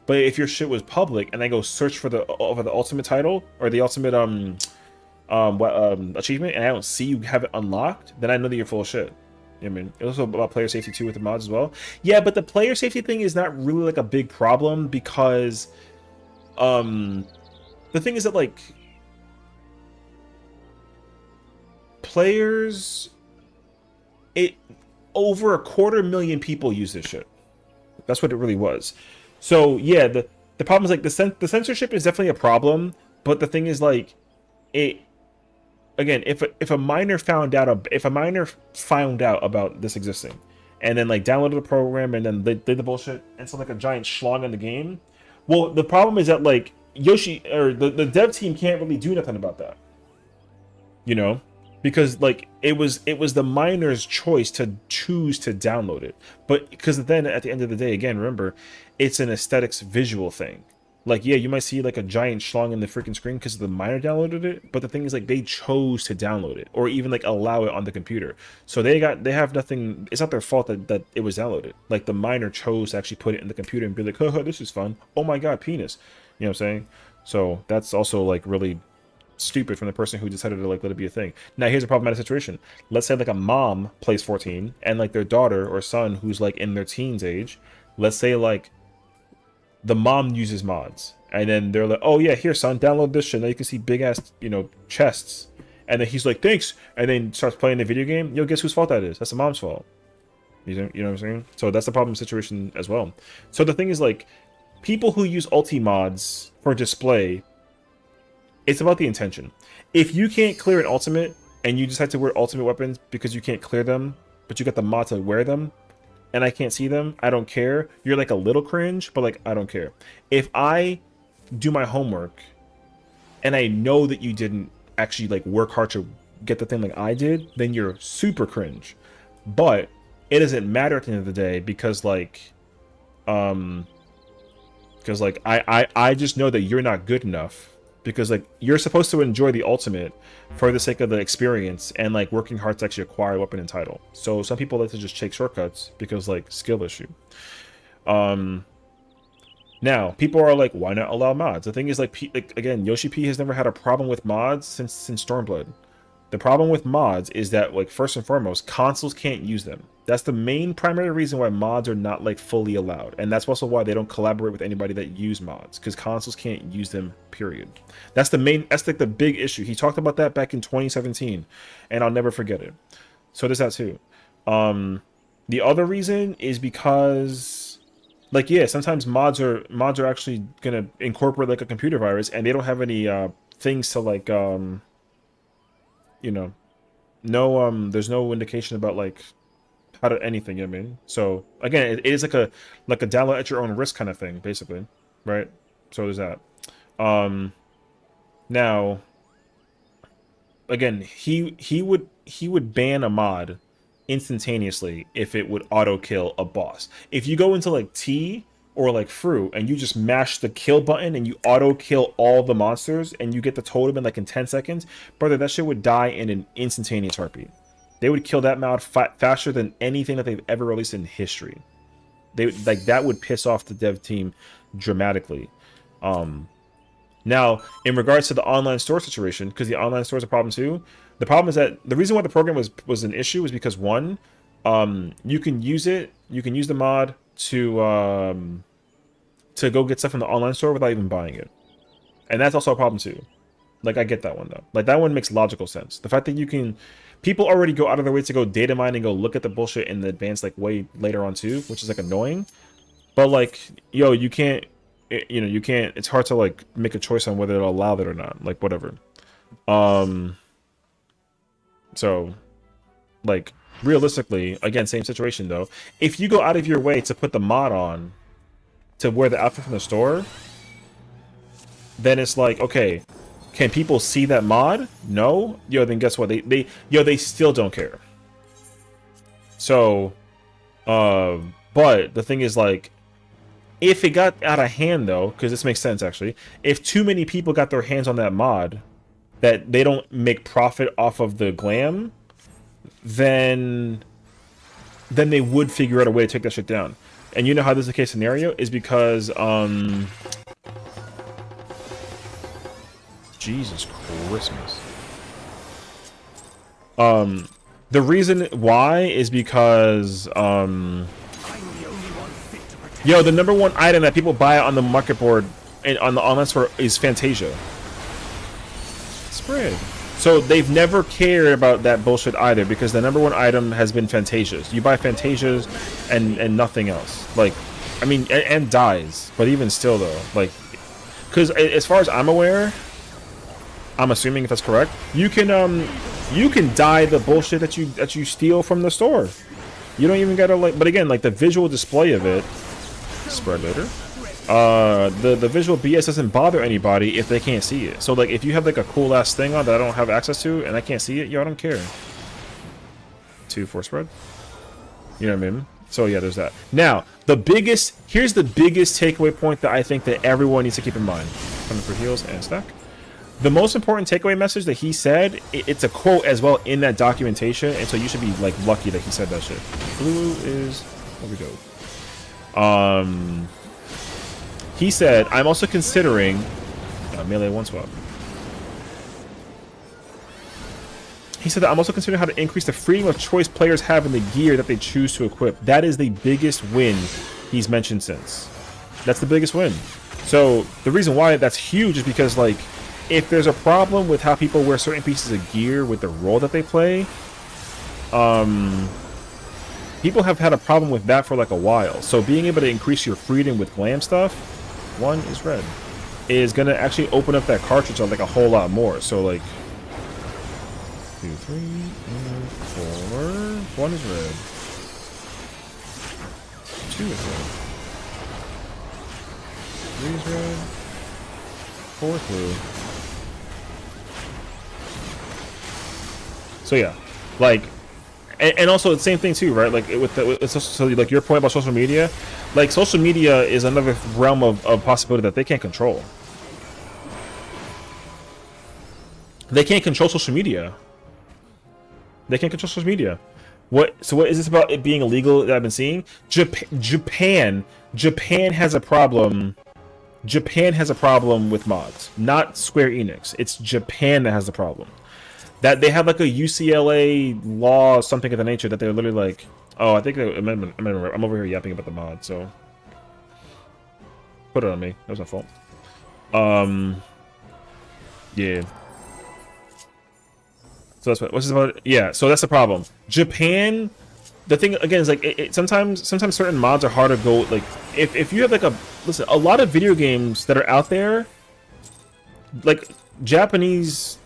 But if your shit was public and I go search for the ultimate title or the ultimate achievement and I don't see you have it unlocked, then I know that you're full of shit. I mean, it's also about player safety too with the mods as well. Yeah, but the player safety thing is not really like a big problem because the thing is that like players, over 250,000 people use this shit. That's what it really was. So yeah, the problem is like the censorship is definitely a problem, but the thing is like again, if a miner found out about this existing, and then like downloaded the program and then they did the bullshit and so like a giant schlong in the game, well, the problem is that like Yoshi or the dev team can't really do nothing about that, because like it was the miner's choice to choose to download it, but because then at the end of the day, again, remember, it's an aesthetics visual thing. Like, yeah, you might see like a giant schlong in the freaking screen because the miner downloaded it, but the thing is like they chose to download it or even like allow it on the computer. So they have nothing. It's not their fault that it was downloaded. Like the miner chose to actually put it in the computer and be like, oh, this is fun. Oh my god, penis. You know what I'm saying? So that's also like really stupid from the person who decided to like let it be a thing. Now here's a problematic situation. Let's say like a mom plays 14 and like their daughter or son who's like in their teens age, let's say like the mom uses mods and then they're like, oh yeah, here son, download this shit. Now you can see big ass chests. and then he's like, thanks, and then starts playing the video game, yo, guess whose fault that is? That's the mom's fault. You know what I'm saying? So that's the problem situation as well. So the thing is, like, people who use ulti mods for display, it's about the intention. If you can't clear an ultimate and you decide to wear ultimate weapons because you can't clear them, but you got the mod to wear them, and I can't see them, I don't care. You're like a little cringe, but like, I don't care. If I do my homework and I know that you didn't actually like work hard to get the thing like I did, then you're super cringe. But it doesn't matter at the end of the day because like I just know that you're not good enough, because like you're supposed to enjoy the ultimate for the sake of the experience and like working hard to actually acquire a weapon and title. So some people like to just take shortcuts because like skill issue. Now people are like, why not allow mods? The thing is like again, Yoshi P has never had a problem with mods since Stormblood. The problem with mods is that, like, first and foremost, consoles can't use them. That's the main primary reason why mods are not like fully allowed, and that's also why they don't collaborate with anybody that use mods, because consoles can't use them, period. That's like the big issue. He talked about that back in 2017, and I'll never forget it. So there's that too. The other reason is because, like, yeah, sometimes mods are actually gonna incorporate like a computer virus, and they don't have any things to like you know, there's no indication about like how to anything, you know what I mean? So again, it is like a download at your own risk kind of thing, basically, right? So there's that. Now again, he would ban a mod instantaneously if it would auto kill a boss. If you go into like T or like Fru and you just mash the kill button and you auto kill all the monsters and you get the totem in like in 10 seconds, brother, that shit would die in an instantaneous heartbeat. They would kill that mod faster than anything that they've ever released in history. They like that would piss off the dev team dramatically. Now, in regards to the online store situation, because the online store is a problem too. The problem is that the reason why the program was an issue was because one, you can use the mod to go get stuff from the online store without even buying it, and that's also a problem too. Like, I get that one though. Like, that one makes logical sense. The fact that people already go out of their way to go data mine and go look at the bullshit in the advanced like way later on too, which is like annoying. But like, yo, you can't. It's hard to like make a choice on whether to allow that or not. Like, whatever. So, like, realistically, again, same situation though. If you go out of your way to put the mod on to wear the outfit from the store, then it's like, okay, can people see that mod? No? Yo, then guess what? They still don't care. So, but the thing is, like, if it got out of hand though, because this makes sense actually, if too many people got their hands on that mod that they don't make profit off of the glam, then they would figure out a way to take that shit down. And you know how this is the case scenario is because Jesus Christmas. The reason why is because yo, the number one item that people buy on the market board and on the online store is Fantasia. Spread. So they've never cared about that bullshit either, because the number one item has been Fantasias. You buy Fantasias and nothing else. Like, I mean, and dies. But even still though, like, because as far as I'm aware, I'm assuming if that's correct, you can dye the bullshit that you steal from the store. You don't even gotta like. But again, like the visual display of it. Spread later. The visual BS doesn't bother anybody if they can't see it. So like, if you have like a cool ass thing on that I don't have access to and I can't see it, yo, I don't care. 2-4 spread. You know what I mean? So yeah, there's that. Now, here's the biggest takeaway point that I think that everyone needs to keep in mind. Coming for heals and stack. The most important takeaway message that he said, it's a quote as well in that documentation, and so you should be like lucky that he said that shit. Blue is, there we go. He said, I'm also considering melee one swap. He said that I'm also considering how to increase the freedom of choice players have in the gear that they choose to equip. That is the biggest win he's mentioned since. That's the biggest win. So the reason why that's huge is because, like, if there's a problem with how people wear certain pieces of gear with the role that they play, people have had a problem with that for like a while. So being able to increase your freedom with glam stuff, one is red, is gonna actually open up that cartridge like a whole lot more. So like 2, 3, 4. 1 is red. 2 is red. 3 is red. 4 is blue. So yeah, like, and also the same thing too, right? Like so like your point about social media, like social media is another realm of possibility that they can't control. They can't control social media. They can't control social media. So what is this about it being illegal that I've been seeing? Japan has a problem. Japan has a problem with mods, not Square Enix. It's Japan that has the problem. That they have like a UCLA law, something of the nature that they're literally like, oh, I think I'm over here yapping about the mod, so put it on me. That was my fault. Yeah. So that's what's this about? Yeah. So that's the problem. Japan. The thing again is like sometimes certain mods are hard to go like if you have like a lot of video games that are out there, like Japanese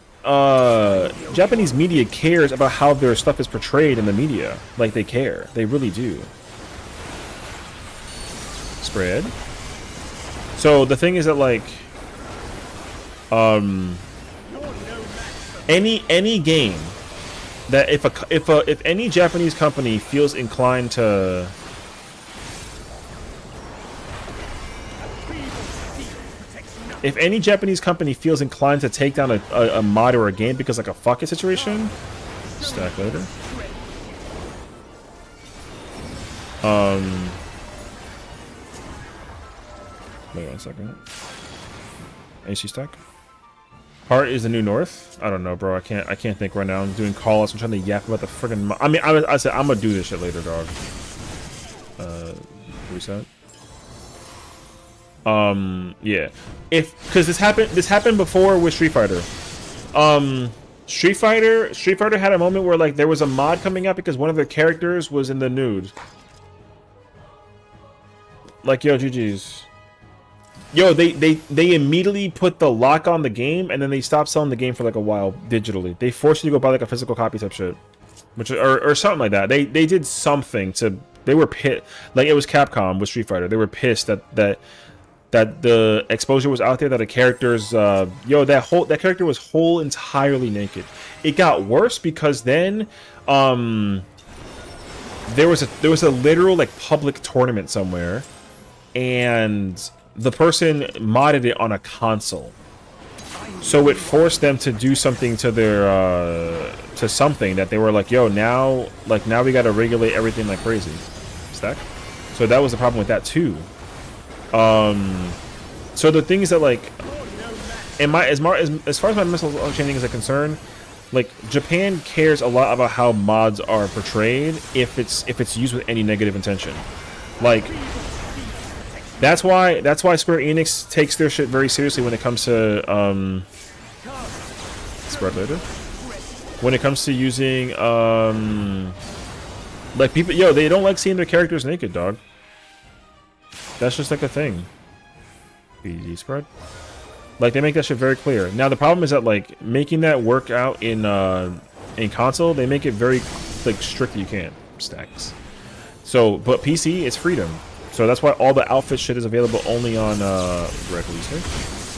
media cares about how their stuff is portrayed in the media. Like they care. They really do. Spread. So the thing is that like any game that if any Japanese company feels inclined to take down a mod or a game because like a fuck it situation, stack later. Wait 1 second. AC stack. Heart is the new north. I don't know, bro. I can't think right now. I'm doing call-outs. I'm trying to yap about the friggin' I mean, I said I'm gonna do this shit later, dog. Reset. Yeah. Because this happened before with Street Fighter. Street Fighter had a moment where like there was a mod coming out because one of their characters was in the nude. Like, yo, GG's. Yo, they immediately put the lock on the game and then they stopped selling the game for like a while digitally. They forced you to go buy like a physical copy type shit, which or something like that. They did something to. They were pissed. Like it was Capcom with Street Fighter. They were pissed that the exposure was out there that a character's that character was whole entirely naked. It got worse because then there was a literal like public tournament somewhere and the person modded it on a console, so it forced them to do something to their to something that they were like, yo, now we got to regulate everything like crazy. Stack. So that was the problem with that too. So the thing is that like, as far as my missile understanding is concerned, like Japan cares a lot about how mods are portrayed if it's used with any negative intention. Like that's why Square Enix takes their shit very seriously when it comes to spread later. When it comes to using like people, yo, they don't like seeing their characters naked, dog. That's just like a thing. BG spread. Like they make that shit very clear. Now the problem is that like making that work out in console, they make it very like strict that you can't stacks. So, but PC, it's freedom. So that's why all the outfit shit is available only on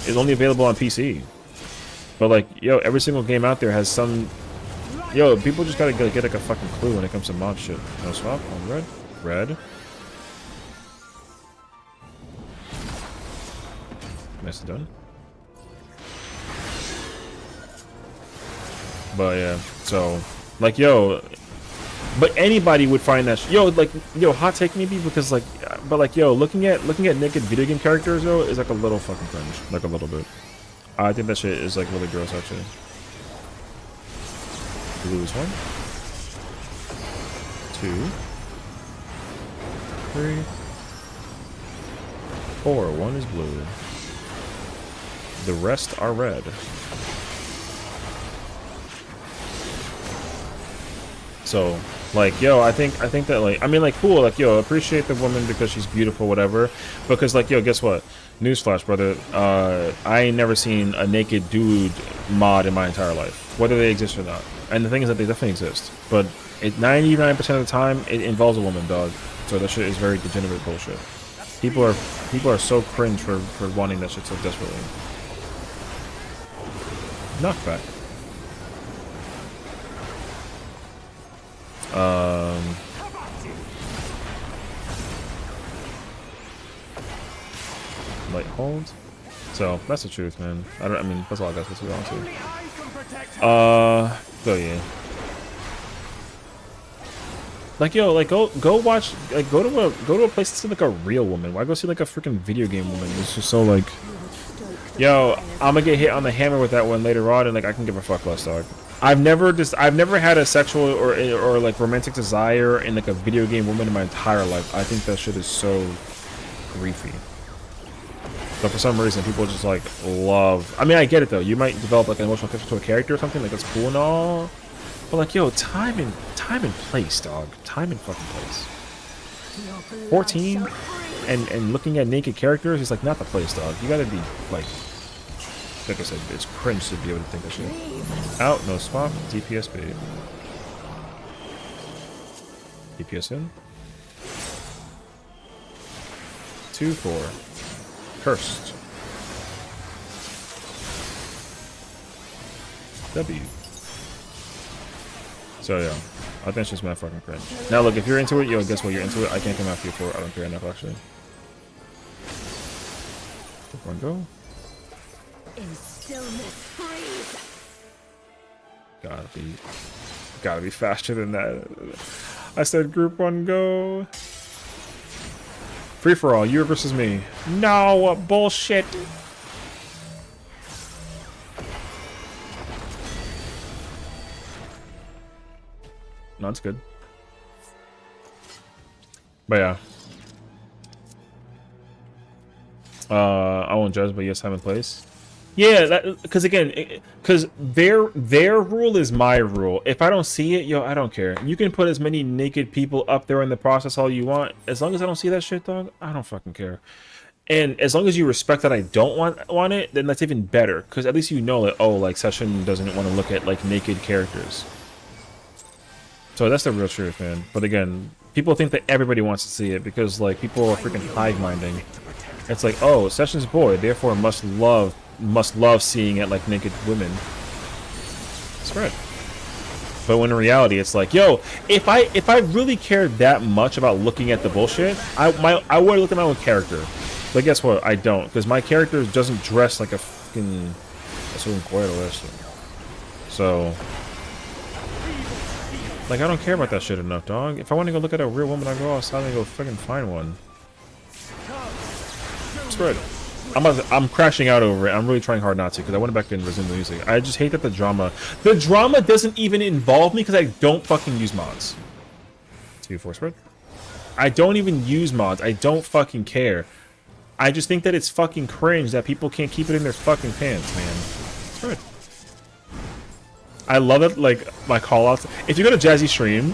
is only available on PC. But like, yo, every single game out there has some. Yo, people just gotta get like a fucking clue when it comes to mod shit. No swap on red. Nice done. But yeah, so like, yo, but anybody would find that hot take maybe because like, but like, yo, looking at naked video game characters though is like a little fucking cringe, like a little bit. I think that shit is like really gross actually. Blue is 1, 2, 3, 4. 1 is blue. The rest are red. So, like, yo, I think that, like, I mean, like, cool, like, yo, appreciate the woman because she's beautiful, whatever. Because, like, yo, guess what? Newsflash, brother. I ain't never seen a naked dude mod in my entire life, whether they exist or not. And the thing is that they definitely exist, but 99% of the time it involves a woman, dog. So that shit is very degenerate bullshit. People are so cringe for wanting that shit so desperately. Knockback. Light hold. So that's the truth, man. I mean, that's all I got to be honest with. So yeah. Like, yo, like, go watch, like, go to a place to see like a real woman. Why go see like a freaking video game woman? It's just so like, yo, I'm gonna get hit on the hammer with that one later on, and like I can give a fuck less, dog. I've never had a sexual or like romantic desire in like a video game woman in my entire life. I think that shit is so griefy. But for some reason, people just like love. I mean, I get it though. You might develop like an emotional connection to a character or something. Like that's cool and all. But like, yo, time and place, dog. Time and fucking place. 14 and looking at naked characters is like not the place, dog. You gotta be like I said, it's cringe to be able to think that shit. Out, no swap, DPS bait. DPS in. 2-4. Cursed. W. So yeah, I think it's just mad fucking cringe. Now look, if you're into it, yo, guess what? You're into it. I can't come after you for it. I don't care enough actually. One go. In stillness, freeze. Gotta be faster than that. I said group 1 go. Free for all, you versus me. No bullshit. No, it's good. But yeah. I won't judge, but yes, time and place. Yeah, because again, because their rule is my rule. If I don't see it, yo, I don't care. You can put as many naked people up there in the process all you want. As long as I don't see that shit, dog, I don't fucking care. And as long as you respect that I don't want it, then that's even better. Because at least you know that, oh, like, Sessiion doesn't want to look at, like, naked characters. So that's the real truth, man. But again, people think that everybody wants to see it because, like, people are freaking hive-minding. It's like, oh, Sessiion's boy, therefore must love seeing it like naked women. Spread. But when in reality, it's like, yo, if I really cared that much about looking at the bullshit, I would have looked at my own character. But guess what? I don't, because my character doesn't dress like a fucking so like I don't care about that shit enough, dog. If I want to go look at a real woman, I go outside and go fucking find one. Spread. I'm crashing out over it. I'm really trying hard not to because I went back and resume the music. I just hate that the drama doesn't even involve me because I don't fucking use mods. 2-4 spread. I don't even use mods. I don't fucking care. I just think that it's fucking cringe that people can't keep it in their fucking pants, man. Spread. I love it, like my call-outs. If you go to Jazzy Stream,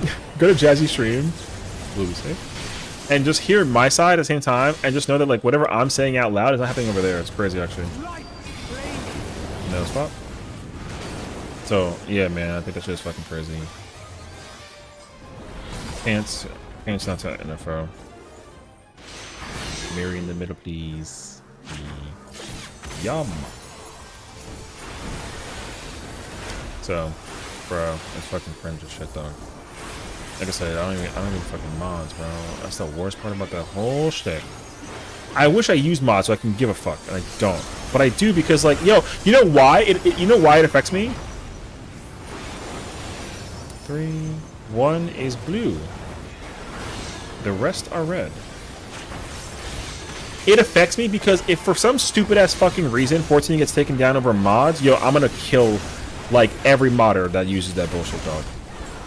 Blue safe. And just hear my side at the same time, and just know that like whatever I'm saying out loud is not happening over there. It's crazy, actually. No spot. So yeah, man, I think that shit is fucking crazy. Pants not tight enough, bro. Mary in the middle, please. Yum. So, bro, it's fucking cringe as shit, dog. Like I said, I don't even fucking mods, bro. That's the worst part about that whole shtick. I wish I used mods so I can give a fuck, and I don't. But I do because, like, yo, you know why? You know why it affects me? 3, 1 is blue. The rest are red. It affects me because if for some stupid ass fucking reason 14 gets taken down over mods, yo, I'm gonna kill like every modder that uses that bullshit, dog.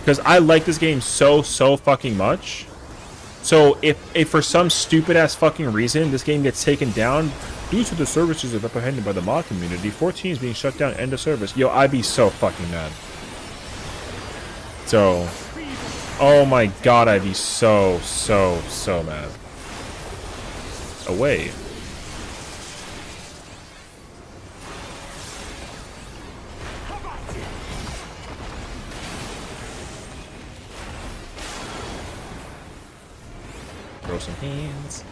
Because I like this game so fucking much. So if for some stupid ass fucking reason this game gets taken down Due to the services apprehended by the mod community, 14 is being shut down. End of service. Yo, I'd be so fucking mad. So, oh my god, I'd be so mad. Away. Throw some hands.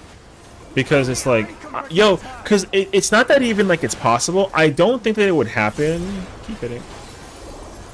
Because it's like, yo, because it's not that even like it's possible. I don't think that it would happen. Keep hitting.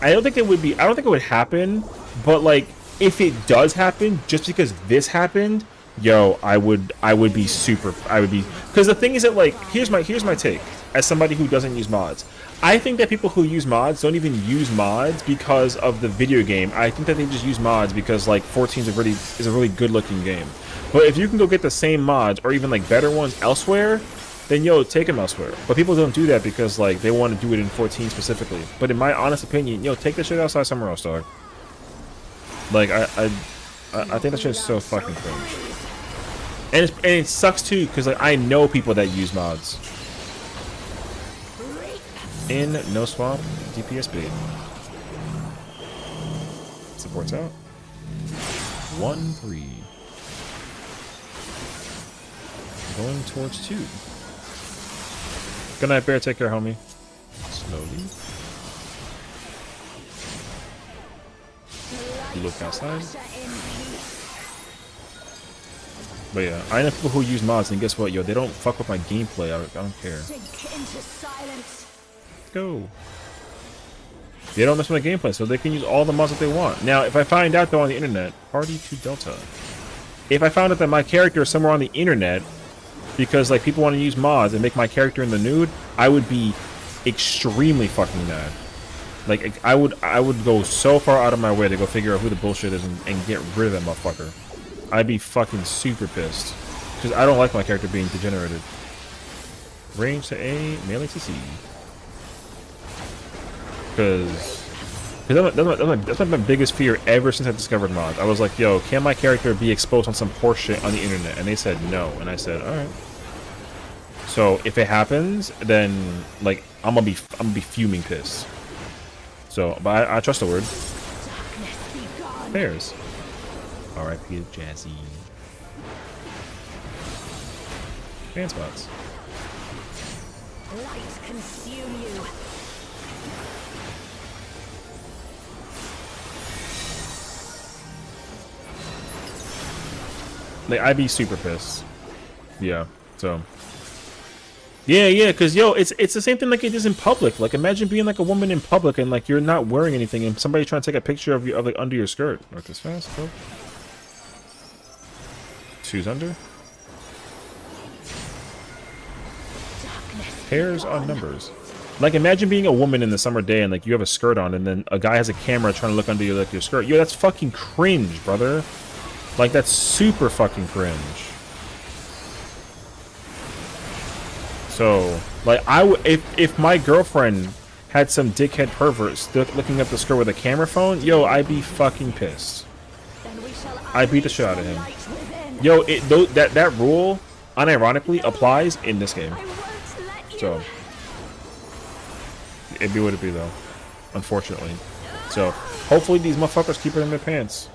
I don't think it would be. I don't think it would happen. But like, if it does happen, just because this happened, yo, I would be super. I would be, because the thing is that like, here's my take as somebody who doesn't use mods. I think that people who use mods don't even use mods because of the video game. I think that they just use mods because like 14 is a really good looking game. But if you can go get the same mods or even like better ones elsewhere, then yo, take them elsewhere. But people don't do that because like they want to do it in 14 specifically. But in my honest opinion, yo, take the shit outside somewhere else, dog. Like I think that shit is so fucking cringe. And it sucks too because like I know people that use mods. In no swamp, DPS bait. Supports out. 1-3. Going towards 2. Good night, Bear. Take care, homie. Slowly. Look outside. But yeah, I know people who use mods, and guess what, yo, they don't fuck with my gameplay. I don't care. Go. They don't mess with my gameplay, so they can use all the mods that they want. Now, if I find out though on the internet, party to Delta. If I found out that my character is somewhere on the internet, because like people want to use mods and make my character in the nude, I would be extremely fucking mad. Like I would go so far out of my way to go figure out who the bullshit is and get rid of that motherfucker. I'd be fucking super pissed because I don't like my character being degenerated. Range to A, melee to C. Because that's my biggest fear ever since I discovered mods. I was like, yo, can my character be exposed on some horseshit on the internet? And they said no. And I said, alright. So if it happens, then like I'm gonna be fuming pissed. So, but I trust the word. Bears. R.I.P. Jazzy. Fan spots. Light consume you. Like, I'd be super pissed. Yeah, so. Yeah, because, yo, it's the same thing like it is in public. Like, imagine being, like, a woman in public and, like, you're not wearing anything and somebody trying to take a picture of you, like, under your skirt. Like, this fast, go. 2's under. Pairs on numbers. Like, imagine being a woman in the summer day and, like, you have a skirt on and then a guy has a camera trying to look under your, like, your skirt. Yo, that's fucking cringe, brother. Like, that's super fucking cringe. So, like, if my girlfriend had some dickhead perverts looking up the skirt with a camera phone, yo, I'd be fucking pissed. I'd beat the shit out of him. Yo, that rule, unironically, applies in this game. So, it'd be what it be, though. Unfortunately. So, hopefully these motherfuckers keep it in their pants.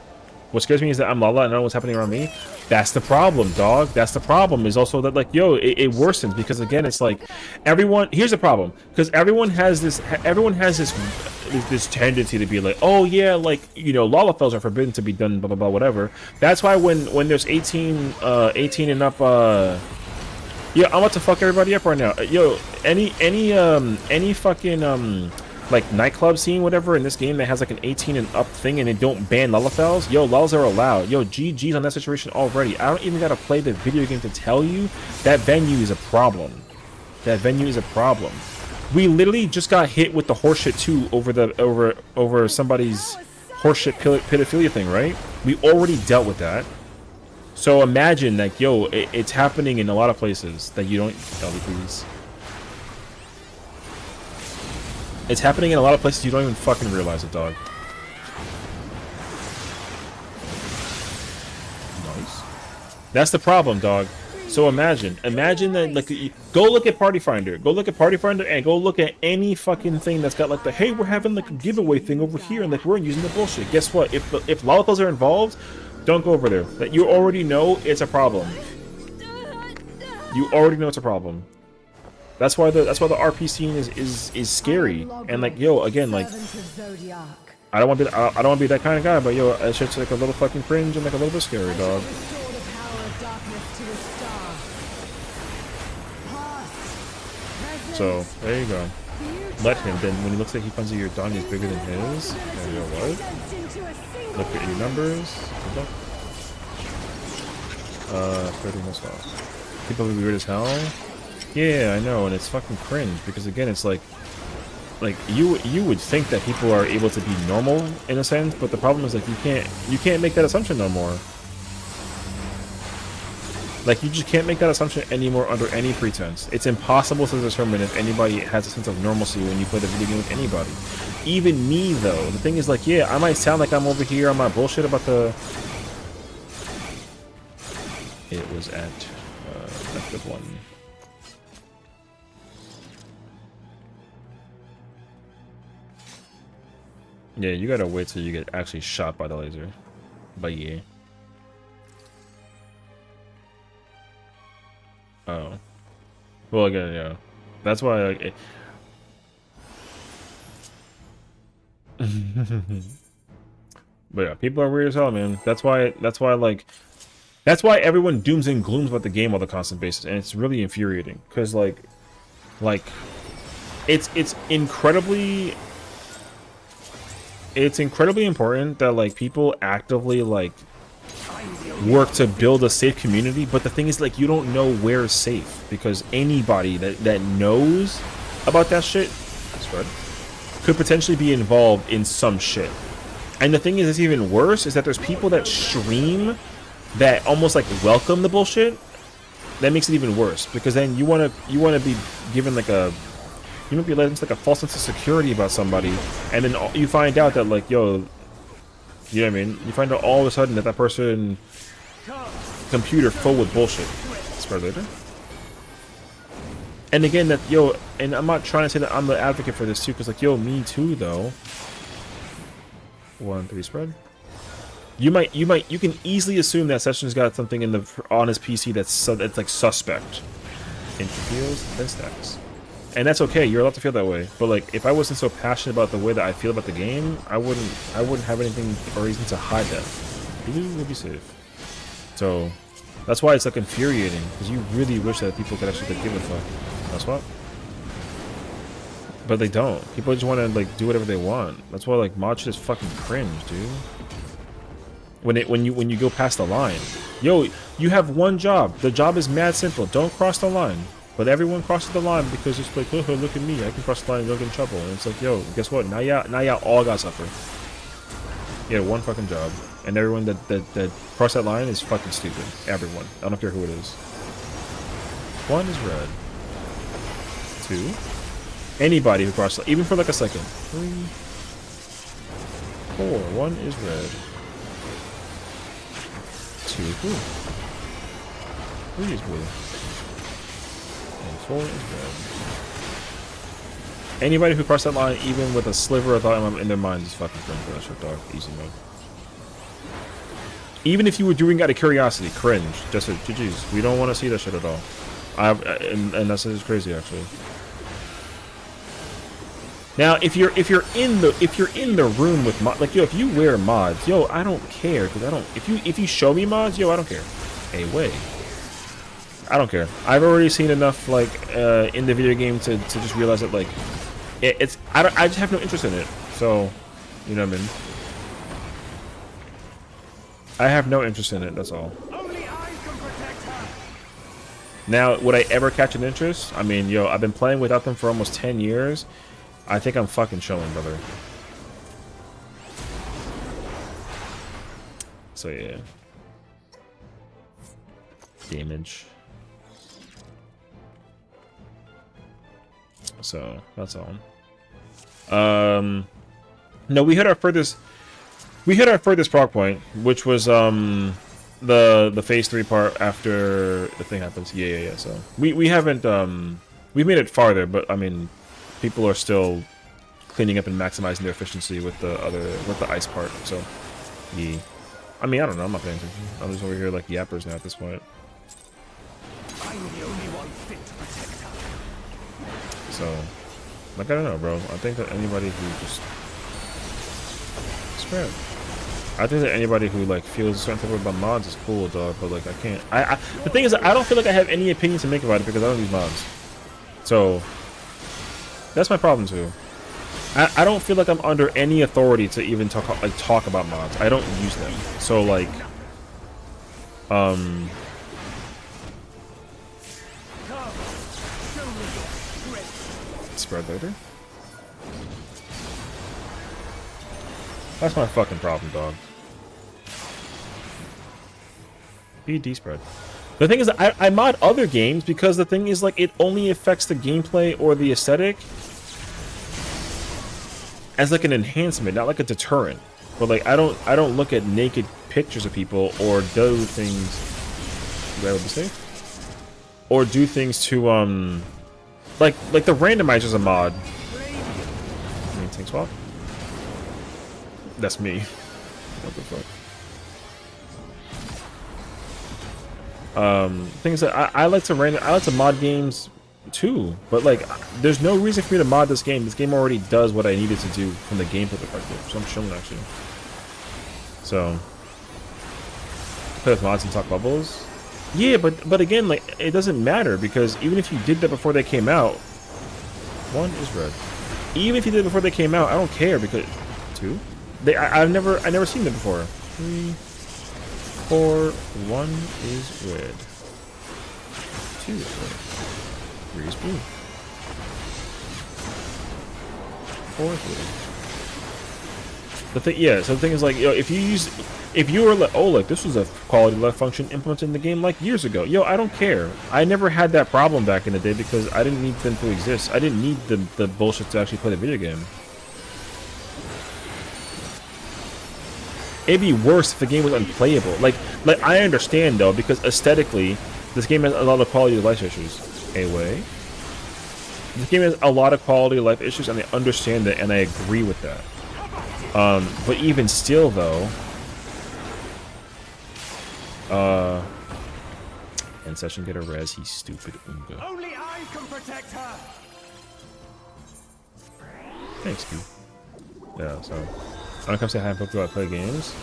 What scares me is that I'm Lala and I know what's happening around me. That's the problem, dog. That's the problem. Is also that, like, yo, it worsens because again, it's like everyone. Here's the problem, because everyone has this tendency to be like, oh yeah, like, you know, Lalafels are forbidden to be done, blah blah blah, whatever. That's why when there's 18 and up, yeah, I'm about to fuck everybody up right now. Yo, any fucking like nightclub scene, whatever, in this game that has like an 18 and up thing and they don't ban Lalafels, yo, lulls are allowed. Yo, GG's on that situation already. I don't even gotta play the video game to tell you that venue is a problem. That venue is a problem. We literally just got hit with the horseshit too over somebody's horseshit pedophilia thing, right? We already dealt with that. So imagine, like, yo, it's happening in a lot of places that you don't. Ellie, please. It's happening in a lot of places you don't even fucking realize it, dog. Nice. That's the problem, dog. So imagine that, like, go look at Party Finder, and go look at any fucking thing that's got like the, hey, we're having like a giveaway thing over here, and like we're using the bullshit. Guess what? If lollipops are involved, don't go over there. That you already know it's a problem. You already know it's a problem. That's why the RP scene is scary. And like, yo, again, like, I don't want to be that kind of guy, but yo, that shit's like a little fucking cringe and like a little bit scary, dog. So there you go. Let him. Then when he looks like he finds that your dong is bigger than his, and you know what? Look at your numbers. 30 this off. People be weird as hell. Yeah, I know, and it's fucking cringe because again, it's like you would think that people are able to be normal in a sense, but the problem is like you can't make that assumption no more. Like, you just can't make that assumption anymore under any pretense. It's impossible to determine if anybody has a sense of normalcy when you play the video game with anybody. Even me, though. The thing is, like, yeah, I might sound like I'm over here on my bullshit about the... It was at... that's the one. Yeah, you gotta wait till you get actually shot by the laser. But yeah. Oh. Well, again, yeah. That's why, like... But yeah, people are weird as hell, man. That's why, like... That's why everyone dooms and glooms about the game on a constant basis, and it's really infuriating. Because, like... It's incredibly... It's incredibly important that, like, people actively, like... work to build a safe community, but the thing is, like, you don't know where's safe because anybody that knows about that shit, that's right, could potentially be involved in some shit. And the thing is, it's even worse is that there's people that stream that almost like welcome the bullshit. That makes it even worse because then you want to be given like a, you might be led into like a false sense of security about somebody, and then you find out that like, yo, you know what I mean? You find out all of a sudden that that person computer full with bullshit. Spread later. And again, that, yo, and I'm not trying to say that I'm the advocate for this too, because like, yo, me too though. 1-3 spread. You can easily assume that Session's got something in the on his PC that's like suspect. Interferes, then stacks. And that's okay, you're allowed to feel that way. But like, if I wasn't so passionate about the way that I feel about the game, I wouldn't have anything or reason to hide that. You would be safe. So that's why it's like infuriating, because you really wish that people could actually like, give a fuck. That's what. But they don't. People just want to like do whatever they want. That's why like mod shit is fucking cringe, dude. When you go past the line, yo, you have one job. The job is mad simple. Don't cross the line. But everyone crosses the line because it's like, oh, look at me, I can cross the line and don't get in trouble. And it's like, yo, guess what? Now y'all all got suffer. You had one fucking job, and everyone that crossed that line is fucking stupid. Everyone. I don't care who it is. 1 is red. 2. Anybody who crosses, even for like a second. 3. 4. 1 is red. 2 is blue. 3 is blue. 4 is red. Anybody who crossed that line, even with a sliver of thought in their minds, is fucking cringe for that shit, dog. Easy mode. Even if you were doing out of curiosity, cringe. Just GG's. We don't want to see that shit at all. And that's just crazy, actually. Now, if you're in the room with mod, like, yo, if you wear mods, yo, I don't care, because I don't. If you show me mods, yo, I don't care. Hey, wait. I don't care. I've already seen enough, like, in the video game to just realize that, like, I just have no interest in it. So, you know what I mean? I have no interest in it, that's all. Only I can protect her. Now, would I ever catch an interest? I mean, yo, I've been playing without them for almost 10 years. I think I'm fucking chilling, brother. So, yeah. Damage. So that's all. No, we hit our furthest proc point, which was the the phase 3 part after the thing happens. Yeah. So we haven't we've made it farther, but I mean, people are still cleaning up and maximizing their efficiency with the ice part. So yeah. I mean, I don't know. I'm not paying attention. I'm just over here like yappers now at this point. I'm the only one fit to protect her. So, like, I don't know, bro. I think that anybody who just spread. I think that anybody who like feels a certain type of about mods is cool, dog. But like, I can't. The thing is, I don't feel like I have any opinion to make about it because I don't use mods. So that's my problem too. I don't feel like I'm under any authority to even talk about mods. I don't use them. So like, spread later. That's my fucking problem, dog. BD spread. The thing is, I mod other games because the thing is like it only affects the gameplay or the aesthetic as like an enhancement, not like a deterrent. But like I don't look at naked pictures of people or do things. That would be safe. Or do things to like the randomizer's a mod. Maintain swap. That's me. What the fuck. Things that I like to mod games too, but like there's no reason for me to mod this game. This game already does what I needed to do from the gameplay perspective, so I'm chilling actually. So play with mods and talk bubbles. Yeah, but again, like it doesn't matter because even if you did that before they came out, one is red. Even if you did it before they came out, I don't care because two. I've never seen them before. 3, 4, 1 is red. 2 is red. 3 is blue. 4 is blue. The thing, yeah. So the thing is, like, yo, if you were like, oh, like this was a quality of life function implemented in the game like years ago, yo, I don't care. I never had that problem back in the day because I didn't need them to exist. I didn't need the bullshit to actually play the video game. It'd be worse if the game was unplayable. Like I understand though, because aesthetically, this game has a lot of quality of life issues. Anyway, this game has a lot of quality of life issues, and I understand that, and I agree with that. But even still, though, and Sessiion get a res. He's stupid. Unga. Only I can protect her. Thanks, dude. Yeah. So. I don't come say hi and I play games.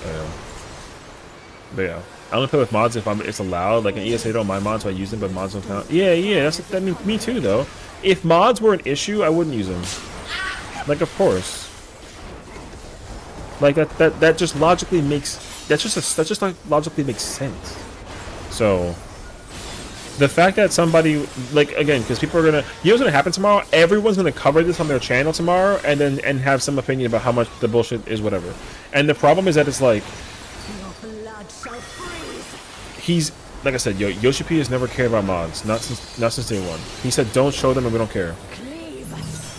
But yeah, I only play with mods if it's allowed. Like in ESA, don't mind mods, so I use them, but mods don't count. Yeah. That means me too, though. If mods were an issue, I wouldn't use them. Like, of course. Like that just logically makes like logically makes sense. So the fact that somebody, like, again, because people are gonna, you know what's gonna happen tomorrow? Everyone's gonna cover this on their channel tomorrow, and then have some opinion about how much the bullshit is, whatever. And the problem is that it's like, he's, like I said, Yoshi P has never cared about mods, not since day one. He said, don't show them, and we don't care.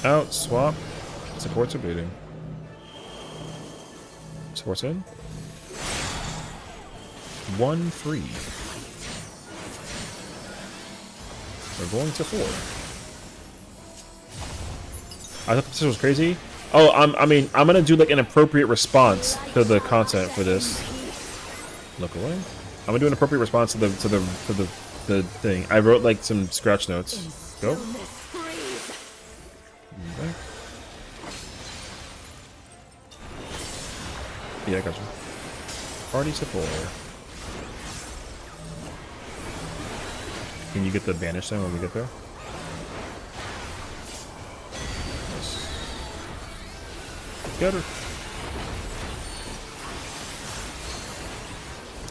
Out, swap, supports are bleeding. Supports in. 1-3. We're going to 4. I thought this was crazy. Oh, I'm gonna do like an appropriate response to the content for this. Look away. I'm gonna do an appropriate response to the thing. I wrote like some scratch notes. Go. Back. Yeah, I got you. Party support. Can you get the banish thing when we get there? Nice. Got her.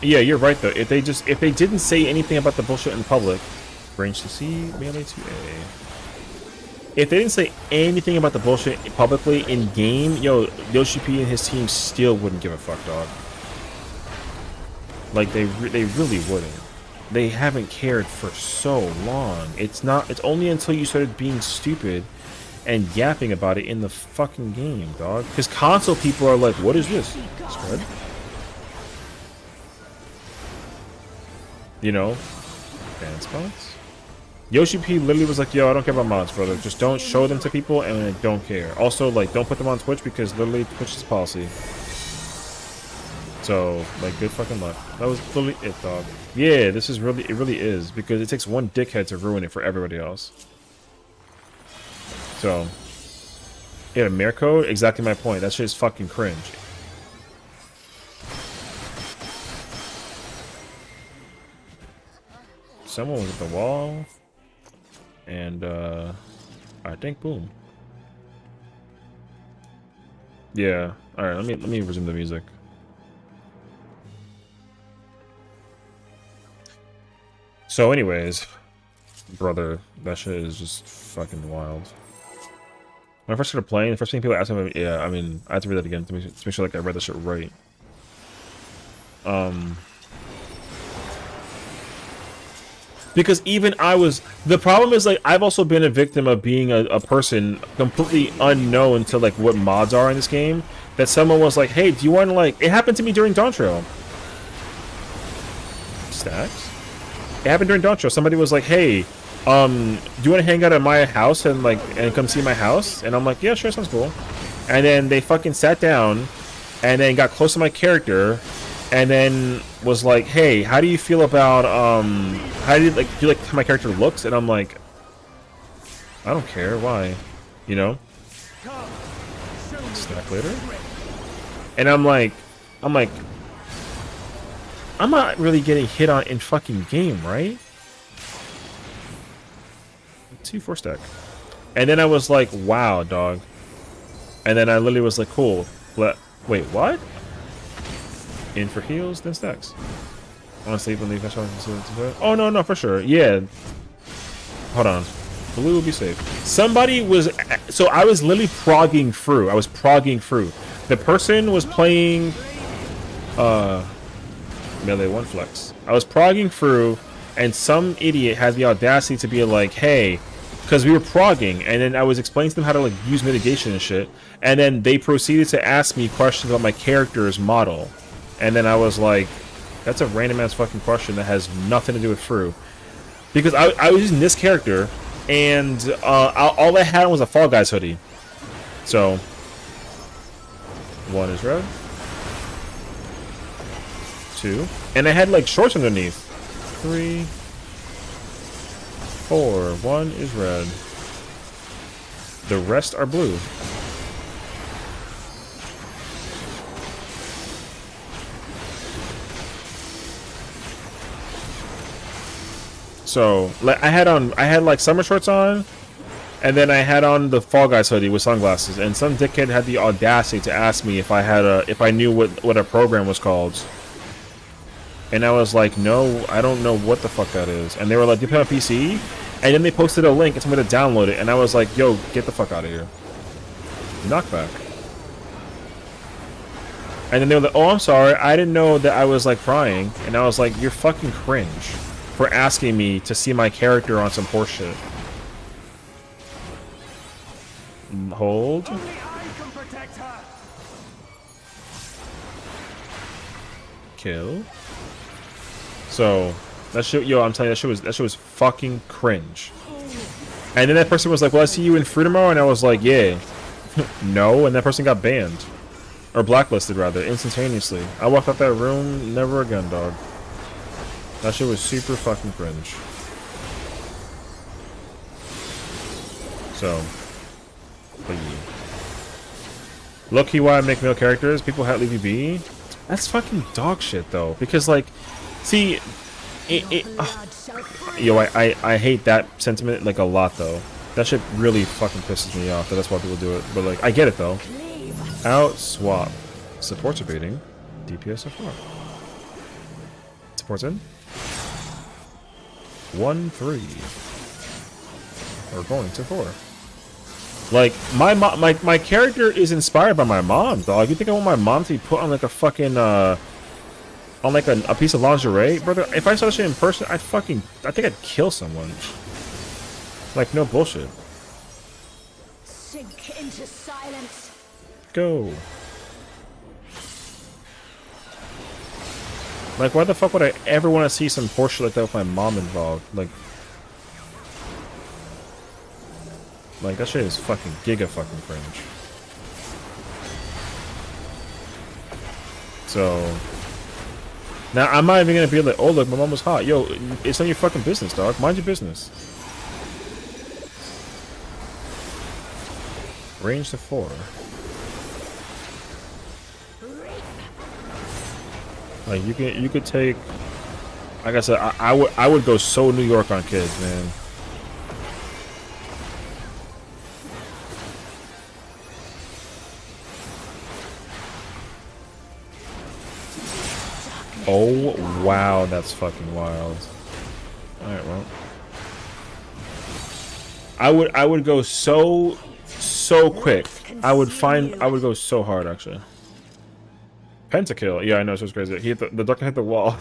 Yeah, you're right though. If they didn't say anything about the bullshit in public, range to C, melee to A. If they didn't say anything about the bullshit publicly in game, yo, Yoshi P and his team still wouldn't give a fuck, dog. Like they really wouldn't. They haven't cared for so long. It's only until you started being stupid and yapping about it in the fucking game, dog. Because console people are like, what is this? Spread? You know? Fan spots? Yoshi P literally was like, yo, I don't care about mods, brother. Just don't show them to people and I don't care. Also, like, don't put them on Twitch because literally Twitch is policy. So, like, good fucking luck. That was literally it, dog. Yeah, this is really, it really is. Because it takes one dickhead to ruin it for everybody else. So, yeah, mirror code, exactly my point. That shit is fucking cringe. Someone was at the wall. And, I think boom. Yeah. Alright, let me resume the music. So anyways, brother, that shit is just fucking wild. When I first started playing, the first thing people asked me, yeah, I mean, I had to read that again to make sure like I read the shit right. Because even I was, the problem is like I've also been a victim of being a person completely unknown to like what mods are in this game. That someone was like, hey, do you want to like, it happened to me during Dawn Trail. Stacks? It happened during Dawn Trail. Somebody was like, hey, do you want to hang out at my house and like and come see my house? And I'm like, yeah, sure, sounds cool. And then they fucking sat down and then got close to my character and then was like, hey, how do you feel about how do you like how my character looks? And I'm like, I don't care, why? You know? Stack later. And I'm not really getting hit on in fucking game, right? 2-4 stack. And then I was like, wow, dog. And then I literally was like, cool. Wait, what? In for heals, then stacks. Honestly, believe that's oh no, for sure. Yeah. Hold on. Blue will be safe. Somebody was, so I was literally progging through. I was progging through. The person was playing melee 1 flex. I was progging through, and some idiot had the audacity to be like, hey, because we were progging, and then I was explaining to them how to like use mitigation and shit, and then they proceeded to ask me questions about my character's model, and then I was like, that's a random ass fucking question that has nothing to do with Fru, because I was using this character, and all I had was a Fall Guys hoodie, so 1 is red. 2, and I had like shorts underneath. 3, 4, 1 is red. The rest are blue. So I had like summer shorts on, and then I had on the Fall Guys hoodie with sunglasses. And some dickhead had the audacity to ask me if I knew what a program was called. And I was like, no, I don't know what the fuck that is. And they were like, do you play on PC? And then they posted a link and told me to download it. And I was like, yo, get the fuck out of here. Knockback. And then they were like, oh, I'm sorry. I didn't know that I was like crying. And I was like, you're fucking cringe for asking me to see my character on some horse shit. Hold. Only I can protect her. Kill. So that shit, yo, I'm telling you, that shit was fucking cringe. And then that person was like, well, I see you in free tomorrow, and I was like, yeah. No, and that person got banned. Or blacklisted, rather, instantaneously. I walked out that room, never again, dog. That shit was super fucking cringe. So, but yeah. Low-key why I make male characters, people have leave you be. That's fucking dog shit, though. Because, like, see, yo, I hate that sentiment, like, a lot, though. That shit really fucking pisses me off, that's why people do it. But, like, I get it, though. Out, swap. Supports are baiting. DPS are 4. Supports in. 1, 3. We're going to 4. Like, my character is inspired by my mom, dog. You think I want my mom to be put on, like, a fucking, on, like, a piece of lingerie? Brother, if I saw that shit in person, I think I'd kill someone. Like, no bullshit. Sink into silence. Go. Like, why the fuck would I ever want to see some horseshit like that with my mom involved? Like that shit is fucking giga fucking cringe. So now I'm not even gonna be like, oh look, my mom was hot. Yo, it's not your fucking business, dog. Mind your business. Range to 4. Like you could take. Like I said, I would go so New York on kids, man. Oh wow, that's fucking wild. All right, well, I would go so quick. I would go so hard actually. Pentakill, yeah, I know, it's just crazy. He hit the duck hit the wall.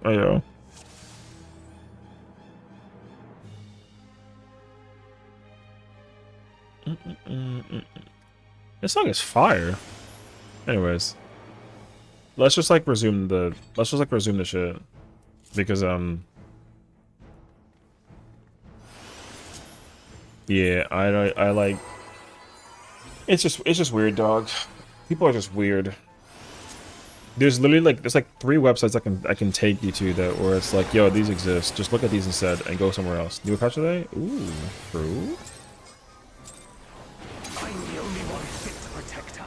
Oh yeah. This song is fire. Anyways, let's just like resume the shit because yeah, I like it's just weird, dog. People are just weird. There's literally like there's 3 websites I can take you to that where it's like, yo, these exist. Just look at these instead and go somewhere else. New patch today? Ooh, true. I'm the only one fit to protect her.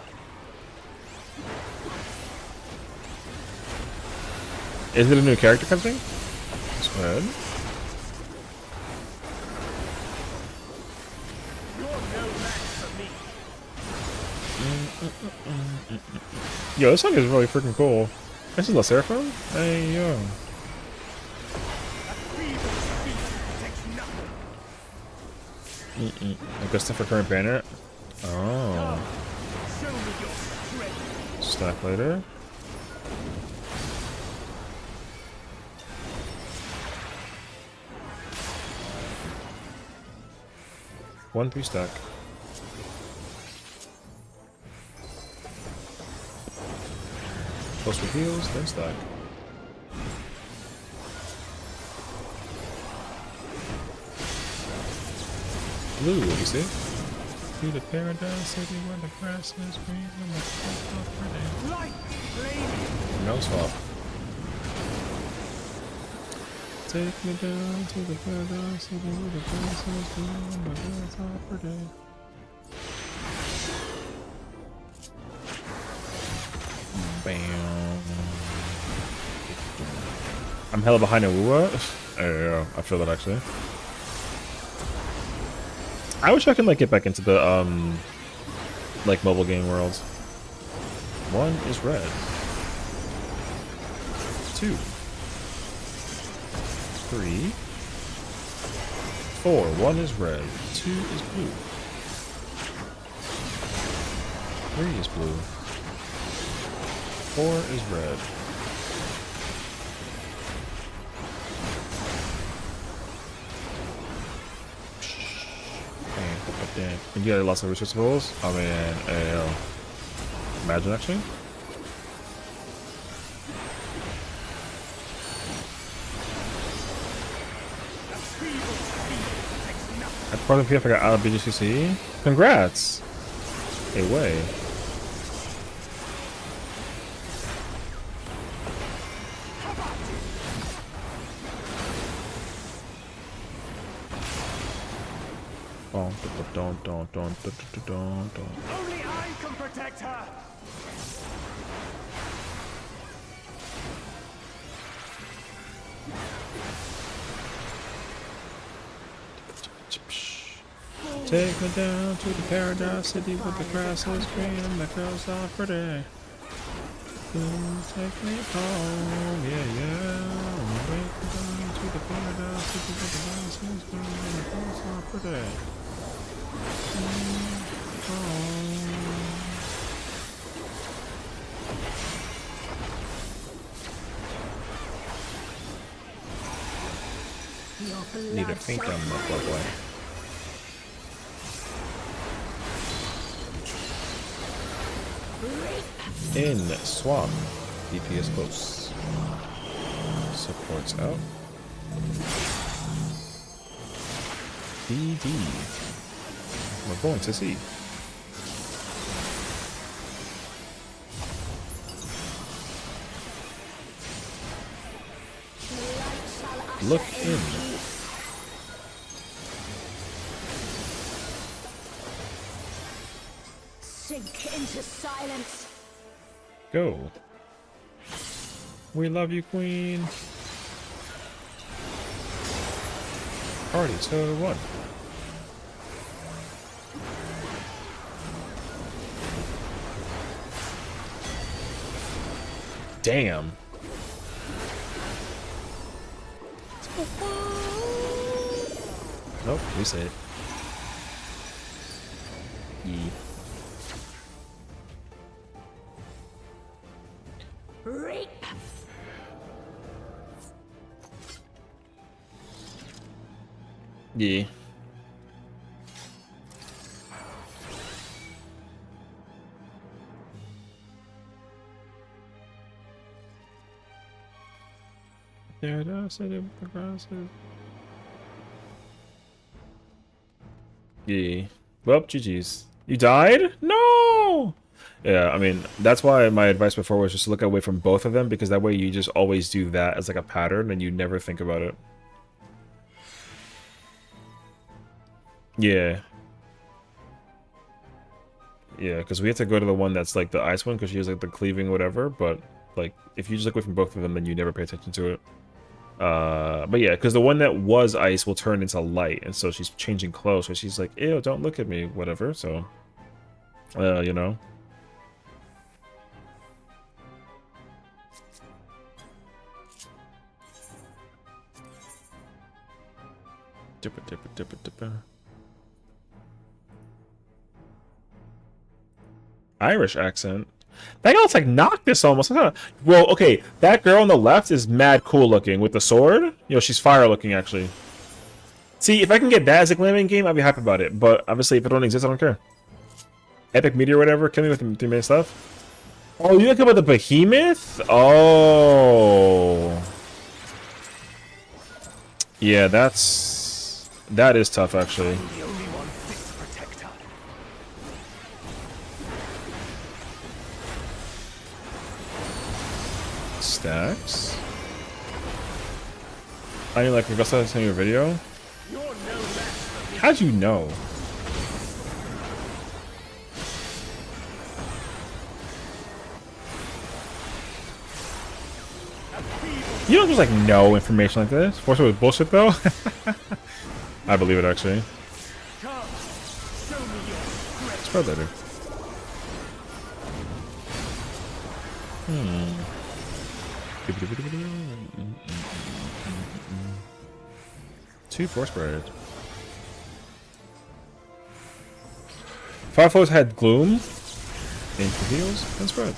Is it a new character coming? Let's go ahead. You're no match for me. Yo, this song is really freaking cool. This is La Seraphim? Hey, yo. Like a stuff for current banner? Oh. Show me your strength. Stack later. One 3 stack. Close for heals, then stack. Blue, you see? Through the paradise city where the grass is green and the flowers are pretty. Light flame. No swap. Take me down to the paradise city where the grass is green and the flowers are pretty. Bam. I'm hella behind a Wua. Yeah, I feel that actually. I wish I could like get back into the like mobile game worlds. 1 is red. 2. 3. 4. 1 is red. 2 is blue. 3 is blue. 4 is red. Damn. And you got lots of resource balls? I mean, imagine actually. At part of PF I got out of BGCC. Congrats! Hey, way. Don't. Only I can protect her. Take me down to the paradise city with the grass is green and the girls are pretty. Take me home, yeah. Take me down to the paradise city with the grass is green and the girls are pretty. Need a feint on that boy. In swamp, DPS close. Supports out. DD. We're going to see. Look in. Sink into silence. Go. We love you, Queen. Party to one. Damn. Nope, we say it. Yee. Reap. Yeah. There it is, progressive. Yeah. Well, GG's. You died? No! Yeah, I mean, that's why my advice before was just to look away from both of them, because that way you just always do that as like a pattern and you never think about it. Yeah. Yeah, because we have to go to the one that's like the ice one because she has like the cleaving whatever, but like if you just look away from both of them then you never pay attention to it. But yeah, because the one that was ice will turn into light, and so she's changing clothes, so she's like, ew, don't look at me, whatever, so you know. Dipper, dipper, dipper, dipper. Irish accent. That girl's like Noctis almost. Well, okay, that girl on the left is mad cool looking with the sword. You know, she's fire looking actually. See, if I can get that as a glamming game, I'd be happy about it. But obviously, if it don't exist, I don't care. Epic Meteor or whatever, kill me with the 3-minute stuff. Oh, you think about the behemoth? Oh. Yeah, that is tough actually. Stacks. I mean, like, I guess I was your video. How'd you know? You don't just like know information like this. Force it was bullshit though. I believe it actually. It's probably better. Two force spread. Five floors had gloom. Into heals and spread.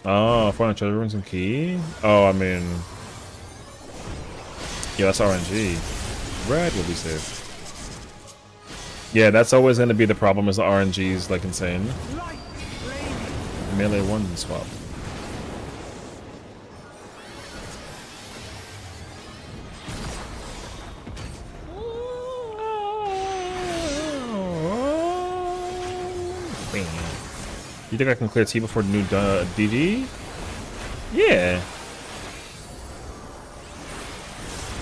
Oh, 400 treasure rooms and key. Oh, I mean, yeah, that's RNG. Red will be safe. Yeah, that's always going to be the problem. Is the RNG is like insane. Melee one swap. You think I can clear T before the new DD? Yeah.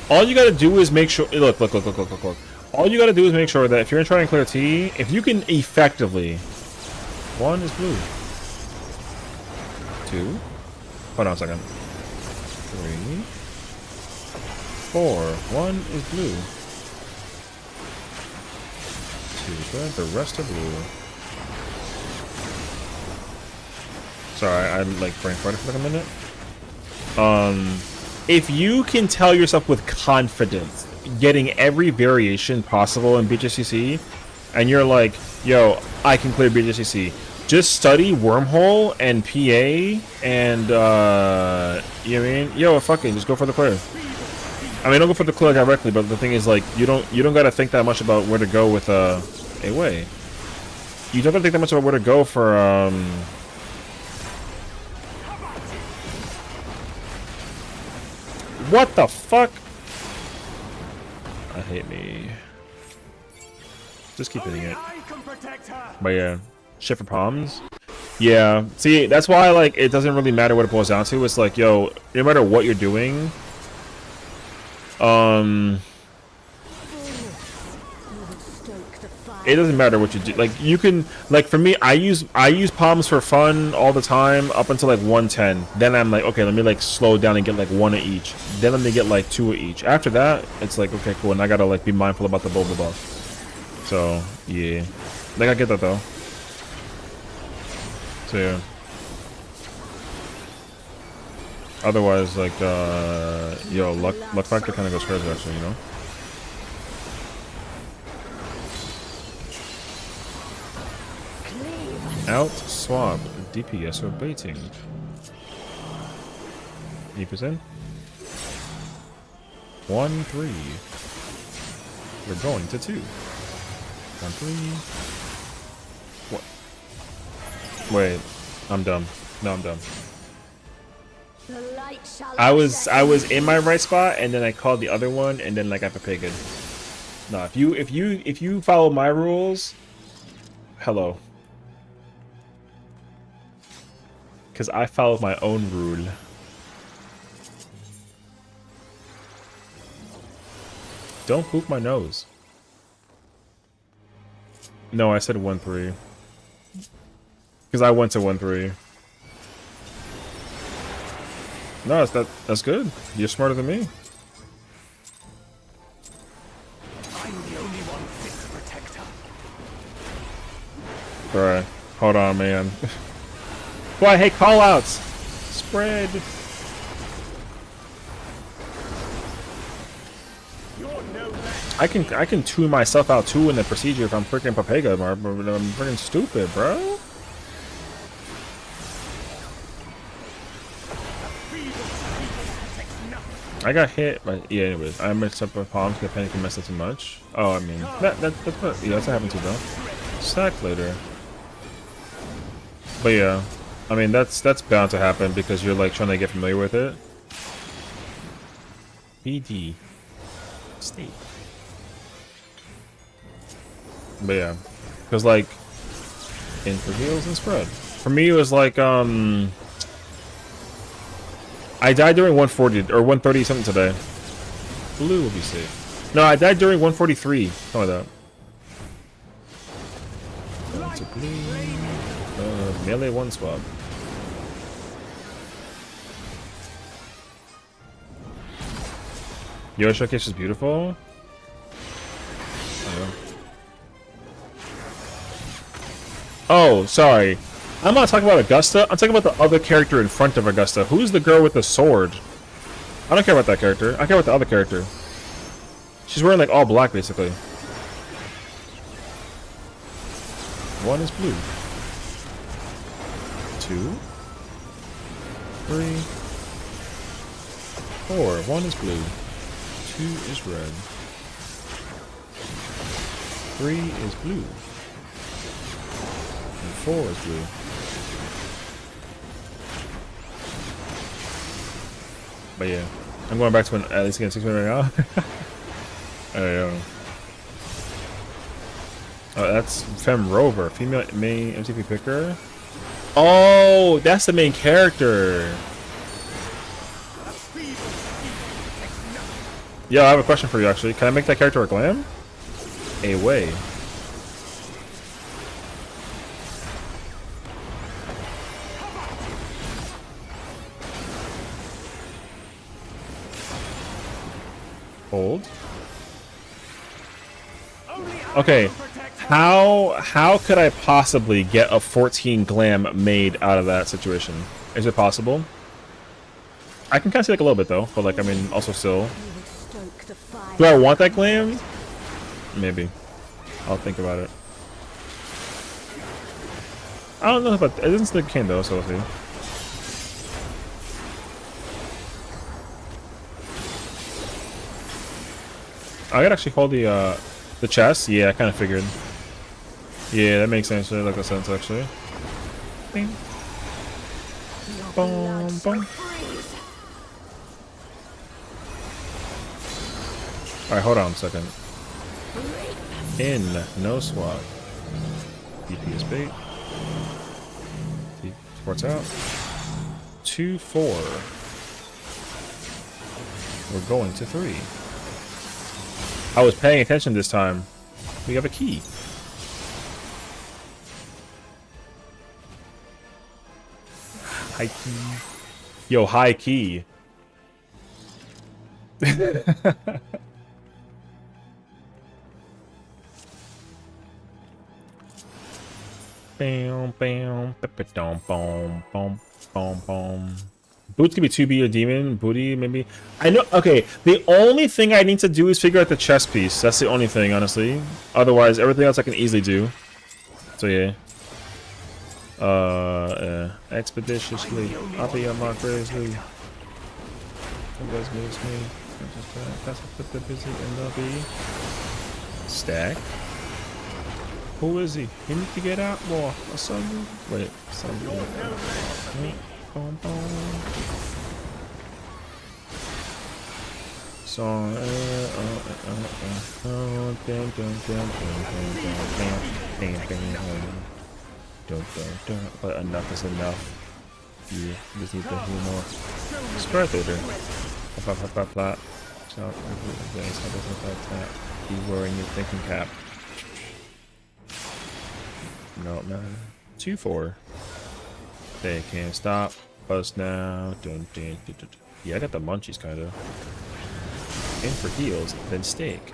All you gotta do is make sure. Look. All you gotta do is make sure that if you're trying to clear T, if you can effectively. One is blue. Two. Hold on a second. 3. 4. One is blue. 2 red. The rest are blue. Sorry, I'm like brain farted for like a minute. If you can tell yourself with confidence, getting every variation possible in BJCC, and you're like, yo, I can clear BJCC, just study Wormhole and PA, and, you know what I mean? Yo, fucking, just go for the clear. I mean, don't go for the clear directly, but the thing is, like, you don't gotta think that much about where to go with, hey, wait. You don't gotta think that much about where to go for, What the fuck? I hate me. Just keep hitting it. I can protect her. But yeah, shit for palms. Yeah, see, that's why like it doesn't really matter what it boils down to. It's like, yo, no matter what you're doing, it doesn't matter what you do. Like you can, like for me, I use palms for fun all the time up until like 110. Then I'm like, okay, let me like slow down and get like 1 of each. Then let me get like 2 of each. After that, it's like, okay, cool, and I gotta like be mindful about the boba buff. So yeah, like I get that though. So yeah. Otherwise, like, yo, luck factor kind of goes crazy, actually, you know. Out swab DPS or baiting. 8%. 1-3. We're going to 2. 1-3. What? Wait, I'm dumb. No, I'm dumb. I was in my right spot, and then I called the other one, and then like I pay good. No, if you follow my rules, hello. Because I followed my own rule. Don't poop my nose. No, I said 1-3. Because I went to 1-3. No, that's good. You're smarter than me. I'm the only one fit to protect her. Alright. Hold on, man. Boy, I hate callouts. Spread. I can tune myself out too in the procedure if I'm freaking Papega, but I'm freaking stupid, bro. I got hit, but yeah. Anyways, I messed up my palms. The panic and messed up too much. Oh, I mean that's what, yeah, that's what happened too, though. Stack later. But yeah, I mean that's bound to happen because you're like trying to get familiar with it. BD state. But yeah, because like in for heals and spread. For me, it was like I died during 140 or 130 something today. Blue will be safe. No, I died during 143. Something like that. That's a blue. Melee 1 swap. Your showcase is beautiful. Oh, sorry. I'm not talking about Augusta. I'm talking about the other character in front of Augusta. Who's the girl with the sword? I don't care about that character. I care about the other character. She's wearing like all black, basically. One is blue. 2, 3, 4. 1 is blue. 2 is red. 3 is blue. And 4 is blue. But yeah, I'm going back to at least again 6 minutes right now. Oh, that's Femme Rover, female main MTP picker. Oh, that's the main character. Yeah, I have a question for you actually. Can I make that character a glam? A way. Hold. Okay. How could I possibly get a 14 glam made out of that situation? Is it possible? I can kind of see like a little bit though, but like I mean also still. Do I want that glam? Maybe. I'll think about it. I don't know if it doesn't stick cane though, so we'll see. I could actually hold the chest. Yeah, I kind of figured. Yeah, that makes sense. That makes sense actually. Bing. Boom, boom. Alright, hold on a second. In, no swap. DPS bait. Sports out. 2-4. We're going to 3. I was paying attention this time. We have a key. High key. Yo, high key. Bam, bam, bam, bam, bam, bam, bam. Boots could be 2B or demon. Booty, maybe. I know. Okay, the only thing I need to do is figure out the chest piece. That's the only thing, honestly. Otherwise, everything else I can easily do. So, yeah. Expeditiously. I'll be on my crazy. You guys miss me. That's what the busy and the B. Stack. Who is he? You need to get out more. I saw you. Wait, somebody. Boom, boom. So, but enough is enough. You just need the humor. Spread theater. Plot. So, you wearing your thinking cap. No, man. 2-4. They can't stop us now. Dun, dun, dun, dun. Yeah, I got the munchies, kind of. In for heels, then steak.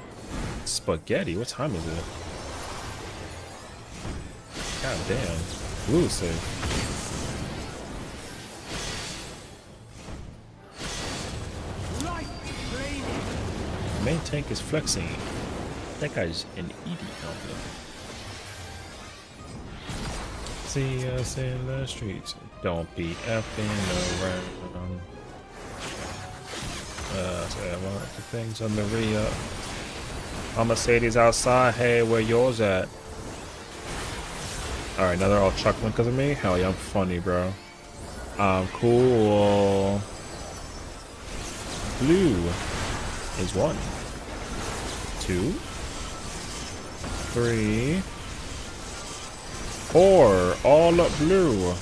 Spaghetti? What time is it? God damn. Ooh, sick. Main tank is flexing. That guy's an idiot out there. See us in the streets. Don't be effing around. Say I want the things on the re-up. A Mercedes outside. Hey, where yours at? Alright, now they're all chuckling because of me? Hell yeah, I'm funny, bro. I'm cool. Blue is 1, 2, 3, 4, all up blue.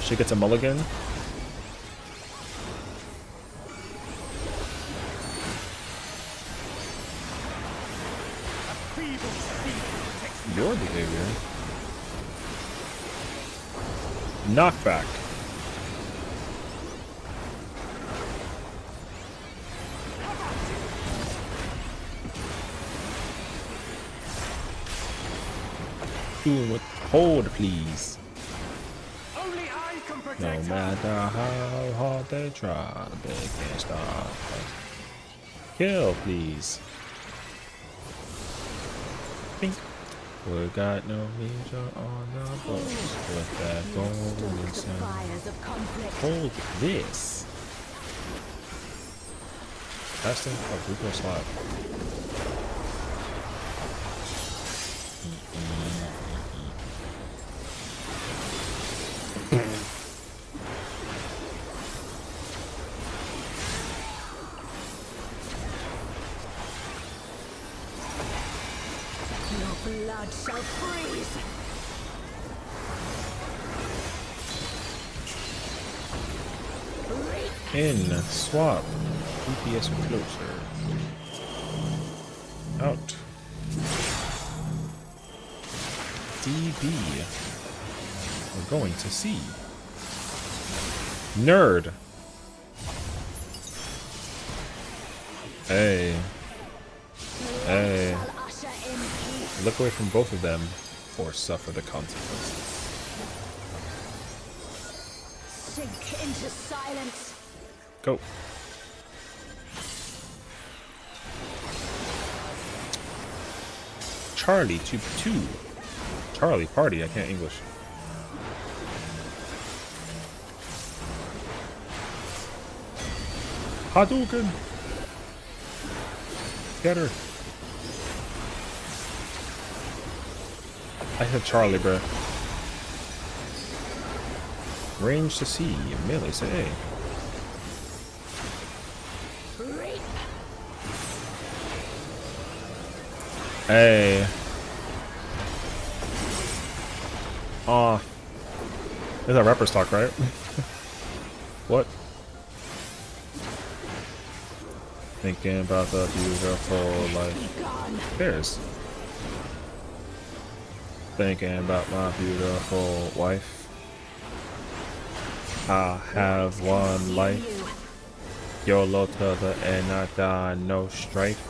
She gets a mulligan. Your behavior. Knockback. Doing with hold, please. No matter how hard they try, they can't stop. Kill, please. Pink. We got no measure on the boat with that golden sun. Hold this. Testing a Google slot. Blood shall freeze. In, swap, DPS closer. Out. DB. We're going to C. Nerd. Hey. Hey. Look away from both of them, or suffer the consequences. Sink into silence. Go. Charlie, 2. Charlie, party, I can't English. Hadouken! Get her. I said Charlie, bro. Range to C, melee say A. Hey. Aw. Is that rapper stock, right? What? Thinking about the beautiful life. Bears. Thinking about my beautiful wife. I have one life. YOLO to the end, I die, no strife.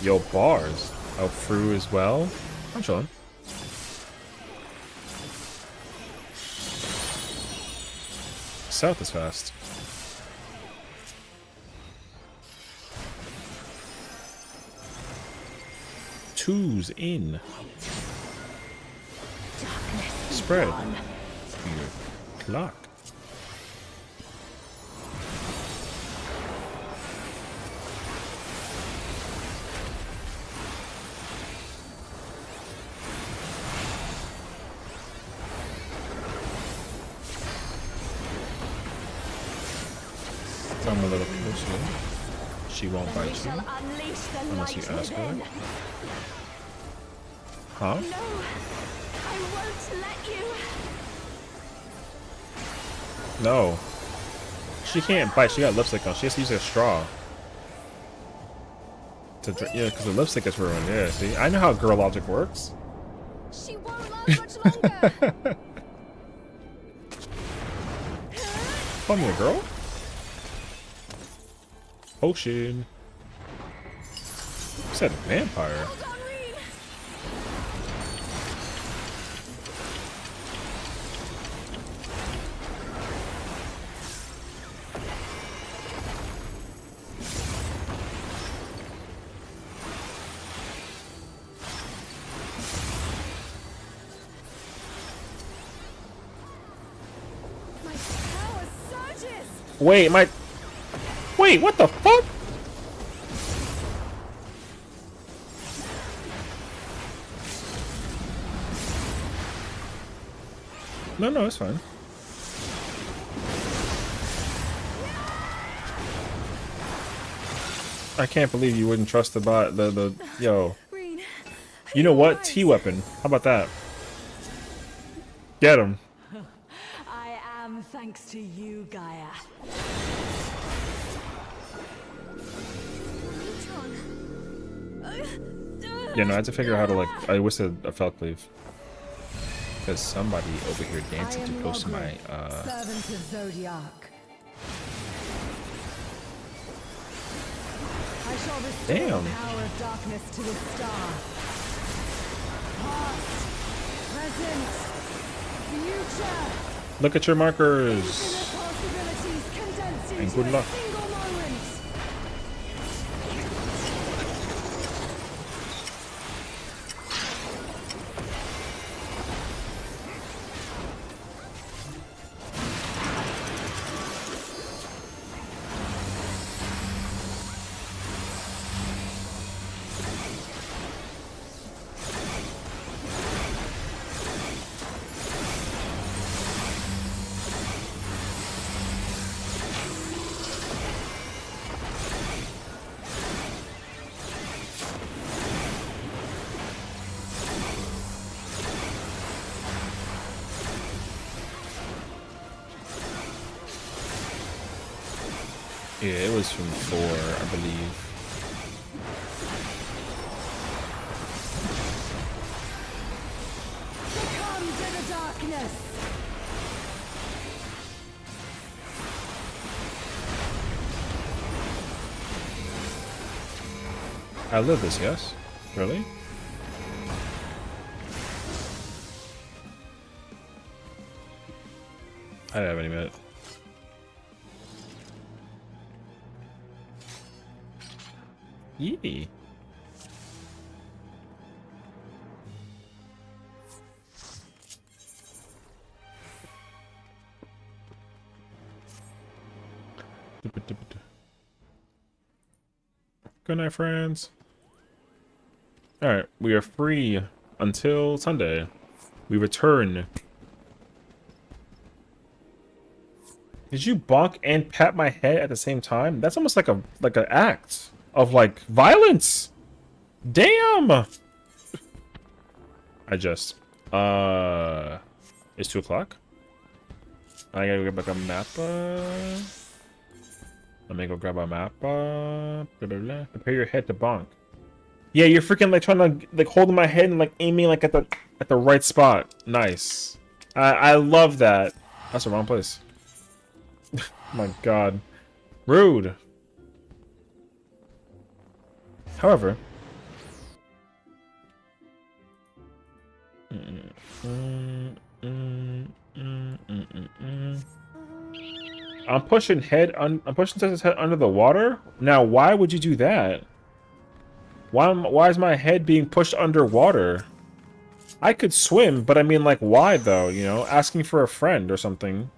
Yo, bars. Oh, through as well. I'm chilling. South is fast. Two's in. Spread. Your clock. Come a little closer. She won't bite you unless you ask her. Huh? No, I won't let you. No. She can't bite. She got lipstick on. She has to use a straw. To drink. Yeah, because the lipstick is ruined. Yeah, see? I know how girl logic works. She won't last much longer. Call me a girl? Potion. You said vampire. Hold on, Reed. My power surges. Wait, my... Wait, what the fuck? No, it's fine. I can't believe you wouldn't trust the bot. Yo. Reed, You know what? T-weapon. How about that? Get him. I am thanks to you, Gaia. Yeah, no, I had to figure out how to, like... I wish I felt cleave. Because somebody over here dancing too close to my, Servant of Zodiac. I shall restore Damn. the power of darkness to this star. Past, present, future. Look at your markers. Infinite possibilities condensed And into good a luck. single moment. Yeah, it was from 4, I believe. Succumb to the darkness. I live this, yes? Really? I don't have any minute. Yee. Good night, friends. Alright, we are free until Sunday. We return. Did you bonk and pat my head at the same time? That's almost like an act of like violence. Damn. I just it's 2 o'clock. I gotta go get back a mappa. Let me go grab a mappa. Blah, blah, blah. Prepare your head to bonk. Yeah, you're freaking like trying to like holding my head and like aiming like at the right spot. Nice. I love that. That's the wrong place. My God. Rude. However. I'm pushing Tessa's head under the water? Now, why would you do that? Why is my head being pushed underwater? I could swim, but I mean, like, why, though? You know, asking for a friend or something.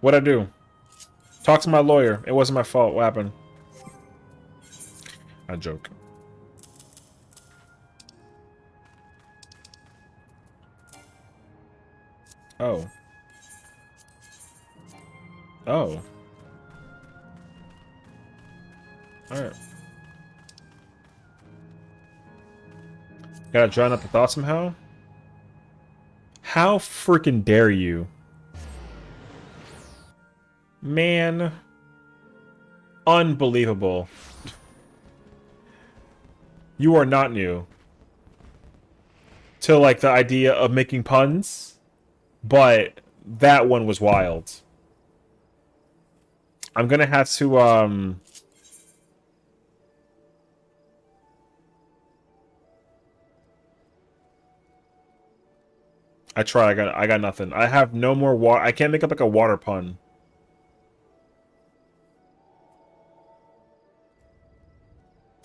What'd I do? Talk to my lawyer. It wasn't my fault. What happened? I joke. Oh. Oh. Alright. Gotta drown out the thought somehow? How freaking dare you? Man. Unbelievable. You are not new to, like, the idea of making puns, but that one was wild. I'm gonna have to, I try. I got nothing. I have no more water. I can't make up like a water pun.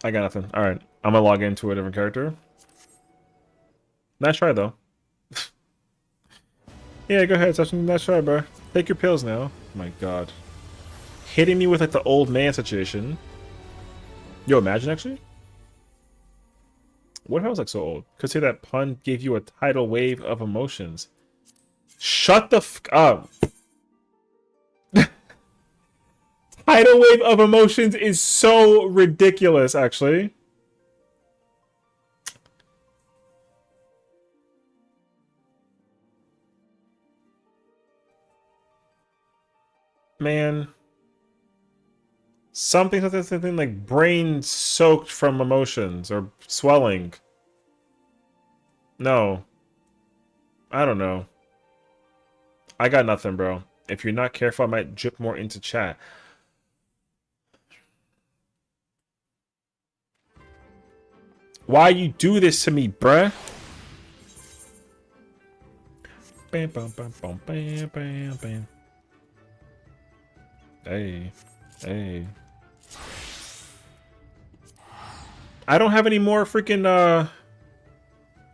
I got nothing. All right, I'm gonna log into a different character. Nice try though. Yeah, go ahead. Such a nice try, bro. Take your pills now. Oh my God, hitting me with like the old man situation. Yo, imagine actually. What if I was like so old? Could say that pun gave you a tidal wave of emotions. Shut the f up. Tidal wave of emotions is so ridiculous, actually. Man. Something like brain soaked from emotions or swelling. No. I don't know. I got nothing, bro. If you're not careful, I might drip more into chat. Why you do this to me, bruh? Bam, bam, bam, bam, bam, bam, bam. Hey. Hey. I don't have any more freaking,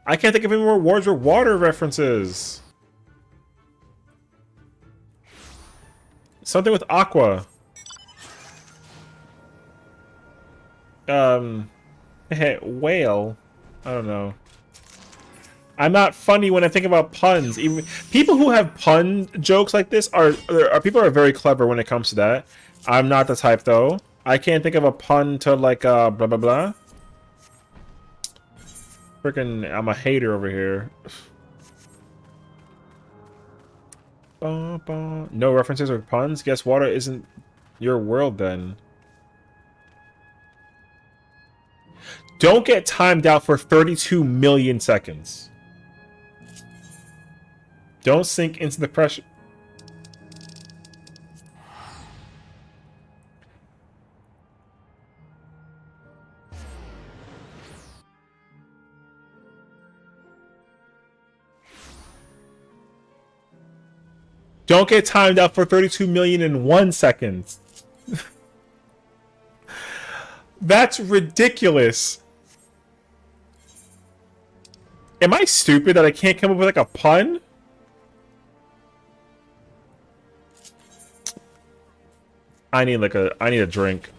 I can't think of any more Words with Water references. Something with Aqua. Whale. I don't know. I'm not funny when I think about puns. Even people who have pun jokes like this are people are very clever when it comes to that. I'm not the type though. I can't think of a pun to like blah blah blah. Freaking, I'm a hater over here. No references or puns? Guess water isn't your world then. Don't get timed out for 32 million seconds. Don't sink into the pressure. Don't get timed out for 32 million in 1 second. That's ridiculous. Am I stupid that I can't come up with like a pun? I need a drink.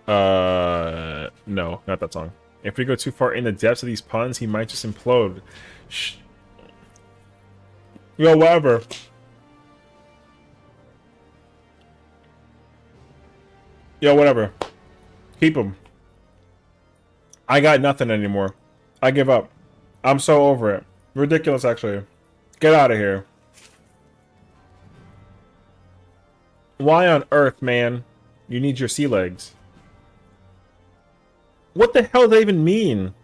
No, not that song. If we go too far in the depths of these puns, he might just implode. Shh. Yo, whatever. Yo, whatever. Keep him. I got nothing anymore. I give up. I'm so over it. Ridiculous, actually. Get out of here. Why on earth, man? You need your sea legs. What the hell does that even mean?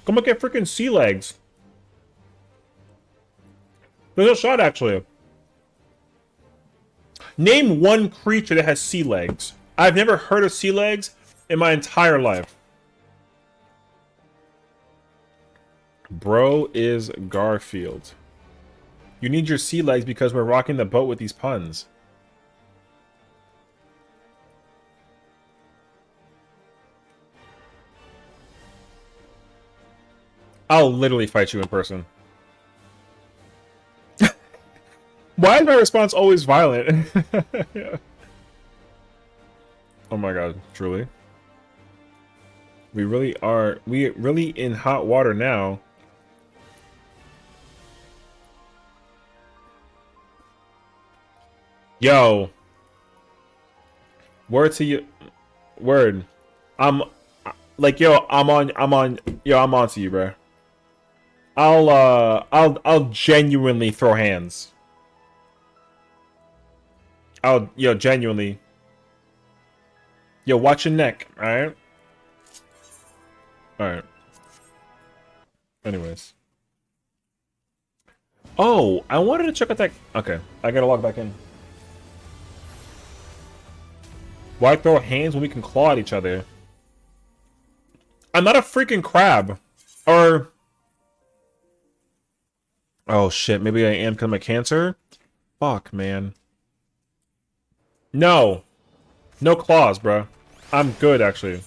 Come look at freaking sea legs. There's a shot, actually. Name one creature that has sea legs. I've never heard of sea legs in my entire life. Bro is Garfield. You need your sea legs because we're rocking the boat with these puns. I'll literally fight you in person. Why is my response always violent? Yeah. Oh my god, truly. We really in hot water now. Yo. Word to you. Word. I'm like, yo, I'm on to you, bro. I'll genuinely throw hands. Yo, genuinely. Yo, watch your neck, alright? Alright. Anyways. Oh, I wanted to check out that. Okay, I gotta log back in. Why throw hands when we can claw at each other? I'm not a freaking crab. Or... Oh shit, maybe I am because I'm a Cancer? Fuck, man. No. No claws, bro. I'm good, actually.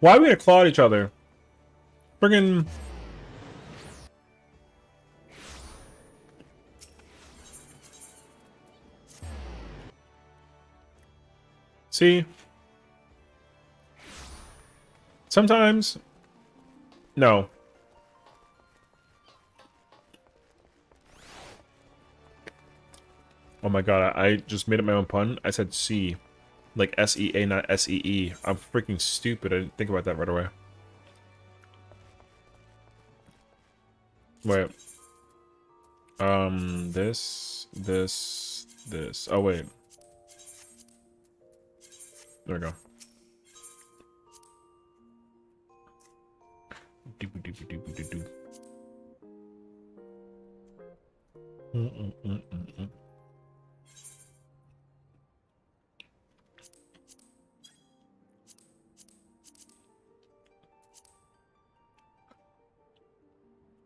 Why are we gonna claw at each other? Friggin'... See? Sometimes... No. Oh my god, I just made up my own pun. I said C. Like S-E-A, not S-E-E. I'm freaking stupid. I didn't think about that right away. Wait. This. Oh, wait. There we go. Doop-a-doop-a-doop-a-doop.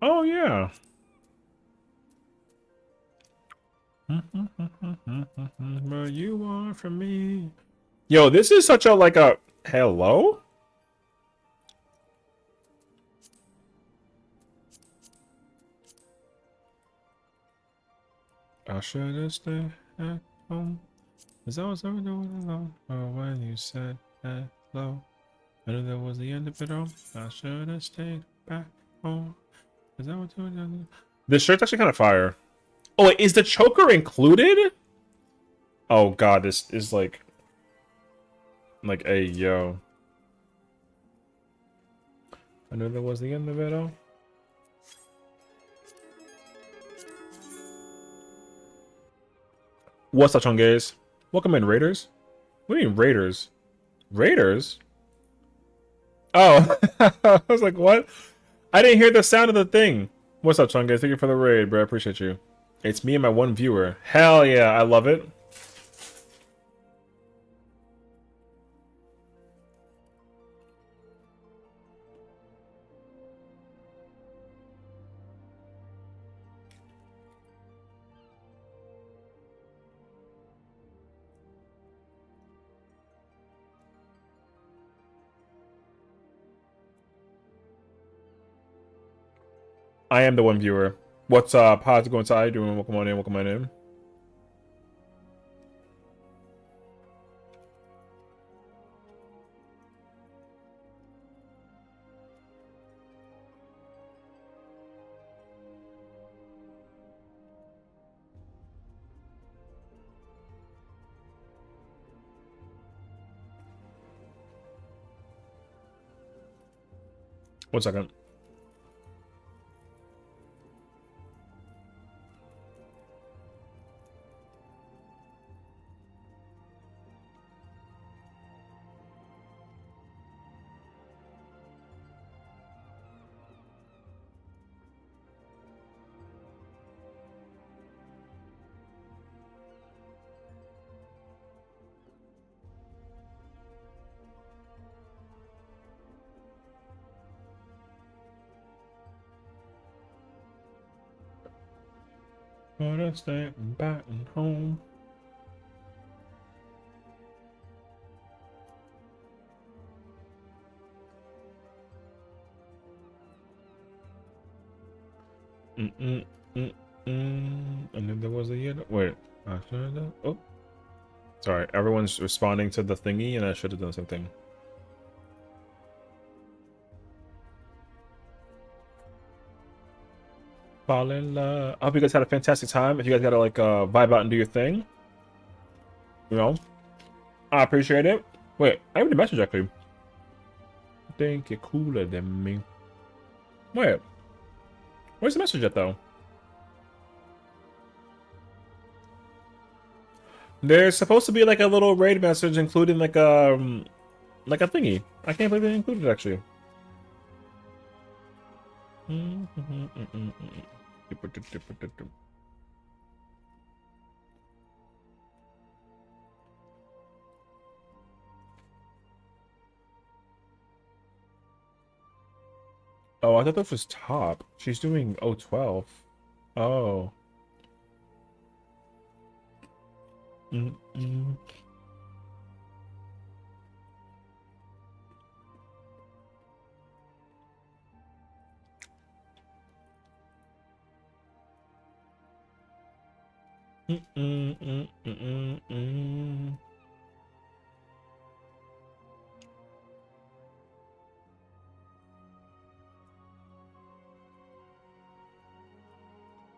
Oh, yeah. What you want from me? Yo, this is such a, like a... Hello? I should have stayed at home. Cause I was over doing alone. Oh, when you said hello. I knew that was the end of it all. I should have stayed back home. Cause I was doing alone. This shirt's actually kind of fire. Oh, wait, is the choker included? Oh god, this is like... Like, hey, yo. I knew that was the end of it all. What's up, Chungays? Welcome in, Raiders. What do you mean, Raiders? Raiders? Oh, I was like, what? I didn't hear the sound of the thing. What's up, Chungays? Thank you for the raid, bro. I appreciate you. It's me and my one viewer. Hell yeah, I love it. I am the one viewer. What's up? How's it going? How you doing? Welcome on in. Welcome on in. One second. Gonna stay back and home. And then there was a yellow. Wait. After that. Oh. Sorry. Everyone's responding to the thingy, and I should have done something. Fall in love. I hope you guys had a fantastic time. If you guys gotta like vibe out and do your thing, you know, I appreciate it. Wait, I have the message actually. Think you're cooler than me. Wait, where's the message at though? There's supposed to be like a little raid message, including like a thingy. I can't believe they included it actually. Oh, I thought this was top. She's doing 012. Oh.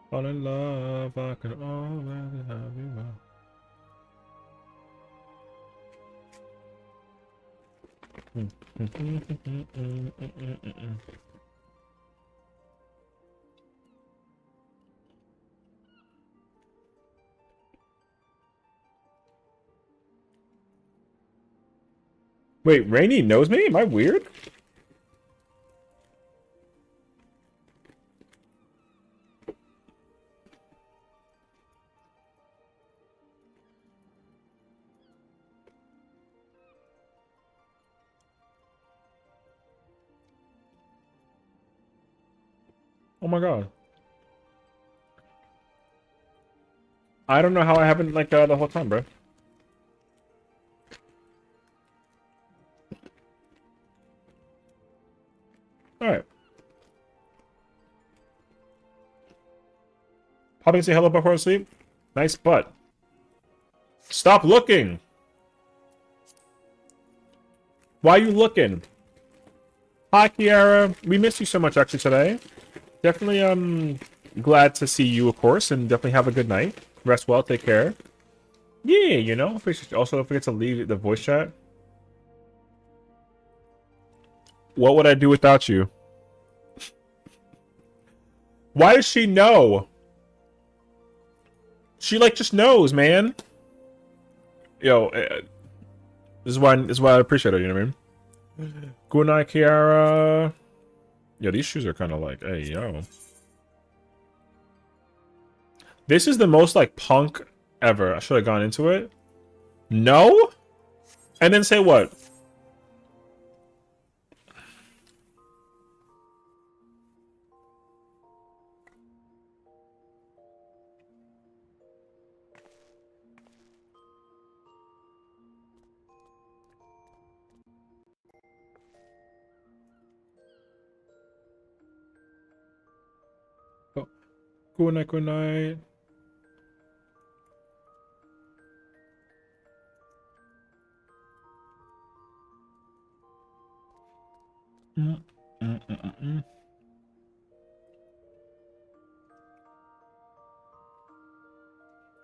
Fall in love, I can always have you back. Wait, Rainy knows me? Am I weird? Oh my god. I don't know how I haven't like the whole time, bro. Alright. Popping say hello before I sleep. Nice butt. Stop looking! Why are you looking? Hi, Kiara. We missed you so much actually today. Definitely glad to see you, of course, and definitely have a good night. Rest well, take care. Yeah, you know. Also, don't forget to leave the voice chat. What would I do without you? Why does she know? She like just knows, man. Yo, this is why I appreciate her. You know what I mean? Good night, Kiara. Yo, these shoes are kind of like, hey, yo. This is the most like punk ever. I should have gone into it. No? And then say what? Good night, good night. Mm.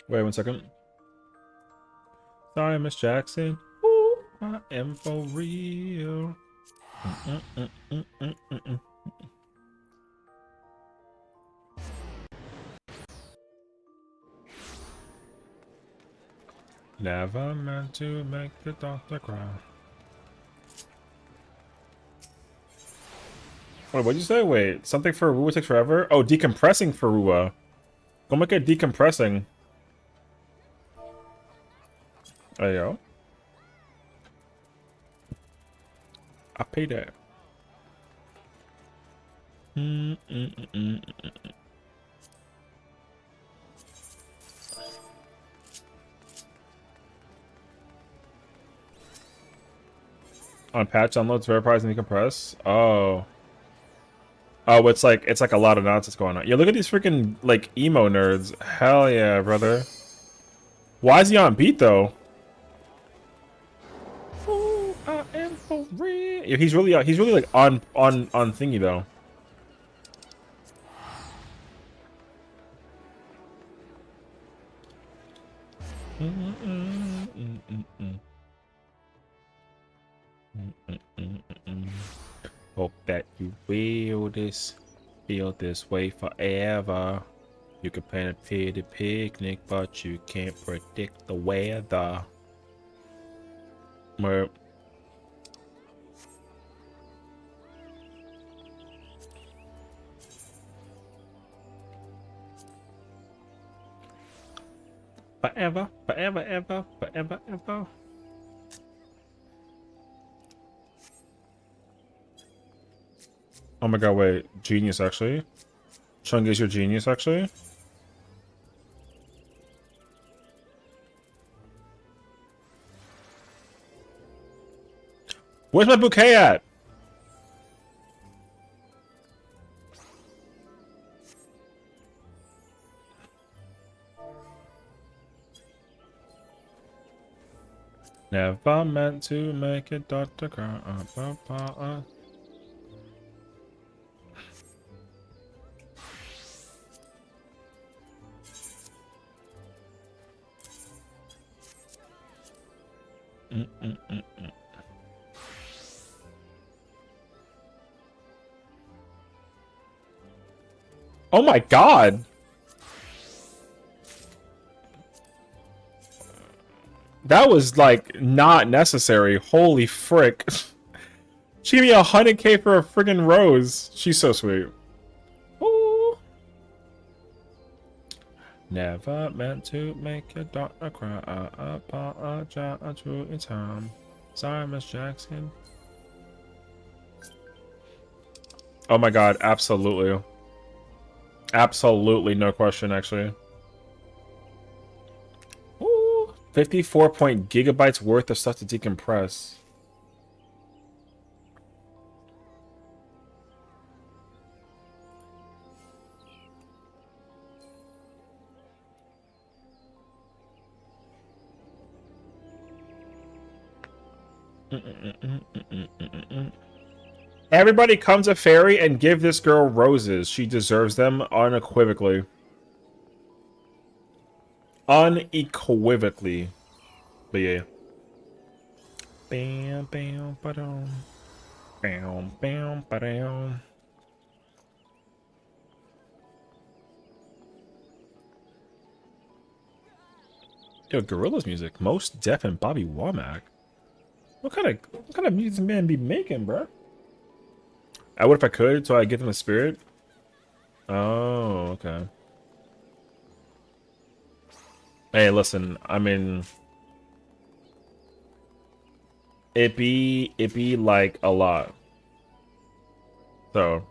Wait 1 second. Sorry, Miss Jackson. Ooh, I am for real. Never meant to make the doctor cry. Wait, what'd you say? Wait, something for Rua takes forever? Oh, decompressing for Rua. Go make it decompressing. There you go. I pay that. On patch downloads, verifies and decompress. Oh. Oh, it's like a lot of nonsense going on. Yeah, look at these freaking like emo nerds. Hell yeah, brother. Why is he on beat though? Ooh, I am for real. Yeah, he's really like on thingy though. Hope that you feel this way forever. You can plan a pity picnic, but you can't predict the weather. Mer Forever, forever, ever, forever, ever. Oh my god, wait. Genius, actually. Chung is your genius, actually. Where's my bouquet at? Never meant to make it, Dr. Cry. Oh my god! That was like not necessary. Holy frick. She gave me 100k for a friggin' rose. She's so sweet. Ooh. Never meant to make your daughter cry. I apologize in time. Sorry, Miss Jackson. Oh my god, absolutely. Absolutely, no question, actually. Ooh, 54 gigabytes worth of stuff to decompress. Everybody come to Fairy and give this girl roses. She deserves them unequivocally. Unequivocally. But yeah. Bam, bam, ba-dum. Bam, bam, ba-dum. Yo, Gorillaz music. Most Def and Bobby Womack. What kind of music this man be making, bro? I would if I could, so I get them the spirit. Oh, okay. Hey, listen, I mean, it be like a lot. So.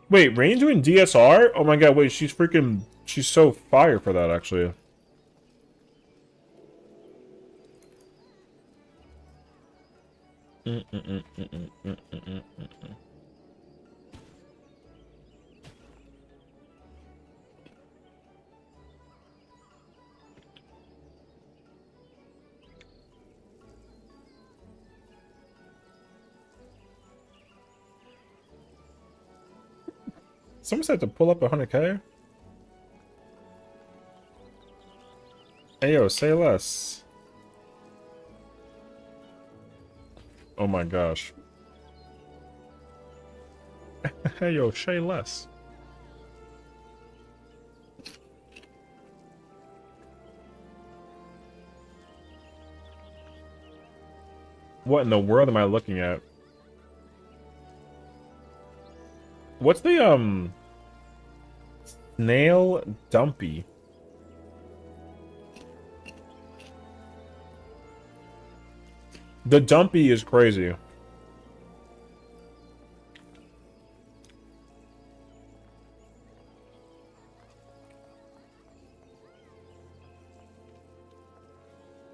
Wait, Rain's doing DSR? Oh my god, wait, she's freaking... She's so fire for that, actually. Someone said to pull up 100k? Hey, yo, say less. Oh my gosh. Hey, yo, say less. What in the world am I looking at? What's the, Snail Dumpy? The Dumpy is crazy.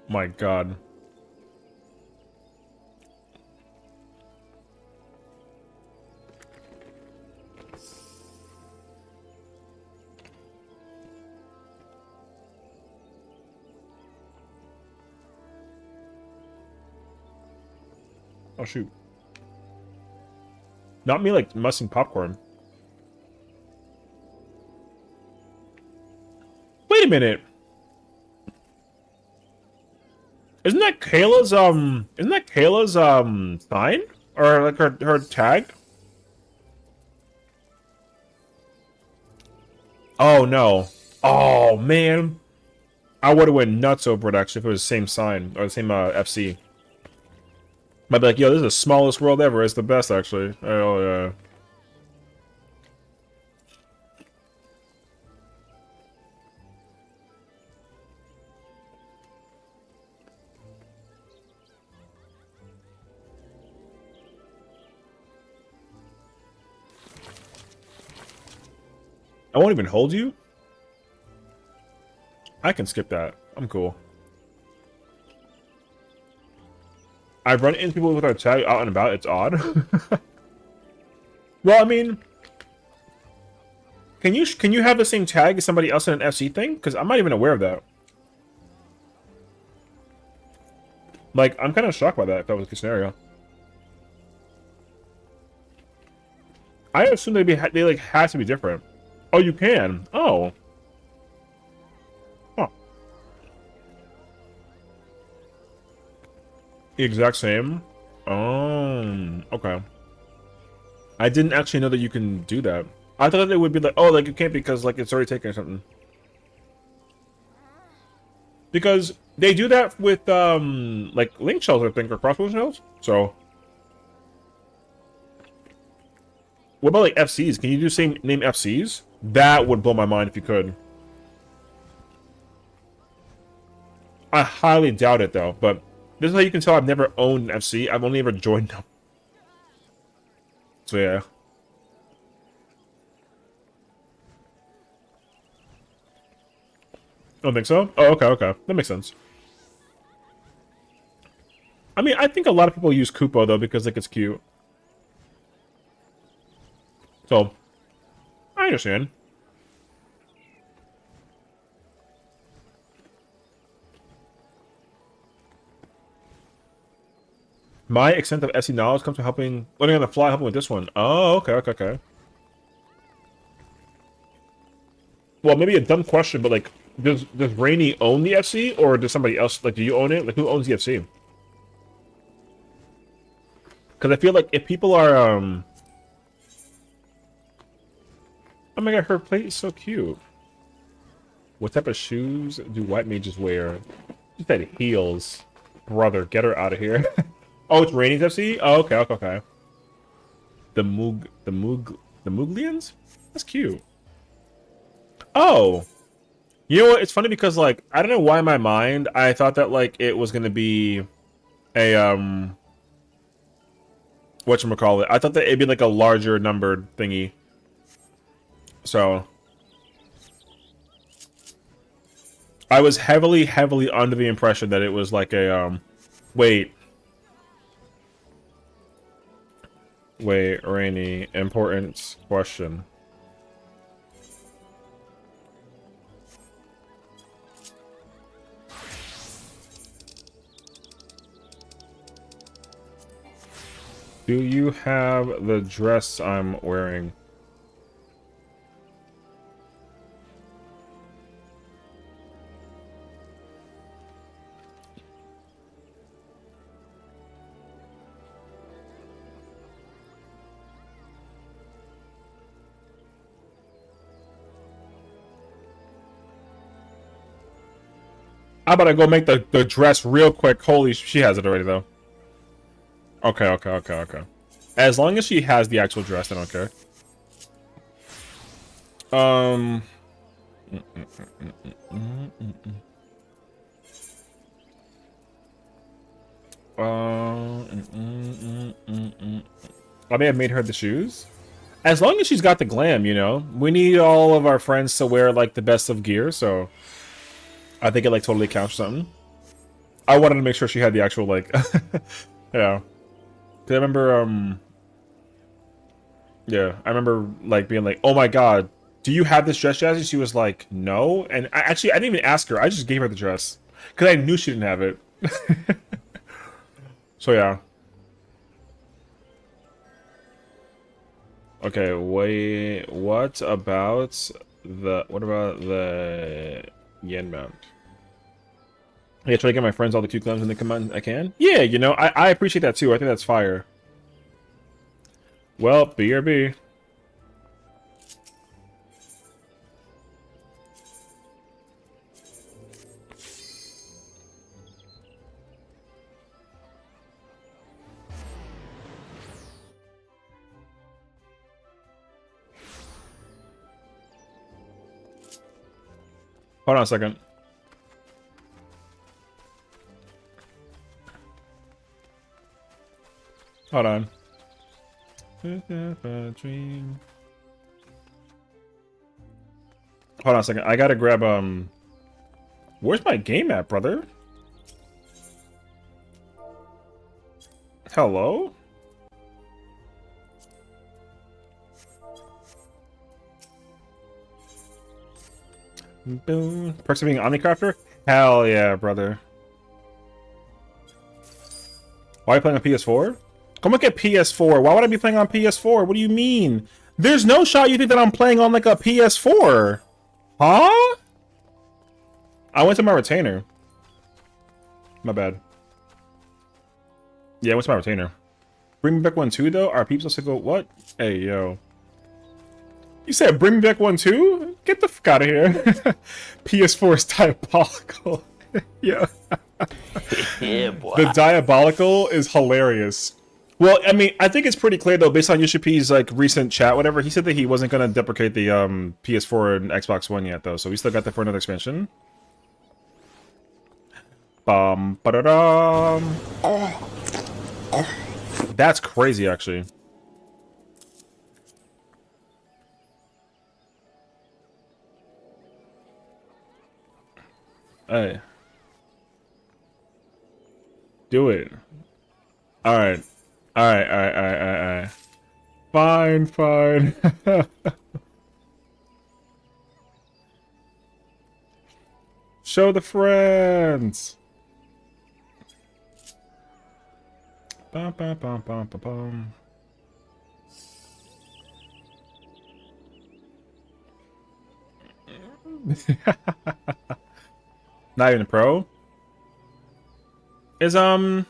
My god. Oh shoot. Not me like mussing popcorn. Wait a minute. Isn't that Kayla's sign? Or like her tag? Oh no. Oh man. I would have went nuts over it actually if it was the same sign or the same FC. Might be like, yo, this is the smallest world ever. It's the best actually. Oh yeah. I won't even hold you? I can skip that. I'm cool. I've run into people with our tag out and about. It's odd. Well, I mean, can you have the same tag as somebody else in an FC thing? Because I'm not even aware of that. Like, I'm kind of shocked by that if that was the scenario. I assume they like has to be different. Oh, you can. Oh. Huh. The exact same. Oh. Okay. I didn't actually know that you can do that. I thought it would be like, oh, like you can't because like it's already taken or something. Because they do that with like link shells, I think, or crossbow shells. So. What about like FCs? Can you do same name FCs? That would blow my mind if you could. I highly doubt it though, but this is how you can tell I've never owned an FC. I've only ever joined them. So yeah. Don't think so? Oh, okay, okay. That makes sense. I mean, I think a lot of people use Kupo though because like it's cute. So, I understand. My extent of SE knowledge comes from learning on the fly, helping with this one. Oh, okay, okay, okay. Well, maybe a dumb question, but like, does Rainy own the FC, or does somebody else, like, do you own it? Like, who owns the FC? Because I feel like if people are, oh my god, her plate is so cute. What type of shoes do white mages wear? She said heels. Brother, get her out of here. Oh, it's Rainy's FC? Oh, okay, okay, okay. The Mooglians? That's cute. Oh. You know what? It's funny because, like, I don't know why in my mind I thought that, like, it was gonna be a, whatchamacallit. I thought that it'd be, like, a larger numbered thingy. So I was heavily under the impression that it was like a wait, Rainy, important question. Do you have the dress I'm wearing? I'm about to go make the dress real quick. Holy, she has it already though. Okay. As long as she has the actual dress, I don't care. I may have made her the shoes. As long as she's got the glam, you know. We need all of our friends to wear like the best of gear, so I think it like totally counts for something. I wanted to make sure she had the actual like yeah. 'Cause I remember yeah, I remember like being like, "Oh my god, do you have this dress, Jazzy?" She was like, "No." And I didn't even ask her. I just gave her the dress cuz I knew she didn't have it. So yeah. Okay, wait, what about the yen mount? Yeah, try to get my friends all the cute clams when they come out I can? Yeah, you know, I appreciate that too. I think that's fire. Well, BRB. Hold on a second. Hold on. Dream. Hold on a second. I gotta grab where's my game at, brother? Hello? Boom. Perks of being Omnicrafter? Hell yeah, brother. Why are you playing on PS4? Come look at PS4. Why would I be playing on PS4? What do you mean? There's no shot you think that I'm playing on like a PS4. Huh? I went to my retainer. My bad. Yeah, I went to my retainer. Bring me back one too, though? Our peeps also go, what? Hey, yo. You said bring me back one too? Get the fuck out of here. PS4 is diabolical. Yeah. Yeah, boy. The diabolical is hilarious. Well, I mean, I think it's pretty clear though, based on Yushipi's like recent chat, whatever. He said that he wasn't gonna deprecate the PS4 and Xbox One yet, though. So we still got that for another expansion. Ba-da-dum. That's crazy, actually. Hey. Do it. Alright. Alright. Fine. Show the friends. Bum, bum, bum, bum, bum, bum. Not even a pro? Is oh,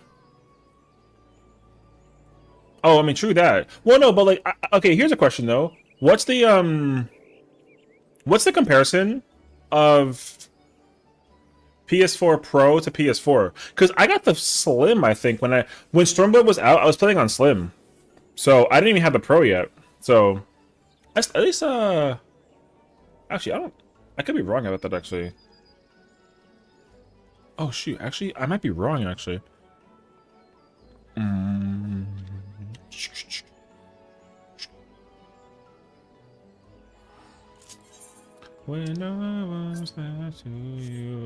I mean, true that. Well, no, but like, okay, here's a question though. What's the comparison of PS4 Pro to PS4? Because I got the Slim, I think, when Stormblood was out, I was playing on Slim, so I didn't even have the Pro yet. So at least actually, I could be wrong about that actually. Oh shoot, actually, I might be wrong actually. to you.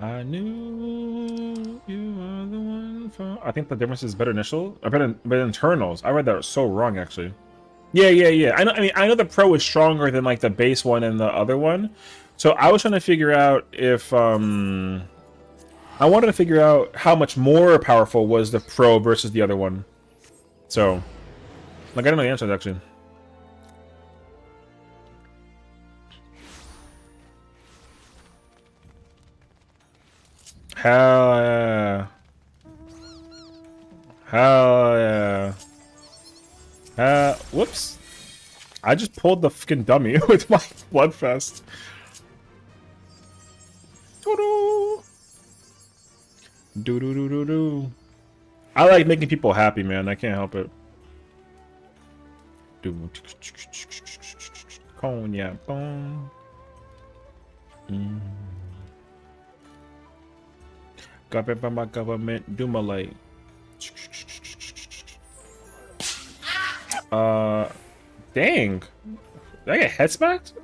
I knew you were the one for. I think the difference is better initial, or better internals. I read that so wrong actually. Yeah. I know. I mean, I know the pro is stronger than like the base one and the other one. So I was trying to figure out if I wanted to figure out how much more powerful was the pro versus the other one. So, like, I don't know the answers actually. Hell yeah. Hell yeah. Whoops. I just pulled the fucking dummy with my Bloodfest. Doo-doo. Do-do-do-do-do. I like making people happy, man. I can't help it. Cognac bone. Government by my government. Do my light. Dang. Did I get head smacked?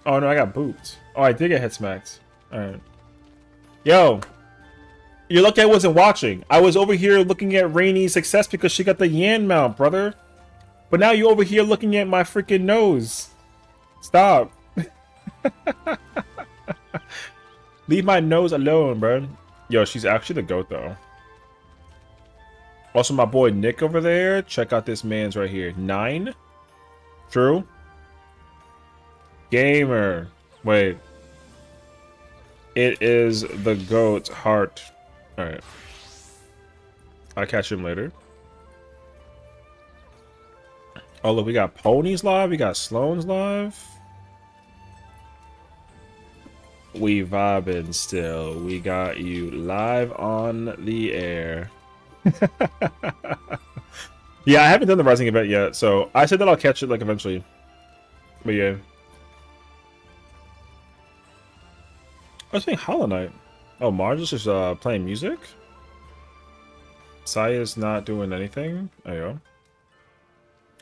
Oh no, I got booped. Oh, I did get head smacked. Alright. Yo. You're lucky I wasn't watching. I was over here looking at Rainy's success because she got the Yan mount, brother. But now you're over here looking at my freaking nose. Stop. Leave my nose alone, bro. Yo, she's actually the GOAT, though. Also, my boy Nick over there. Check out this man's right here. 9. True. Gamer. Wait. It is the GOAT heart. Alright. I'll catch him later. Oh, look, we got Ponies live. We got Sloan's live. We vibing still. We got you live on the air. Yeah, I haven't done the Rising event yet, so I said that I'll catch it like eventually. But yeah. I was playing Hollow Knight. Oh, Marge is just playing music? Saya's not doing anything? There you go.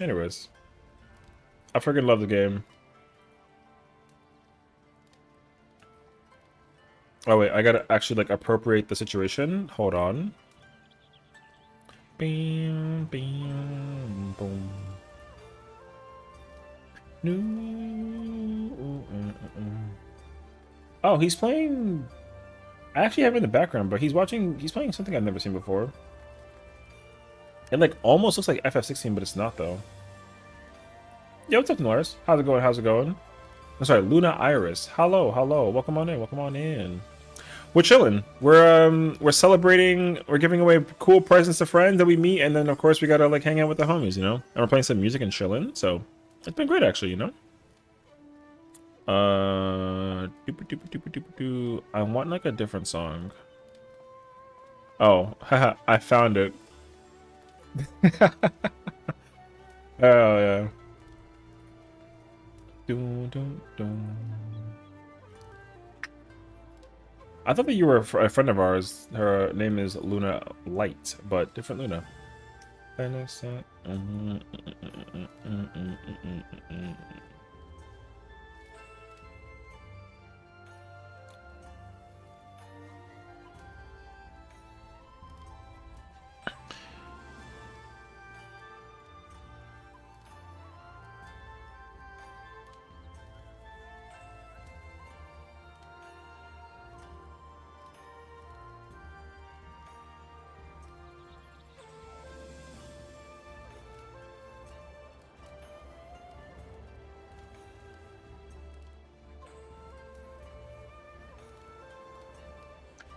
Anyways. I freaking love the game. Oh wait, I gotta actually like appropriate the situation. Hold on. Bam, bam, boom. No. Oh, he's playing. I actually have it in the background, but he's playing something I've never seen before. It like almost looks like FF16, but it's not though. Yo, what's up, Norris? How's it going? How's it going? I'm sorry, Luna Iris. Hello. Welcome on in. We're chilling. We're celebrating. We're giving away cool presents to friends that we meet, and then of course we gotta like hang out with the homies, you know. And we're playing some music and chilling. So it's been great, actually, you know. I want like a different song. Oh, haha! I found it. Oh yeah. I thought that you were a friend of ours. Her name is Luna Light, but different Luna.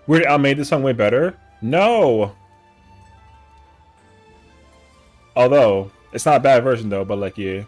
Weird Al made this song way better? No! Although, it's not a bad version though, but like, yeah.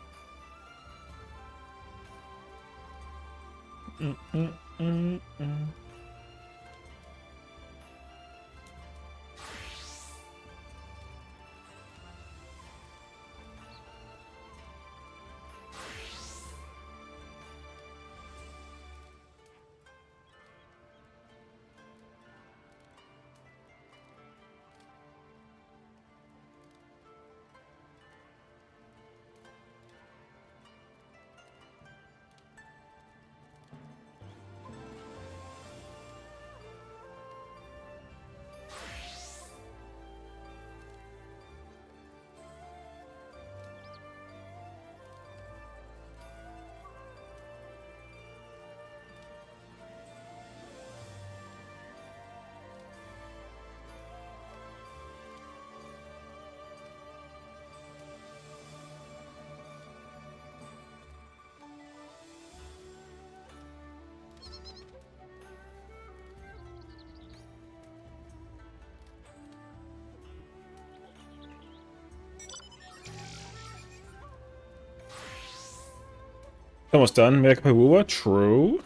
Almost done. Make a True.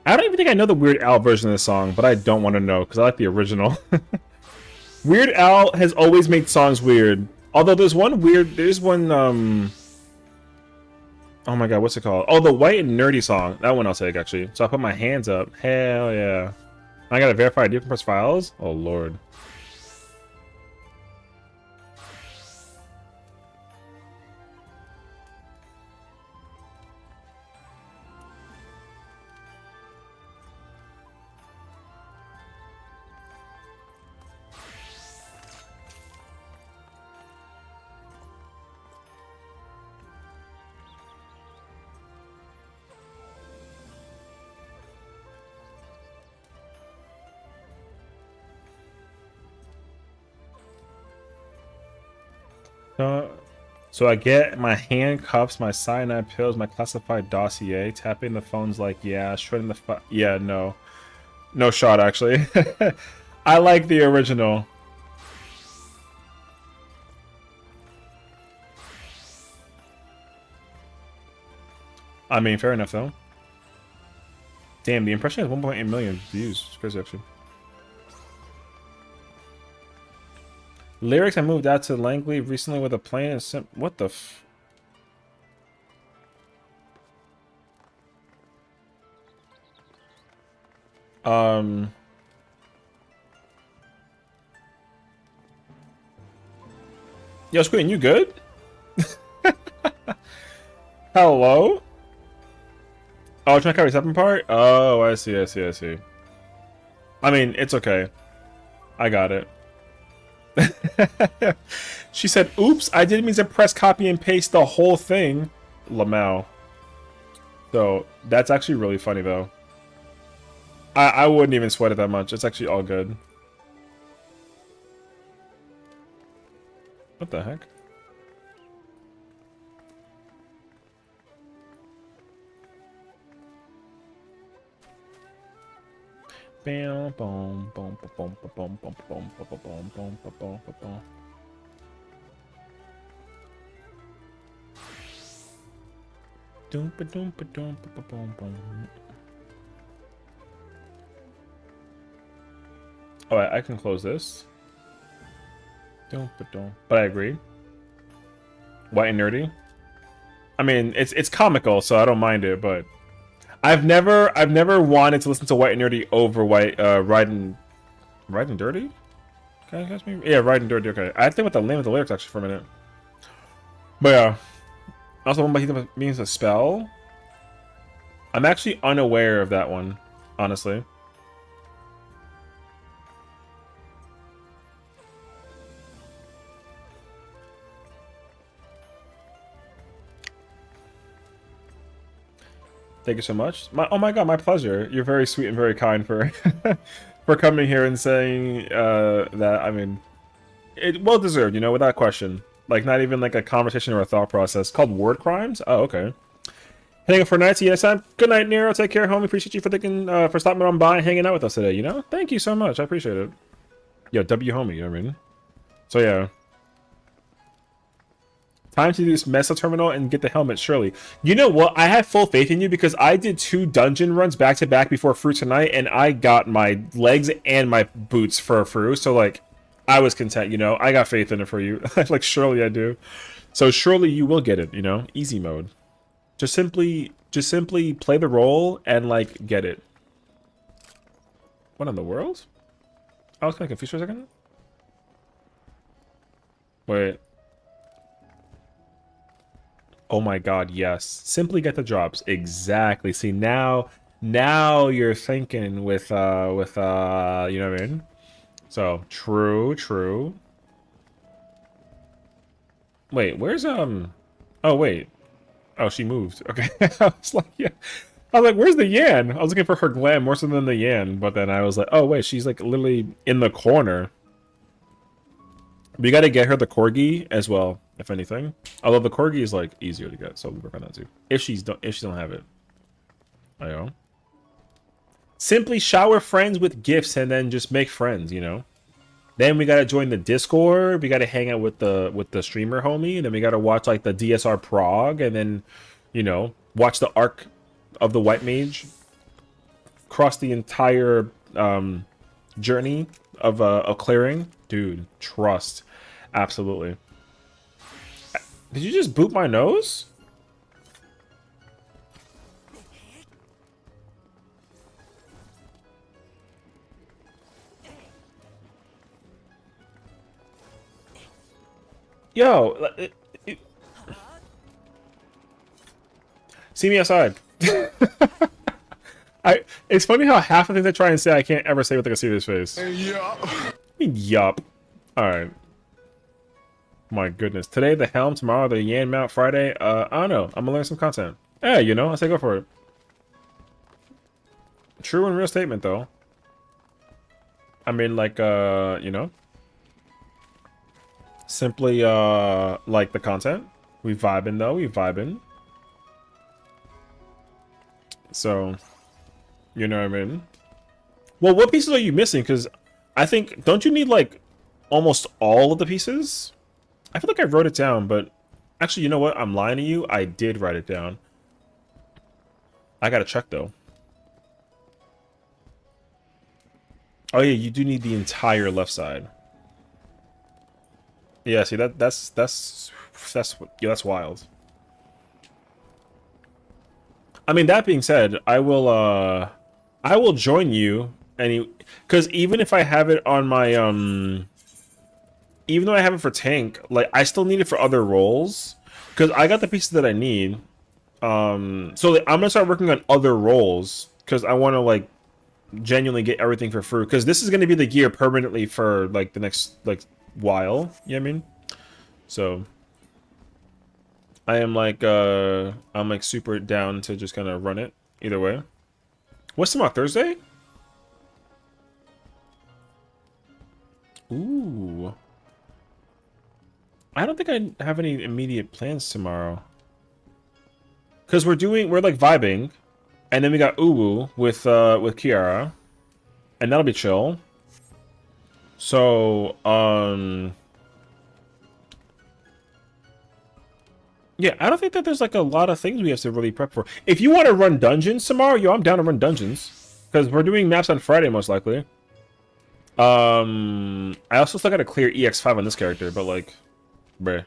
I don't even think I know the Weird Al version of the song, but I don't want to know because I like the original. Weird Al has always made songs weird. Although there's one oh my god, what's it called? Oh, the White and Nerdy song. That one I'll take actually. So I put my hands up. Hell yeah. I gotta verify different press files. Oh lord. So I get my handcuffs, my cyanide pills, my classified dossier, tapping the phones like, yeah, shredding the yeah, no. No shot, actually. I like the original. I mean, fair enough, though. Damn, the impression has 1.8 million views. It's crazy, actually. Lyrics, I moved out to Langley recently with a plane and what the f... Yo, Squid, you good? Hello? Oh, trying to carry second part? Oh, I see. I mean, it's okay. I got it. She said, oops, I didn't mean to press copy and paste the whole thing. Lamau. So, that's actually really funny, though. I wouldn't even sweat it that much. It's actually all good. What the heck? Bam, boom, boom, boom, boom, boom, boom, boom, boom, boom, boom, boom, boom. Doom, ba doom, ba doom, ba boom, boom. Alright, I can close this. Doom, ba doom. But I agree. White and nerdy. I mean, it's comical, so I don't mind it, but I've never wanted to listen to White and Nerdy over Riding Dirty? Can you ask me? Yeah, Riding Dirty, okay. I think about the name of the lyrics actually for a minute. But yeah. Also, one by he means a spell. I'm actually unaware of that one, honestly. Thank you so much. Oh my god, my pleasure. You're very sweet and very kind for for coming here and saying that. I mean, it well deserved, you know, without question. Like not even like a conversation or a thought process. Called word crimes. Oh, okay. Hanging for nights. Yes, I'm. Good night, Nero. Take care, homie. Appreciate you for thinking for stopping on by and hanging out with us today. You know, thank you so much. I appreciate it. Yo, W homie. You know what I mean? So yeah. Time to do this Mesa terminal and get the helmet, surely. You know what? I have full faith in you because I did 2 dungeon runs back to back before Fruit tonight, and I got my legs and my boots for Fruit. So like, I was content. You know, I got faith in it for you. Like, surely I do. So surely you will get it. You know, easy mode. Just simply play the role and like get it. What in the world? I was kind of confused for a second. Wait. Oh my god, yes. Simply get the drops. Exactly. See, now you're thinking with you know what I mean? So, true. Wait, where's oh wait. Oh, she moved. Okay. I was like, yeah. I was like, where's the Yan? I was looking for her glam more so than the Yan, but then I was like, oh wait, she's like literally in the corner. We gotta get her the corgi as well, if anything. Although the corgi is like easier to get, so we work on that too. If she don't have it. I know. Simply shower friends with gifts and then just make friends, you know. Then we gotta join the Discord. We gotta hang out with the streamer homie, and then we gotta watch like the DSR prog, and then, you know, watch the arc of the white mage cross the entire journey of a clearing. Dude, trust. Absolutely. Did you just boot my nose? Yo, see me outside. It's funny how half the things I try and say I can't ever say with like a serious face. Yup. Alright. My goodness. Today the helm, tomorrow the Yan Mount, Friday. I don't know. I'm gonna learn some content. Yeah, you know, I say go for it. True and real statement though. I mean like you know. Simply like the content. We vibing though, we vibing. So you know what I mean? Well, what pieces are you missing? Because I think, don't you need like almost all of the pieces? I feel like I wrote it down, but actually, you know what? I'm lying to you. I did write it down. I gotta check though. Oh yeah, you do need the entire left side. Yeah, see that's wild. I mean, that being said, I will join you because even if I have it on my even though I have it for tank, like I still need it for other roles because I got the pieces that I need. So like, I'm gonna start working on other roles because I want to like genuinely get everything for free because this is gonna be the gear permanently for like the next like while. You know what I mean? So I'm like super down to just kind of run it either way. What's tomorrow? Thursday? Ooh. I don't think I have any immediate plans tomorrow. Cause we're like vibing, and then we got Uwu with Kiara, and that'll be chill. So yeah, I don't think that there's like a lot of things we have to really prep for. If you want to run dungeons tomorrow, yo, I'm down to run dungeons. Because we're doing maps on Friday, most likely. I also still gotta clear EX5 on this character, but like, bruh.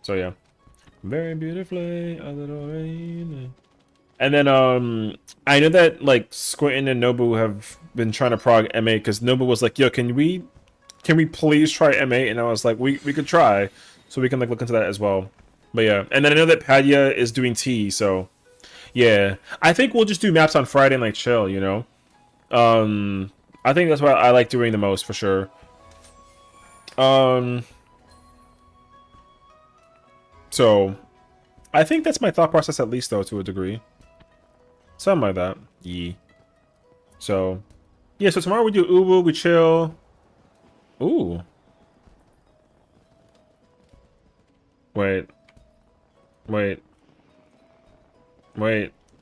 So yeah. Very beautifully, a little rain. And then, I know that like Squintin and Nobu have been trying to prog MA because Nobu was like, yo, can we please try MA? And I was like, we could try. So we can like look into that as well. But yeah, and then I know that Padya is doing T, so yeah. I think we'll just do maps on Friday and like chill, you know? I think that's what I like doing the most for sure. So I think that's my thought process at least though to a degree. Something like that. Yeah. So yeah, so tomorrow we do Uwu, we chill. Ooh. Wait. Wait.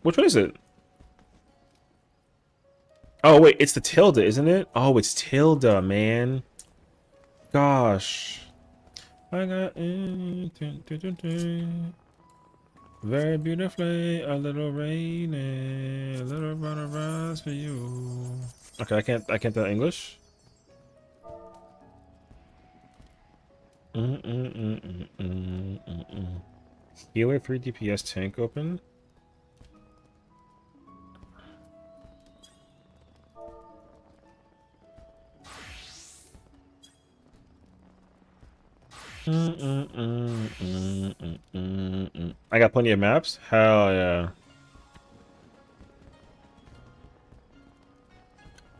Which one is it? Oh, wait. It's the tilde, isn't it? Oh, it's tilde, man. Gosh. I got very beautifully a little rainy, a little butterflies for you. Okay, I can't tell English. Healer 3 DPS tank open. I got plenty of maps. Hell yeah.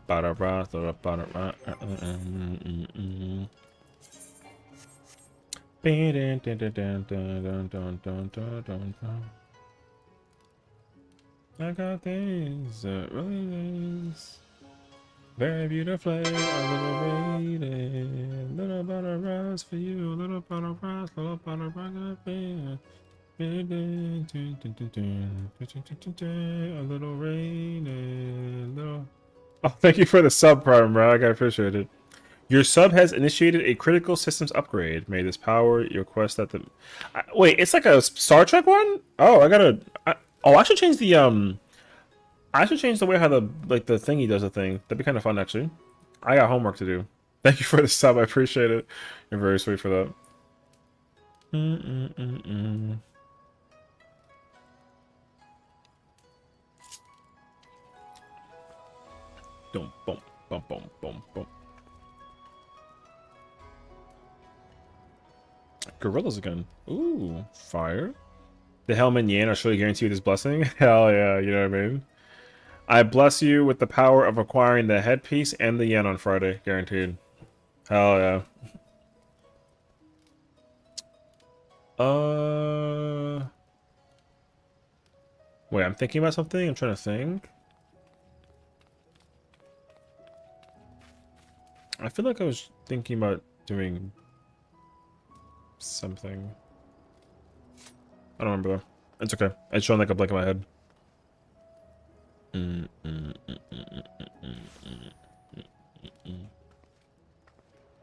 I got things that really nice. Very beautifully, a little rainy, little butterflies for you, little butterflies, little butterflies, a little rainy, little. Oh, thank you for the sub, Prime Rag. I appreciate it. Your sub has initiated a critical systems upgrade. May this power your quest at the. Wait, it's like a Star Trek one? Oh, I gotta. Oh, I should change the way how the the thingy does the thing. That'd be kind of fun actually. I got homework to do. Thank you for the sub. I appreciate it. You're very sweet for that. Boom, boom, boom, boom, boom, boom. Gorillas again. Ooh, fire. The Helm and Yan are surely guaranteed with his blessing. Hell yeah, you know what I mean? I bless you with the power of acquiring the headpiece and the yen on Friday. Guaranteed. Hell yeah. Wait, I'm thinking about something? I'm trying to think. I feel like I was thinking about doing something. I don't remember though. It's okay. It's showing like a blank in my head.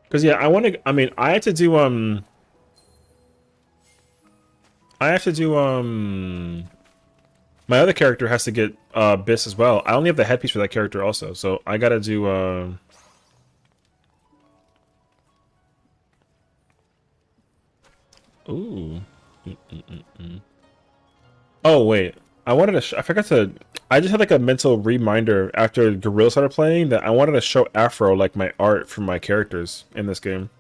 Because yeah, I mean, I have to do my other character has to get Biss as well. I only have the headpiece for that character also, so I gotta do ooh. Oh wait, I forgot to. I just had like a mental reminder after Gorilla started playing that I wanted to show Afro like my art for my characters in this game.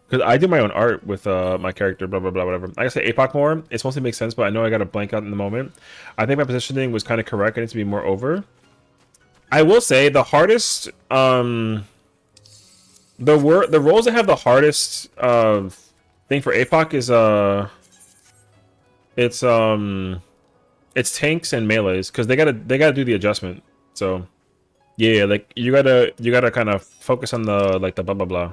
Because I do my own art with my character, blah blah blah, whatever. I gotta say APOC more. It's supposed to make sense, but I know I got to blank out in the moment. I think my positioning was kind of correct. I need to be more over. I will say the hardest, the roles that have the hardest thing for APOC is it's tanks and melees because they gotta do the adjustment. So yeah, like you gotta kind of focus on the the blah blah blah.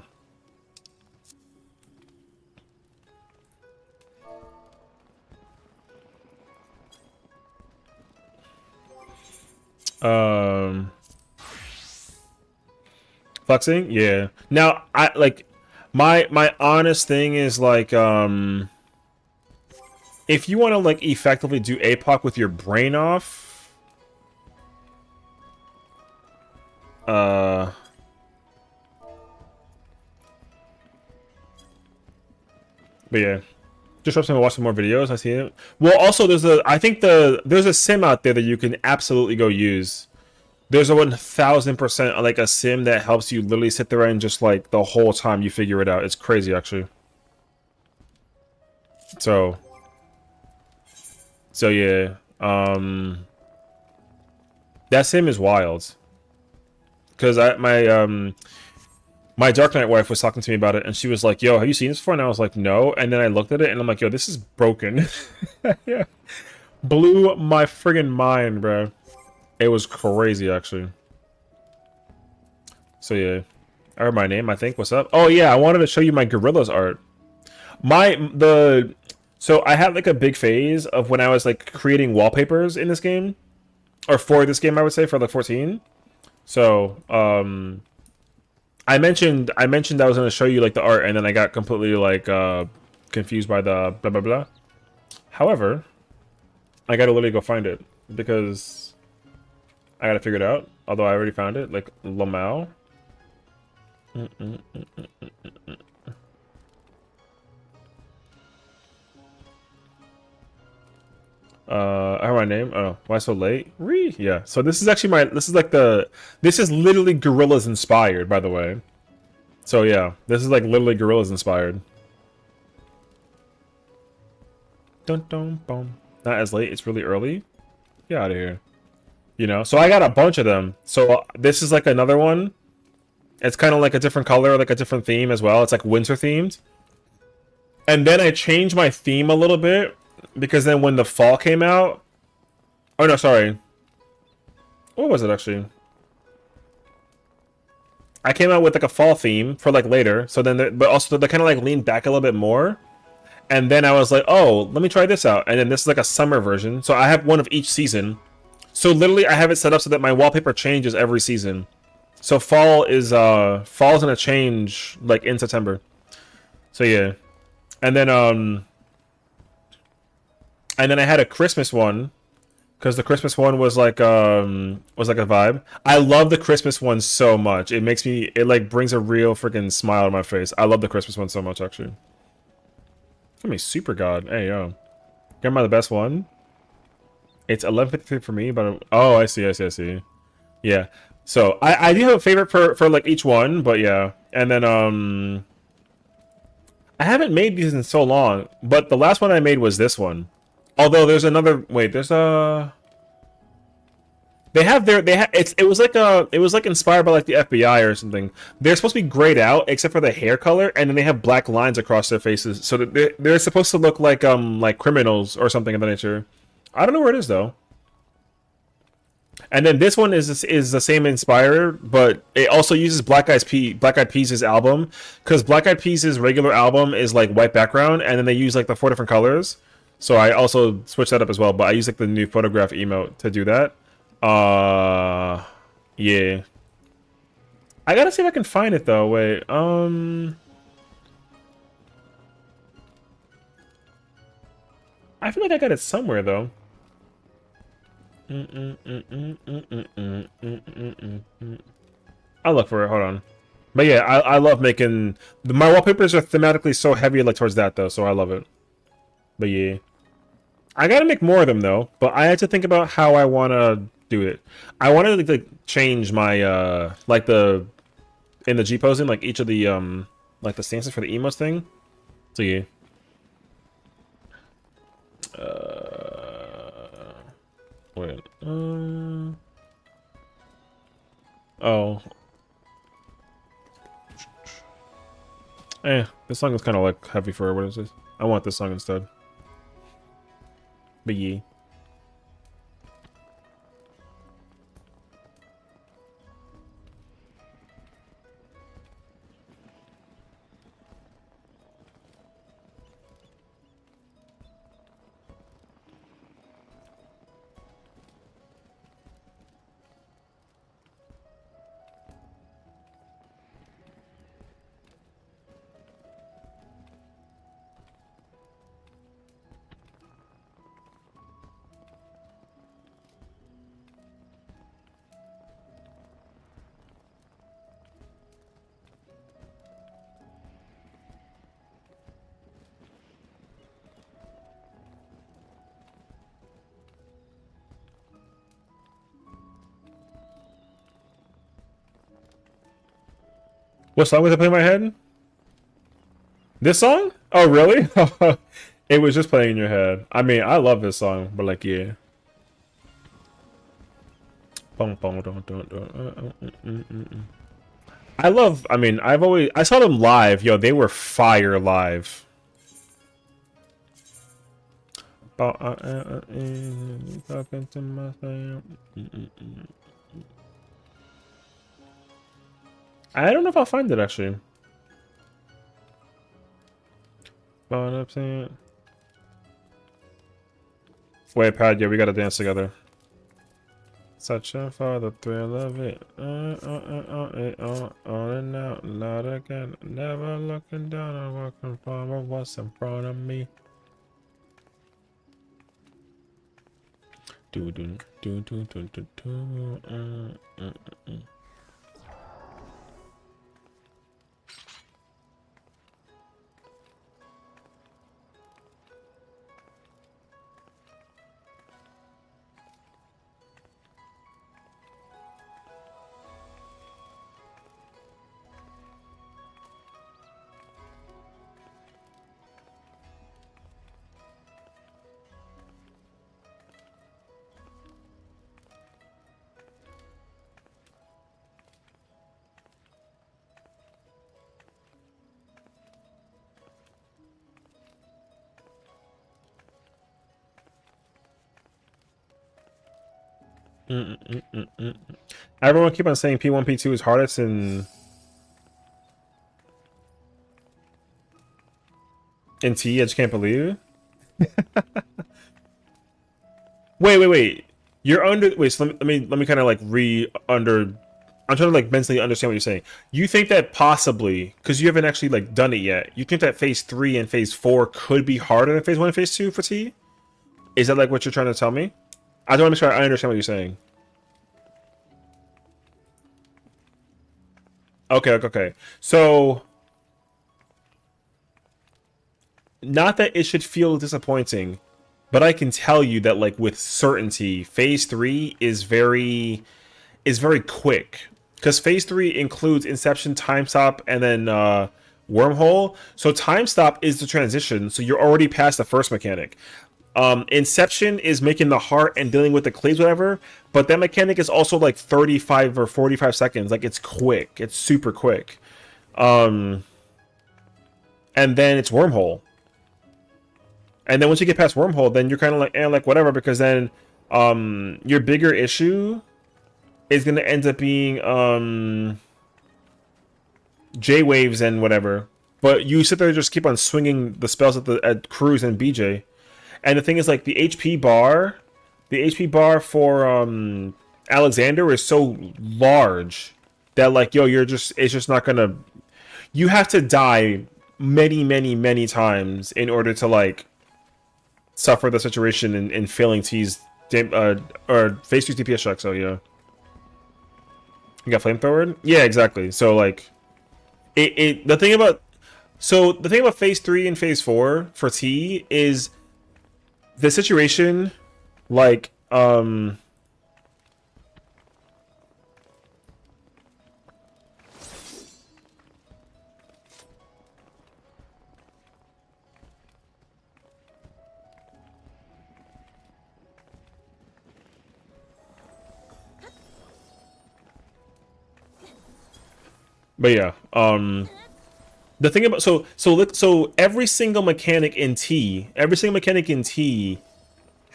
Flexing, yeah. Now I like my honest thing is like if you want to like effectively do APOC with your brain off, but yeah, just trust me to watch some more videos. I see it. Well, also there's a sim out there that you can absolutely go use. There's a 1000% like a sim that helps you literally sit there and just like the whole time you figure it out. It's crazy actually. So yeah, that sim is wild. Cause my Dark Knight wife was talking to me about it, and she was like, "Yo, have you seen this before?" And I was like, "No." And then I looked at it, and I'm like, "Yo, this is broken." Yeah, blew my friggin' mind, bro. It was crazy, actually. So yeah, I heard my name. I think. What's up? Oh yeah, I wanted to show you my gorillas art. So I had like a big phase of when I was like creating wallpapers in this game, or for this game, I would say for like 14. So I mentioned I was going to show you like the art, and then I got completely like confused by the blah blah blah. However, I gotta literally go find it because I gotta figure it out. Although I already found it, like Lamau. I have my name. Oh, why so late? Yeah. So this is actually this is literally Gorillas inspired, by the way. So yeah, this is like literally Gorillas inspired. Dun dun boom. Not as late. It's really early. Get out of here. You know. So I got a bunch of them. So this is like another one. It's kind of like a different color, like a different theme as well. It's like winter themed. And then I changed my theme a little bit. Because then when the fall came out... Oh, no, sorry. What was it, actually? I came out with, like, a fall theme for, like, later. So then... But also, they kind of, like, leaned back a little bit more. And then I was like, oh, let me try this out. And then this is, like, a summer version. So I have one of each season. So literally, I have it set up so that my wallpaper changes every season. So fall is... Fall's gonna change, like, in September. So, yeah. And then I had a Christmas one Because the Christmas one was like a vibe. I love the Christmas one so much. It makes me, it like brings a real freaking smile to my face. I love the Christmas one so much, actually. I mean, Super God. Hey, yo. Grandma, the best one. It's 11:53 for me, but oh, I see. Yeah. So I do have a favorite for like each one, but yeah. And then I haven't made these in so long, but the last one I made was this one. Although there's another, wait, there's a, it was like inspired by like the FBI or something. They're supposed to be grayed out except for the hair color, and then they have black lines across their faces, so that they're supposed to look like criminals or something of the nature. I don't know where it is though. And then this one is the same inspirer, but it also uses Black Eyed Peas' album, because Black Eyed Peas' regular album is like white background, and then they use like the 4 different colors. So I also switched that up as well, but I use like the new photograph emote to do that. Yeah. I gotta see if I can find it though. Wait, I feel like I got it somewhere though. I'll look for it. Hold on. But yeah, I love making my wallpapers are thematically so heavy like towards that though, so I love it. But yeah, I gotta make more of them though. But I had to think about how I wanna do it. I wanted to like change my like the in the G posing like each of the like the stances for the emotes thing. So yeah. Wait. Oh. This song is kind of like heavy for what is this? I want this song instead. But yeah. What song was I playing in my head? This song? Oh, really? It was just playing in your head. I mean, I love this song, but like, yeah. I mean, I saw them live. Yo, they were fire live. Talking to myself. I don't know if I'll find it actually. Wait, Pad, yeah, we gotta dance together. Such a for the thrill of it. On and out, not again. Never looking down or working from what's in front of me. Do do do do do do do. Everyone keep on saying P1, P2 is hardest in T. I just can't believe it. Wait. You're under. Wait. So let me kind of like I'm trying to like mentally understand what you're saying. You think that possibly because you haven't actually like done it yet. You think that phase 3 and phase 4 could be harder than phase 1 and phase 2 for T? Is that like what you're trying to tell me? I don't make sure I understand what you're saying. Okay. So, not that it should feel disappointing, but I can tell you that, like, with certainty, Phase 3 is very quick. Because Phase 3 includes Inception, Time Stop, and then Wormhole. So Time Stop is the transition, so you're already past the first mechanic. Inception is making the heart and dealing with the cleaves, whatever, but that mechanic is also like 35 or 45 seconds. Like, it's quick. It's super quick. And then it's Wormhole. And then once you get past Wormhole, then you're kind of like whatever, because then your bigger issue is going to end up being J-Waves and whatever. But you sit there and just keep on swinging the spells at Cruz and BJ. And the thing is, like, the HP bar for Alexander is so large that, like, yo, it's just not gonna. You have to die many times in order to, like, suffer the situation in failing T's or Phase 2 DPS check. So yeah, you got flamethrower. Yeah, exactly. So, like, the thing about Phase 3 and Phase 4 for T is the situation, like, but yeah, the thing about so every single mechanic in T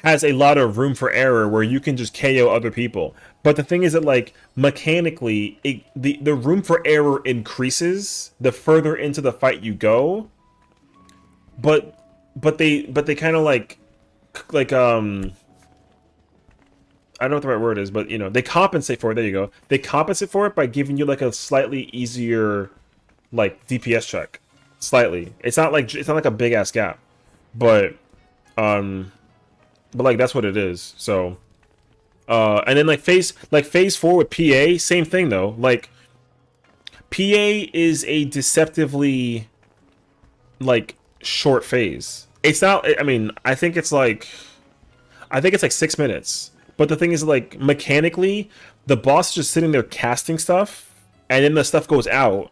has a lot of room for error where you can just KO other people. But the thing is that, like, mechanically, the room for error increases the further into the fight you go. But they kind of like I don't know what the right word is, but, you know, they compensate for it. There you go. They compensate for it by giving you, like, a slightly easier, like, DPS check. Slightly. It's not like a big ass gap, but like, that's what it is. So, and then, like, phase 4 with PA, same thing though. Like, PA is a deceptively, like, short phase. It's not. I mean, I think it's like 6 minutes. But the thing is, like, mechanically, the boss is just sitting there casting stuff, and then the stuff goes out.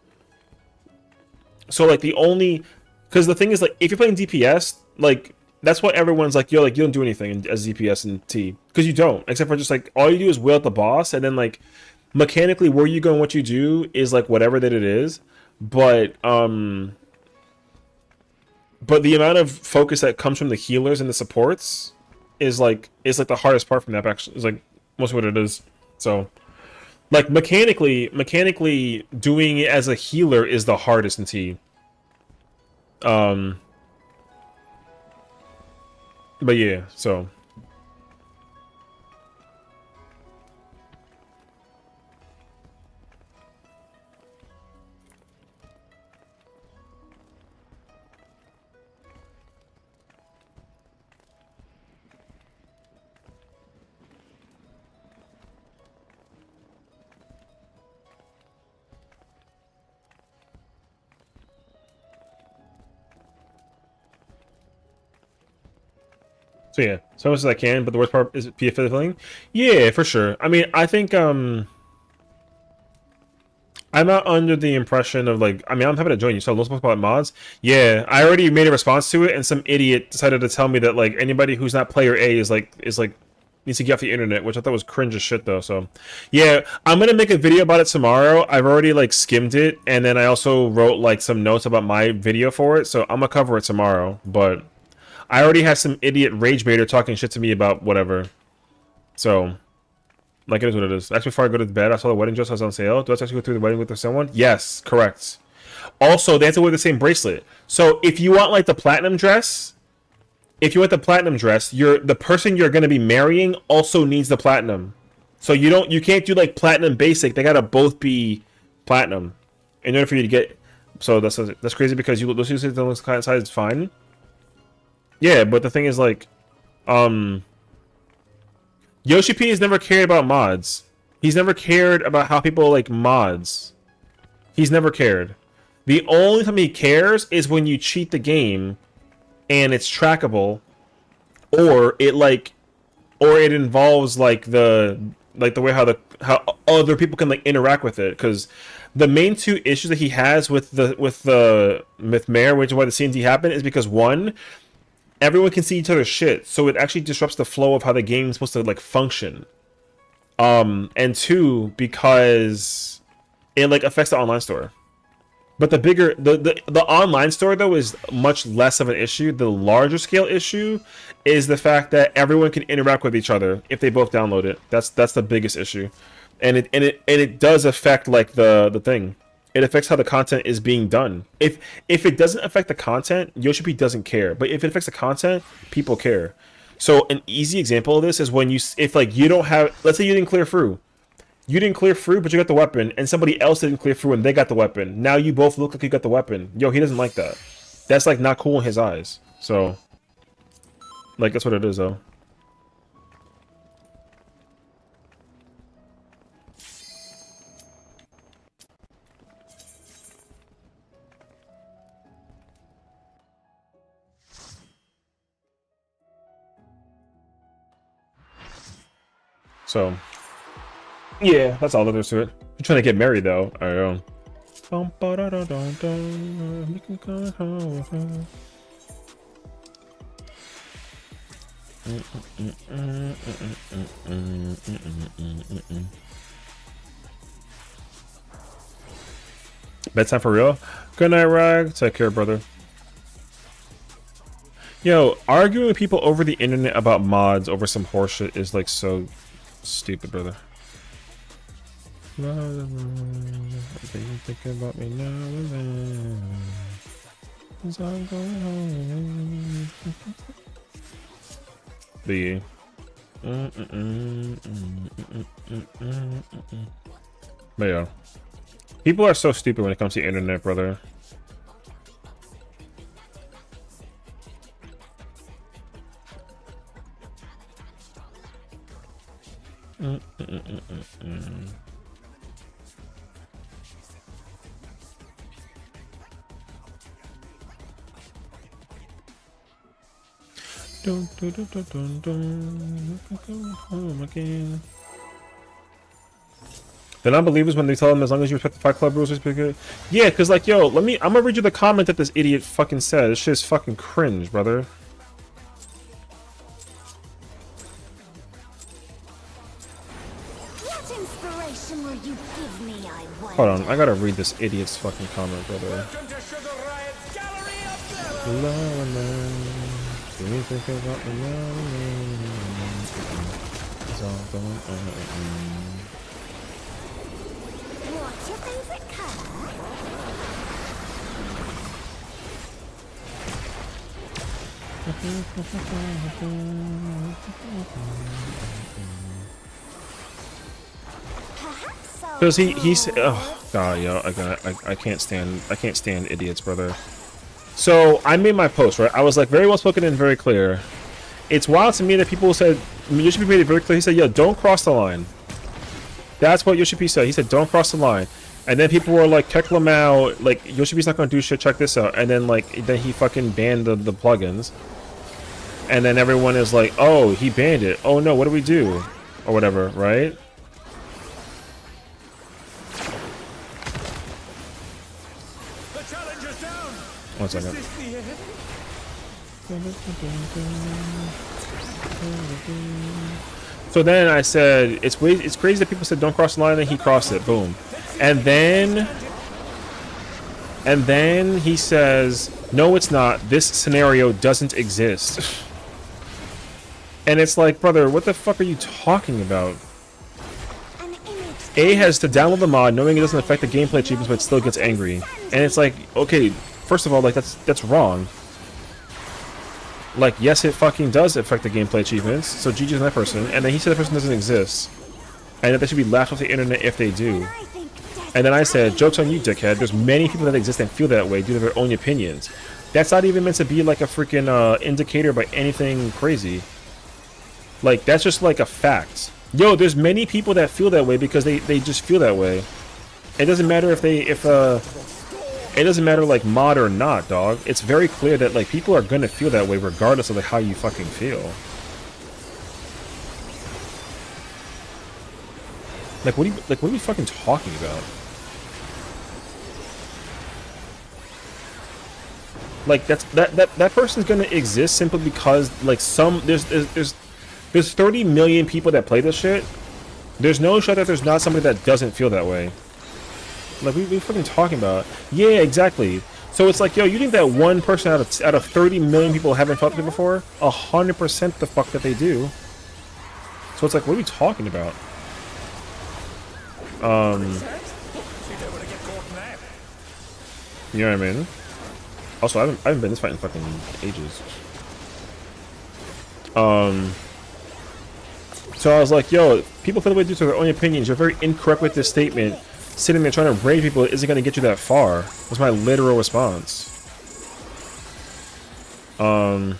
So, like, because the thing is, like, if you're playing DPS, like, that's what everyone's like, yo, like, you don't do anything as DPS in T. Because you don't. Except for just, like, all you do is wail at the boss, and then, like, mechanically, where you go and what you do is, like, whatever that it is. But the amount of focus that comes from the healers and the supports is like the hardest part from that, actually. Is, like, most of what it is. So, like, mechanically doing it as a healer is the hardest in T. But yeah, so. So yeah, so much as I can, but the worst part is PF filling. Yeah, for sure. I mean, I think I'm not under the impression of, like, I mean, I'm happy to join you. So let's talk about mods. Yeah, I already made a response to it, and some idiot decided to tell me that, like, anybody who's not player A is like needs to get off the internet, which I thought was cringe as shit though. So yeah, I'm gonna make a video about it tomorrow. I've already, like, skimmed it, and then I also wrote, like, some notes about my video for it, so I'm gonna cover it tomorrow. But I already have some idiot rage baiter talking shit to me about whatever. So, like, it is what it is. Actually, before I go to bed, I saw the wedding dress was on sale. Do I actually go through the wedding with someone? Yes, correct. Also, they have to wear the same bracelet. So, if you want, like, the platinum dress, the person you're going to be marrying also needs the platinum. So you can't do, like, platinum basic. They gotta both be platinum in order for you to get. So that's crazy, because those two the size is fine. Yeah, but the thing is, like, Yoshi P has never cared about mods. He's never cared about how people like mods. He's never cared. The only time he cares is when you cheat the game and it's trackable, or it involves like the way how other people can like interact with it. Because the main two issues that he has with Mare, which is why the CND happened, is because one, everyone can see each other's shit, so it actually disrupts the flow of how the game is supposed to like function. And two, because it like affects the online store. But the online store though is much less of an issue. The larger scale issue is the fact that everyone can interact with each other if they both download it. That's the biggest issue, and it does affect like the thing. It affects how the content is being done. If it doesn't affect the content, Yoshi P doesn't care. But if it affects the content, people care. So an easy example of this is when if like you don't have, let's say you didn't clear through. You didn't clear through, but you got the weapon, and somebody else didn't clear through and they got the weapon. Now you both look like you got the weapon. Yo, he doesn't like that. That's like not cool in his eyes. So like that's what it is though. So yeah, that's all that there's to it. I'm trying to get married though. I don't know. Bedtime for real? Good night, Rag. Take care, brother. Yo, arguing with people over the internet about mods over some horseshit is like so stupid, brother. They think about me now and then. 'Cause I'm going home. The But yeah, people are so stupid when it comes to the internet, brother. Dun, dun, dun, dun, dun, dun. Come home again. The non-believers, when they tell them as long as you respect the Fight Club rules, it's pretty good. Yeah, because like, yo, I'm gonna read you the comment that this idiot fucking said. This shit's fucking cringe, brother. What inspiration will you give me, I wonder? Hold on, I gotta read this idiot's fucking comment, brother. Welcome to Sugar Riot's Gallery of Glamour. Do you think about me now? It's all going on. What's your favorite color? Because he's oh god, yo, I can't stand idiots, brother. So I made my post, right? I was like very well spoken and very clear. It's wild to me that people said Yoshi P made it very clear. He said, "Yo, don't cross the line." That's what Yoshi P said. He said, "Don't cross the line." And then people were like, "Keck Lamau, like Yoshi P's not gonna do shit. Check this out." And then then he fucking banned the plugins. And then everyone is like, "Oh, he banned it. Oh no, what do we do?" Or whatever, right? The challenge is down. One second. Is this the end? So then I said, it's crazy that people said don't cross the line, and he crossed it. Boom. And then he says, no, it's not. This scenario doesn't exist. And it's like, brother, what the fuck are you talking about? A has to download the mod knowing it doesn't affect the gameplay achievements, but still gets angry. And it's like, okay, first of all, like that's wrong. Like, yes, it fucking does affect the gameplay achievements, so GG's on that person. And then he said the person doesn't exist, and that they should be laughed off the internet if they do. And then I said, joke's on you, dickhead. There's many people that exist and feel that way due to their own opinions. That's not even meant to be like a freaking indicator by anything crazy. Like, that's just like a fact. Yo, there's many people that feel that way because they just feel that way. It doesn't matter if it doesn't matter like mod or not, dog. It's very clear that like people are gonna feel that way regardless of like how you fucking feel. Like what are we fucking talking about? Like that person's gonna exist simply because like there's 30 million people that play this shit. There's no shot that there's not somebody that doesn't feel that way. Like we fucking talking about. Yeah, exactly. So it's like, yo, you think that one person out of 30 million people haven't felt it before? 100% the fuck that they do. So it's like, what are we talking about? You know what I mean? Also, I haven't been this fight in fucking ages. So I was like, yo, people feel the way due to their own opinions. You're very incorrect with this statement. Sitting there trying to rage people isn't going to get you that far. Was my literal response. And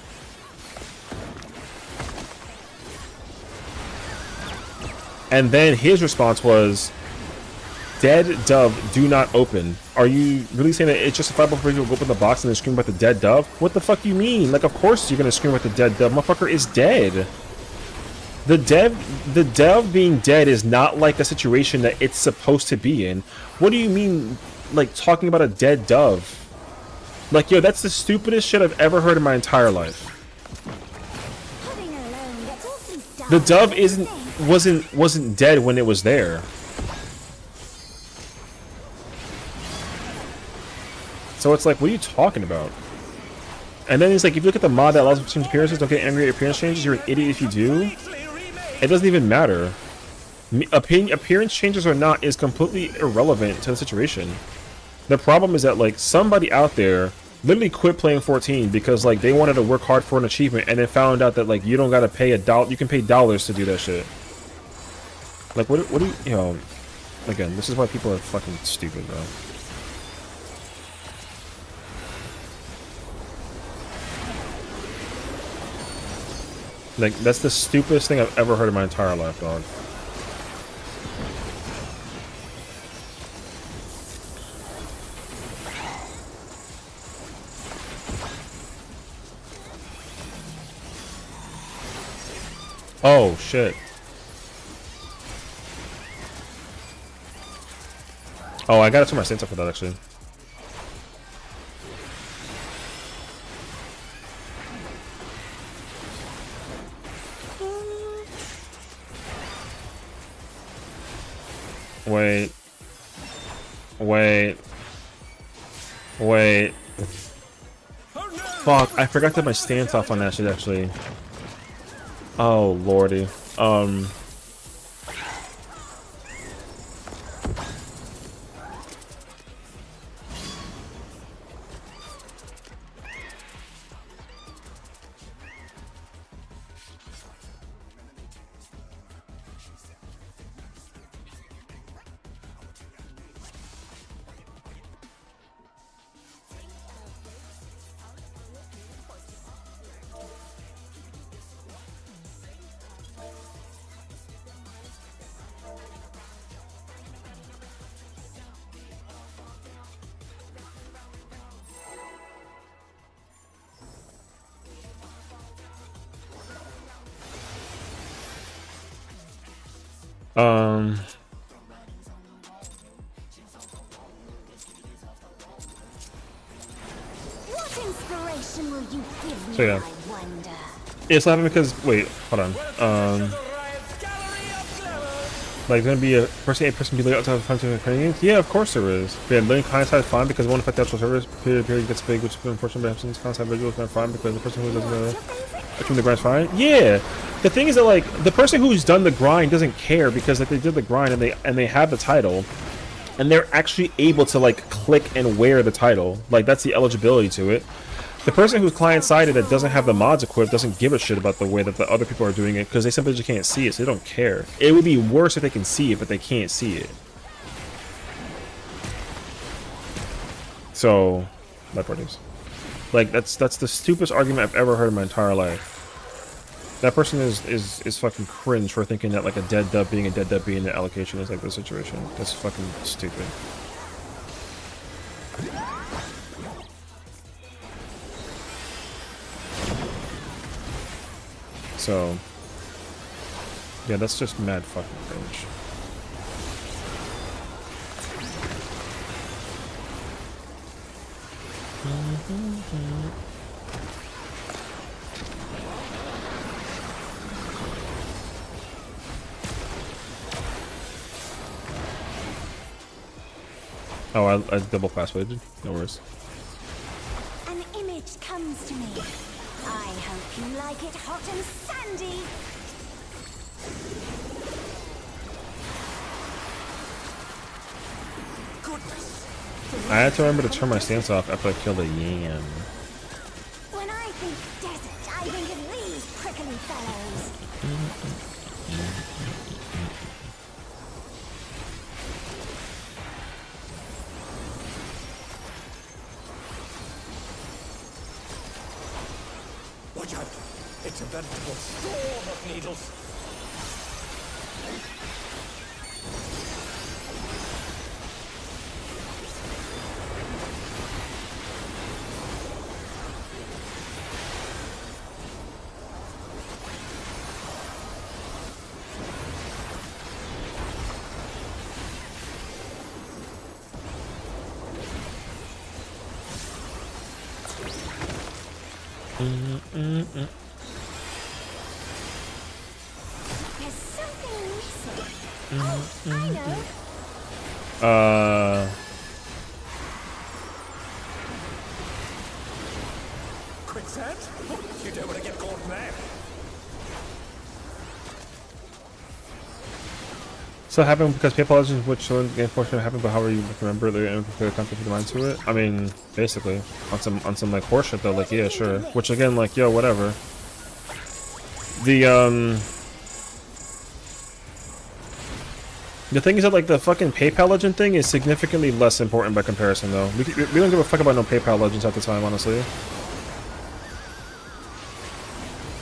then his response was, dead dove do not open. Are you really saying that it's justifiable for you to open the box and then scream about the dead dove? What the fuck do you mean? Like, of course you're going to scream about the dead dove. Motherfucker is dead. The dove being dead is not like a situation that it's supposed to be in. What do you mean, like, talking about a dead dove? Like, yo, that's the stupidest shit I've ever heard in my entire life. The dove wasn't dead when it was there. So it's like, what are you talking about? And then it's like, if you look at the mod that allows for change appearances, don't get angry at appearance changes, you're an idiot if you do. It doesn't even matter. Appearance changes or not is completely irrelevant to the situation. The problem is that like somebody out there literally quit playing 14 because like they wanted to work hard for an achievement and then found out that like you don't gotta pay $1. You can pay dollars to do that shit. Like what do you know? Again, this is why people are fucking stupid, bro. Like, that's the stupidest thing I've ever heard in my entire life, dog. Oh, shit. Oh, I gotta turn my stance up for that, actually. Wait. Fuck, I forgot to have my stance off on that shit, actually. Oh, lordy. What inspiration will you give me, So yeah. I wonder? It's laughing because wait, hold on. Like gonna be a person be laid outside of fun to opinions? Yeah, of course there is. Yeah, letting client side fine because it won't affect the actual service. Period gets big, which is unfortunate, but since client side visual is not fine because the person who doesn't between the grind's fine. Yeah. The thing is that like the person who's done the grind doesn't care because like they did the grind and they have the title and they're actually able to like click and wear the title. Like that's the eligibility to it. The person who's client-sided that doesn't have the mods equipped doesn't give a shit about the way that the other people are doing it because they simply just can't see it, so they don't care. It would be worse if they can see it, but they can't see it. So, my part is. Like, that's the stupidest argument I've ever heard in my entire life. That person is fucking cringe for thinking that like a dead dub being the allocation is like the situation. That's fucking stupid. So yeah, that's just mad fucking cringe. Oh, I double fast-weighted. No worries. An image comes to me. I hope you like it hot and sandy. Goodness. I had to remember to turn my stance off after I killed a yam. When I think desert, I think of these prickly fellows. Watch out. It's a veritable storm of needles. There's something missing. Oh, I know. Quicksand? You don't want to get caught there. So it happened because PayPal Legends, which so unfortunately happened, but how are you remember the content of the mind to it? I mean, basically, on some like horseshit though, like yeah, sure. Which again, like yo, whatever. The thing is that like the fucking PayPal Legend thing is significantly less important by comparison though. We don't give a fuck about no PayPal Legends at the time, honestly.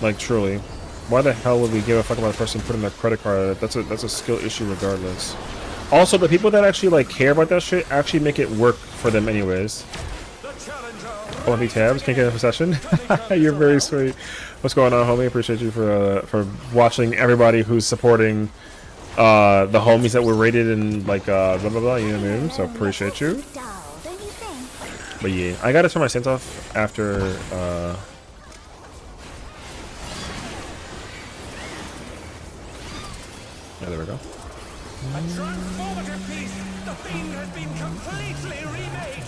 Like truly. Why the hell would we give a fuck about a person putting their credit card? That's a skill issue regardless. Also, the people that actually like care about that shit actually make it work for them anyways. Olympic tabs, can't get a session. You're very sweet. What's going on, homie? Appreciate you for watching. Everybody who's supporting the homies that were rated in like blah blah blah. You know what I mean? So appreciate you. But yeah, I gotta turn my sense off after. Yeah, there we go. A transformative piece! The thing has been completely remade!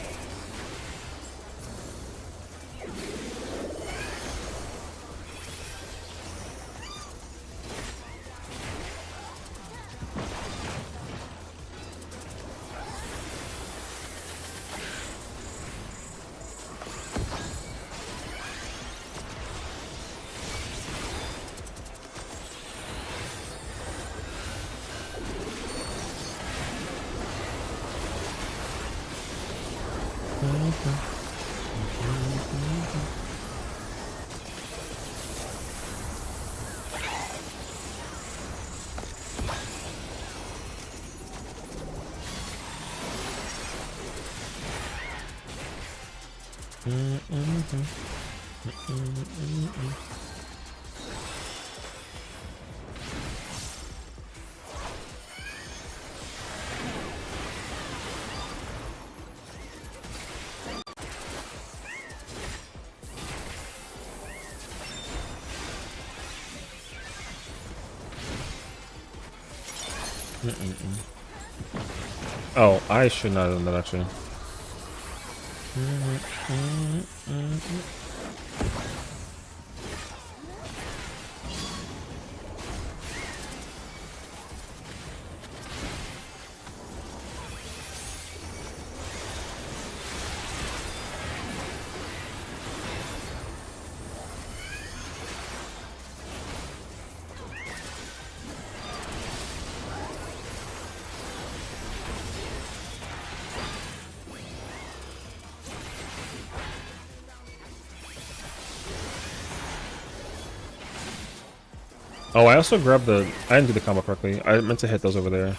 Oh, I should not have done that actually. Oh, I also grabbed the... I didn't do the combo correctly. I meant to hit those over there.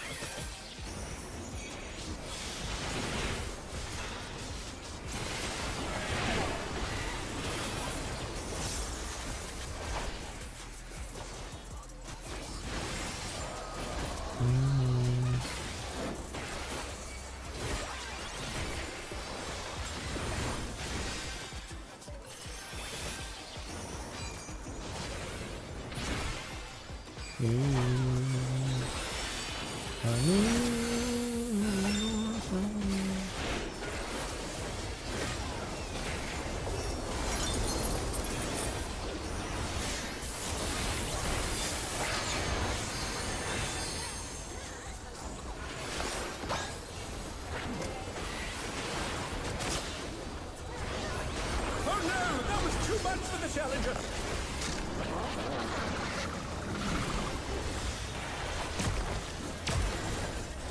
Oh no! That was too much for the challenger!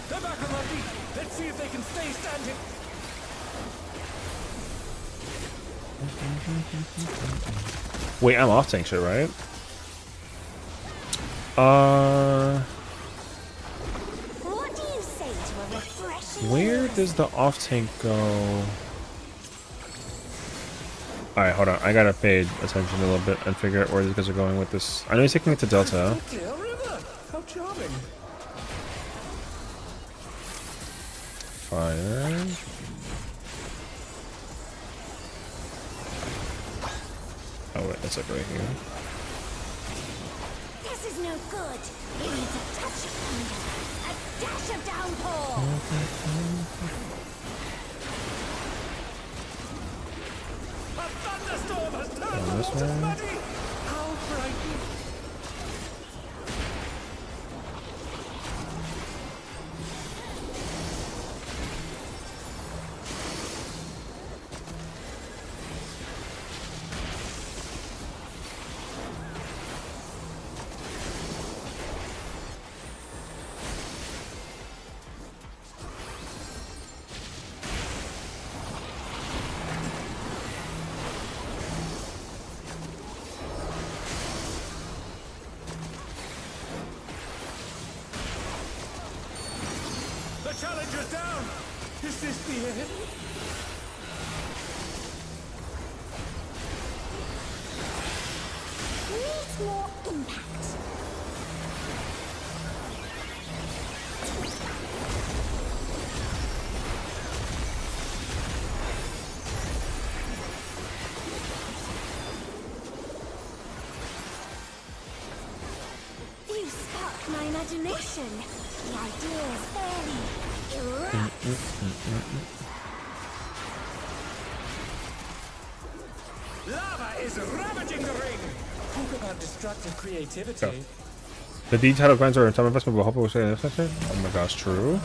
They're back on their feet! Let's see if they can stay standing! Wait, I'm off tank shit, right? What do you say to a refreshing Where does the off tank go? Alright, hold on. I gotta pay attention a little bit and figure out where these guys are going with this. I know he's taking me to Delta. Clear river! How charming! Fire. Oh wait, that's like right here. This is no good. It needs a touch of thunder, a dash of downpour. A thunderstorm has turned the this water way. muddy! How frightening! The challenger's down! Is this the end? Needs more impact. You spark my imagination. The ideas vary. Erupt. Lava is ravaging the ring! Talk about destructive creativity. Go. The detailed plans are a time investment, but hopefully we'll say this. Oh my gosh, true.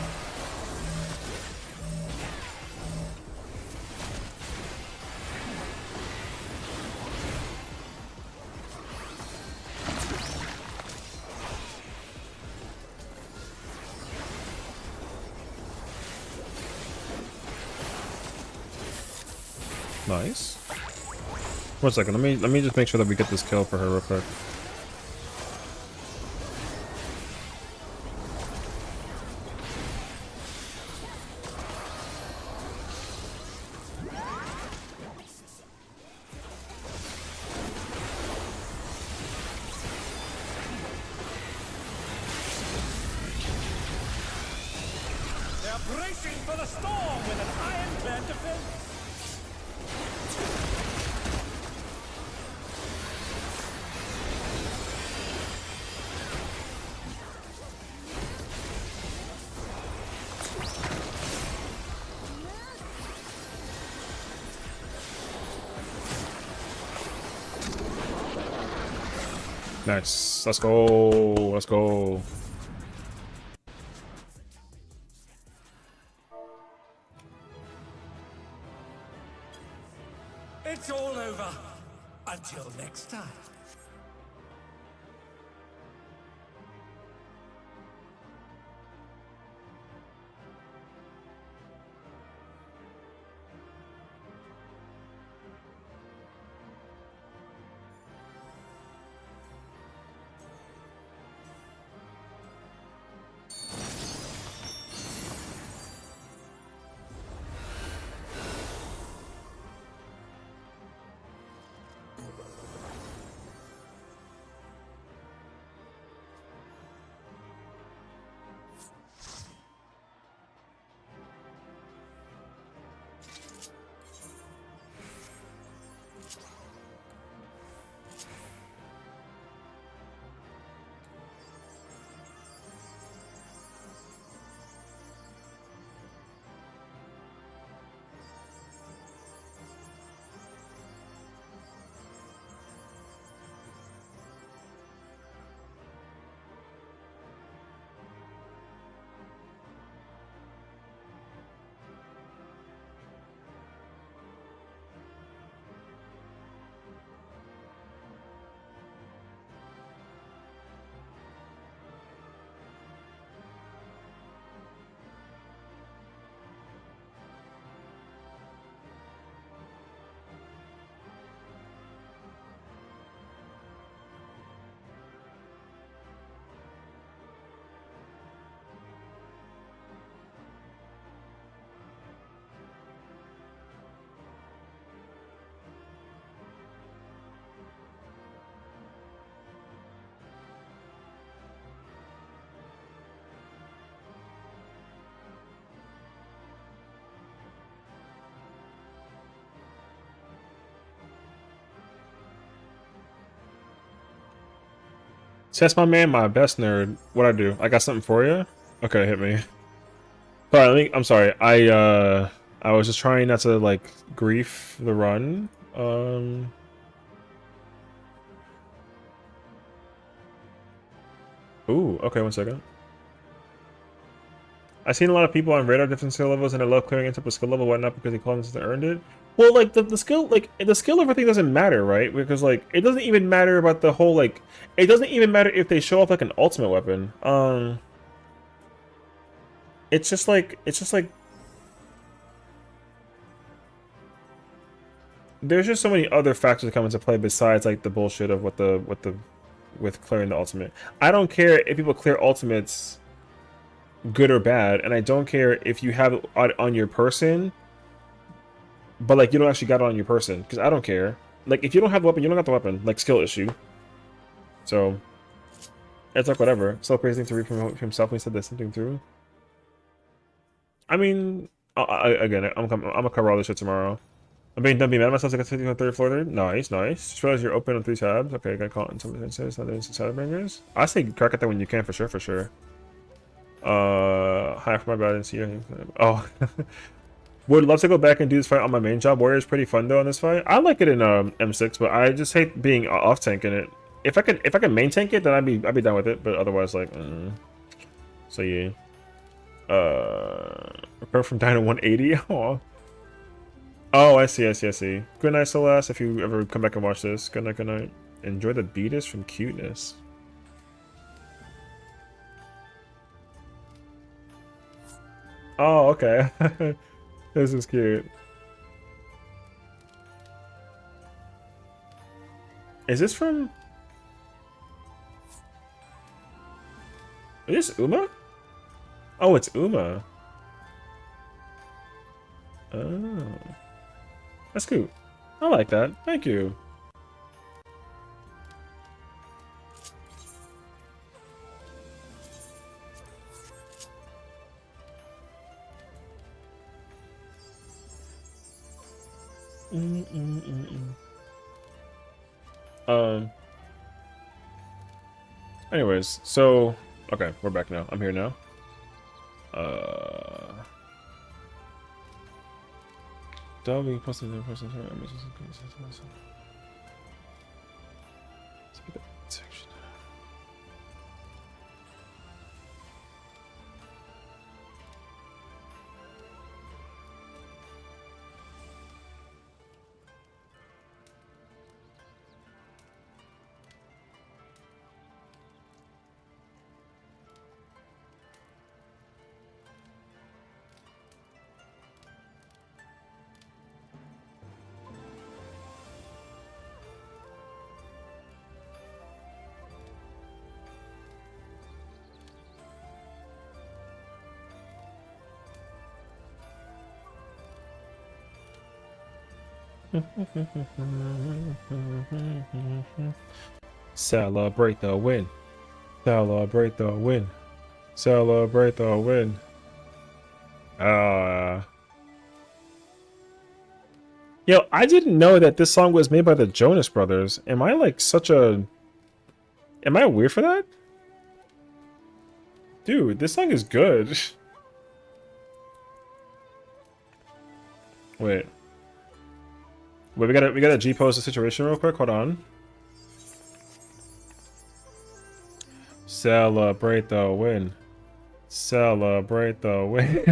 Nice. 1 second, let me just make sure that we get this kill for her real quick. They're bracing for the storm with an ironclad defense! Nice. Let's go. Let's go. It's all over. Until next time. So that's my man, my best nerd. What I do? I got something for you. Okay, hit me. Sorry, I'm sorry. I was just trying not to like grief the run. Ooh, okay, 1 second. I've seen a lot of people on radar different skill levels, and I love clearing into a skill level, whatnot, because they call them since they earned it. Well, like the skill, like the skill of everything doesn't matter, right? Because like it doesn't even matter about the whole like. It doesn't even matter if they show off like an ultimate weapon. It's just like there's just so many other factors that come into play besides like the bullshit of with clearing the ultimate. I don't care if people clear ultimates good or bad, and I don't care if you have it on your person, but like you don't actually got it on your person, because I don't care. Like if you don't have the weapon, you don't got the weapon. Like skill issue. So it's like whatever. So crazy to read from himself when he said there's something through. I mean, again, I'm gonna cover all this shit tomorrow. I'm being done being mad at myself. I got 50 on 3rd floor there. Nice, nice. Just realized you're open on 3 tabs. Okay, got caught in something that says other Shadowbringers. I say crack at that when you can, for sure, for sure. Hi for my bad, I didn't see you. Oh. Would love to go back and do this fight on my main job. Warrior's pretty fun though on this fight. I like it in M6, but I just hate being off tanking it. If I could main tank it, then I'd be done with it. But otherwise, like, so yeah. Repair from Dino 180. Oh, I see. Good night, Celeste. If you ever come back and watch this, good night, good night. Enjoy the beatus from cuteness. Oh, okay. This is cute. Is this from? Is this Uma? Oh, it's Uma. Oh. That's cute. I like that. Thank you. Anyways, so okay, we're back now. I'm here now. W plus the person section. Celebrate the win. Celebrate the win. Celebrate the win. Yo, I didn't know that this song was made by the Jonas Brothers. Am I like such a... Am I weird for that? Dude, this song is good. Wait, we gotta G-pose the situation real quick. Hold on. Celebrate the win. Celebrate the win.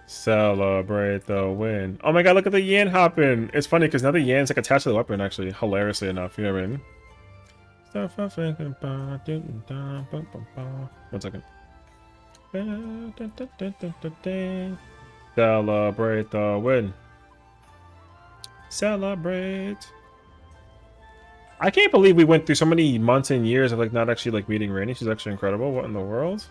Celebrate the win. Oh my god, look at the Yan hopping. It's funny because now the Yan's like attached to the weapon, actually. Hilariously enough, you know what I mean? 1 second. Celebrate the win. Celebrate. I can't believe we went through so many months and years of like not actually like meeting Rainy. She's actually incredible. What in the world?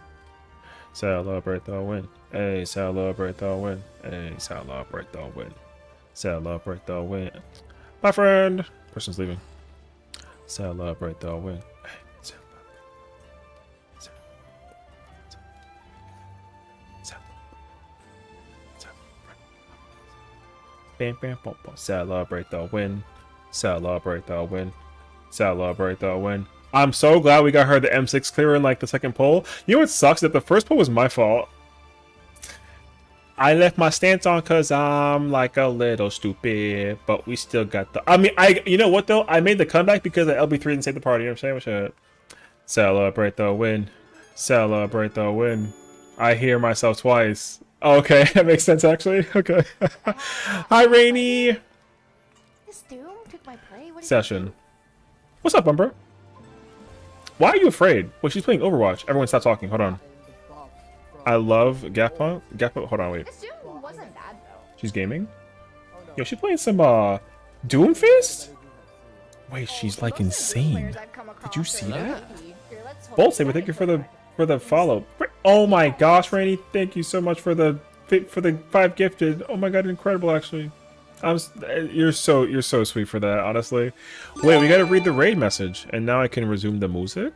Celebrate the win. Hey, celebrate the win. Hey, celebrate the win. Celebrate the win. My friend. Person's leaving. Celebrate the win. Bam, bam, bam, bam. Celebrate the win. Celebrate the win. Celebrate the win. I'm so glad we got her the M6 clear in like the second poll. You know what sucks? That the first poll was my fault. I left my stance on because I'm like a little stupid, but we still got the. I mean, you know what though? I made the comeback because the LB3 didn't save the party. You know what I'm saying? Celebrate the win. Celebrate the win. I hear myself twice. Okay, that makes sense actually. Okay. Hi, Rainy. This Doom took my prey. What Session. What's up, Bumper? Why are you afraid? Well, she's playing Overwatch. Everyone stop talking. Hold on. I love Gappa. Hold on, wait. This Doom wasn't bad though. She's gaming? Yo, she's playing some Doomfist? Wait, she's like insane. Did you see that? Bolt Saber, thank you for the follow. Oh my gosh, Rainy, thank you so much for the 5 gifted. Oh my god, incredible actually. You're so sweet for that, honestly. Wait, we gotta read the raid message, and now I can resume the music.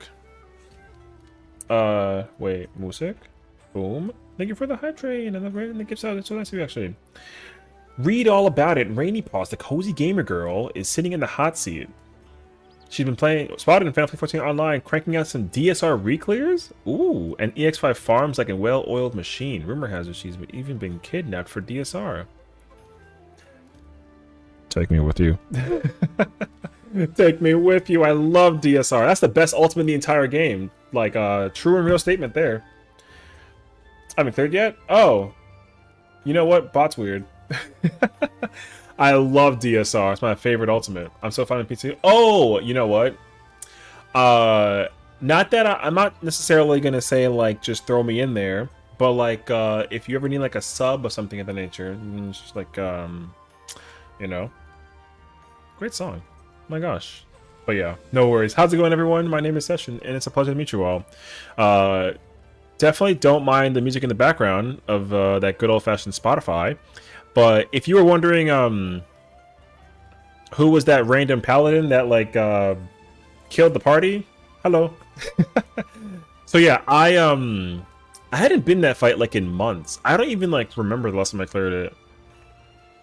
Wait, music. Boom. Thank you for the hype train and the gifts out. It's so nice of you actually. Read all about it. Rainy Paws, the cozy gamer girl, is sitting in the hot seat. She's been spotted in Final Fantasy 14 Online, cranking out some DSR reclears. Ooh, and EX5 farms like a well-oiled machine. Rumor has it she's even been kidnapped for DSR. Take me with you. Take me with you. I love DSR. That's the best ultimate in the entire game. Like, true and real statement there. I haven't cleared yet? Oh. You know what? Bot's weird. I love DSR. It's my favorite ultimate. I'm so fine with PC. Oh, you know what? Not that I'm not necessarily gonna say like just throw me in there, but like if you ever need like a sub or something of that nature, it's just like you know, great song. Oh my gosh. But yeah, no worries. How's it going, everyone? My name is Sessiion, and it's a pleasure to meet you all. Definitely don't mind the music in the background of that good old-fashioned Spotify. But if you were wondering, who was that random paladin that like killed the party? Hello. So yeah, I hadn't been in that fight like in months. I don't even like remember the last time I cleared it.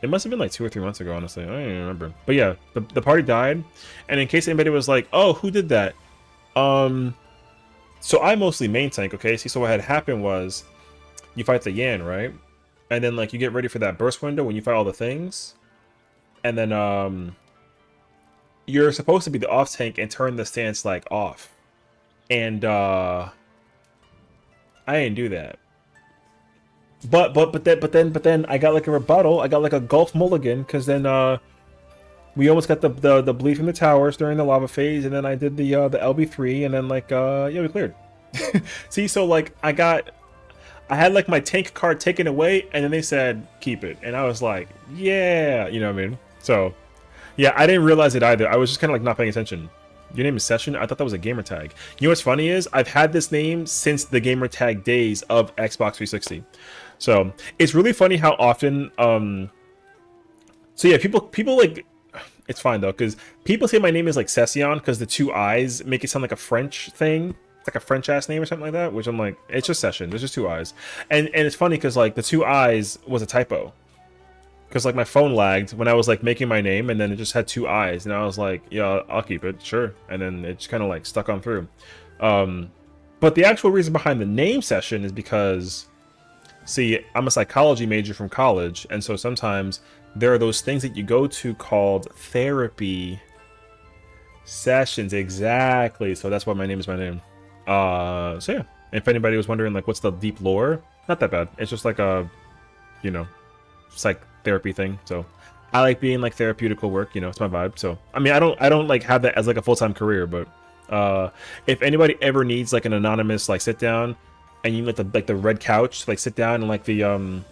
It must have been like 2 or 3 months ago, honestly. I don't even remember. But yeah, the party died. And in case anybody was like, "Oh, who did that?" So I mostly main tank. Okay, see, so what had happened was, you fight the Yan, right? And then like you get ready for that burst window when you fight all the things, and then you're supposed to be the off tank and turn the stance like off, and I didn't do that. But then I got like a rebuttal. I got like a Gulf Mulligan because then we almost got the bleed from the towers during the lava phase, and then I did the LB3, and then like yeah, we cleared. See, so like I had like my tank card taken away, and then they said keep it, and I was like, yeah, you know what I mean. So yeah, I didn't realize it either. I was just kind of like not paying attention. Your name is Sessiion? I thought that was a gamer tag. You know what's funny is I've had this name since the gamer tag days of Xbox 360. So it's really funny how often so yeah, people like, it's fine though, because people say my name is like Sessiion because the 2 eyes make it sound like a French thing. It's like a French ass name or something like that, which I'm like, it's just Sessiion. There's just 2 eyes. And it's funny because like the 2 eyes was a typo. Because like my phone lagged when I was like making my name, and then it just had 2 eyes, and I was like, yeah, I'll keep it, sure. And then it just kind of like stuck on through. But the actual reason behind the name Sessiion is because, see, I'm a psychology major from college, and so sometimes there are those things that you go to called therapy sessions. Exactly. So that's why my name is my name. So yeah, if anybody was wondering like what's the deep lore, not that bad. It's just like a, you know, psych therapy thing. So I like being like therapeutical work, you know, it's my vibe. So I mean, I don't like have that as like a full-time career, but if anybody ever needs like an anonymous like sit down, and you need like the red couch to like sit down, and like the you know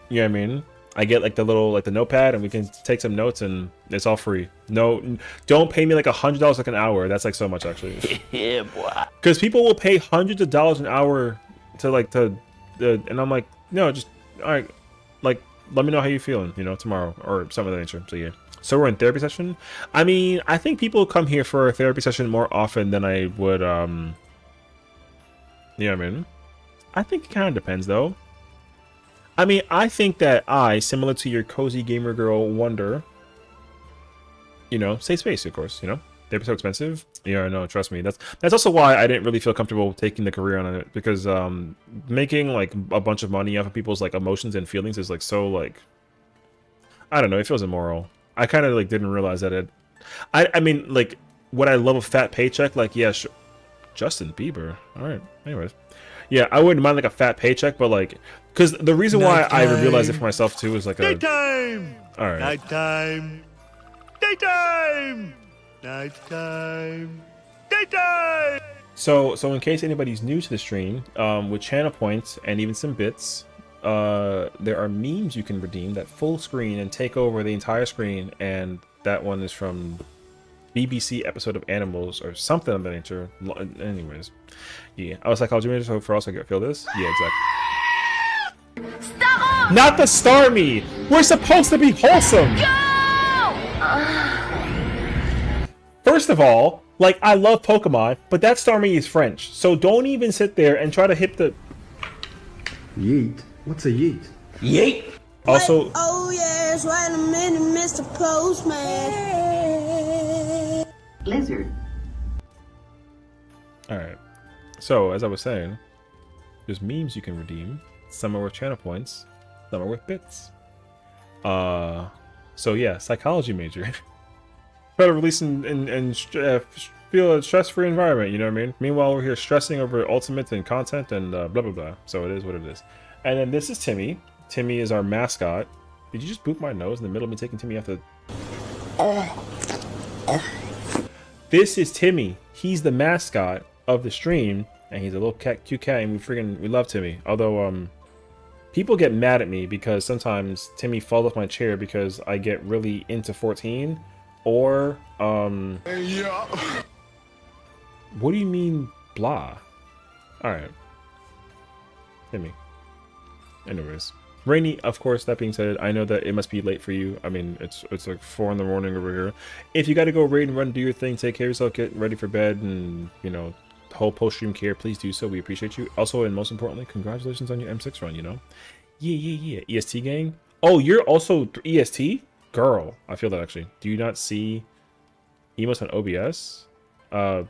what I mean, I get like the little like the notepad, and we can take some notes, and it's all free. No, don't pay me like $100 like an hour. That's like so much actually. Yeah, boy. Because people will pay hundreds of dollars an hour to like and I'm like, no, just all right, like let me know how you're feeling, you know, tomorrow or something of that nature. So yeah. So we're in therapy session. I mean, I think people come here for a therapy session more often than I would. You know what I mean? I think it kind of depends though. I mean, I think that similar to your cozy gamer girl Wonder, you know, save space, of course, you know. They're so expensive. Yeah, no, trust me. That's also why I didn't really feel comfortable taking the career on it, because making like a bunch of money off of people's like emotions and feelings is like so like, I don't know, it feels immoral. I kind of like didn't realize that I mean, like, would I love a fat paycheck? Like, yeah, sure. Justin Bieber. All right. Anyways, yeah, I wouldn't mind like a fat paycheck, but like, because the reason why I realized it for myself too is like a Daytime. all right. Nighttime. Daytime. Nighttime. Daytime. So in case anybody's new to the stream, with channel points and even some bits, there are memes you can redeem that full screen and take over the entire screen, and that one is from BBC episode of Animals or something of that nature. Anyways, yeah, I was psychology major, so for us I could feel this. Yeah, exactly. Stop! Not the Starmie! We're supposed to be wholesome! First of all, like, I love Pokemon, but that Starmie is French, so don't even sit there and try to hit the... Yeet? What's a yeet? Yeet! Also... Oh yes, wait a minute, Mr. Postman. Lizard. Alright. So, as I was saying, there's memes you can redeem. Some are worth channel points, some are worth bits. So yeah, psychology major. Try to release and feel a stress-free environment, you know what I mean? Meanwhile, we're here stressing over ultimate and content and blah blah blah. So it is what it is. And then this is Timmy. Timmy is our mascot. Did you just boop my nose in the middle of me taking Timmy off the... This is Timmy. He's the mascot of the stream, and he's a little cute cat, and we love Timmy. Although people get mad at me because sometimes Timmy falls off my chair because I get really into 14. Or, Yeah. what do you mean, blah? Alright. Timmy. Anyways. Rainy, of course, that being said, I know that it must be late for you. I mean, it's like 4 in the morning over here. If you gotta go raid and run, do your thing, take care of yourself, get ready for bed, and, you know, the whole post-stream care, please do so. We appreciate you. Also, and most importantly, congratulations on your M6 run, you know? Yeah. EST gang? Oh, you're also EST? Girl, I feel that actually. Do you not see emotes on OBS? I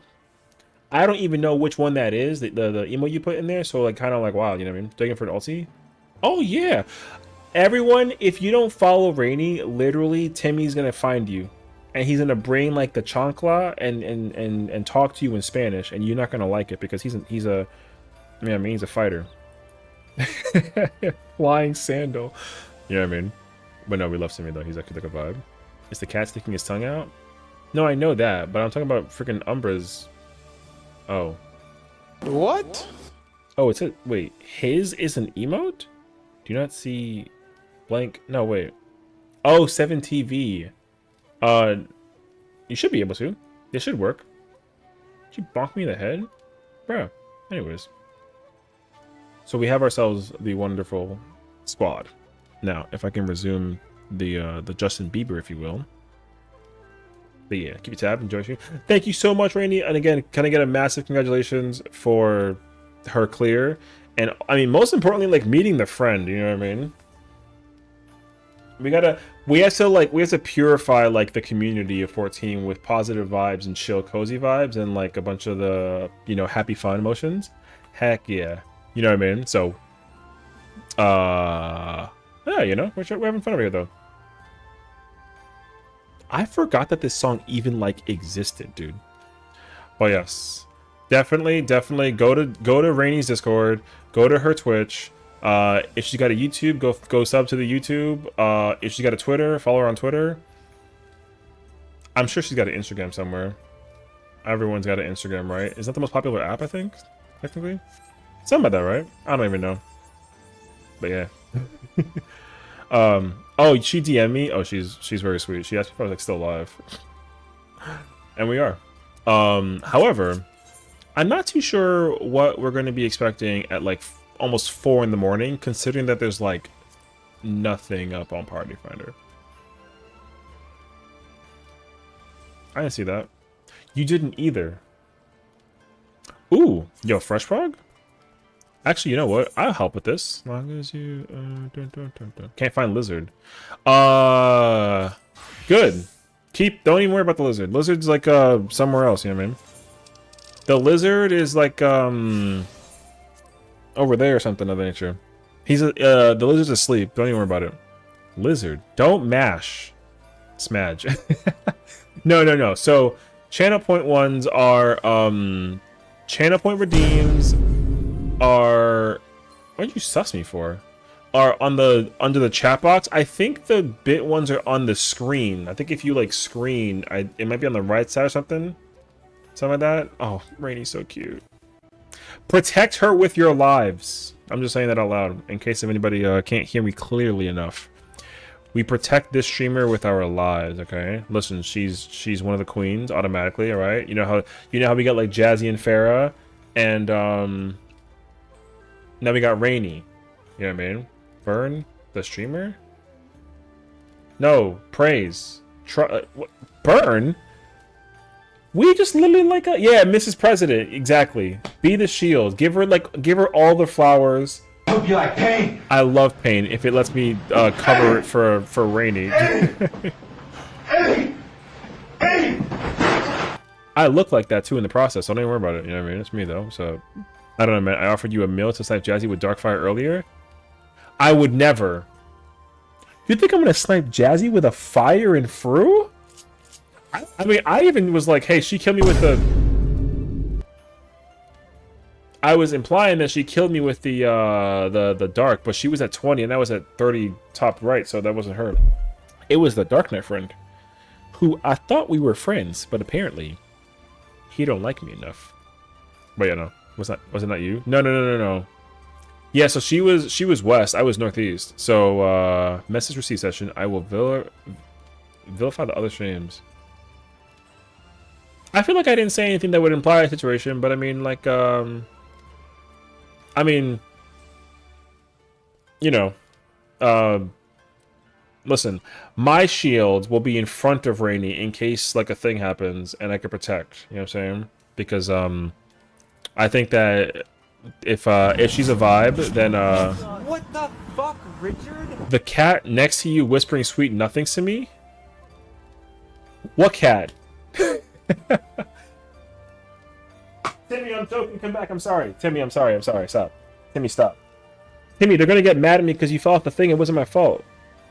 don't even know which one that is, the emote you put in there, so like kind of like, wow, you know what I mean? Digging for an ulti? Oh yeah! Everyone, if you don't follow Rainy, literally Timmy's gonna find you. And he's gonna bring like the chancla and talk to you in Spanish, and you're not gonna like it because he's a fighter. Flying sandal. You know what I mean? But no, we love Timmy though. He's actually like a vibe. Is the cat sticking his tongue out? No, I know that, but I'm talking about freaking Umbra's. Oh. What? Oh, it's a wait. His is an emote? Do you not see blank? No, wait. Oh, 7TV. You should be able to. It should work. Did you bonk me in the head? Bro. Anyways. So we have ourselves the wonderful squad. Now, if I can resume the Justin Bieber, if you will. But yeah, keep your tab, enjoy you. Thank you so much, Rainy. And again, can I get a massive congratulations for her clear? And I mean, most importantly, like meeting the friend, you know what I mean? We have to purify like the community of 14 with positive vibes and chill, cozy vibes, and like a bunch of the, you know, happy fun emotions. Heck yeah. You know what I mean? So yeah, you know, we're having fun over here, though. I forgot that this song even, like, existed, dude. But yes. Definitely go to Rainy's Discord. Go to her Twitch. If she's got a YouTube, go sub to the YouTube. If she's got a Twitter, follow her on Twitter. I'm sure she's got an Instagram somewhere. Everyone's got an Instagram, right? Is that the most popular app, I think? Technically? Something about that, right? I don't even know. But yeah. Oh, she DM'd me. Oh, she's very sweet. She asked me if I was like still alive. And we are. However, I'm not too sure what we're going to be expecting at like almost 4 in the morning, considering that there's like nothing up on Party Finder. I didn't see that. You didn't either. Ooh, yo, Fresh Frog? Actually, you know what? I'll help with this. As long as you can't find lizard. Good. Don't even worry about the lizard. Lizard's like somewhere else, you know what I mean? The lizard is like over there or something of that nature. The lizard's asleep. Don't even worry about it. Lizard. Don't mash. Smudge. No. So channel point ones are channel point redeems are what'd you sus me for? Are on the under the chat box. I think the bit ones are on the screen. I think if you like screen, it might be on the right side or something. Something like that. Oh, Rainy's so cute. Protect her with your lives. I'm just saying that out loud in case if anybody can't hear me clearly enough. We protect this streamer with our lives, okay? Listen, she's one of the queens automatically, all right? You know how we got like Jazzy and Farah, and now we got Rainy. You know what I mean? Burn the streamer? No, praise. Burn? We just literally like yeah, Mrs. President, exactly. Be the shield. Give her all the flowers. I hope you like pain. I love pain if it lets me cover it for Rainy. Hey! I look like that too in the process, so don't even worry about it. You know what I mean? It's me though. So I don't know, man. I offered you a meal to snipe Jazzy with Darkfire earlier. I would never. You think I'm gonna snipe Jazzy with a fire and Fru? I mean, I even was like, hey, she killed me with the... I was implying that she killed me with the dark, but she was at 20 and that was at 30 top right, so that wasn't her. It was the Dark Knight friend, who I thought we were friends, but apparently he don't like me enough. But yeah, no, was it not you? No. Yeah, so she was west, I was northeast. So message received session. I will vilify the other streams. I feel like I didn't say anything that would imply a situation, but I mean, like, you know, listen, my shield will be in front of Rainy in case, like, a thing happens, and I can protect, you know what I'm saying? Because, I think that if she's a vibe, then, What the fuck, Richard? the cat next to you whispering sweet nothings to me? What cat? Timmy, I'm joking. Come back. I'm sorry. Timmy, I'm sorry. Stop. Timmy, stop. Timmy, they're gonna get mad at me because you fell off the thing. It wasn't my fault.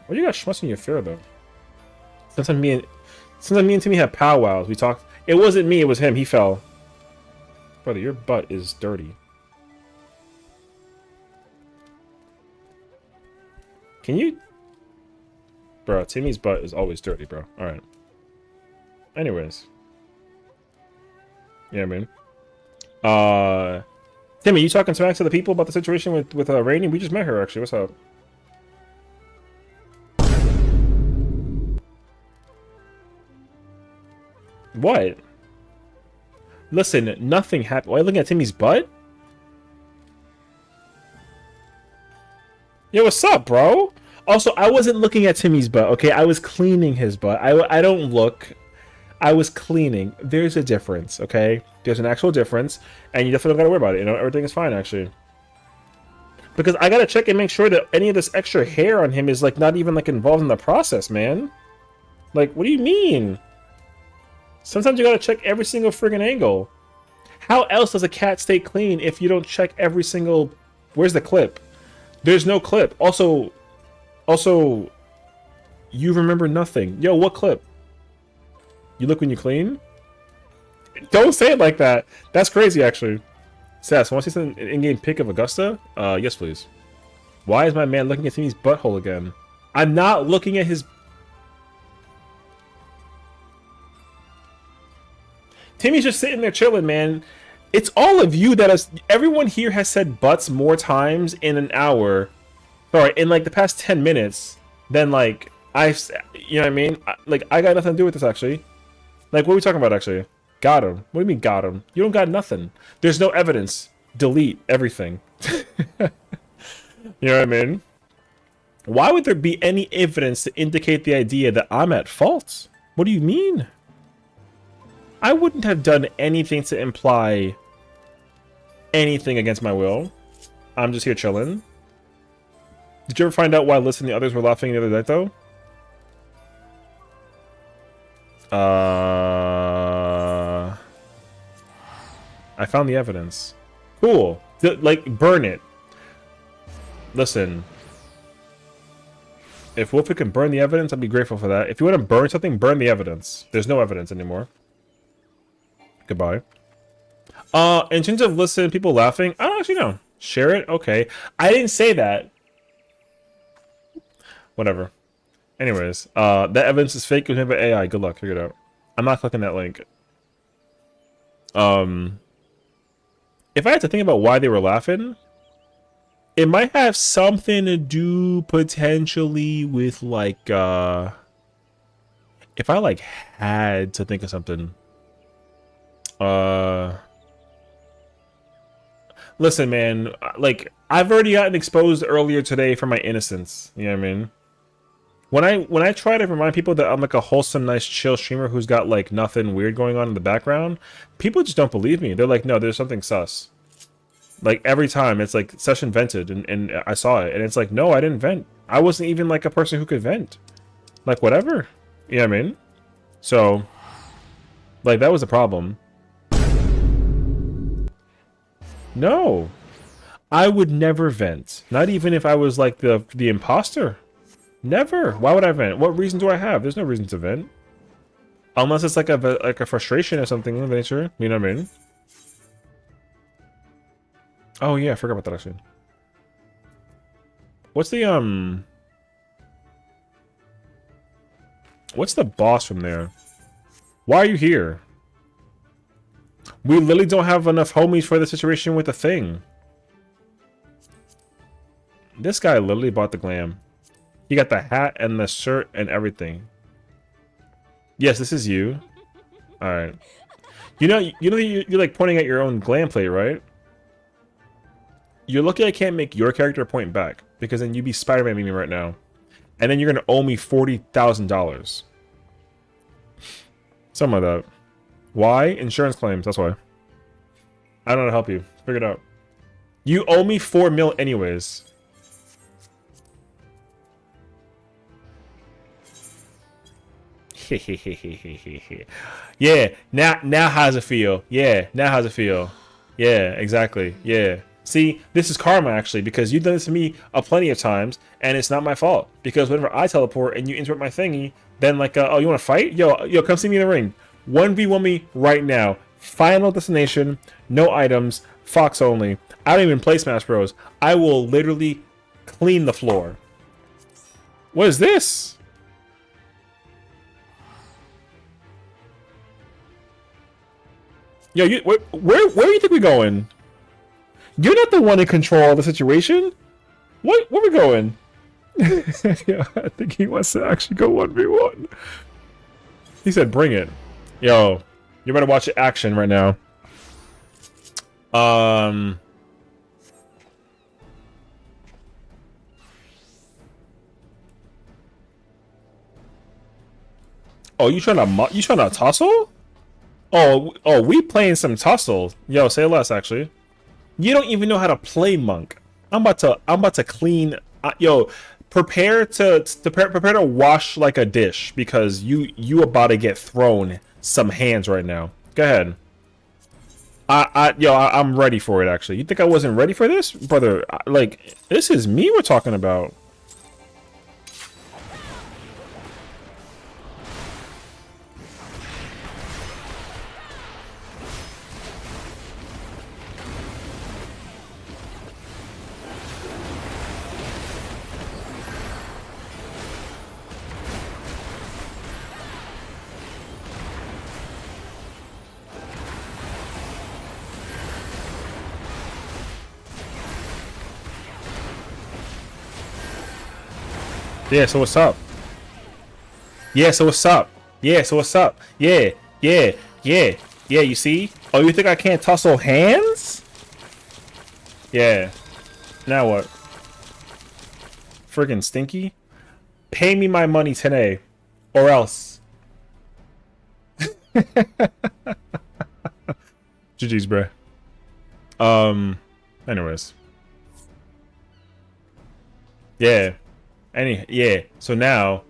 What do you got schmutzing in your fear though? Sometimes me and Timmy have powwows. We talked. It wasn't me. It was him. He fell. Brother, your butt is dirty. Can you? Bro, Timmy's butt is always dirty, bro. All right. Anyways. Yeah, man. Timmy, you talking smack to the people about the situation with Rainy? We just met her, actually. What's up? What? Listen, nothing happened. Why are you looking at Timmy's butt? Yo, what's up, bro? Also, I wasn't looking at Timmy's butt, okay? I was cleaning his butt. I don't look... I was cleaning. There's a difference, okay? There's an actual difference, and you definitely don't gotta worry about it. You know, everything is fine, actually. Because I gotta check and make sure that any of this extra hair on him is, like, not even, like, involved in the process, man. Like, what do you mean? Sometimes you gotta check every single friggin' angle. How else does a cat stay clean if you don't check every single... Where's the clip? There's no clip. Also, you remember nothing. Yo, what clip? You look when you clean? Don't say it like that. That's crazy, actually. Sass, want to see some in-game pic of Augusta? Yes, please. Why is my man looking at Timmy's butthole again? I'm not looking at his... Timmy's just sitting there chilling, man. It's all of you that has... Everyone here has said butts more times in an hour. Sorry, in, like, the past 10 minutes than, like, I've... You know what I mean? Like, I got nothing to do with this, actually. Like, what are we talking about, actually? Got him. What do you mean, got him? You don't got nothing. There's no evidence. Delete everything. You know what I mean? Why would there be any evidence to indicate the idea that I'm at fault? What do you mean? I wouldn't have done anything to imply anything against my will. I'm just here chilling. Did you ever find out why Liz and the others were laughing the other night, though? I found the evidence. Cool. Like, burn it. Listen. If Wolfie can burn the evidence, I'd be grateful for that. If you want to burn something, burn the evidence. There's no evidence anymore. Goodbye. In terms of listen, people laughing, I don't actually know. Share it? Okay. I didn't say that. Whatever. Anyways, that evidence is fake. It was made by AI. Good luck. Figure it out. I'm not clicking that link. If I had to think about why they were laughing, it might have something to do potentially with like if I like had to think of something. Listen, man, like I've already gotten exposed earlier today for my innocence. You know what I mean? When I try to remind people that I'm like a wholesome, nice, chill streamer who's got like nothing weird going on in the background, people just don't believe me. They're like, no, there's something sus. Like every time it's like Sessiion vented and I saw it and it's like, no, I didn't vent. I wasn't even like a person who could vent. Like whatever. You know what I mean? So like that was the problem. No. I would never vent. Not even if I was like the imposter. Never. Why would I vent? What reason do I have? There's no reason to vent. Unless it's like a frustration or something of nature. You know what I mean? Oh yeah, I forgot about that actually. What's the what's the boss from there? Why are you here? We literally don't have enough homies for the situation with the thing. This guy literally bought the glam. He got the hat and the shirt and everything. Yes, this is you. All right. You're like pointing at your own glam plate, right? You're lucky I can't make your character point back, because then you'd be Spider-Man me right now. And then you're going to owe me $40,000. Something like that. Why? Insurance claims, that's why. I don't know how to help you. Figure it out. You owe me $4 million anyways. Yeah, now how's it feel? Yeah, now how's it feel? Yeah, exactly. Yeah. See, this is karma, actually, because you've done this to me plenty of times, and it's not my fault. Because whenever I teleport and you interrupt my thingy, then like, oh, you want to fight? Yo, come see me in the ring. 1v1 me right now. Final destination, no items, Fox only. I don't even play Smash Bros. I will literally clean the floor. What is this? Yo, where do you think we're going? You're not the one in control of the situation. Where we going? Yeah, I think he wants to actually go 1v1. He said, bring it. Yo, you better watch action right now. Oh, you trying to tussle? Oh, we playing some tussle. Yo, say less actually. You don't even know how to play Monk. I'm about to clean. Yo, prepare to wash like a dish, because you about to get thrown some hands right now. Go ahead. I'm ready for it actually. You think I wasn't ready for this, brother? Like, this is me we're talking about. Yeah, so what's up? Yeah, so what's up? Yeah, so what's up? Yeah, you see? Oh, you think I can't tussle hands? Yeah. Now what? Friggin' stinky? Pay me my money today, or else. GG's, bruh. Anyways. Yeah. Yeah. So now.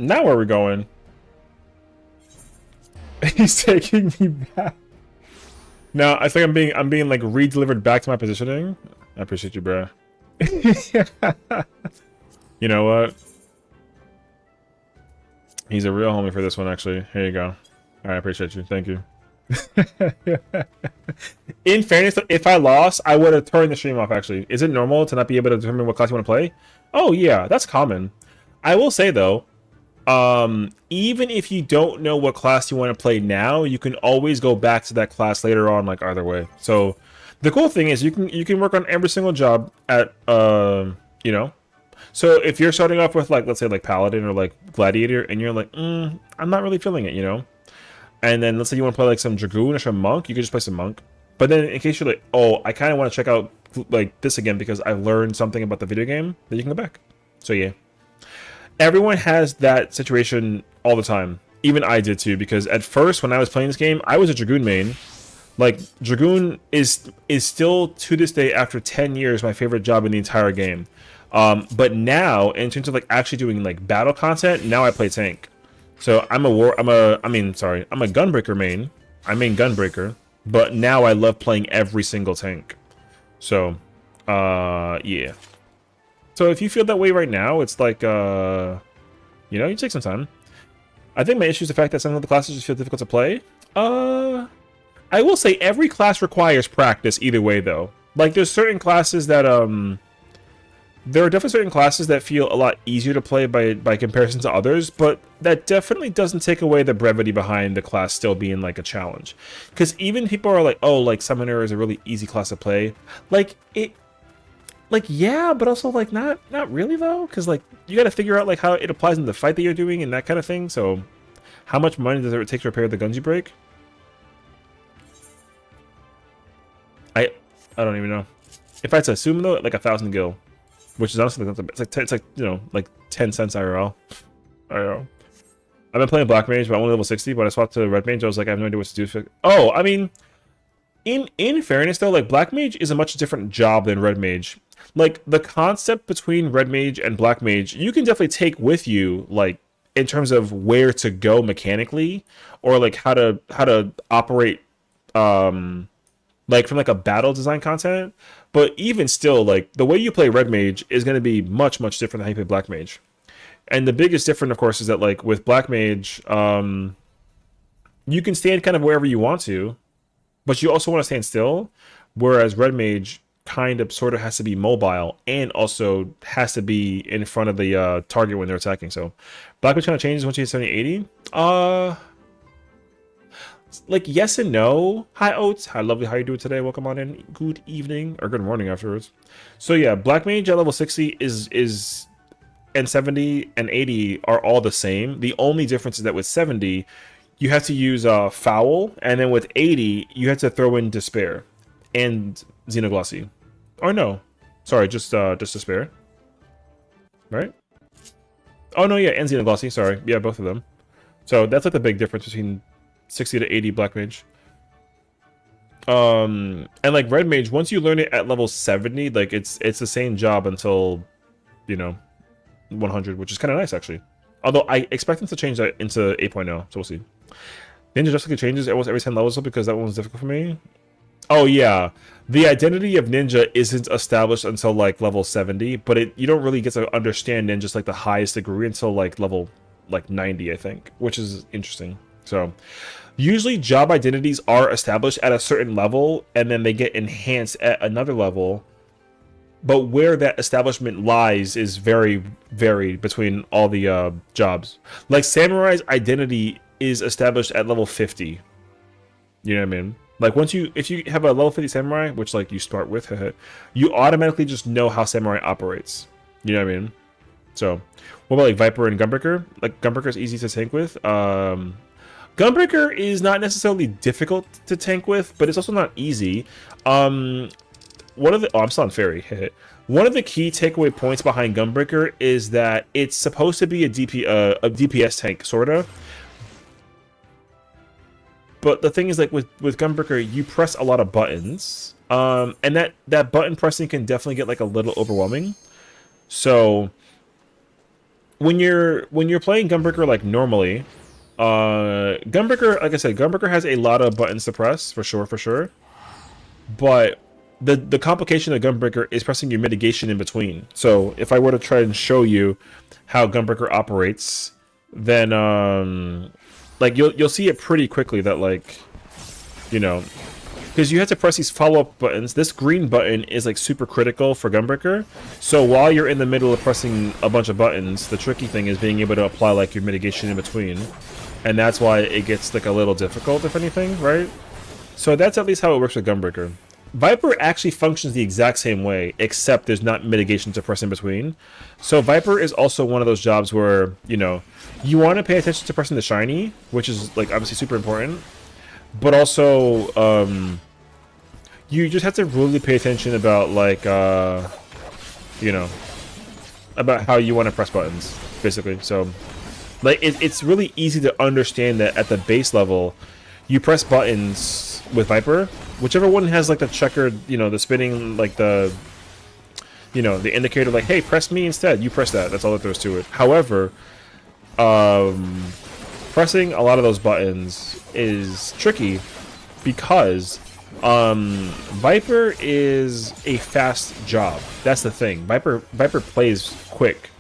Now where are we going? He's taking me back. No, I think I'm being like re-delivered back to my positioning. I appreciate you, bro. You know what? He's a real homie for this one, actually. Here you go. I appreciate you. Thank you. In fairness, if I lost, I would have turned the stream off, actually. Is it normal to not be able to determine what class you want to play? Oh, yeah, that's common. I will say, though, even if you don't know what class you want to play now, you can always go back to that class later on, like either way. So the cool thing is you can work on every single job at you know. So if you're starting off with like, let's say like Paladin or like Gladiator, and you're like, I'm not really feeling it, you know. And then let's say you want to play like some Dragoon or some Monk, you can just play some Monk. But then in case you're like, oh, I kind of want to check out like this again because I learned something about the video game, then you can go back. So yeah. Everyone has that situation all the time. Even I did too, because at first when I was playing this game, I was a Dragoon main. Like Dragoon is still to this day after 10 years my favorite job in the entire game. But now in terms of like actually doing like battle content, now I play tank. So I'm a Gunbreaker main. I main Gunbreaker, but now I love playing every single tank. So yeah. So if you feel that way right now, it's like, you know, you take some time. I think my issue is the fact that some of the classes just feel difficult to play. I will say every class requires practice either way, though. Like, there's certain classes that, there are definitely certain classes that feel a lot easier to play by comparison to others, but that definitely doesn't take away the brevity behind the class still being, like, a challenge. Because even people are like, oh, like, Summoner is a really easy class to play. Like, yeah, but also like not really though, because like you got to figure out like how it applies in the fight that you're doing and that kind of thing. So, how much money does it take to repair the guns you break? I don't even know. If I had to assume though, like 1,000 gil, which is honestly it's like you know like 10 cents IRL. I don't know. I've been playing Black Mage, but I'm only level 60. But when I swapped to Red Mage, I was like, I have no idea what to do. Oh, I mean, in fairness though, like Black Mage is a much different job than Red Mage. Like, the concept between Red Mage and Black Mage, you can definitely take with you, like, in terms of where to go mechanically, or, like, how to operate, like, from, like, a battle design content. But even still, like, the way you play Red Mage is going to be much, much different than how you play Black Mage. And the biggest difference, of course, is that, like, with Black Mage, you can stand kind of wherever you want to, but you also want to stand still, whereas Red Mage kind of sort of has to be mobile and also has to be in front of the target when they're attacking. So Black Mage kind of changes once you hit 70-80. Like yes and no. Hi Oats, hi lovely, how you doing today? Welcome on in. Good evening or good morning afterwards. So yeah, Black Mage at level 60 is and 70 and 80 are all the same. The only difference is that with 70 you have to use Foul, and then with 80 you have to throw in Despair and Xenoglossy. Or no. Sorry, just Despair. Right? Oh no, yeah, and Xenoglossy, sorry. Yeah, both of them. So that's like the big difference between 60 to 80 Black Mage. And like Red Mage, once you learn it at level 70, like it's the same job until, you know, 100, which is kind of nice actually. Although I expect them to change that into 8.0, so we'll see. Ninja Drastically changes almost every 10 levels because that one was difficult for me. Oh yeah, the identity of Ninja isn't established until like level 70, but you don't really get to understand Ninja's like the highest degree until like level like 90, I think, which is interesting. So usually job identities are established at a certain level and then they get enhanced at another level. But where that establishment lies is very varied between all the jobs. Like Samurai's identity is established at level 50. You know what I mean? Like if you have a level 50 Samurai, which like you start with, you automatically just know how Samurai operates. You know what I mean? So, what about like Viper and Gunbreaker? Like Gunbreaker is easy to tank with. Gunbreaker is not necessarily difficult to tank with, but it's also not easy. I'm still on Fairy. One of the key takeaway points behind Gunbreaker is that it's supposed to be a DPS tank, sorta. But the thing is, like with Gunbreaker, you press a lot of buttons, and that button pressing can definitely get like a little overwhelming. So when you're playing Gunbreaker like normally, Gunbreaker, like I said, Gunbreaker has a lot of buttons to press for sure. But the complication of Gunbreaker is pressing your mitigation in between. So if I were to try and show you how Gunbreaker operates, then like you'll see it pretty quickly that, like, you know, because you have to press these follow-up buttons. This green button is like super critical for Gunbreaker. So while you're in the middle of pressing a bunch of buttons, the tricky thing is being able to apply like your mitigation in between. And that's why it gets like a little difficult, if anything, right? So that's at least how it works with Gunbreaker. Viper actually functions the exact same way, except there's not mitigation to press in between. So Viper is also one of those jobs where, you know, you want to pay attention to pressing the shiny, which is like obviously super important. But also, you just have to really pay attention about like, you know, about how you want to press buttons, basically. So, like, it's really easy to understand that at the base level, you press buttons with Viper. Whichever one has like the checkered, you know, the spinning, like the, you know, the indicator, like, hey, press me instead. You press that. That's all that there's to it. However, pressing a lot of those buttons is tricky because Viper is a fast job. That's the thing. Viper plays quick.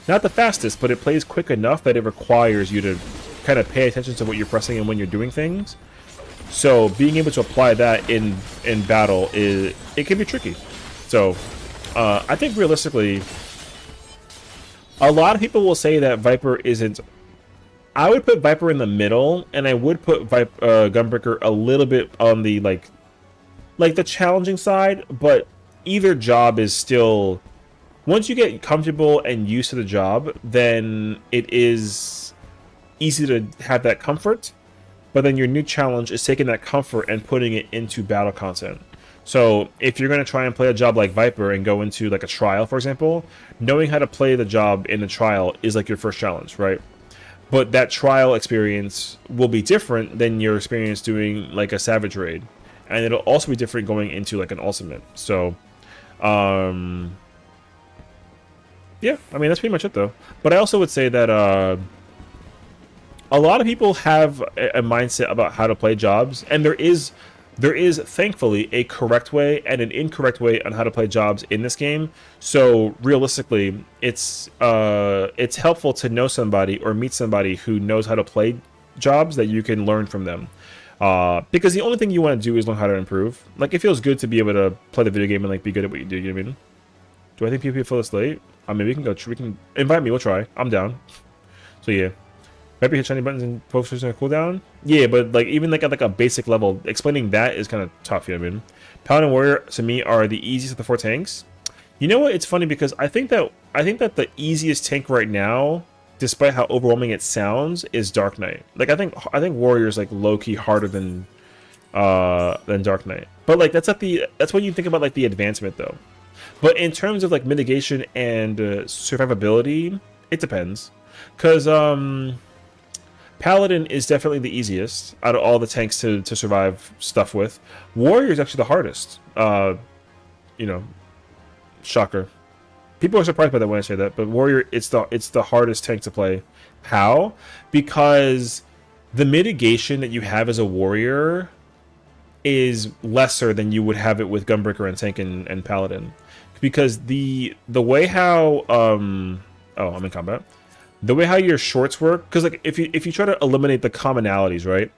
Not the fastest, but it plays quick enough that it requires you to kind of pay attention to what you're pressing and when you're doing things. So being able to apply that in battle it can be tricky. So I think realistically, a lot of people will say that Viper isn't. I would put Viper in the middle, and I would put Gunbreaker a little bit on the like the challenging side. But either job is still, once you get comfortable and used to the job, then it is easy to have that comfort. But then your new challenge is taking that comfort and putting it into battle content. So if you're going to try and play a job like Viper and go into like a trial, for example, knowing how to play the job in the trial is like your first challenge, right? But that trial experience will be different than your experience doing like a Savage Raid. And it'll also be different going into like an Ultimate. So, yeah, I mean, that's pretty much it though. But I also would say that, a lot of people have a mindset about how to play jobs, and there is thankfully a correct way and an incorrect way on how to play jobs in this game. So realistically, it's helpful to know somebody or meet somebody who knows how to play jobs that you can learn from them. Because the only thing you want to do is learn how to improve. Like, it feels good to be able to play the video game and like be good at what you do. You know what I mean? Do I think people feel this late? I mean, we can invite me. We'll try. I'm down. So yeah. Viper hit shiny buttons and posters on a cooldown? Yeah, but like even like at like a basic level, explaining that is kind of tough, you know what I mean? Paladin and Warrior to me are the easiest of the 4 tanks. You know what? It's funny because I think that the easiest tank right now, despite how overwhelming it sounds, is Dark Knight. Like I think Warrior is like low key harder than Dark Knight. But like that's when you think about like the advancement though. But in terms of like mitigation and survivability, it depends. Cause Paladin is definitely the easiest out of all the tanks to survive stuff with. Warrior is actually the hardest. You know, shocker. People are surprised by that when I say that, but Warrior, it's the hardest tank to play. How? Because the mitigation that you have as a Warrior is lesser than you would have it with Gunbreaker and Tank and Paladin. Because the way how oh, I'm in combat. The way how your shorts work, because like if you try to eliminate the commonalities, right?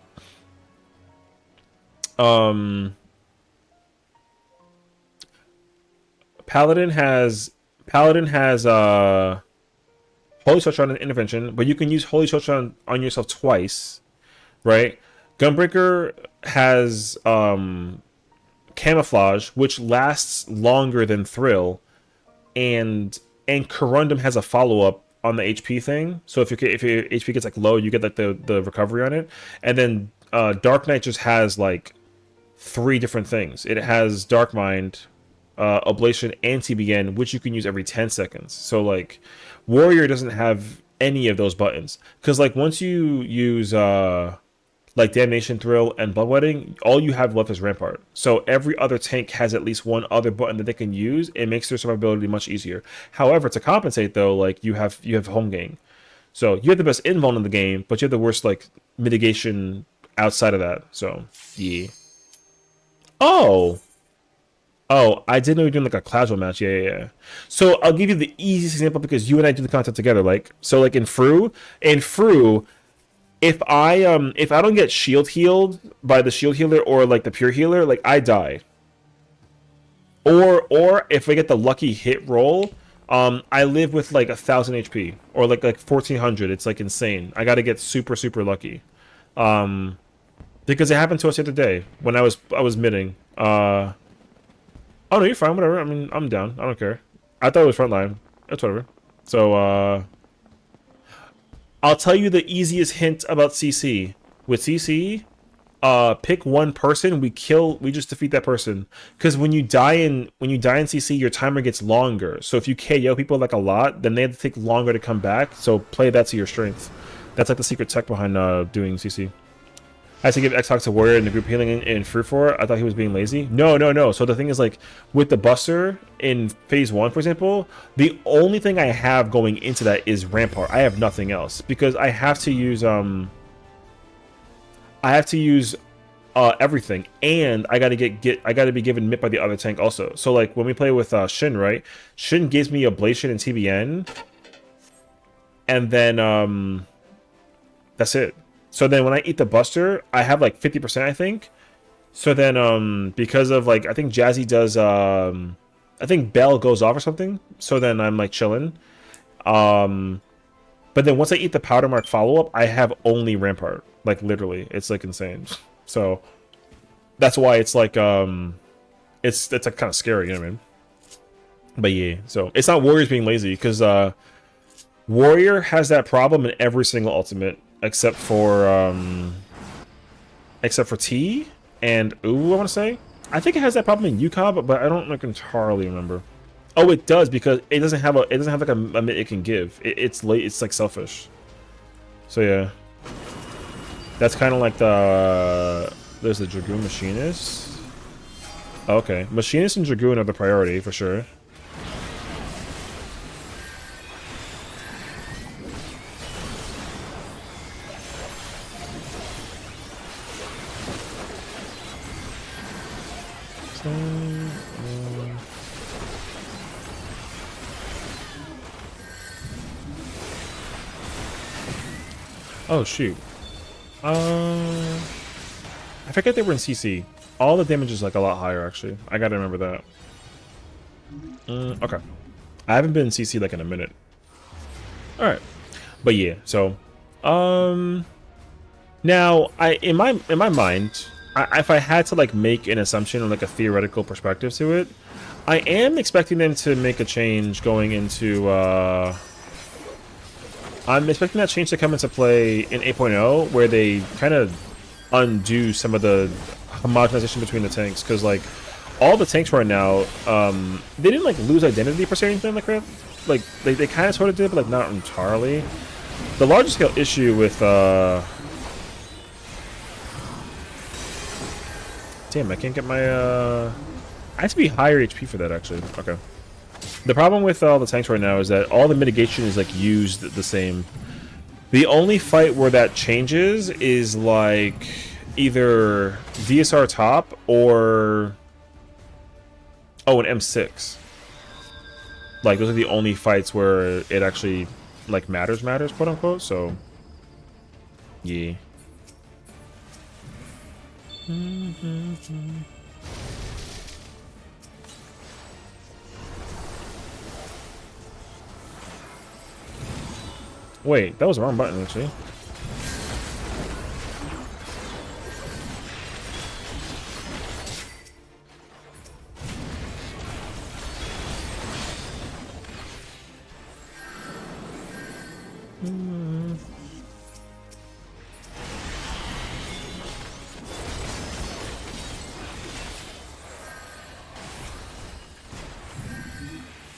Paladin has Holy Touch on an intervention, but you can use Holy Touch on yourself twice, right? Gunbreaker has Camouflage, which lasts longer than Thrill, and Corundum has a follow-up on the HP thing. So if your HP gets like low, you get like the recovery on it. And then Dark Knight just has like 3 different things. It has Dark Mind, Oblation, and TBN, which you can use every 10 seconds. So like Warrior doesn't have any of those buttons, because like once you use like Damnation Thrill and Bloodletting, all you have left is Rampart. So every other tank has at least one other button that they can use. It makes their survivability much easier. However, to compensate though, like you have home gain. So you have the best invuln in the game, but you have the worst like mitigation outside of that. So yeah. Oh, I didn't know you were doing like a casual match. Yeah. So I'll give you the easiest example because you and I do the content together. Like so, like in Fru, if I don't get shield healed by the shield healer or like the pure healer, like I die. Or if I get the lucky hit roll, I live with like 1,000 HP or like 1,400. It's like insane. I got to get super lucky, because it happened to us the other day when I was midding. Oh no, you're fine. Whatever. I mean, I'm down. I don't care. I thought it was frontline. That's whatever. So I'll tell you the easiest hint about CC. With CC, pick one person. We just defeat that person. Because when you die in CC, your timer gets longer. So if you KO people like a lot, then they have to take longer to come back. So play that to your strength. That's like the secret tech behind doing CC. I had to give Xbox a warrior in the group healing in Free 4. I thought he was being lazy. No. So the thing is, like, with the Buster in Phase 1, for example, the only thing I have going into that is Rampart. I have nothing else. Because I have to use, everything. And I gotta be given MIP by the other tank also. So, like, when we play with Shin, right? Shin gives me Ablation and TBN. And then, that's it. So then when I eat the Buster, I have like 50%, I think. So then because of like, I think Jazzy does, I think Bell goes off or something. So then I'm like chilling. But then once I eat the Powder Mark follow-up, I have only Rampart. Like literally, it's like insane. So that's why it's like, it's like kind of scary, you know what I mean? But yeah, so it's not Warriors being lazy because Warrior has that problem in every single ultimate. Except for T and Ooh, I want to say. I think it has that problem in UCOB, but I don't like entirely remember. Oh, it does because it doesn't have like a mid it can give. It's late. It's like selfish. So yeah, that's kind of like there's the Dragoon Machinist. Okay, Machinist and Dragoon are the priority for sure. Oh shoot. I forget they were in CC. All the damage is like a lot higher actually. I gotta remember that. Okay. I haven't been in CC like in a minute. Alright. But yeah, so now in my mind, if I had to like make an assumption or like a theoretical perspective to it, I am expecting them to make a change going into I'm expecting that change to come into play in 8.0, where they kind of undo some of the homogenization between the tanks, because like all the tanks right now, they didn't like lose identity per se or anything like that. Like they kind of sort of did, but like not entirely. The larger scale issue with damn, I can't get my I have to be higher HP for that actually. Okay. The problem with all the tanks right now is that all the mitigation is like used the same. The only fight where that changes is like either DSR top or an M6. Like those are the only fights where it actually like matters, quote unquote. So yeah. Wait, that was the wrong button, actually.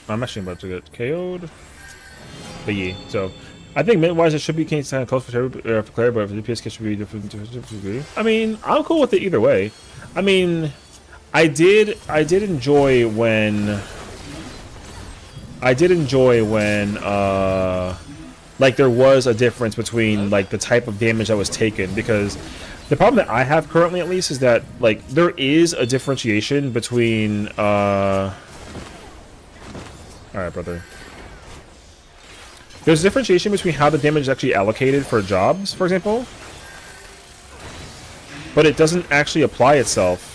I'm actually about to get KO'd. But yeah, so I think mint-wise it should be kind of close for Claire, but if the DPS kit should be different to a degree. I mean, I'm cool with it either way. I mean, I did enjoy when like there was a difference between like the type of damage that was taken, because the problem that I have currently at least is that like there is a differentiation between all right, brother. There's a differentiation between how the damage is actually allocated for jobs, for example, but it doesn't actually apply itself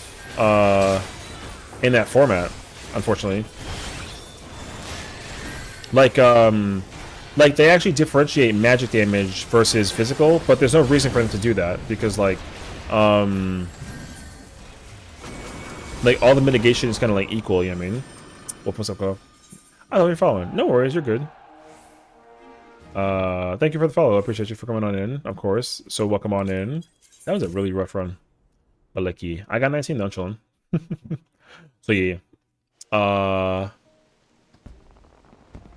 in that format, unfortunately. Like they actually differentiate magic damage versus physical, but there's no reason for them to do that because like all the mitigation is kind of like equal. You know what I mean? What's up, Go? I love you following. No worries, you're good. Thank you for the follow. I appreciate you for coming on in, of course. So welcome on in. That was a really rough run. But lucky. I got 19 now, chillin'. So yeah.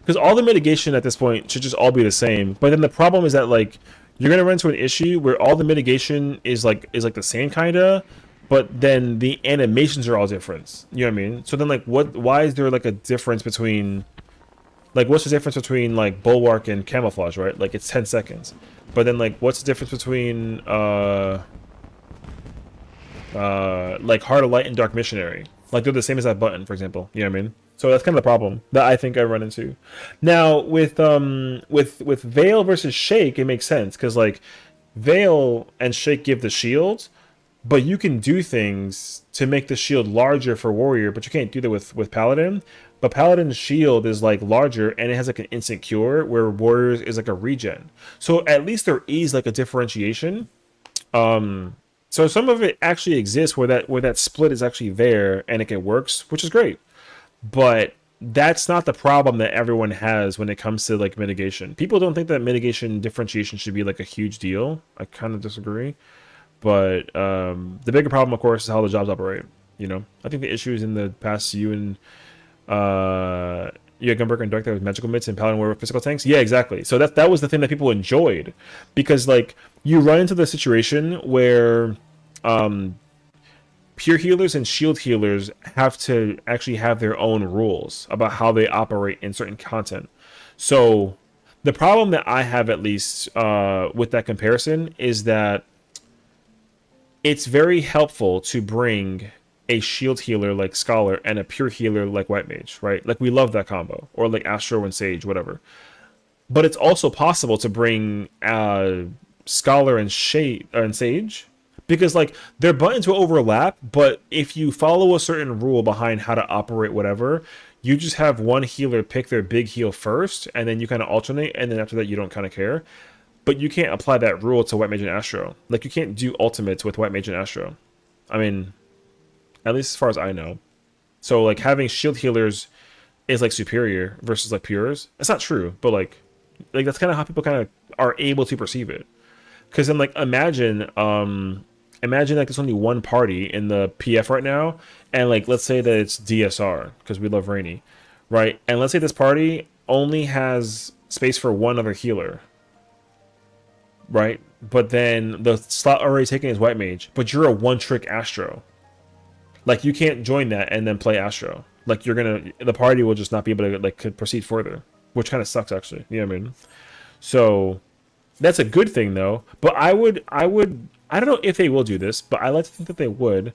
Because all the mitigation at this point should just all be the same. But then the problem is that like you're gonna run into an issue where all the mitigation is like the same kinda, but then the animations are all different. You know what I mean? So then like why is there like a difference between like what's the difference between like bulwark and camouflage, right? Like it's 10 seconds. But then like what's the difference between like Heart of Light and Dark Missionary? Like they're the same as that button, for example. You know what I mean? So that's kind of the problem that I think I run into. Now with Veil versus Shake, it makes sense because like Veil and Shake give the shield, but you can do things to make the shield larger for Warrior, but you can't do that with Paladin. But Paladin's shield is like larger and it has like an instant cure, where Warriors is like a regen. So at least there is like a differentiation. So some of it actually exists where that split is actually there and it works, which is great. But that's not the problem that everyone has when it comes to like mitigation. People don't think that mitigation differentiation should be like a huge deal. I kind of disagree. But the bigger problem, of course, is how the jobs operate. You know, I think the issues in the past, you and Gunberger and Dark, that was magical mitts and Paladin were physical tanks. Yeah, exactly. So that was the thing that people enjoyed, because like you run into the situation where pure healers and shield healers have to actually have their own rules about how they operate in certain content. So the problem that I have, at least with that comparison, is that it's very helpful to bring a shield healer like Scholar and a pure healer like White Mage, right? Like we love that combo, or like Astro and Sage, whatever. But it's also possible to bring Scholar and Sage, because like their buttons will overlap, but if you follow a certain rule behind how to operate whatever, you just have one healer pick their big heal first, and then you kind of alternate, and then after that you don't kind of care. But you can't apply that rule to White Mage and Astro. Like you can't do ultimates with White Mage and Astro. I mean, at least as far as I know. So like having shield healers is like superior versus like pures. It's not true, but like that's kind of how people kind of are able to perceive it. Because then like imagine like there's only one party in the PF right now, and like let's say that it's DSR because we love Rainy, right? And let's say this party only has space for one other healer, right? But then the slot already taken is White Mage, but you're a one-trick Astro. Like you can't join that and then play Astro. Like the party will just not be able to like proceed further, which kind of sucks actually. You know what I mean? So that's a good thing though. But I don't know if they will do this, but I like to think that they would.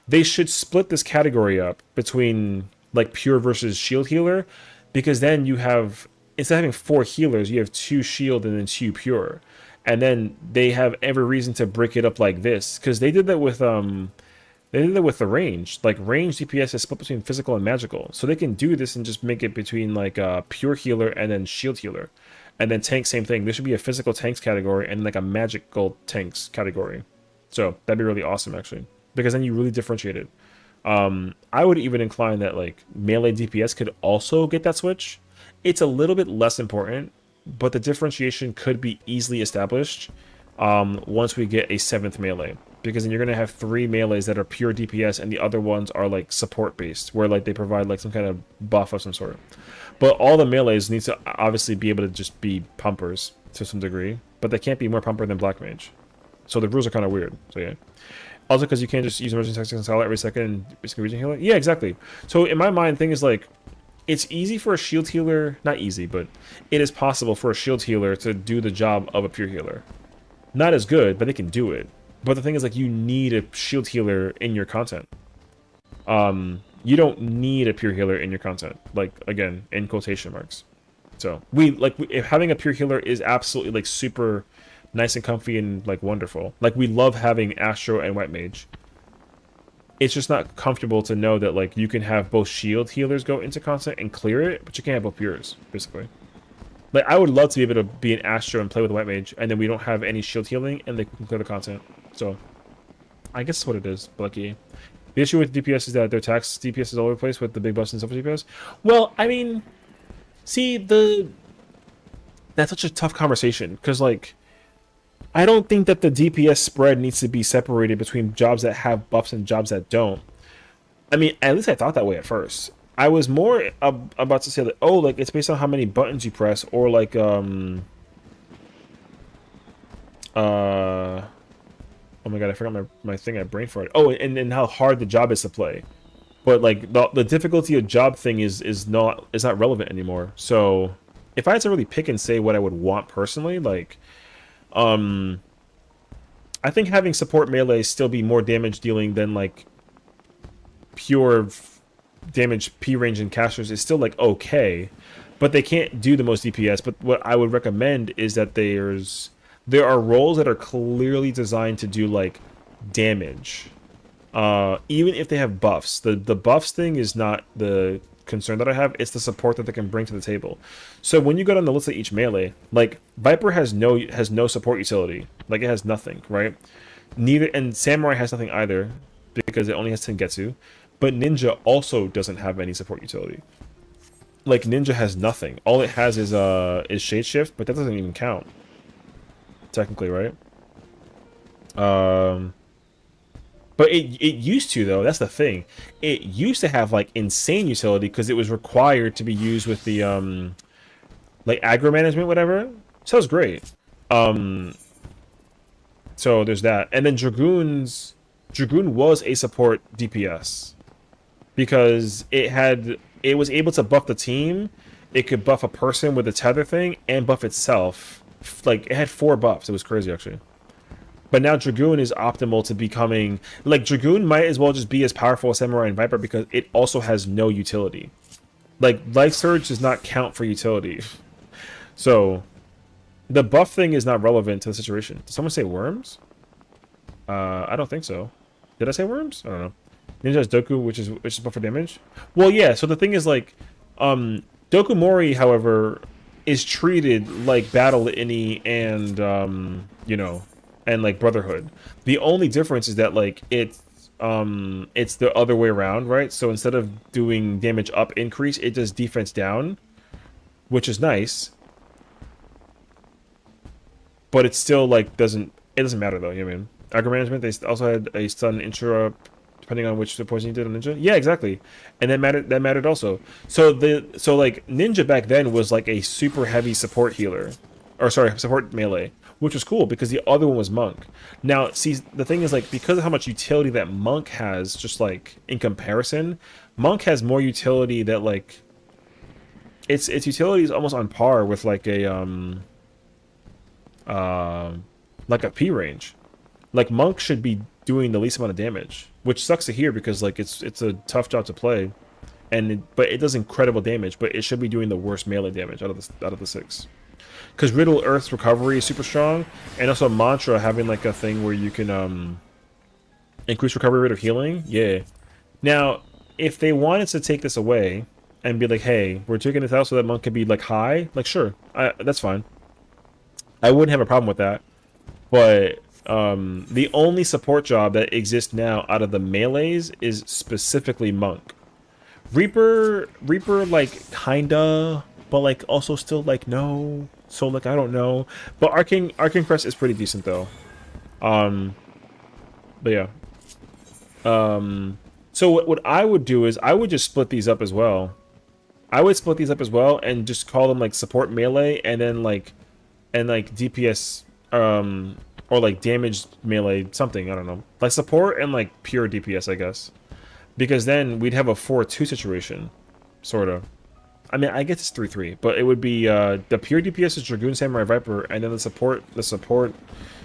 They should split this category up between like pure versus shield healer, because then you have, instead of having 4 healers, you have 2 shield and then 2 pure. And then they have every reason to break it up like this, because they did that with the range. Like range DPS is split between physical and magical, so they can do this and just make it between like a pure healer and then shield healer, and then tank, same thing. There should be a physical tanks category and like a magical tanks category. So that'd be really awesome actually, because then you really differentiate it. I would even incline that like melee DPS could also get that switch. It's a little bit less important, but the differentiation could be easily established once we get a 7th melee, because then you're going to have 3 melees that are pure DPS and the other ones are like support based, where like they provide like some kind of buff of some sort. But all the melees need to obviously be able to just be pumpers. to some degree, but they can't be more pumper than Black Mage. So the rules are kind of weird. So yeah. Also, because you can't just use emergency tactics and silent every second and risk region healer. Yeah, exactly. So in my mind, thing is like, it's easy for a shield healer, not easy, but it is possible for a shield healer to do the job of a pure healer. Not as good, but they can do it. But the thing is, like, you need a shield healer in your content. You don't need a pure healer in your content. Like, again, in quotation marks. So if having a pure healer is absolutely like super nice and comfy and like wonderful. Like, we love having Astro and White Mage. It's just not comfortable to know that like you can have both shield healers go into content and clear it, but you can't have both pures, basically. Like, I would love to be able to be an Astro and play with a White Mage, and then we don't have any shield healing, and they can clear the content. So, I guess that's what it is, Lucky. The issue with DPS is that their tax DPS is all over the place with the big buffs and stuff with DPS. Well, I mean, see, that's such a tough conversation, because, like, I don't think that the DPS spread needs to be separated between jobs that have buffs and jobs that don't. I mean, at least I thought that way at first. I was more about to say that, oh, like, it's based on how many buttons you press, or like, oh my god, I forgot my thing, I brain farted. Oh, and how hard the job is to play. But like the difficulty of job thing is not relevant anymore. So if I had to really pick and say what I would want personally, like, I think having support melee still be more damage dealing than like pure damage P range and casters is still like okay, but they can't do the most DPS. But what I would recommend is that there are roles that are clearly designed to do like damage, even if they have buffs. The buffs thing is not the concern that I have. It's the support that they can bring to the table. So when you go down the list of each melee, like Viper has no support utility. Like, it has nothing, right? And Samurai has nothing either because it only has Tengetsu. But Ninja also doesn't have any support utility. Like, Ninja has nothing. All it has is Shade Shift, but that doesn't even count. Technically, right? But it used to, though. That's the thing. It used to have like insane utility because it was required to be used with the like aggro management, whatever. So it was great. So there's that. And then Dragoon was a support DPS because it was able to buff the team. It could buff a person with the tether thing and buff itself. Like, it had 4 buffs. It was crazy, actually. But now Dragoon is optimal to becoming... Like, Dragoon might as well just be as powerful as Samurai and Viper because it also has no utility. Like, Life Surge does not count for utility. So, the buff thing is not relevant to the situation. Did someone say worms? I don't think so. Did I say worms? I don't know. Ninja has Doku, which is buff for damage. Well, yeah, so the thing is, like... Doku Mori, however... is treated like Battle Litany and and like Brotherhood. The only difference is that like it's the other way around, right? So instead of doing damage up increase, it does defense down, which is nice. But it still like doesn't matter though, you know what I mean? Aggro management, they also had a stun interrupt depending on which poison you did on Ninja. Yeah, exactly. And that mattered also. So like Ninja back then was like a super heavy support healer. Or sorry, support melee. Which was cool because the other one was Monk. Now, see, the thing is like because of how much utility that Monk has, just like in comparison, Monk has more utility that like its utility is almost on par with like a P range. Like Monk should be doing the least amount of damage, which sucks to hear because like it's a tough job to play, but it does incredible damage, but it should be doing the worst melee damage out of the 6. Because Riddle Earth's recovery is super strong, and also Mantra having like a thing where you can increase recovery rate of healing. Yeah. Now, if they wanted to take this away and be like, hey, we're taking this out so that Monk can be like high, like sure, that's fine. I wouldn't have a problem with that, but. The only support job that exists now out of the melees is specifically Monk. Reaper like kinda, but like also still like no. So like I don't know. But Arcane Crest is pretty decent though. But yeah. So what I would do is I would just split these up as well. I would split these up as well and just call them like support melee and then like and like DPS, or like damaged melee something. I don't know, like support and like pure DPS, I guess, because then we'd have a 4-2 situation, sort of. I mean, I guess it's 3-3, but it would be the pure DPS is Dragoon, Samurai, Viper, and then the support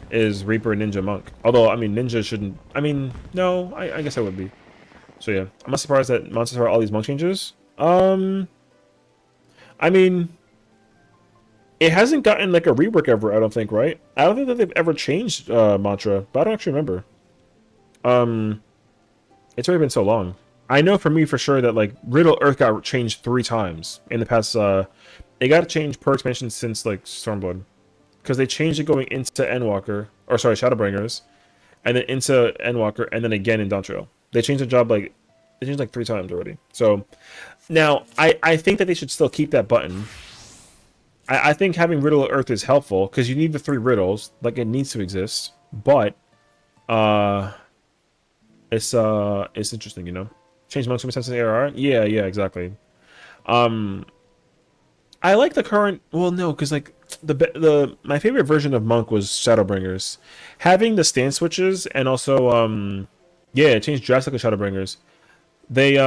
is Reaper, Ninja, Monk. Although I mean, Ninja shouldn't. I mean, no, I guess I would be. So yeah, I'm not surprised that monsters have all these monk changes. I mean, it hasn't gotten like a rework ever, I don't think, right? I don't think that they've ever changed mantra, but I don't actually remember. It's already been so long. I know for me for sure that like Riddle Earth got changed 3 times in the past. It got changed per expansion since like Stormblood, because they changed it going into Endwalker, or sorry, Shadowbringers, and then into Endwalker, and then again in Dawntrail. They changed the job like 3 times already. So now I think that they should still keep that button. I think having Riddle of Earth is helpful because you need the 3 riddles, like it needs to exist. But it's interesting, you know. Change monks from sense to ARR. Yeah, exactly. I like the current. Well, no, because like the my favorite version of monk was Shadowbringers, having the stance switches and also yeah, it changed drastically Shadowbringers. They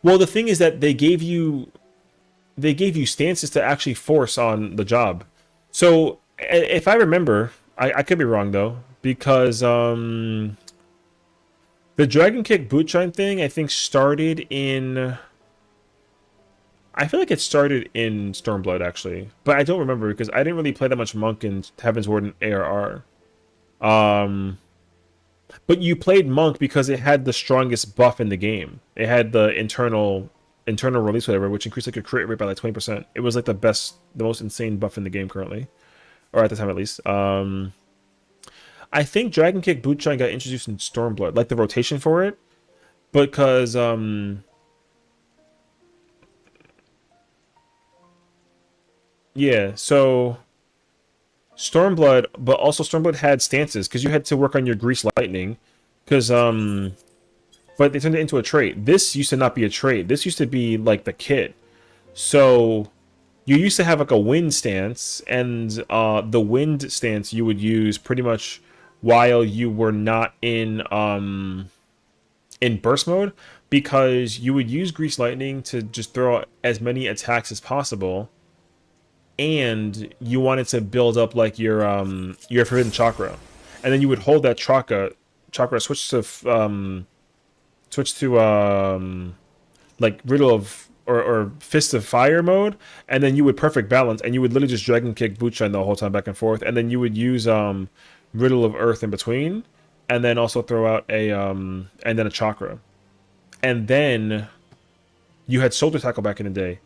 well, the thing is that they gave you stances to actually force on the job. So if I remember, I could be wrong though, because the Dragon Kick Bootshine thing I think started in. I feel like it started in Stormblood actually, but I don't remember because I didn't really play that much Monk in Heaven's Ward and ARR. But you played Monk because it had the strongest buff in the game. It had the internal release, whatever, which increased like your crit rate by like 20%. It was like the most insane buff in the game currently, or at the time at least. I think Dragon Kick Bootshine got introduced in Stormblood, like the rotation for it, because yeah, so Stormblood, but also Stormblood had stances because you had to work on your Grease Lightning, because but they turned it into a trait. This used to not be a trait. This used to be like the kit. So you used to have like a wind stance, and the wind stance you would use pretty much while you were not in burst mode, because you would use Grease Lightning to just throw out as many attacks as possible, and you wanted to build up like your Forbidden Chakra, and then you would hold that chakra switch to like Riddle of or Fist of Fire mode, and then you would Perfect Balance, and you would literally just Dragon Kick Bootshine the whole time back and forth, and then you would use Riddle of Earth in between, and then also throw out a and then a chakra, and then you had Shoulder Tackle back in the day,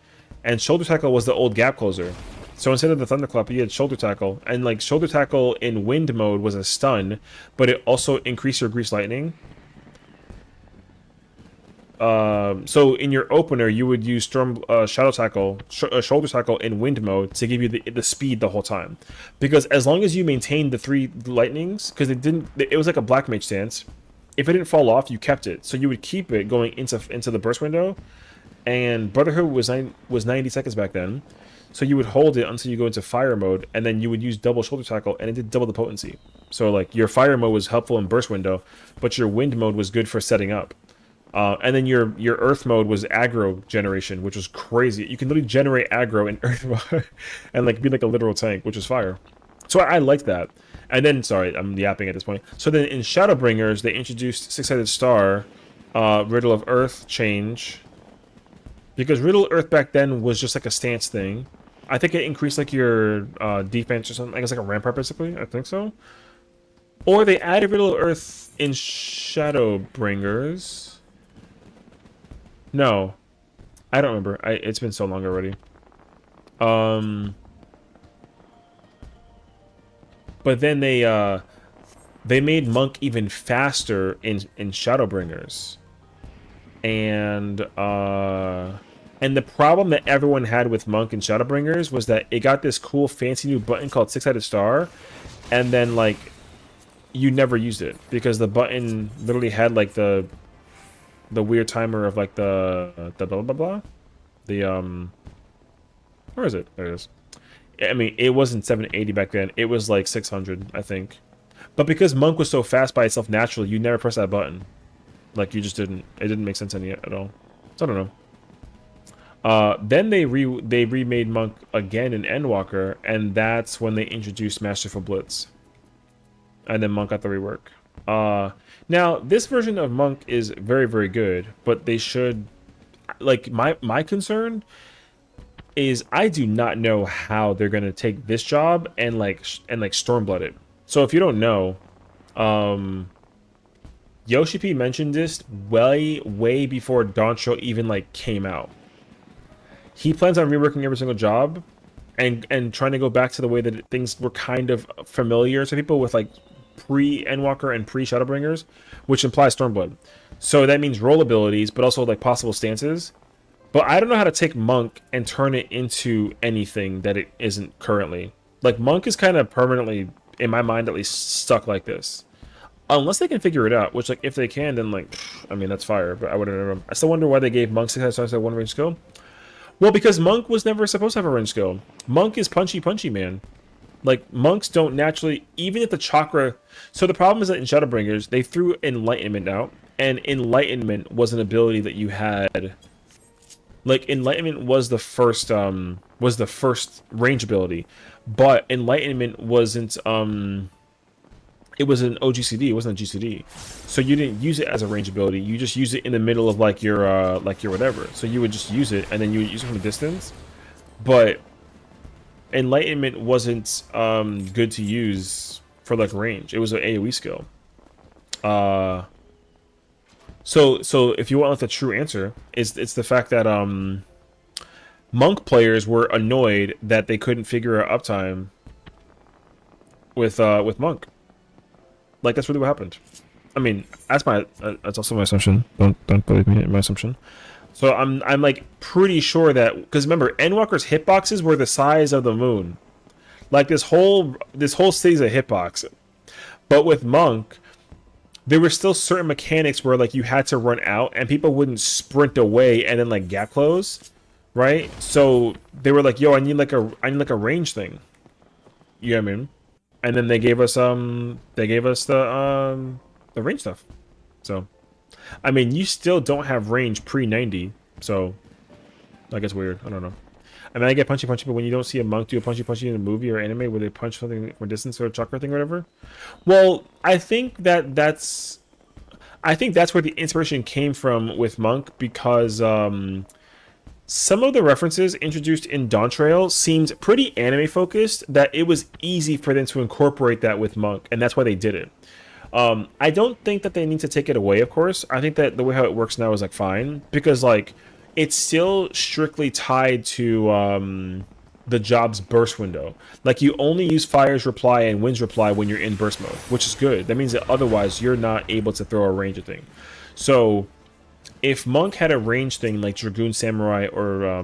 and Shoulder Tackle was the old gap closer. So instead of the Thunderclap, you had Shoulder Tackle, and like Shoulder Tackle in Wind mode was a stun, but it also increased your Grease Lightning. So in your opener, you would use Shadow Tackle, Shoulder Tackle in Wind mode to give you the speed the whole time, because as long as you maintained the 3 lightnings, because it was like a Black Mage stance. If it didn't fall off, you kept it, so you would keep it going into the burst window. And Brotherhood was 90 seconds back then, so you would hold it until you go into Fire mode, and then you would use double Shoulder Tackle, and it did double the potency. So like your Fire mode was helpful in burst window, but your Wind mode was good for setting up. And then your Earth mode was aggro generation, which was crazy. You can literally generate aggro in Earth mode and like be like a literal tank, which is fire. So I liked that. And then, sorry, I'm yapping at this point. So then in Shadowbringers, they introduced Six-Sided Star, Riddle of Earth change, because Riddle of Earth back then was just like a stance thing. I think it increased like your defense or something. I guess like a rampart basically. I think so. Or they added Riddle of Earth in Shadowbringers. No, I don't remember. It's been so long already. But then they made Monk even faster in Shadowbringers, and the problem that everyone had with Monk and Shadowbringers was that it got this cool fancy new button called Six-Sided Star, and then like you never used it because the button literally had like the weird timer of like the blah blah blah, the where is it? There it is. I mean, it wasn't 780 back then. It was like 600, I think. But because Monk was so fast by itself naturally, you never press that button. Like, you just didn't. It didn't make sense at all. So I don't know. Then they remade Monk again in Endwalker, and that's when they introduced Masterful Blitz. And then Monk got the rework. Now, this version of Monk is very, very good, but they should... Like, my concern is I do not know how they're going to take this job and Stormblood it. So if you don't know, Yoshi P mentioned this way before Dawntrail even like came out. He plans on reworking every single job and trying to go back to the way that things were kind of familiar to people with like pre-Endwalker and pre-Shadowbringers, which implies Stormblood. So that means roll abilities, but also like possible stances. But I don't know how to take Monk and turn it into anything that it isn't currently. Like, Monk is kind of permanently, in my mind at least, stuck like this. Unless they can figure it out, which, like, if they can, then, like, I mean, that's fire. But I wouldn't know. I still wonder why they gave Monk 6 stars at 1 range skill. Well, because Monk was never supposed to have a range skill. Monk is punchy, man. Like, Monks don't naturally, even if the chakra... So the problem is that in Shadowbringers, they threw Enlightenment out, and Enlightenment was an ability that you had... Like, Enlightenment was the first range ability, but Enlightenment wasn't, it was an OGCD, it wasn't a GCD. So you didn't use it as a range ability, you just use it in the middle of, like, your whatever. So you would just use it, and then you would use it from a distance. But Enlightenment wasn't, good to use for, like, range. It was an AoE skill. So if you want like the true answer, it's the fact that Monk players were annoyed that they couldn't figure out uptime with Monk. Like, that's really what happened. I mean, that's also my assumption. Don't believe me, my assumption. So I'm like pretty sure that, because remember, Endwalker's hitboxes were the size of the moon. Like, this whole city's a hitbox. But with Monk, there were still certain mechanics where like you had to run out and people wouldn't sprint away and then like gap close, right? So they were like, yo, I need like a range thing. You know what I mean? And then they gave us the range stuff. So I mean, you still don't have range pre-90, so that gets weird. I don't know. I mean, I get punchy, but when you don't see a monk do a punchy in a movie or anime where they punch something from distance or a chakra thing or whatever, well, I think that's where the inspiration came from with Monk, because some of the references introduced in Dawntrail seemed pretty anime focused, that it was easy for them to incorporate that with Monk, and that's why they did it. I don't think that they need to take it away, of course. I think that the way how it works now is like fine, because like it's still strictly tied to the job's burst window. Like, you only use Fire's reply and Wind's reply when you're in burst mode, which is good. That means that otherwise you're not able to throw a range thing. So if Monk had a range thing like Dragoon Samurai or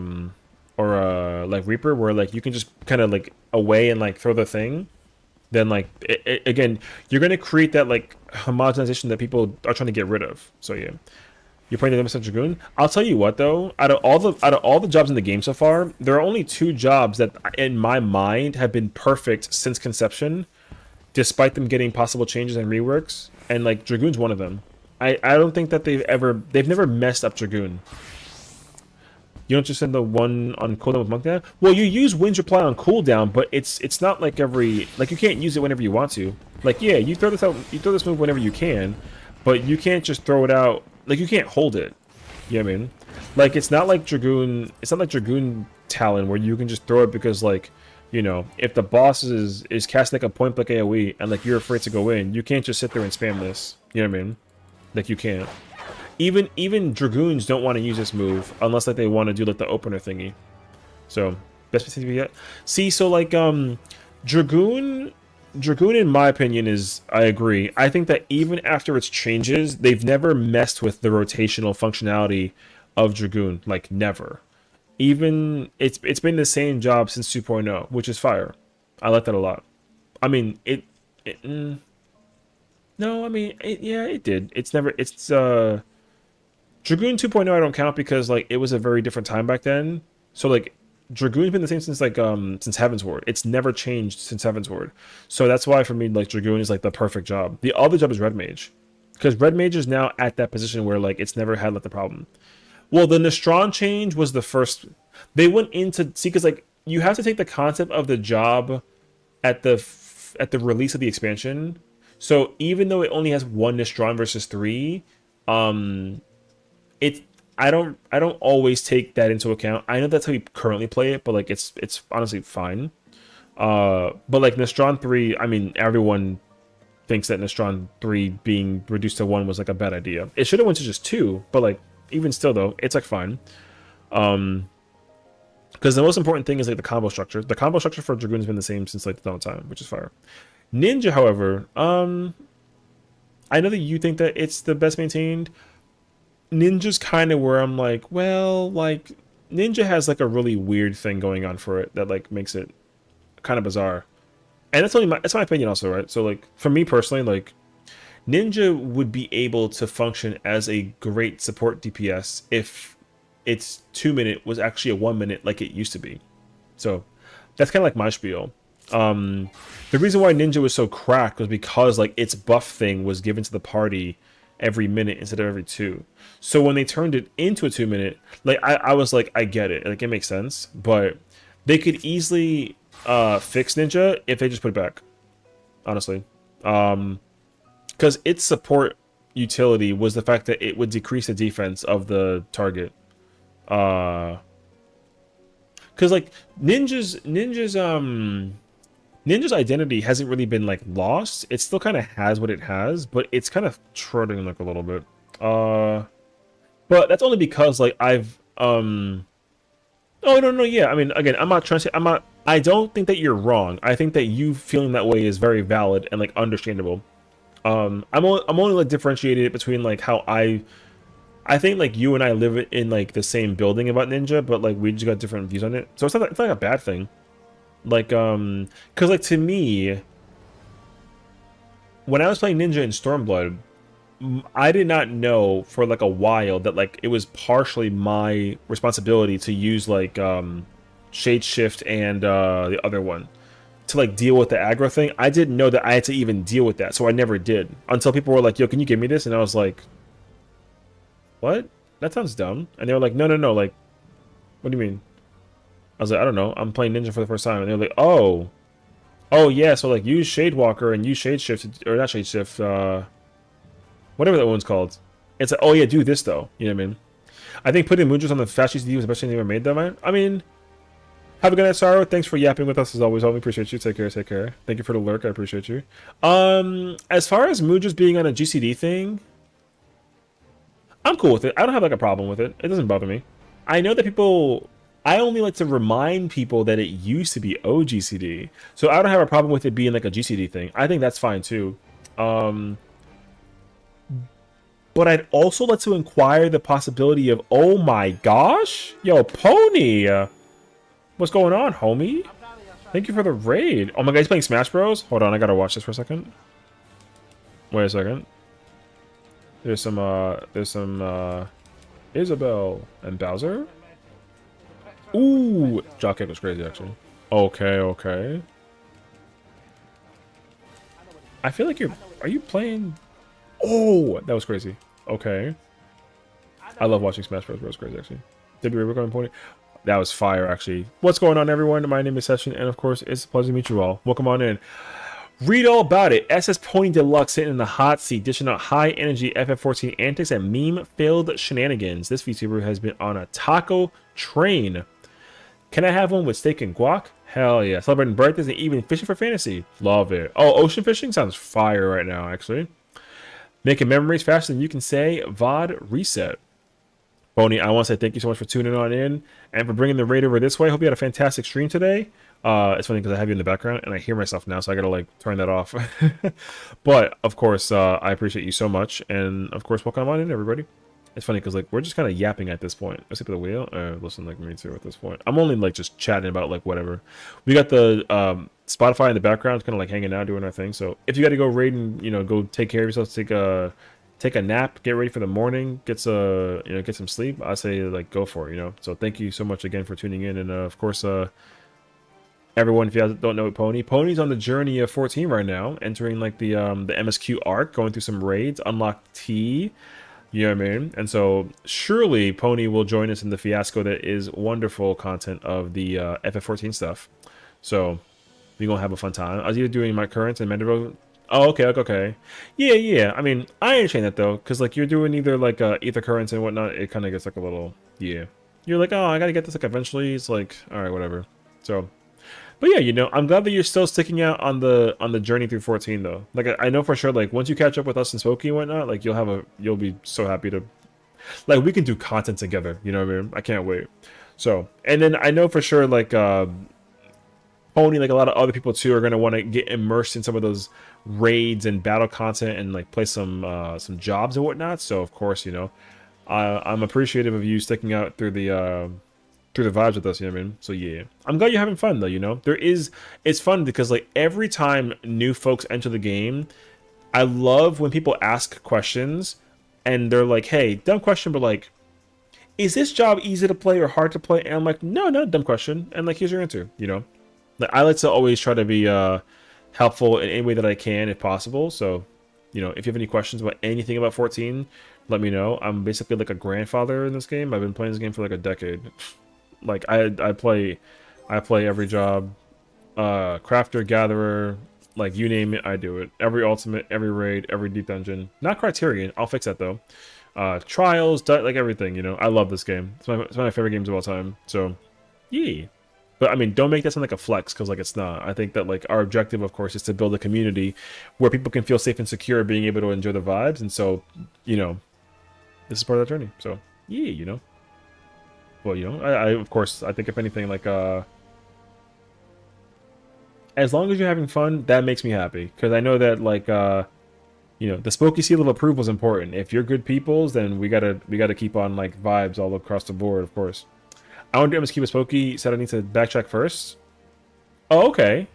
like Reaper, where like you can just kind of like away and like throw the thing, then like again, you're gonna create that like homogenization that people are trying to get rid of. So yeah. You're playing the Nemesis Dragoon? I'll tell you what though, out of all the jobs in the game so far, there are only 2 jobs that in my mind have been perfect since conception, despite them getting possible changes and reworks, and like Dragoon's one of them. I don't think that they've never messed up Dragoon. You don't just send the one on cooldown with Monk now? Well, you use Wind's reply on cooldown, but it's not like you can't use it whenever you want to. Like, yeah, you throw this move whenever you can, but you can't just throw it out. Like, you can't hold it. You know what I mean? Like, it's not like Dragoon Talon where you can just throw it because, like, you know, if the boss is casting like a point blank AoE and like you're afraid to go in, you can't just sit there and spam this. You know what I mean? Like, you can't. Even Dragoons don't want to use this move unless like they want to do like the opener thingy. So best thing to get. See, so like Dragoon, in my opinion, is, I agree. I think that even after its changes, they've never messed with the rotational functionality of Dragoon. Like, never. Even, it's been the same job since 2.0, which is fire. I like that a lot. I mean, no, I mean, it did. Dragoon 2.0 I don't count because, like, it was a very different time back then. So, like, Dragoon's been the same since like since Heaven's Ward. It's never changed since Heaven's Ward. So that's why for me like Dragoon is like the perfect job. The other job is Red Mage. Because Red Mage is now at that position where like it's never had like the problem. Well, the Nestron change was the first. They went into see because like you have to take the concept of the job at the release of the expansion. So even though it only has one Nestron versus 3, it I don't always take that into account. I know that's how you currently play it, but like it's honestly fine. But like Nestron 3, I mean everyone thinks that Nestron 3 being reduced to 1 was like a bad idea. It should have went to just 2, but like even still though, it's like fine. Because the most important thing is like the combo structure. The combo structure for Dragoon has been the same since like the dawn of time, which is fire. Ninja, however, I know that you think that it's the best maintained. Ninja's kind of where I'm like, well, like Ninja has like a really weird thing going on for it that like makes it kind of bizarre. And that's my opinion also, right? So like for me personally, like Ninja would be able to function as a great support DPS if its 2-minute was actually a 1-minute like it used to be. So that's kind of like my spiel. The reason why Ninja was so cracked was because like its buff thing was given to the party every minute instead of every 2. So when they turned it into a 2-minute, like I was like, I get it, like it makes sense, but they could easily fix Ninja if they just put it back, honestly. Because its support utility was the fact that it would decrease the defense of the target. Because like Ninja's identity hasn't really been like lost. It still kind of has what it has, but it's kind of trotting like a little bit. But that's only because like I've oh no, yeah, I mean again, I'm not trying to say I don't think that you're wrong. I think that you feeling that way is very valid and like understandable. I'm only like differentiating it between like how I think like you and I live in like the same building about Ninja, but like we just got different views on it. So it's not a bad thing. Like because like to me, when I was playing Ninja in Stormblood, I did not know for like a while that like it was partially my responsibility to use like Shade Shift and the other one to like deal with the aggro thing. I didn't know that I had to even deal with that, so I never did until people were like, "Yo, can you give me this?" And I was like, "What? That sounds dumb." And they were like, "No, like, what do you mean?" I was like, "I don't know. I'm playing Ninja for the first time." And they were like, "Oh, yeah. So like, use Shadewalker and use Shade Shift, or not Shade Shift, whatever that one's called." It's like, "Oh yeah, do this though." You know what I mean? I think putting Moonjas on the fast GCD was the best thing they ever made. Them. I mean, have a good night, Sorrow. Thanks for yapping with us as always. I appreciate you. Take care. Thank you for the lurk. I appreciate you. As far as Moonjas being on a GCD thing, I'm cool with it. I don't have like a problem with it. It doesn't bother me. I know that people. I only like to remind people that it used to be OGCD, so I don't have a problem with it being like a GCD thing. I think that's fine too. But I'd also like to inquire the possibility of, oh my gosh, yo, Pony, what's going on, homie? Thank you for the raid. Oh my god, he's playing Smash Bros. Hold on, I gotta watch this for a second. Wait a second. There's some Isabelle and Bowser. Ooh, Dropkick was crazy actually. Okay. I feel like are you playing? Oh, that was crazy. Okay. I love watching Smash Bros. Bros. Crazy actually. Did we recording point? That was fire actually. What's going on, everyone? My name is Sessiion, and of course, it's a pleasure to meet you all. Welcome on in. Read all about it. SS Pony Deluxe sitting in the hot seat, dishing out high energy FF14 antics and meme-filled shenanigans. This VTuber has been on a taco train. Can I have one with steak and guac? Hell yeah. Celebrating birthdays and even fishing for fantasy. Love it. Oh, ocean fishing sounds fire right now, actually. Making memories faster than you can say. VOD reset. Pony, I want to say thank you so much for tuning on in and for bringing the raid over this way. Hope you had a fantastic stream today. It's funny because I have you in the background and I hear myself now, so I gotta like turn that off. But of course, I appreciate you so much, and of course, welcome on in, everybody. It's funny because like we're just kind of yapping at this point. Let's hit the wheel. Listen, like me too at this point. I'm only like just chatting about like whatever. We got the Spotify in the background, kind of like hanging out, doing our thing. So if you got to go raid and go take care of yourself, take take a nap, get ready for the morning, get some sleep, I say like go for it, you know. So thank you so much again for tuning in, and of course, everyone, if you guys don't know Pony's on the journey of 14 right now, entering like the MSQ arc, going through some raids, unlock T. You know what I mean? And so surely Pony will join us in the fiasco that is wonderful content of the FF14 stuff. So we're gonna have a fun time. I was either doing my currents and Mandeville. Oh, okay. Yeah. I mean, I understand that though, because like you're doing either like ether currents and whatnot. It kind of gets like a little, yeah. You're like, oh, I gotta get this like eventually. It's like, all right, whatever. So. But yeah, you know, I'm glad that you're still sticking out on the journey through 14 though. Like I know for sure, like once you catch up with us and Smokey and whatnot, like you'll be so happy to, like we can do content together. You know what I mean? I can't wait. So, and then I know for sure, like Pony, like a lot of other people too, are gonna want to get immersed in some of those raids and battle content and like play some jobs and whatnot. So of course, you know, I'm appreciative of you sticking out through the vibes with us, you know what I mean? So yeah, I'm glad you're having fun though, you know. It's fun because like every time new folks enter the game, I love when people ask questions and they're like, hey, dumb question, but like, is this job easy to play or hard to play? And I'm like, no, not a dumb question, and like here's your answer, you know. Like I like to always try to be helpful in any way that I can if possible. So, you know, if you have any questions about anything about 14, let me know. I'm basically like a grandfather in this game. I've been playing this game for like a decade. Like I play every job, crafter, gatherer, like you name it, I do it. Every ultimate, every raid, every deep dungeon. Not Criterion, I'll fix that though. Trials, like everything, you know. I love this game. It's one of my favorite games of all time. So, yeah. But I mean, don't make that sound like a flex, because like it's not. I think that like our objective, of course, is to build a community where people can feel safe and secure, being able to enjoy the vibes. And so, you know, this is part of that journey. So, yeah, you know. Well, you know, I of course, I think if anything, like, as long as you're having fun, that makes me happy. Because I know that, like, you know, the Spooky seal of approval is important. If you're good peoples, then we gotta keep on, like, vibes all across the board, of course. I want to do MSQ with Spooky, said I need to backtrack first. Oh, okay.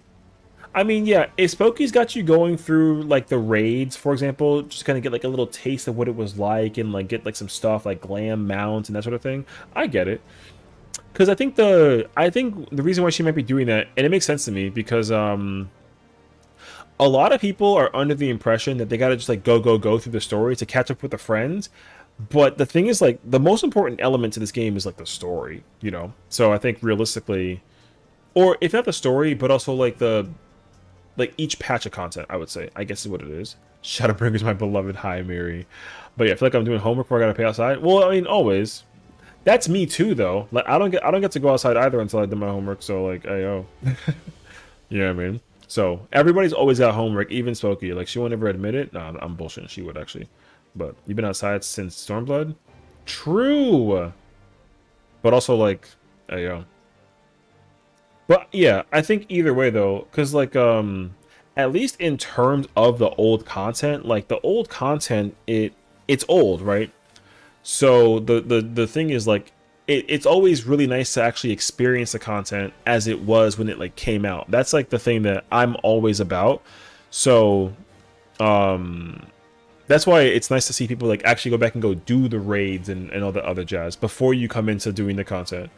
I mean, yeah, if Spooky's got you going through, like, the raids, for example, just kind of get, like, a little taste of what it was like and, like, get, like, some stuff, like, glam mounts and that sort of thing, I get it. Because I think the reason why she might be doing that, and it makes sense to me, because, a lot of people are under the impression that they gotta just, like, go through the story to catch up with the friends. But the thing is, like, the most important element to this game is, like, the story, you know? So I think realistically, or if not the story, but also, like, each patch of content, I would say, I guess is what it is. Shadowbringer's my beloved. Hi, Mary. But yeah, I feel like I'm doing homework before I gotta pay outside. Well, I mean, always. That's me too, though. Like, I don't get to go outside either until I do my homework. So like, ayo. You know what I mean? So everybody's always got homework, even Spooky. Like, she won't ever admit it. Nah, I'm bullshitting. She would actually. But you've been outside since Stormblood? True. But also like, ayo. But yeah, I think either way though, because like at least in terms of the old content, like the old content, it's old, right? So the thing is like it's always really nice to actually experience the content as it was when it like came out. That's like the thing that I'm always about. So that's why it's nice to see people like actually go back and go do the raids and all the other jazz before you come into doing the content.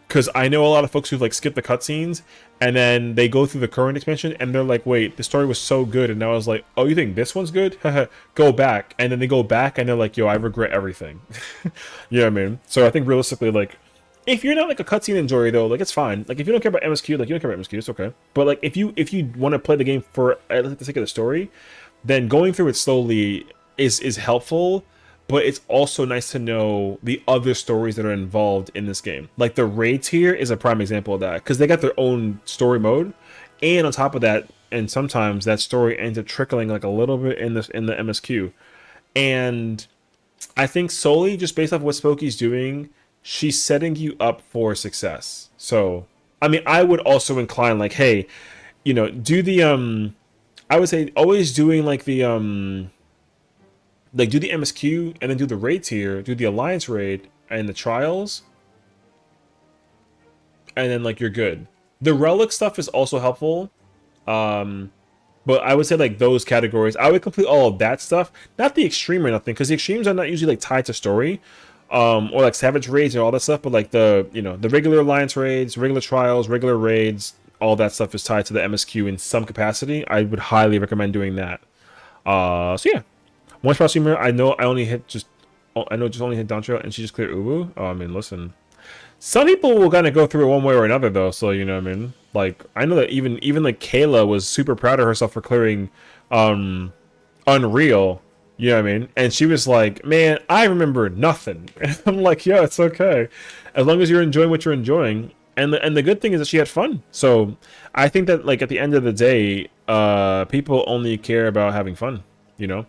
Because I know a lot of folks who've like skipped the cutscenes and then they go through the current expansion and they're like, wait, the story was so good. And now I was like, oh, you think this one's good? Go back. And then they go back and they're like, yo, I regret everything. You know what I mean? So I think realistically, like, if you're not like a cutscene enjoyer though, like it's fine. Like if you don't care about MSQ, like you don't care about MSQ, it's okay. But like if you want to play the game for the sake of the story, then going through it slowly is helpful. But it's also nice to know the other stories that are involved in this game. Like the raids here is a prime example of that, because they got their own story mode, and on top of that, and sometimes that story ends up trickling like a little bit in the MSQ. And I think solely just based off what Spooky's doing, she's setting you up for success. So I mean, I would also incline like, hey, you know, do the I would say always doing like the like do the MSQ and then do the raids here, do the Alliance raid and the trials, and then like you're good. The relic stuff is also helpful, but But I would say like those categories, I would complete all of that stuff, not the extreme or nothing, because the extremes are not usually like tied to story, or like savage raids and all that stuff. But like the the regular alliance raids, regular trials, regular raids, all that stuff is tied to the MSQ in some capacity. I would highly recommend doing that. So yeah, one spot streamer. I know I only hit just only hit down trail and she just cleared Ubu. Oh, I mean, listen. Some people will kind of go through it one way or another, though. So you know what I mean. Like I know that even like Kayla was super proud of herself for clearing Unreal. You know what I mean? And she was like, "Man, I remember nothing." And I'm like, "Yeah, it's okay, as long as you're enjoying what you're enjoying." And the good thing is that she had fun. So I think that like at the end of the day, people only care about having fun. You know.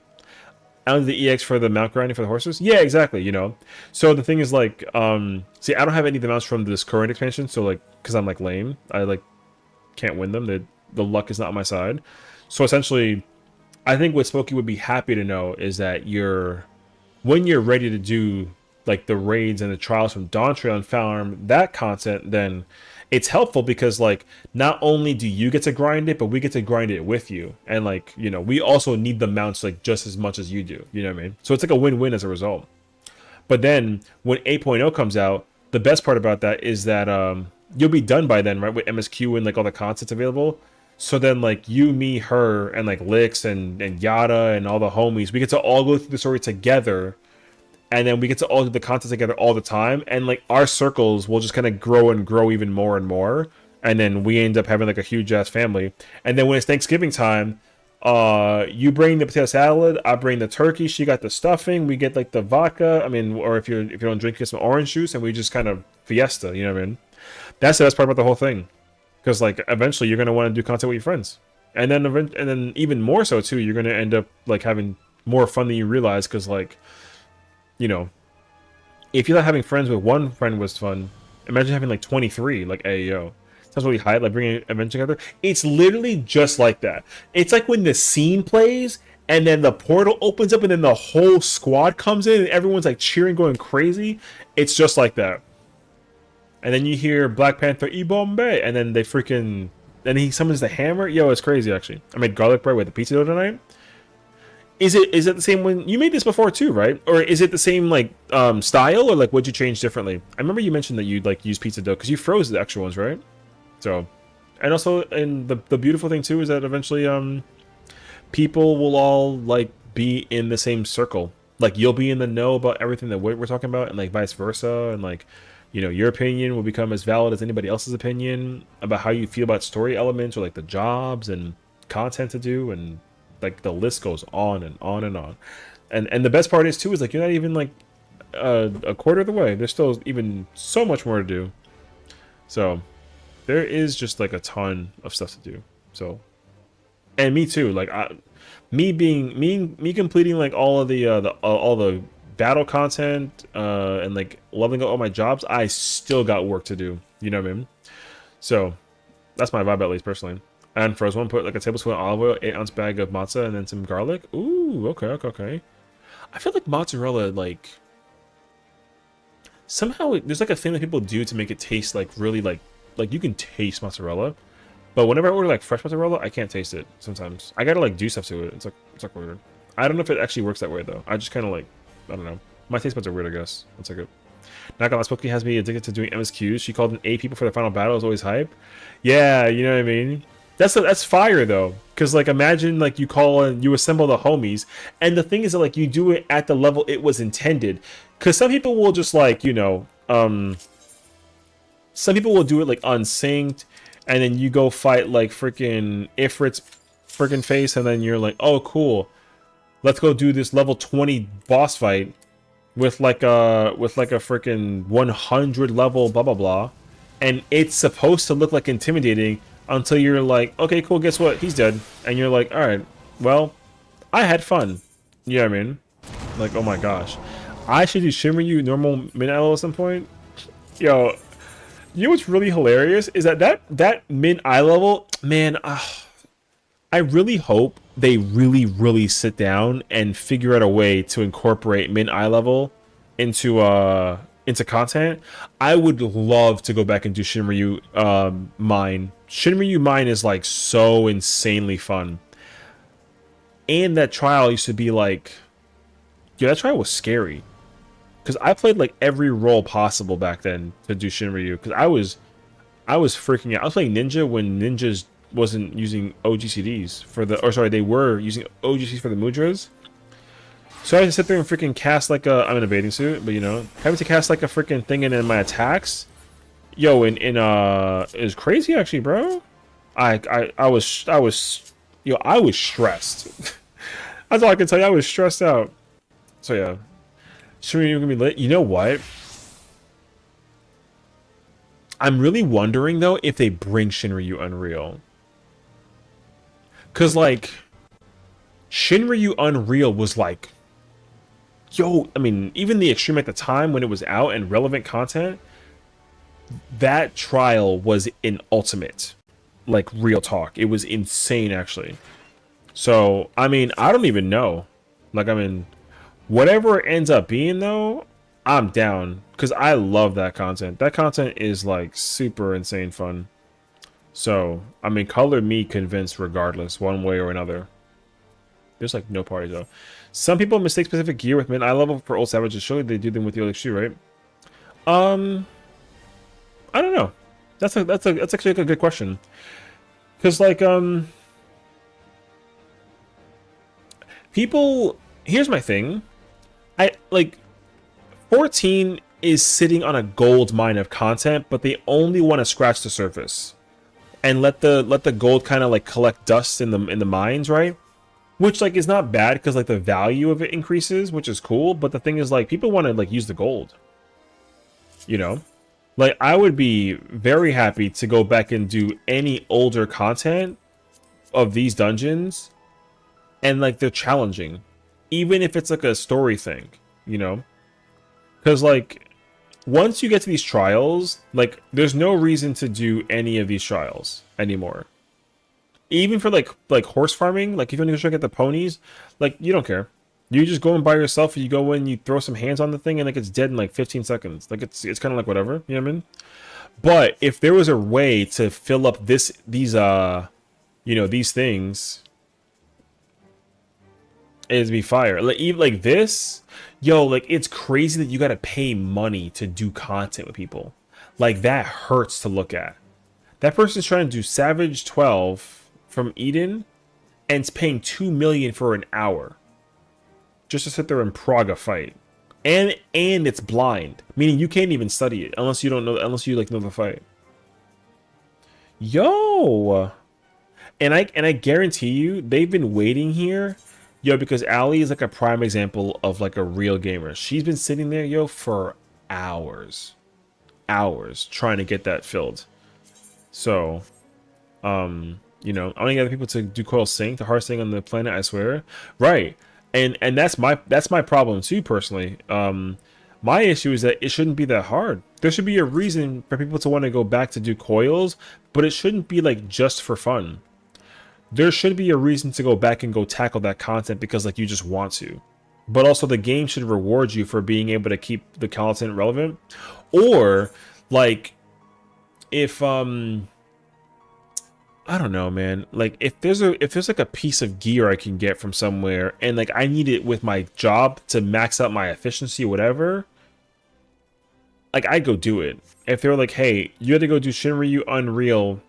Only the EX for the mount grinding for the horses? Yeah, exactly, you know. So the thing is like, see, I don't have any of the mounts from this current expansion, so like, because I'm like lame, I like can't win them. The luck is not on my side. So essentially, I think what Smokey would be happy to know is that when you're ready to do like the raids and the trials from Dawn Trail and farm that content, then it's helpful because like not only do you get to grind it, but we get to grind it with you. And like, you know, we also need the mounts like just as much as you do. You know what I mean? So it's like a win-win as a result. But then when 8.0 comes out, the best part about that is that you'll be done by then, right? With MSQ and like all the contents available. So then like you, me, her, and like Lix and Yada and all the homies, we get to all go through the story together. And then we get to all do the content together all the time. And like our circles will just kind of grow and grow even more and more. And then we end up having like a huge ass family. And then when it's Thanksgiving time, you bring the potato salad, I bring the turkey, she got the stuffing, we get like the vodka. I mean, or if you don't drink, you get some orange juice, and we just kind of fiesta, you know what I mean? That's the best part about the whole thing. Because like eventually you're gonna want to do content with your friends. And then even more so too, you're gonna end up like having more fun than you realize, because like, you know, if you thought having friends with one friend was fun, imagine having like 23, like AEO. Sounds really high, like bringing an event together. It's literally just like that. It's like when the scene plays, and then the portal opens up, and then the whole squad comes in, and everyone's like cheering, going crazy. It's just like that. And then you hear Black Panther E-Bombay, and then then he summons the hammer. Yo, it's crazy, actually. I made garlic bread with the pizza dough tonight. Is it the same when you made this before too, right? Or is it the same like style, or like what'd you change differently? I remember you mentioned that you'd like use pizza dough because you froze the extra ones, right? So, and also, and the beautiful thing too is that eventually people will all like be in the same circle. Like you'll be in the know about everything that we're talking about, and like vice versa, and like, you know, your opinion will become as valid as anybody else's opinion about how you feel about story elements or like the jobs and content to do, and like the list goes on and on and on. And the best part is too is like you're not even like a quarter of the way. There's still even so much more to do. So there is just like a ton of stuff to do. So, and me too. Like me completing like all of the battle content and like leveling up all my jobs. I still got work to do. You know what I mean? So that's my vibe, at least personally. And for one, put like a tablespoon of olive oil, 8-ounce bag of matzah, and then some garlic. Ooh, okay. I feel like mozzarella, like somehow there's like a thing that people do to make it taste like really like you can taste mozzarella. But whenever I order like fresh mozzarella, I can't taste it sometimes. I gotta like do stuff to it. It's like weird. I don't know if it actually works that way though. I just kind of like, I don't know. My taste buds are weird, I guess. It's like a Not gonna lie, Spooky has me addicted to doing MSQs. She called in 8 people for the final battle. Is always hype. Yeah, you know what I mean? That's fire though, because like imagine like you call and you assemble the homies, and the thing is that like you do it at the level it was intended, because some people will just like, you know, some people will do it like unsynced, and then you go fight like freaking Ifrit's freaking face, and then you're like, oh cool, let's go do this level 20 boss fight with like a freaking 100 level blah blah blah, and it's supposed to look like intimidating. Until you're like, okay, cool, guess what? He's dead. And you're like, alright, well, I had fun. You know what I mean? Like, oh my gosh. I should do Shimryu normal mid level at some point. Yo, you know what's really hilarious? Is that mid eye level, man, I really hope they really sit down and figure out a way to incorporate mid eye level into content. I would love to go back and do Shinryu Mine. Shinryu Mine is like so insanely fun. And that trial used to be like, yeah, that trial was scary. Because I played like every role possible back then to do Shinryu. Because I was freaking out. I was playing Ninja when Ninjas wasn't using OGCDs for the, or sorry, they were using OGCs for the Mudras. So I had to sit there and freaking cast like a, I'm in a bathing suit, but you know, having to cast like a freaking thing in my attacks. Yo, it was crazy actually, bro. I was, yo, I was stressed. That's all I can tell you. I was stressed out. So yeah, Shinryu gonna be lit. You know what? I'm really wondering though if they bring Shinryu Unreal, cause like Shinryu Unreal was like, yo, I mean, even the Extreme at the time when it was out and relevant content, that trial was an ultimate. Like, real talk. It was insane, actually. So, I mean, I don't even know. Like, I mean, whatever it ends up being, though, I'm down. Because I love that content. That content is, like, super insane fun. So, I mean, color me convinced regardless, one way or another. There's, like, no parties, though. Some people mistake specific gear with mid-eye level for old savages. Surely they do them with the old XG, right? I don't know. That's actually a good question. Cause like people, here's my thing. I like 14 is sitting on a gold mine of content, but they only want to scratch the surface and let the gold kind of like collect dust in the mines, right? Which like is not bad because like the value of it increases, which is cool. But the thing is like people want to like use the gold, you know. Like, I would be very happy to go back and do any older content of these dungeons. And, like, they're challenging. Even if it's, like, a story thing, you know? Because, like, once you get to these trials, like, there's no reason to do any of these trials anymore. Even for, like horse farming, like, if you want to go get the ponies, like, you don't care. You just go in by yourself, and you go in, you throw some hands on the thing, and like it's dead in like 15 seconds. Like it's kind of like whatever, you know what I mean? But if there was a way to fill up these you know, these things, it'd be fire. Like even like this, yo, like it's crazy that you gotta pay money to do content with people. Like that hurts to look at. That person's trying to do Savage 12 from Eden, and it's paying 2 million for an hour. Just to sit there and prog a fight, and it's blind, meaning you can't even study it unless you don't know, unless you like know the fight. Yo, and I guarantee you they've been waiting here, yo, because Ali is like a prime example of like a real gamer. She's been sitting there, yo, for hours trying to get that filled. So, you know, I want to get other people to do Coil Sync, the hardest thing on the planet, I swear. Right. And that's my problem too, personally. My issue is that it shouldn't be that hard. There should be a reason for people to want to go back to do coils, but it shouldn't be like just for fun. There should be a reason to go back and go tackle that content because like you just want to. But also the game should reward you for being able to keep the content relevant. Or like if I don't know, man. Like if there's like a piece of gear I can get from somewhere and like I need it with my job to max out my efficiency or whatever, like I'd go do it. If they're like, hey, you had to go do Shinryu Unreal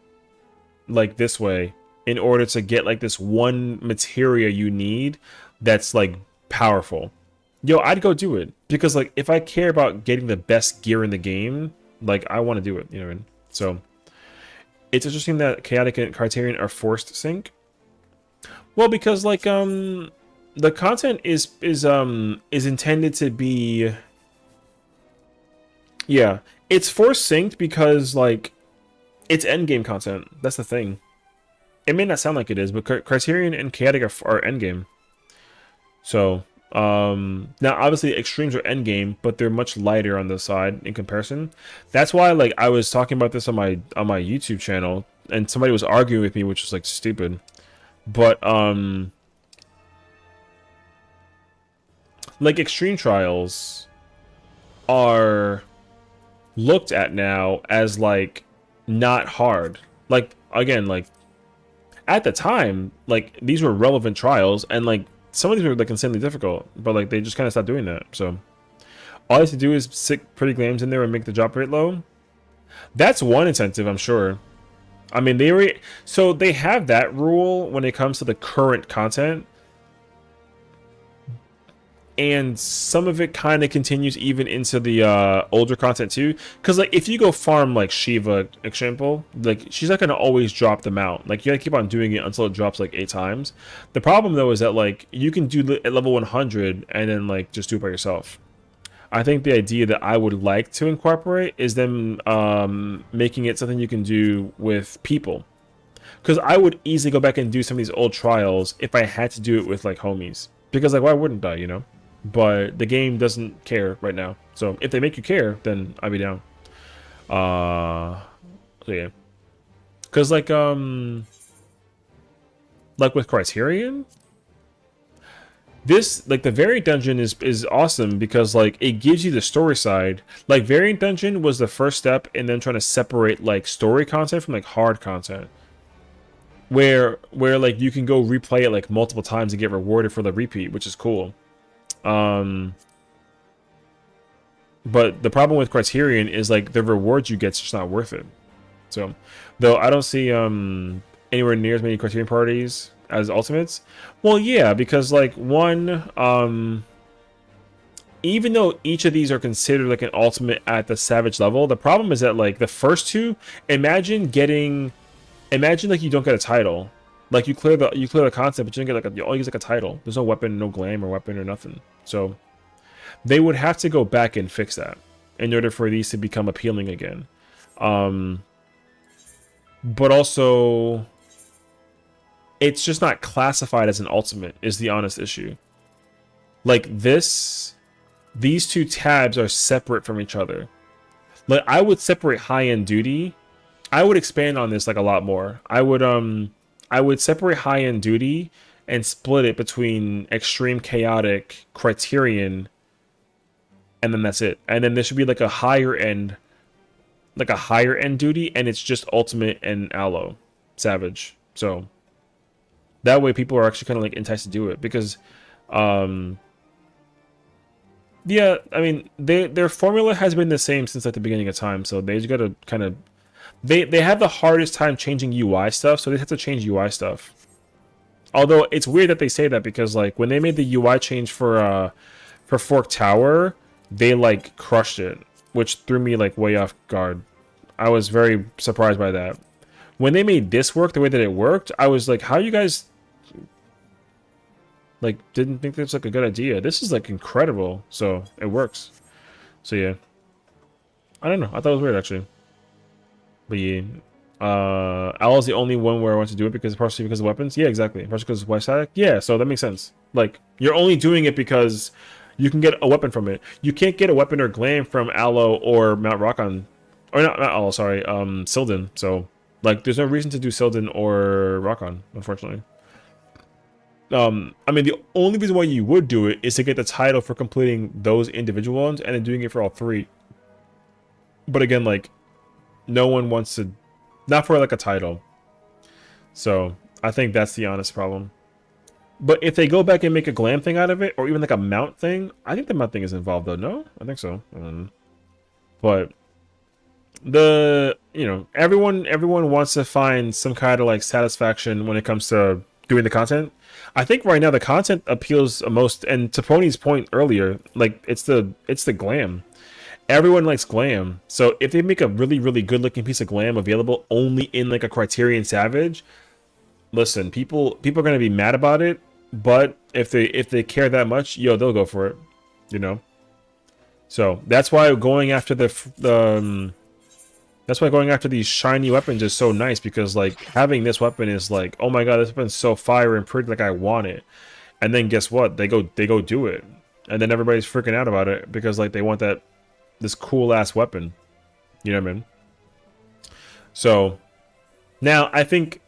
like this way in order to get like this one materia you need that's like powerful. Yo, I'd go do it. Because like if I care about getting the best gear in the game, like I want to do it, you know what I mean? So it's interesting that Chaotic and Criterion are forced sync. Well, because like the content is intended to be, yeah, it's forced synced because like it's endgame content. That's the thing. It may not sound like it is, but Criterion and Chaotic are endgame. So now obviously extremes are endgame, but they're much lighter on the side in comparison. That's why like I was talking about this on my YouTube channel and somebody was arguing with me, which was like stupid. But like extreme trials are looked at now as like not hard. Like again, like at the time, like these were relevant trials, and like some of these were like insanely difficult, but like they just kind of stopped doing that. So all you have to do is stick pretty glams in there and make the drop rate low. That's one incentive, I'm sure. I mean, so they have that rule when it comes to the current content, and some of it kind of continues even into the older content too. Because like if you go farm like Shiva example, like she's not gonna always drop them out. Like you gotta keep on doing it until it drops like 8 times. The problem though is that like you can do at level 100 and then like just do it by yourself. I think the idea that I would like to incorporate is them making it something you can do with people. Because I would easily go back and do some of these old trials if I had to do it with like homies. Because like why wouldn't I, you know? But the game doesn't care right now. So if they make you care, then I'd be down. So yeah. Because like with Criterion, this like the variant dungeon is awesome because like it gives you the story side. Like variant dungeon was the first step in them trying to separate like story content from like hard content, where like you can go replay it like multiple times and get rewarded for the repeat, which is cool. But the problem with Criterion is like the rewards you get's just not worth it. So though I don't see anywhere near as many Criterion parties as ultimates. Well, yeah, because like one, even though each of these are considered like an ultimate at the Savage level, the problem is that like the first two, imagine like you don't get a title, like you clear the concept, but you don't get like you all use like a title. There's no weapon, no glam or weapon or nothing. So they would have to go back and fix that in order for these to become appealing again. But also, it's just not classified as an ultimate is the honest issue. Like these two tabs are separate from each other. Like I would separate high-end duty. I would expand on this like a lot more. I would separate high-end duty and split it between extreme chaotic, Criterion, and then that's it. And then there should be like a higher end duty, and it's just ultimate and aloe savage. So that way people are actually kind of like enticed to do it because yeah, I mean their formula has been the same since like the beginning of time, so they just gotta kind of they have the hardest time changing UI stuff, so they have to change UI stuff. Although it's weird that they say that because like when they made the UI change for Fork Tower, they like crushed it, which threw me like way off guard. I was very surprised by that. When they made this work the way that it worked, I was like, how you guys like didn't think that's like a good idea? This is like incredible. So it works. So yeah, I don't know, I thought it was weird actually. But yeah, Owl's the only one where I want to do it because partially because of weapons. Yeah, exactly. Partially because of wife static. Yeah, so that makes sense. Like you're only doing it because you can get a weapon from it. You can't get a weapon or glam from Aloe or Mount Rockon, or not Aloe. Sorry, Sildon. So like, there's no reason to do Sildon or Rockon, unfortunately. I mean, the only reason why you would do it is to get the title for completing those individual ones and then doing it for all 3. But again, like, no one wants to, not for like a title. So I think that's the honest problem. But if they go back and make a glam thing out of it, or even like a mount thing, I think the mount thing is involved though. No, I think so. But everyone wants to find some kind of like satisfaction when it comes to doing the content. I think right now the content appeals most, and to Pony's point earlier, like it's the glam. Everyone likes glam. So if they make a really, really good looking piece of glam available only in like a Criterion Savage, listen, people are gonna be mad about it. But if they care that much, yo, they'll go for it, you know. So that's why going after that's why going after these shiny weapons is so nice, because like having this weapon is like, oh my god, this weapon's so fire and pretty, like I want it. And then guess what? They go do it, and then everybody's freaking out about it because like they want this cool ass weapon, you know what I mean? So now I think.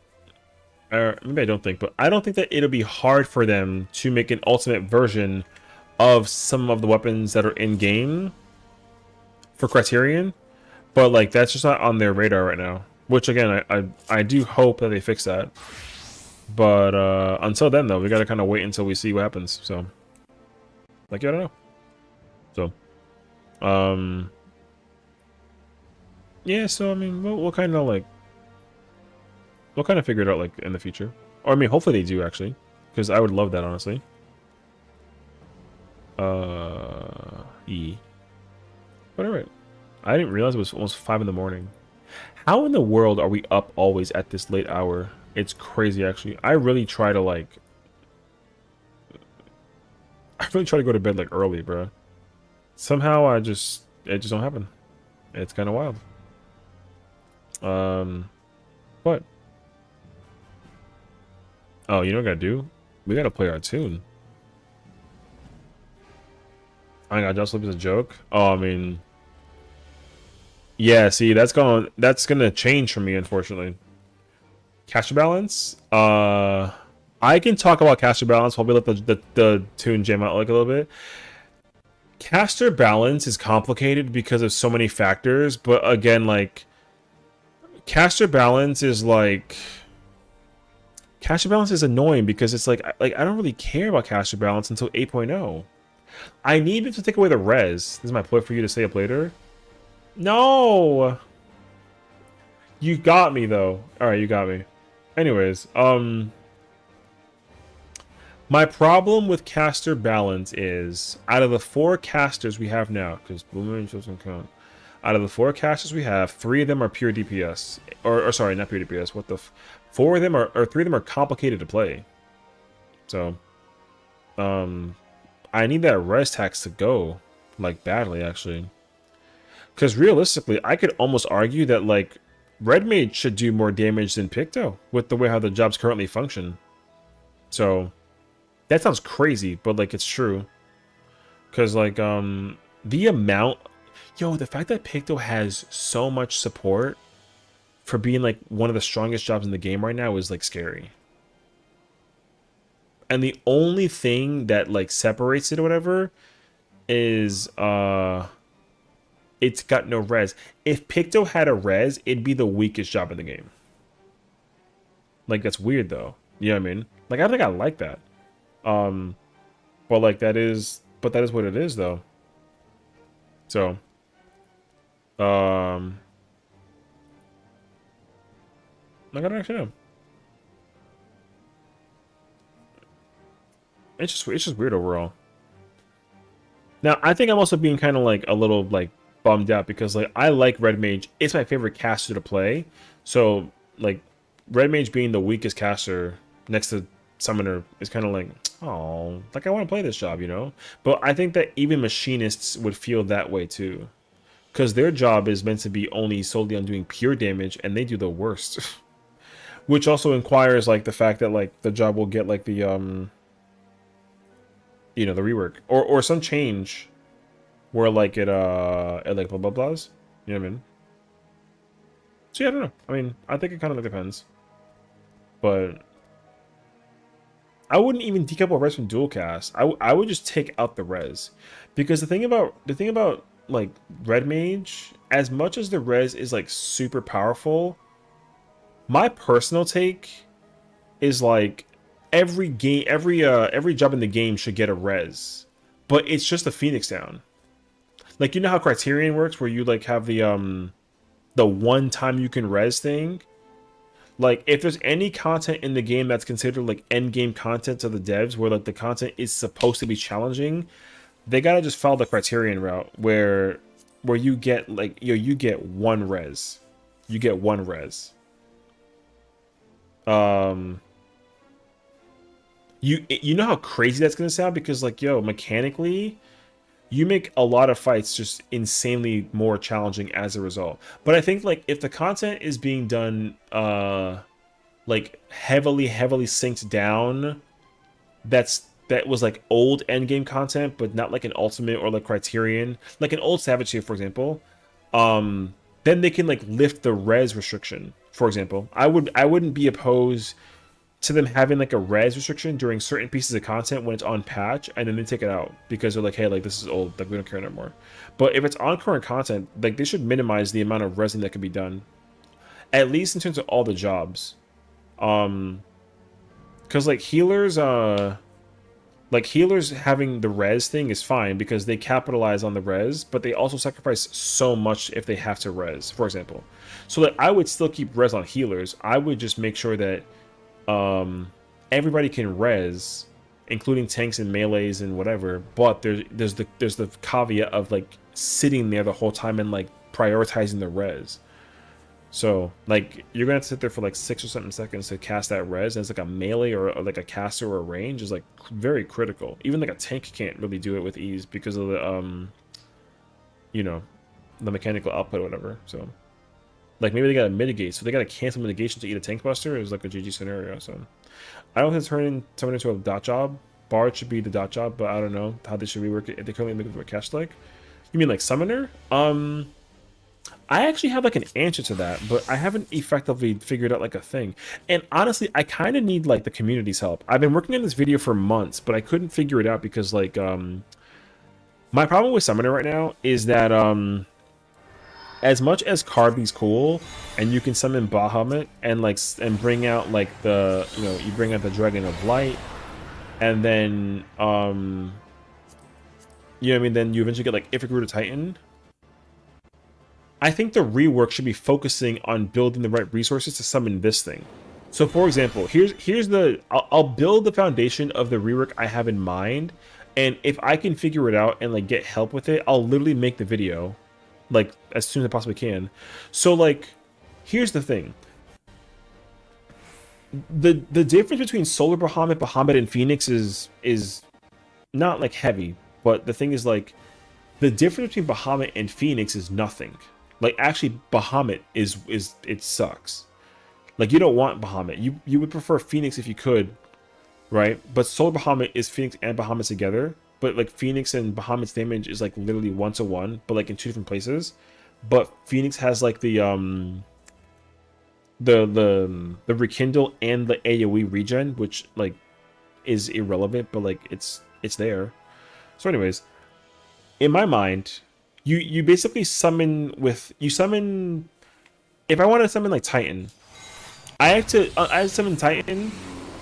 Or maybe I don't think, but I don't think that it'll be hard for them to make an ultimate version of some of the weapons that are in game for Criterion, but like that's just not on their radar right now. Which again, I do hope that they fix that. But until then, though, we gotta kind of wait until we see what happens. So, like, I don't know. So, yeah. So I mean, we'll kind of like, we'll kind of figure it out like in the future. Or I mean, hopefully they do actually, because I would love that honestly. E. But alright. I didn't realize it was almost 5 in the morning. How in the world are we up always at this late hour? It's crazy, actually. I really try to, like... I really try to go to bed, like, early, bro. Somehow, it just don't happen. It's kind of wild. What? Oh, you know what we gotta do? We gotta play our tune. I got just sleep as a joke. Oh, I mean... Yeah, see, that's gonna change for me, unfortunately. Caster balance. I can talk about caster balance. Probably let the tune jam out like a little bit. Caster balance is complicated because of so many factors, but again, like caster balance is annoying because it's like I don't really care about caster balance until 8.0. I need it to take away the res. This is my point for you to stay up later. No! You got me, though. Alright, you got me. Anyways, my problem with caster balance is, out of the 4 casters we have now, because Boomerang doesn't count, out of the 4 casters we have, 3 of them are pure DPS. Or sorry, not pure DPS. What the 4 of them are, or 3 of them are complicated to play. So, I need that res tax to go, like, badly, actually. Because realistically, I could almost argue that, like, Red Mage should do more damage than Picto with the way how the jobs currently function. So, that sounds crazy, but, like, it's true. Because, like, the amount... Yo, the fact that Picto has so much support for being, like, one of the strongest jobs in the game right now is, like, scary. And the only thing that, like, separates it or whatever is, it's got no res. If Picto had a res, it'd be the weakest job in the game. Like, that's weird, though. You know what I mean? Like, I think I like that. But, like, that is what it is, though. So, I don't actually know. It's just weird overall. Now, I think I'm also being kind of, like, a little, like, bummed out because, like, I like Red Mage. It's my favorite caster to play. So, like, Red Mage being the weakest caster next to Summoner is kind of like, oh, like, I want to play this job, you know? But I think that even Machinists would feel that way, too. Because their job is meant to be only solely on doing pure damage, and they do the worst. Which also inquires, like, the fact that, like, the job will get, like, the, you know, the rework. Or some change where, like, it like, blah, blah, blahs. You know what I mean? So, yeah, I don't know. I mean, I think it kind of, like, depends. But I wouldn't even decouple res from dual cast. I would just take out the res. Because the thing about, like, Red Mage, as much as the res is, like, super powerful, my personal take is, like, every job in the game should get a res. But it's just a Phoenix down. Like, you know how Criterion works, where you, like, have the one time you can res thing? Like, if there's any content in the game that's considered, like, end game content to the devs, where, like, the content is supposed to be challenging, they gotta just follow the Criterion route, where you get, like, you get 1 res. You get 1 res. You know how crazy that's gonna sound? Because, like, yo, mechanically, you make a lot of fights just insanely more challenging as a result. But I think, like, if the content is being done, like, heavily synced down, that was, like, old endgame content, but not, like, an Ultimate or, like, Criterion. Like, an old Savage Shield, for example. Then they can, like, lift the res restriction, for example. I wouldn't be opposed to them having, like, a res restriction during certain pieces of content when it's on patch, and then they take it out because they're like, hey, like, this is old, like, we don't care anymore. But if it's on current content, like, they should minimize the amount of resing that can be done, at least in terms of all the jobs. Because like healers having the res thing is fine because they capitalize on the res, but they also sacrifice so much if they have to res, for example. So like I would still keep res on healers. I would just make sure that everybody can res, including tanks and melees and whatever, but there's the caveat of like sitting there the whole time and like prioritizing the res. So like you're gonna have to sit there for like 6 or 7 seconds to cast that res, and it's like a melee or like a caster or a range is like very critical. Even like a tank can't really do it with ease because of the you know, the mechanical output or whatever. So like maybe they gotta mitigate, so they gotta cancel mitigation to eat a tank buster is like a GG scenario. So I don't think turning someone into a dot job. Bard should be the dot job, but I don't know how they should rework it if they currently make it for a cash like. You mean like summoner? I actually have like an answer to that, but I haven't effectively figured out like a thing. And honestly, I kind of need like the community's help. I've been working on this video for months, but I couldn't figure it out because like my problem with summoner right now is that as much as Carby's cool and you can summon Bahamut and like and bring out like the, you know, you bring out the Dragon of Light, and then you know what I mean, then you eventually get like Ifrit Garuda Titan. I think the rework should be focusing on building the right resources to summon this thing. So for example, here's the I'll build the foundation of the rework I have in mind, and if I can figure it out and like get help with it, I'll literally make the video like as soon as I possibly can. So like here's the thing. The difference between Solar Bahamut, and Phoenix is not like heavy, but the thing is like the difference between Bahamut and Phoenix is nothing. Like actually Bahamut is it sucks. Like you don't want Bahamut. You would prefer Phoenix if you could, right? But Solar Bahamut is Phoenix and Bahamut together. But like Phoenix and Bahamut's damage is like literally 1-to-1, but like in 2 different places. But Phoenix has like the rekindle and the AoE regen, which like is irrelevant, but like it's there. So anyways, in my mind, you basically summon with if I want to summon like Titan, I summon Titan,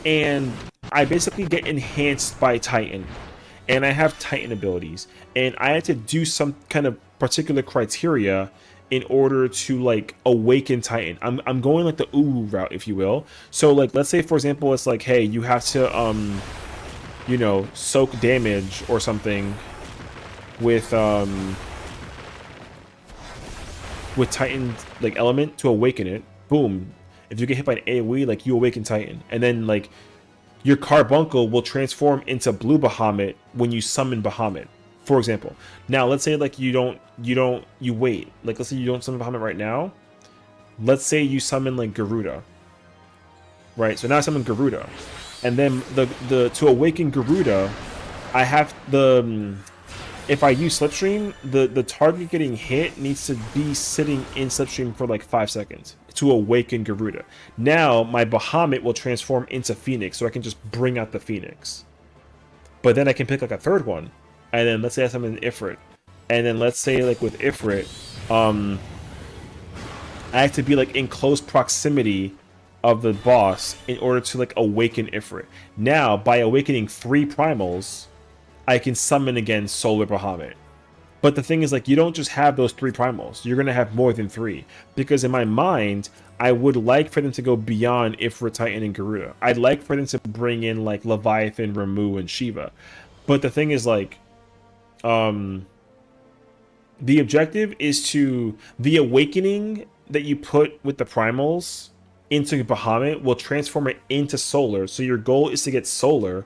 and I basically get enhanced by Titan, and I have Titan abilities, and I had to do some kind of particular criteria in order to like awaken Titan. I'm going like the Uru route, if you will. So like let's say for example it's like, hey, you have to you know, soak damage or something with Titan like element to awaken it. Boom. If you get hit by an AoE, like you awaken Titan. And then like your Carbuncle will transform into Blue Bahamut when you summon Bahamut, for example. Now let's say like you wait. Like let's say you don't summon Bahamut right now. Let's say you summon like Garuda. Right? So now I summon Garuda. And then the to awaken Garuda, I have the if I use Slipstream, the target getting hit needs to be sitting in Slipstream for like 5 seconds to awaken Garuda. Now my Bahamut will transform into Phoenix, so I can just bring out the Phoenix. But then I can pick like a third one, and then let's say I summon Ifrit, and then let's say like with Ifrit, I have to be like in close proximity of the boss in order to like awaken Ifrit. Now by awakening 3 primals, I can summon again Solar Bahamut. But the thing is, like, you don't just have those 3 primals. You're going to have more than 3. Because in my mind, I would like for them to go beyond Ifrit, Titan, and Garuda. I'd like for them to bring in, like, Leviathan, Ramu, and Shiva. But the thing is, like, the objective is to... The awakening that you put with the primals into Bahamut will transform it into Solar. So your goal is to get Solar.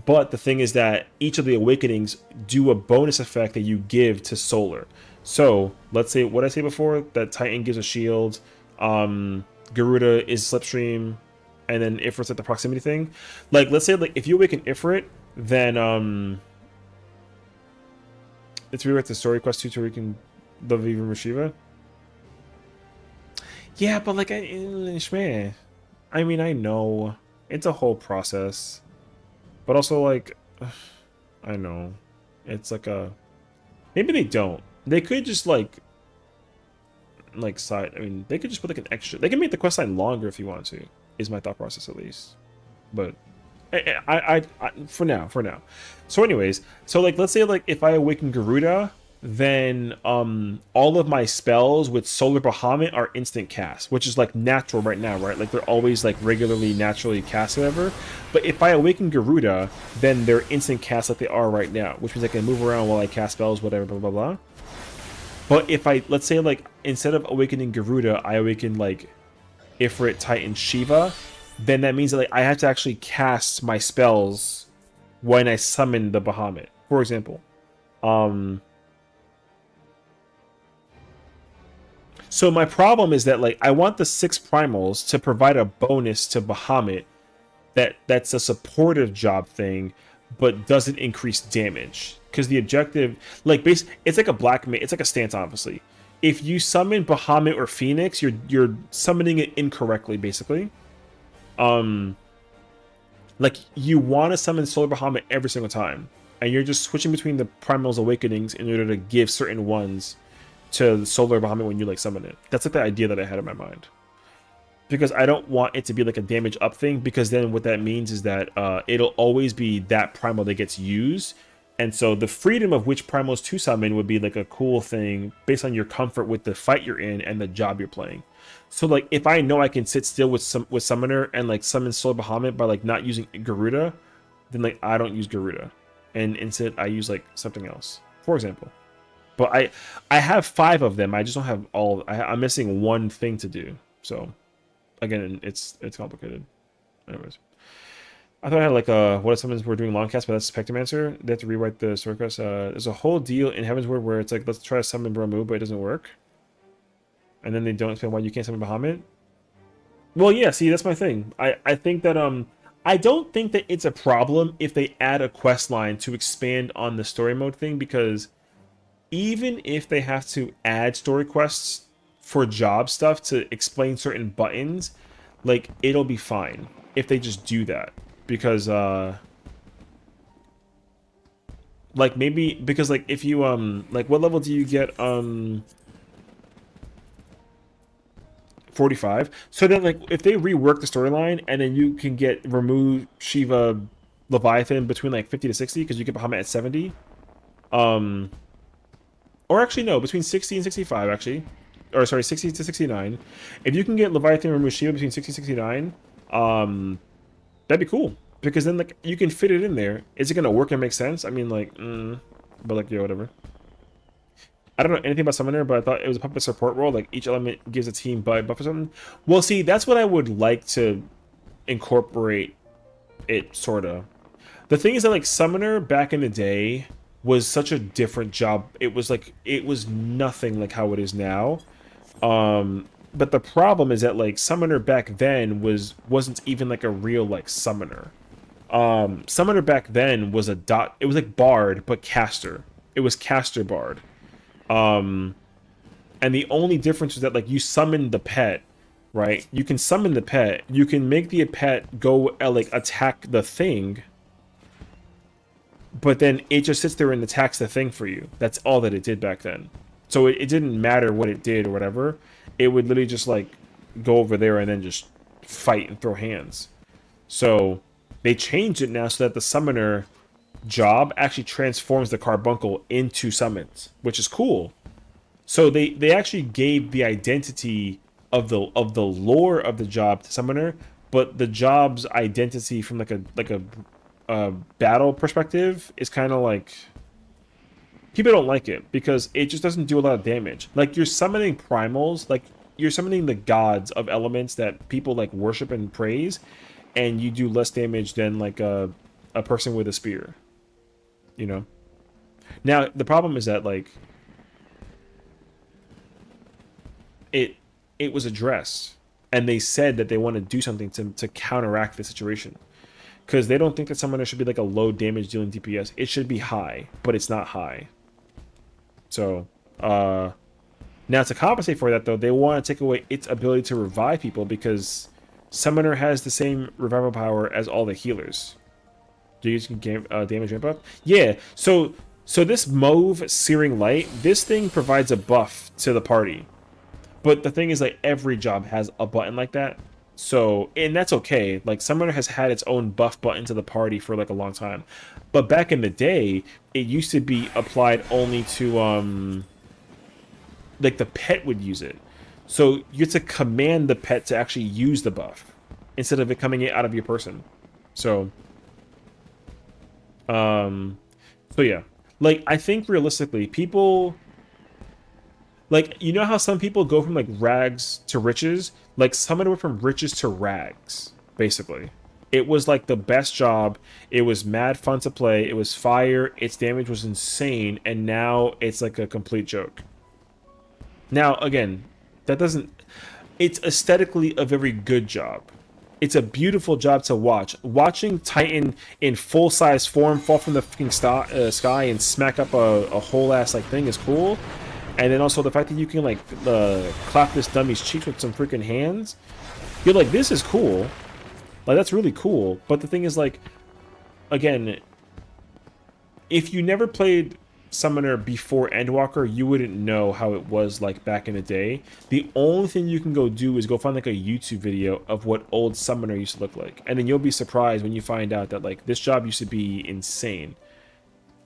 But the thing is that each of the awakenings do a bonus effect that you give to Solar. So let's say what I say before, that Titan gives a shield, Garuda is Slipstream, and then Ifrit's at the proximity thing. Like let's say like if you awaken Ifrit, then it's rewrite the story quest 2 to awaken the Viva Shiva. Yeah, but like I mean I know it's a whole process. But also, like, I know. It's like a... Maybe they don't. They could just, like side... I mean, they could just put, like, an extra... They can make the quest line longer if you want to, is my thought process, at least. but for now. So anyways, so like let's say like if I awaken Garuda, then all of my spells with Solar Bahamut are instant cast, which is like natural right now, right? Like they're always like regularly naturally cast or whatever. But if I awaken Garuda, then they're instant cast like they are right now, which means I can move around while I cast spells, whatever, blah blah blah. But if I, let's say like instead of awakening Garuda, I awaken like Ifrit, Titan, Shiva, then that means that like I have to actually cast my spells when I summon the Bahamut, for example. So my problem is that like I want the 6 primals to provide a bonus to Bahamut that's a supportive job thing, but doesn't increase damage. Because the objective, like it's like a it's like a stance, obviously. If you summon Bahamut or Phoenix, you're summoning it incorrectly, basically. Like you want to summon Solar Bahamut every single time, and you're just switching between the Primal's Awakenings in order to give certain ones to the Solar Bahamut when you like summon it. That's like the idea that I had in my mind. Because I don't want it to be like a damage up thing, because then what that means is that it'll always be that primal that gets used. And so the freedom of which primals to summon would be like a cool thing based on your comfort with the fight you're in and the job you're playing. So like if I know I can sit still with Summoner and like summon Solar Bahamut by like not using Garuda, then like I don't use Garuda. And instead I use like something else, for example. But I have 5 of them. I just don't have all. I'm missing one thing to do. So again, it's complicated. Anyways, I thought I had like what if summons were doing long cast, but that's Spectromancer. They have to rewrite the story quest. There's a whole deal in Heaven's Word where it's like, let's try to summon Bramu, but it doesn't work. And then they don't explain why you can't summon Bahamut. Well, yeah. See, that's my thing. I think that I don't think that it's a problem if they add a quest line to expand on the story mode thing, because even if they have to add story quests for job stuff to explain certain buttons, like it'll be fine if they just do that. Because like maybe because like if you like what level do you get 45? So then like if they rework the storyline and then you can get remove Shiva Leviathan between like 50 to 60 because you get Bahamut at 70. Or actually, no, between 60 and 65, actually. Or, sorry, 60 to 69. If you can get Leviathan and Mushiba between 60 and 69, that'd be cool. Because then, like, you can fit it in there. Is it going to work and make sense? I mean, like, but, like, yeah, whatever. I don't know anything about Summoner, but I thought it was a puppet support role. Like, each element gives a team buff or something. Well, see, that's what I would like to incorporate it, sort of. The thing is that, like, Summoner back in the day was such a different job. It was like, it was nothing like how it is now. But the problem is that like Summoner back then wasn't even like a real like Summoner. Summoner back then was it was like Bard but caster. It was caster Bard. And the only difference was that like you summoned the pet, right? You can summon the pet. You can make the pet go like attack the thing. But then it just sits there and attacks the thing for you. That's all that it did back then. So it didn't matter what it did or whatever. It would literally just like go over there and then just fight and throw hands. So they changed it now so that the summoner job actually transforms the carbuncle into summons, which is cool. So they actually gave the identity of the lore of the job to summoner, but the job's identity from like a battle perspective is kind of like people don't like it because it just doesn't do a lot of damage. Like you're summoning primals, like you're summoning the gods of elements that people like worship and praise, and you do less damage than like a person with a spear, you know. Now the problem is that like it was addressed and they said that they want to do something to counteract the situation. Because they don't think that summoner should be like a low damage dealing DPS. It should be high, but it's not high. So, now to compensate for that, though, they want to take away its ability to revive people because summoner has the same revival power as all the healers. Do you get damage ramp up? Yeah. So this mauve searing light, this thing provides a buff to the party. But the thing is, like every job has a button like that. So, and that's okay. Like, Summoner has had its own buff button to the party for like a long time. But back in the day, it used to be applied only to like the pet would use it. So you have to command the pet to actually use the buff instead of it coming out of your person. So so yeah. Like, I think realistically, people, like, you know how some people go from like rags to riches? Like, Summoner went from riches to rags, basically. It was like the best job. It was mad fun to play. It was fire. Its damage was insane, and now it's like a complete joke. Now, again, that doesn't... It's aesthetically a very good job. It's a beautiful job to watch. Watching Titan in full-size form fall from the fucking sky and smack up a whole-ass like thing is cool. And then also the fact that you can like clap this dummy's cheeks with some freaking hands. You're like, this is cool. Like, that's really cool. But the thing is, like, again, if you never played Summoner before Endwalker, you wouldn't know how it was like back in the day. The only thing you can go do is go find like a YouTube video of what old Summoner used to look like. And then you'll be surprised when you find out that like this job used to be insane.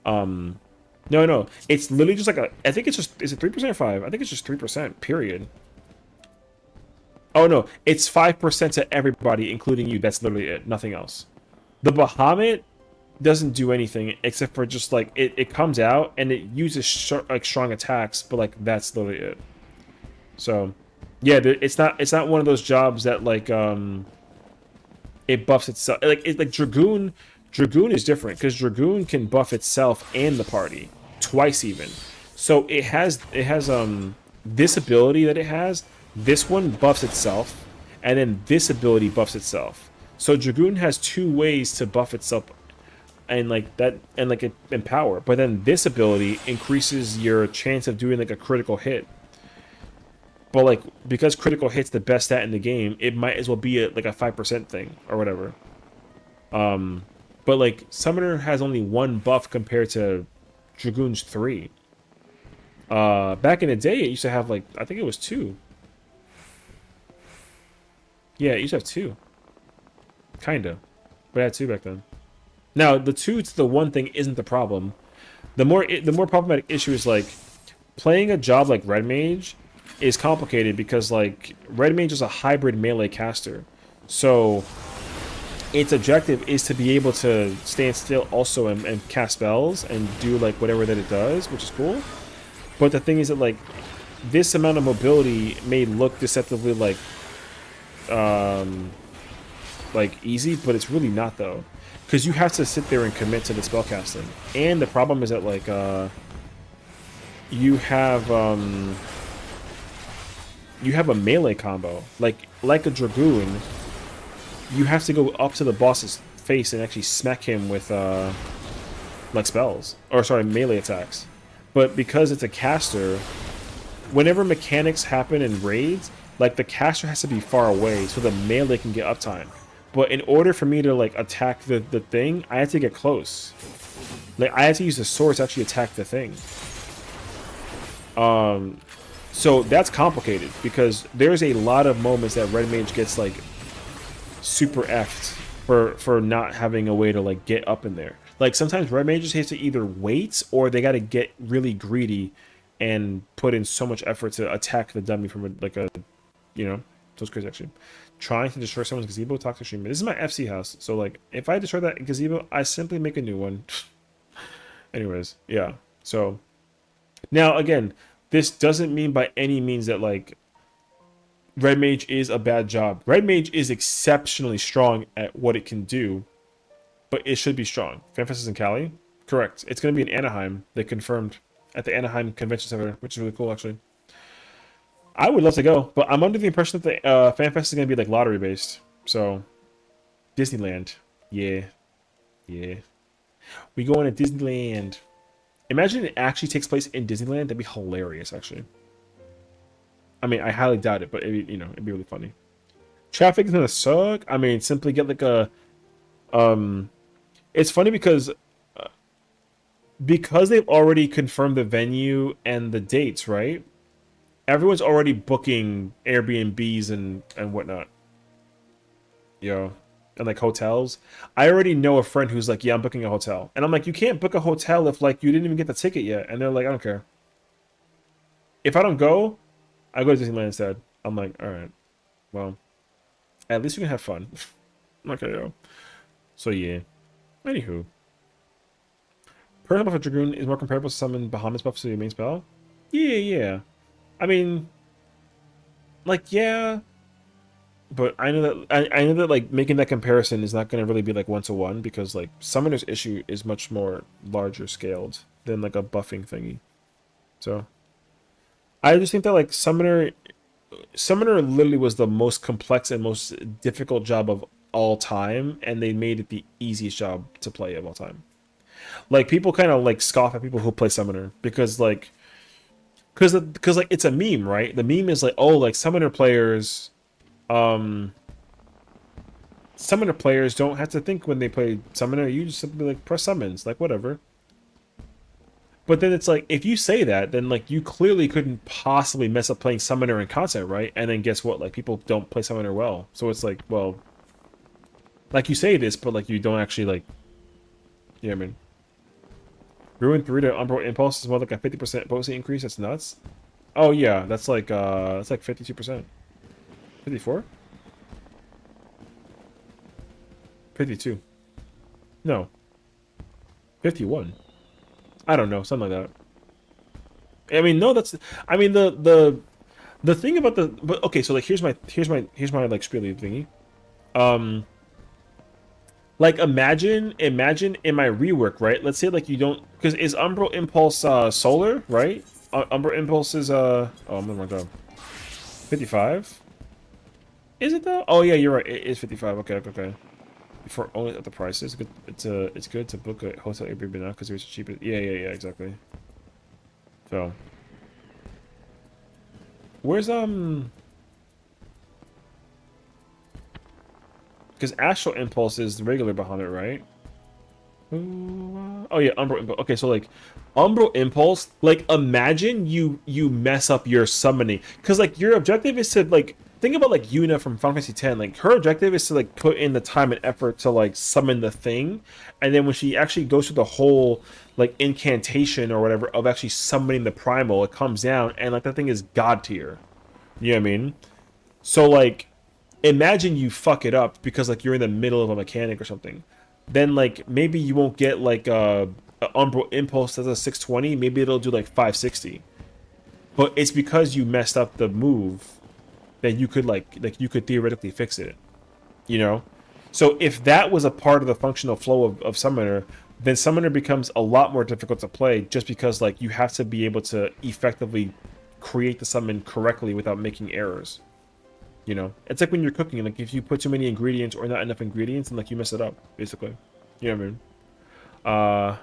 No, it's literally just like I think it's just, is it 3% or 5? I think it's just 3%, period. Oh no, it's 5% to everybody, including you. That's literally it. Nothing else. The Bahamut doesn't do anything except for just like it comes out and it uses like strong attacks, but like that's literally it. So yeah, it's not one of those jobs that like it buffs itself. Like Dragoon is different because Dragoon can buff itself and the party twice even. So it has this ability that it has. This one buffs itself, and then this ability buffs itself. So Dragoon has two ways to buff itself, and like that, and like in power. But then this ability increases your chance of doing like a critical hit. But like, because critical hit's the best stat in the game, it might as well be like a 5% thing or whatever. But like Summoner has only one buff compared to Dragoon's 3. Back in the day, it used to have like, I think it was 2. Yeah, it used to have 2. Kinda. But it had 2 back then. Now, the 2 to the 1 thing isn't the problem. The more problematic issue is like playing a job like Red Mage is complicated because like Red Mage is a hybrid melee caster. So its objective is to be able to stand still also and cast spells and do like whatever that it does, which is cool. But the thing is that like this amount of mobility may look deceptively like easy, but it's really not though, because you have to sit there and commit to the spellcasting. And the problem is that like you have a melee combo like a Dragoon. You have to go up to the boss's face and actually smack him with like spells, or sorry, melee attacks. But because it's a caster, whenever mechanics happen in raids, like the caster has to be far away so the melee can get uptime. But in order for me to like attack the thing, I have to get close. Like I have to use the sword to actually attack the thing. So that's complicated because there's a lot of moments that Red Mage gets like super effed for not having a way to like get up in there. Like sometimes Red Mages have to either wait or they got to get really greedy and put in so much effort to attack the dummy from a you know, so it's crazy actually. Trying to destroy someone's gazebo, toxic streamer. This is my FC house, so like if I destroy that gazebo, I simply make a new one. Anyways, yeah. So now again, this doesn't mean by any means that like Red Mage is a bad job. Red Mage is exceptionally strong at what it can do, but it should be strong. FanFest is in Cali? Correct. It's going to be in Anaheim. They confirmed at the Anaheim Convention Center, which is really cool, actually. I would love to go, but I'm under the impression that the FanFest is going to be like lottery based. So, Disneyland. Yeah. Yeah. We going to Disneyland. Imagine it actually takes place in Disneyland. That'd be hilarious, actually. I mean, I highly doubt it, but it'd be really funny. Traffic is gonna suck. I mean, simply get like a it's funny because they've already confirmed the venue and the dates, right? Everyone's already booking Airbnbs and whatnot. Yo, and like hotels. I already know a friend who's like, yeah, I'm booking a hotel, and I'm like, you can't book a hotel if like you didn't even get the ticket yet, and they're like, I don't care. If I don't go, I go to Disneyland instead. I'm like, all right, well, at least you can have fun. Okay, yo. So yeah. Anywho, Personal buff of Dragoon is more comparable to summon Bahamut's buff to your main spell. Yeah, yeah. I mean, like, yeah. But I know that I know that like making that comparison is not going to really be like 1-to-1 because like Summoner's issue is much more larger scaled than like a buffing thingy. So I just think that like Summoner literally was the most complex and most difficult job of all time, and they made it the easiest job to play of all time. Like people kind of like scoff at people who play Summoner because like because like it's a meme, right? The meme is like, oh, like Summoner players don't have to think when they play Summoner. You just simply like press summons, like whatever. But then it's like, if you say that, then like you clearly couldn't possibly mess up playing Summoner in content, right? And then guess what? Like people don't play Summoner well. So it's like, well, like you say this, but like you don't actually like, yeah, I mean. Ruin 3 to Umbral Impulse is more like a 50% potency increase. That's nuts. Oh yeah, that's like 52%. 54? 52. No. 51. I don't know, something like that. I mean, no, that's I mean the thing about the but okay, so like here's my like spiely thingy. Like imagine in my rework, right? Let's say like you don't because is Umbral Impulse solar, right? Umbral Impulse is oh, I'm on my job. 55? Is it though? Oh yeah, you're right. It is 55. Okay, okay, okay. For only at the prices, it's good to book a hotel Airbnb now because it's cheaper. Yeah, yeah, yeah, exactly. So, where's because Astral Impulse is the regular Bahamut, right? Oh yeah, Umbral Impulse. Okay, so like Umbral Impulse, like imagine you mess up your summoning because like your objective is to like think about like Yuna from Final Fantasy X. Like her objective is to like put in the time and effort to like summon the thing, and then when she actually goes through the whole like incantation or whatever of actually summoning the primal, it comes down and like that thing is god tier. You know what I mean? So like imagine you fuck it up because like you're in the middle of a mechanic or something. Then like maybe you won't get like a Umbral Impulse that's a 620, maybe it'll do like 560. But it's because you messed up the move that you could like you could theoretically fix it, you know? So if that was a part of the functional flow of Summoner, then Summoner becomes a lot more difficult to play just because like you have to be able to effectively create the summon correctly without making errors. You know, it's like when you're cooking, like if you put too many ingredients or not enough ingredients, and like you mess it up, basically. You know what I mean?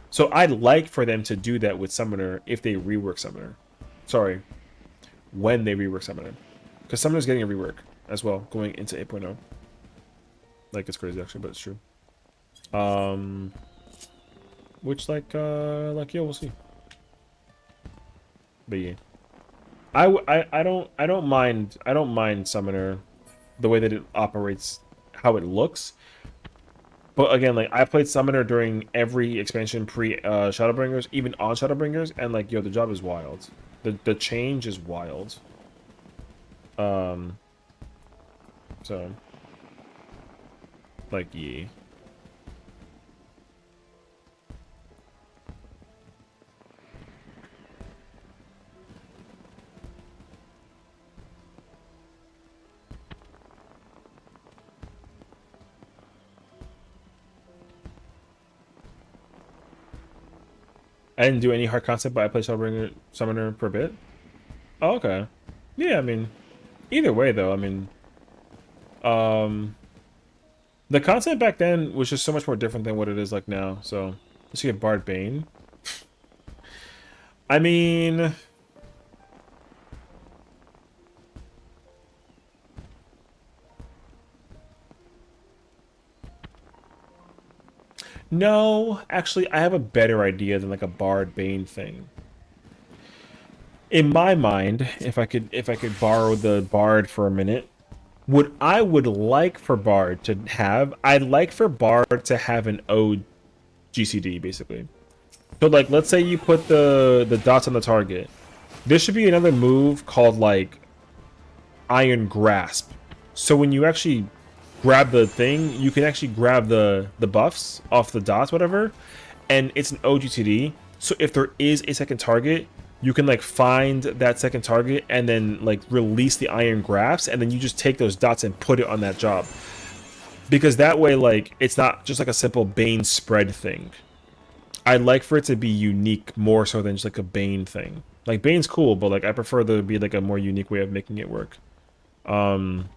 So I'd like for them to do that with Summoner if they rework Summoner. Sorry, when they rework Summoner, because Summoner's getting a rework as well going into 8.0. Like it's crazy actually, but it's true. Which like yeah, we'll see. But yeah. I don't mind Summoner, the way that it operates, how it looks. But again, like I played Summoner during every expansion pre Shadowbringers, even on Shadowbringers, and like yo, the job is wild. The change is wild. So like yeah. I didn't do any hard concept, but I played Shadowbringer Summoner per bit. Oh, okay. Yeah, I mean, either way though, I mean, the content back then was just so much more different than what it is like now. So let's get Bard Bane. I mean, no, actually, I have a better idea than like a Bard Bane thing. In my mind, if I could borrow the Bard for a minute, What I would like for Bard to have, I'd like for Bard to have an O GCD basically. So like, let's say you put the dots on the target. There should be another move called like Iron Grasp. So when you actually grab the thing, you can actually grab the buffs off the dots, whatever, and it's an OGTD. So if there is a second target, you can like find that second target and then like release the Iron Grasp, and then you just take those dots and put it on that job. Because that way, like, it's not just like a simple Bane spread thing. I'd like for it to be unique more so than just like a Bane thing. Like Bane's cool, but like I prefer there to be like a more unique way of making it work. And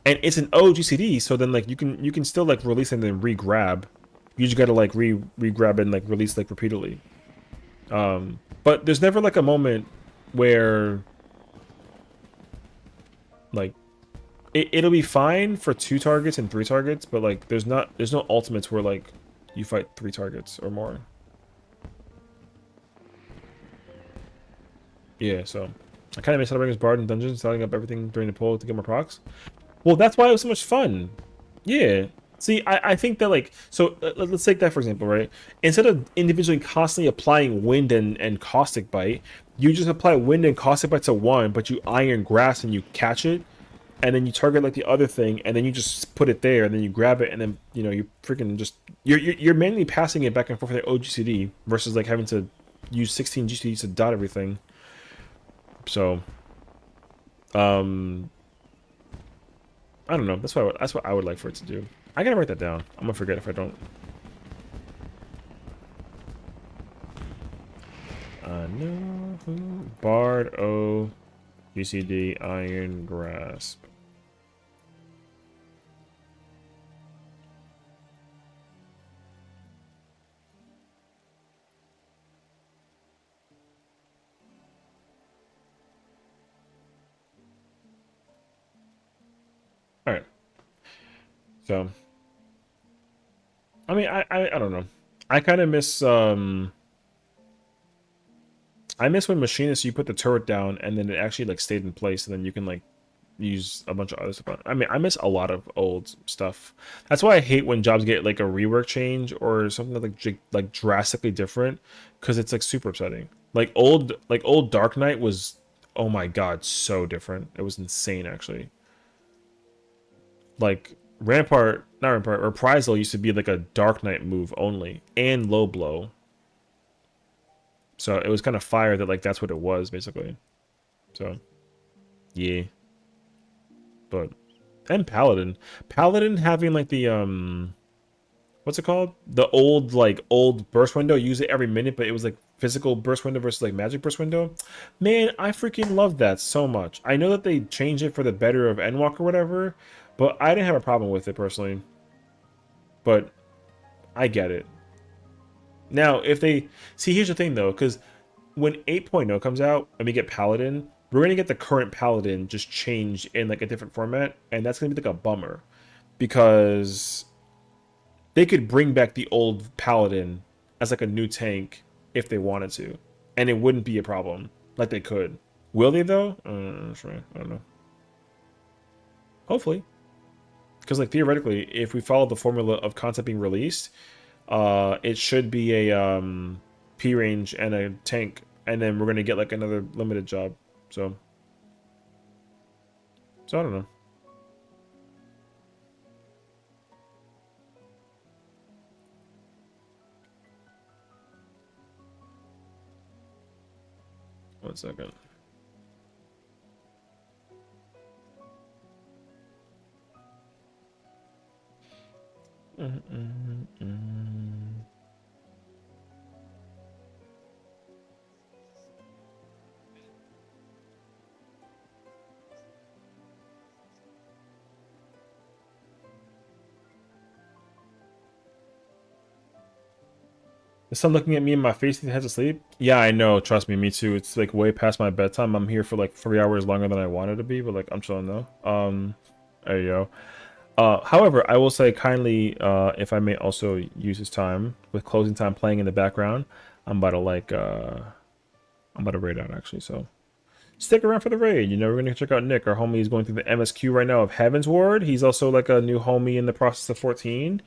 it's an OGCD, so then like you can still like release and then re-grab. You just gotta like re-grab and like release like repeatedly. But there's never like a moment where like it'll be fine for 2 targets and 3 targets, but like there's no ultimates where like you fight 3 targets or more. Yeah, so I kind of miss celebrating as Bard in dungeons, starting up everything during the poll to get more procs. Well, that's why it was so much fun. Yeah. See, I think that like, so let's take that for example, right? Instead of individually constantly applying wind and caustic bite, you just apply wind and caustic bite to one, but you Iron Grasp and you catch it, and then you target like the other thing, and then you just put it there, and then you grab it, and then you know you freaking just you're mainly passing it back and forth with the OGCD versus like having to use 16 GCDs to dot everything. So, I don't know. That's what I would like for it to do. I gotta write that down. I'm gonna forget if I don't. No. Bard O GCD Iron Grasp. All right. So, I mean, I don't know. I kind of miss I miss when Machinist you put the turret down and then it actually like stayed in place, and then you can like use a bunch of other stuff. I mean, I miss a lot of old stuff. That's why I hate when jobs get like a rework change or something like drastically different, because it's like super upsetting. Like old Dark Knight was, oh my god, so different. It was insane actually. Like not Rampart, Reprisal used to be like a Dark Knight move only and low blow. So it was kind of fire that like that's what it was basically. So yeah. But and Paladin having like the what's it called? The old burst window, use it every minute, but it was like physical burst window versus like magic burst window. Man, I freaking love that so much. I know that they changed it for the better of Endwalk or whatever, but I didn't have a problem with it personally. But I get it. Now, if they see, here's the thing though, because when 8.0 comes out and we get Paladin, we're gonna get the current Paladin just changed in like a different format, and that's gonna be like a bummer, because they could bring back the old Paladin as like a new tank if they wanted to, and it wouldn't be a problem. Like they could. Will they though? Sure. I don't know. Hopefully, because like theoretically, if we follow the formula of concept being released, it should be a P range and a tank, and then we're gonna get like another limited job. So I don't know. One second. Is someone looking at me in my face and has to sleep? Yeah, I know. Trust me, me too. It's like way past my bedtime. I'm here for like 3 hours longer than I wanted to be, but like I'm chilling though. There you go. However, I will say kindly, if I may also use this time with closing time playing in the background, I'm about to raid out actually. So stick around for the raid. You know, we're gonna check out Nick. Our homie is going through the MSQ right now of Heaven's Ward. He's also like a new homie in the process of 14.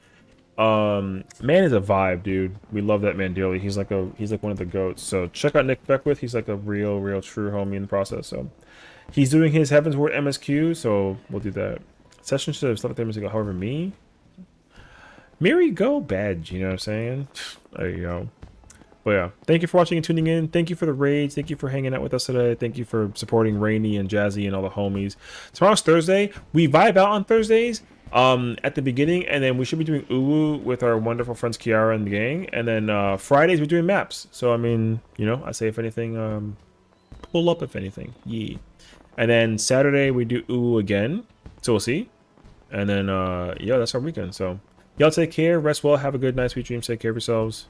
Man is a vibe, dude. We love that man dearly. He's like one of the goats. So check out Nick Beckwith. He's like a real true homie in the process. So he's doing his Heaven's Ward MSQ. So we'll do that. Session should have slept 30 minutes ago. However, Mary go badge. You know what I'm saying? There you go. But yeah, thank you for watching and tuning in. Thank you for the raids. Thank you for hanging out with us today. Thank you for supporting Rainy and Jazzy and all the homies. Tomorrow's Thursday. We vibe out on Thursdays at the beginning, and then we should be doing Uwu with our wonderful friends Kiara and the gang. And then Fridays we're doing maps. So I mean, you know, I say if anything, pull up if anything. Yeah. And then Saturday we do Uwu again. So we'll see. And then yeah, that's our weekend. So y'all take care, rest well, have a good night, sweet dreams, take care of yourselves.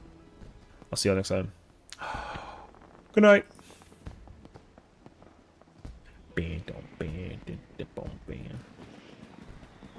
I'll see y'all next time. Good night.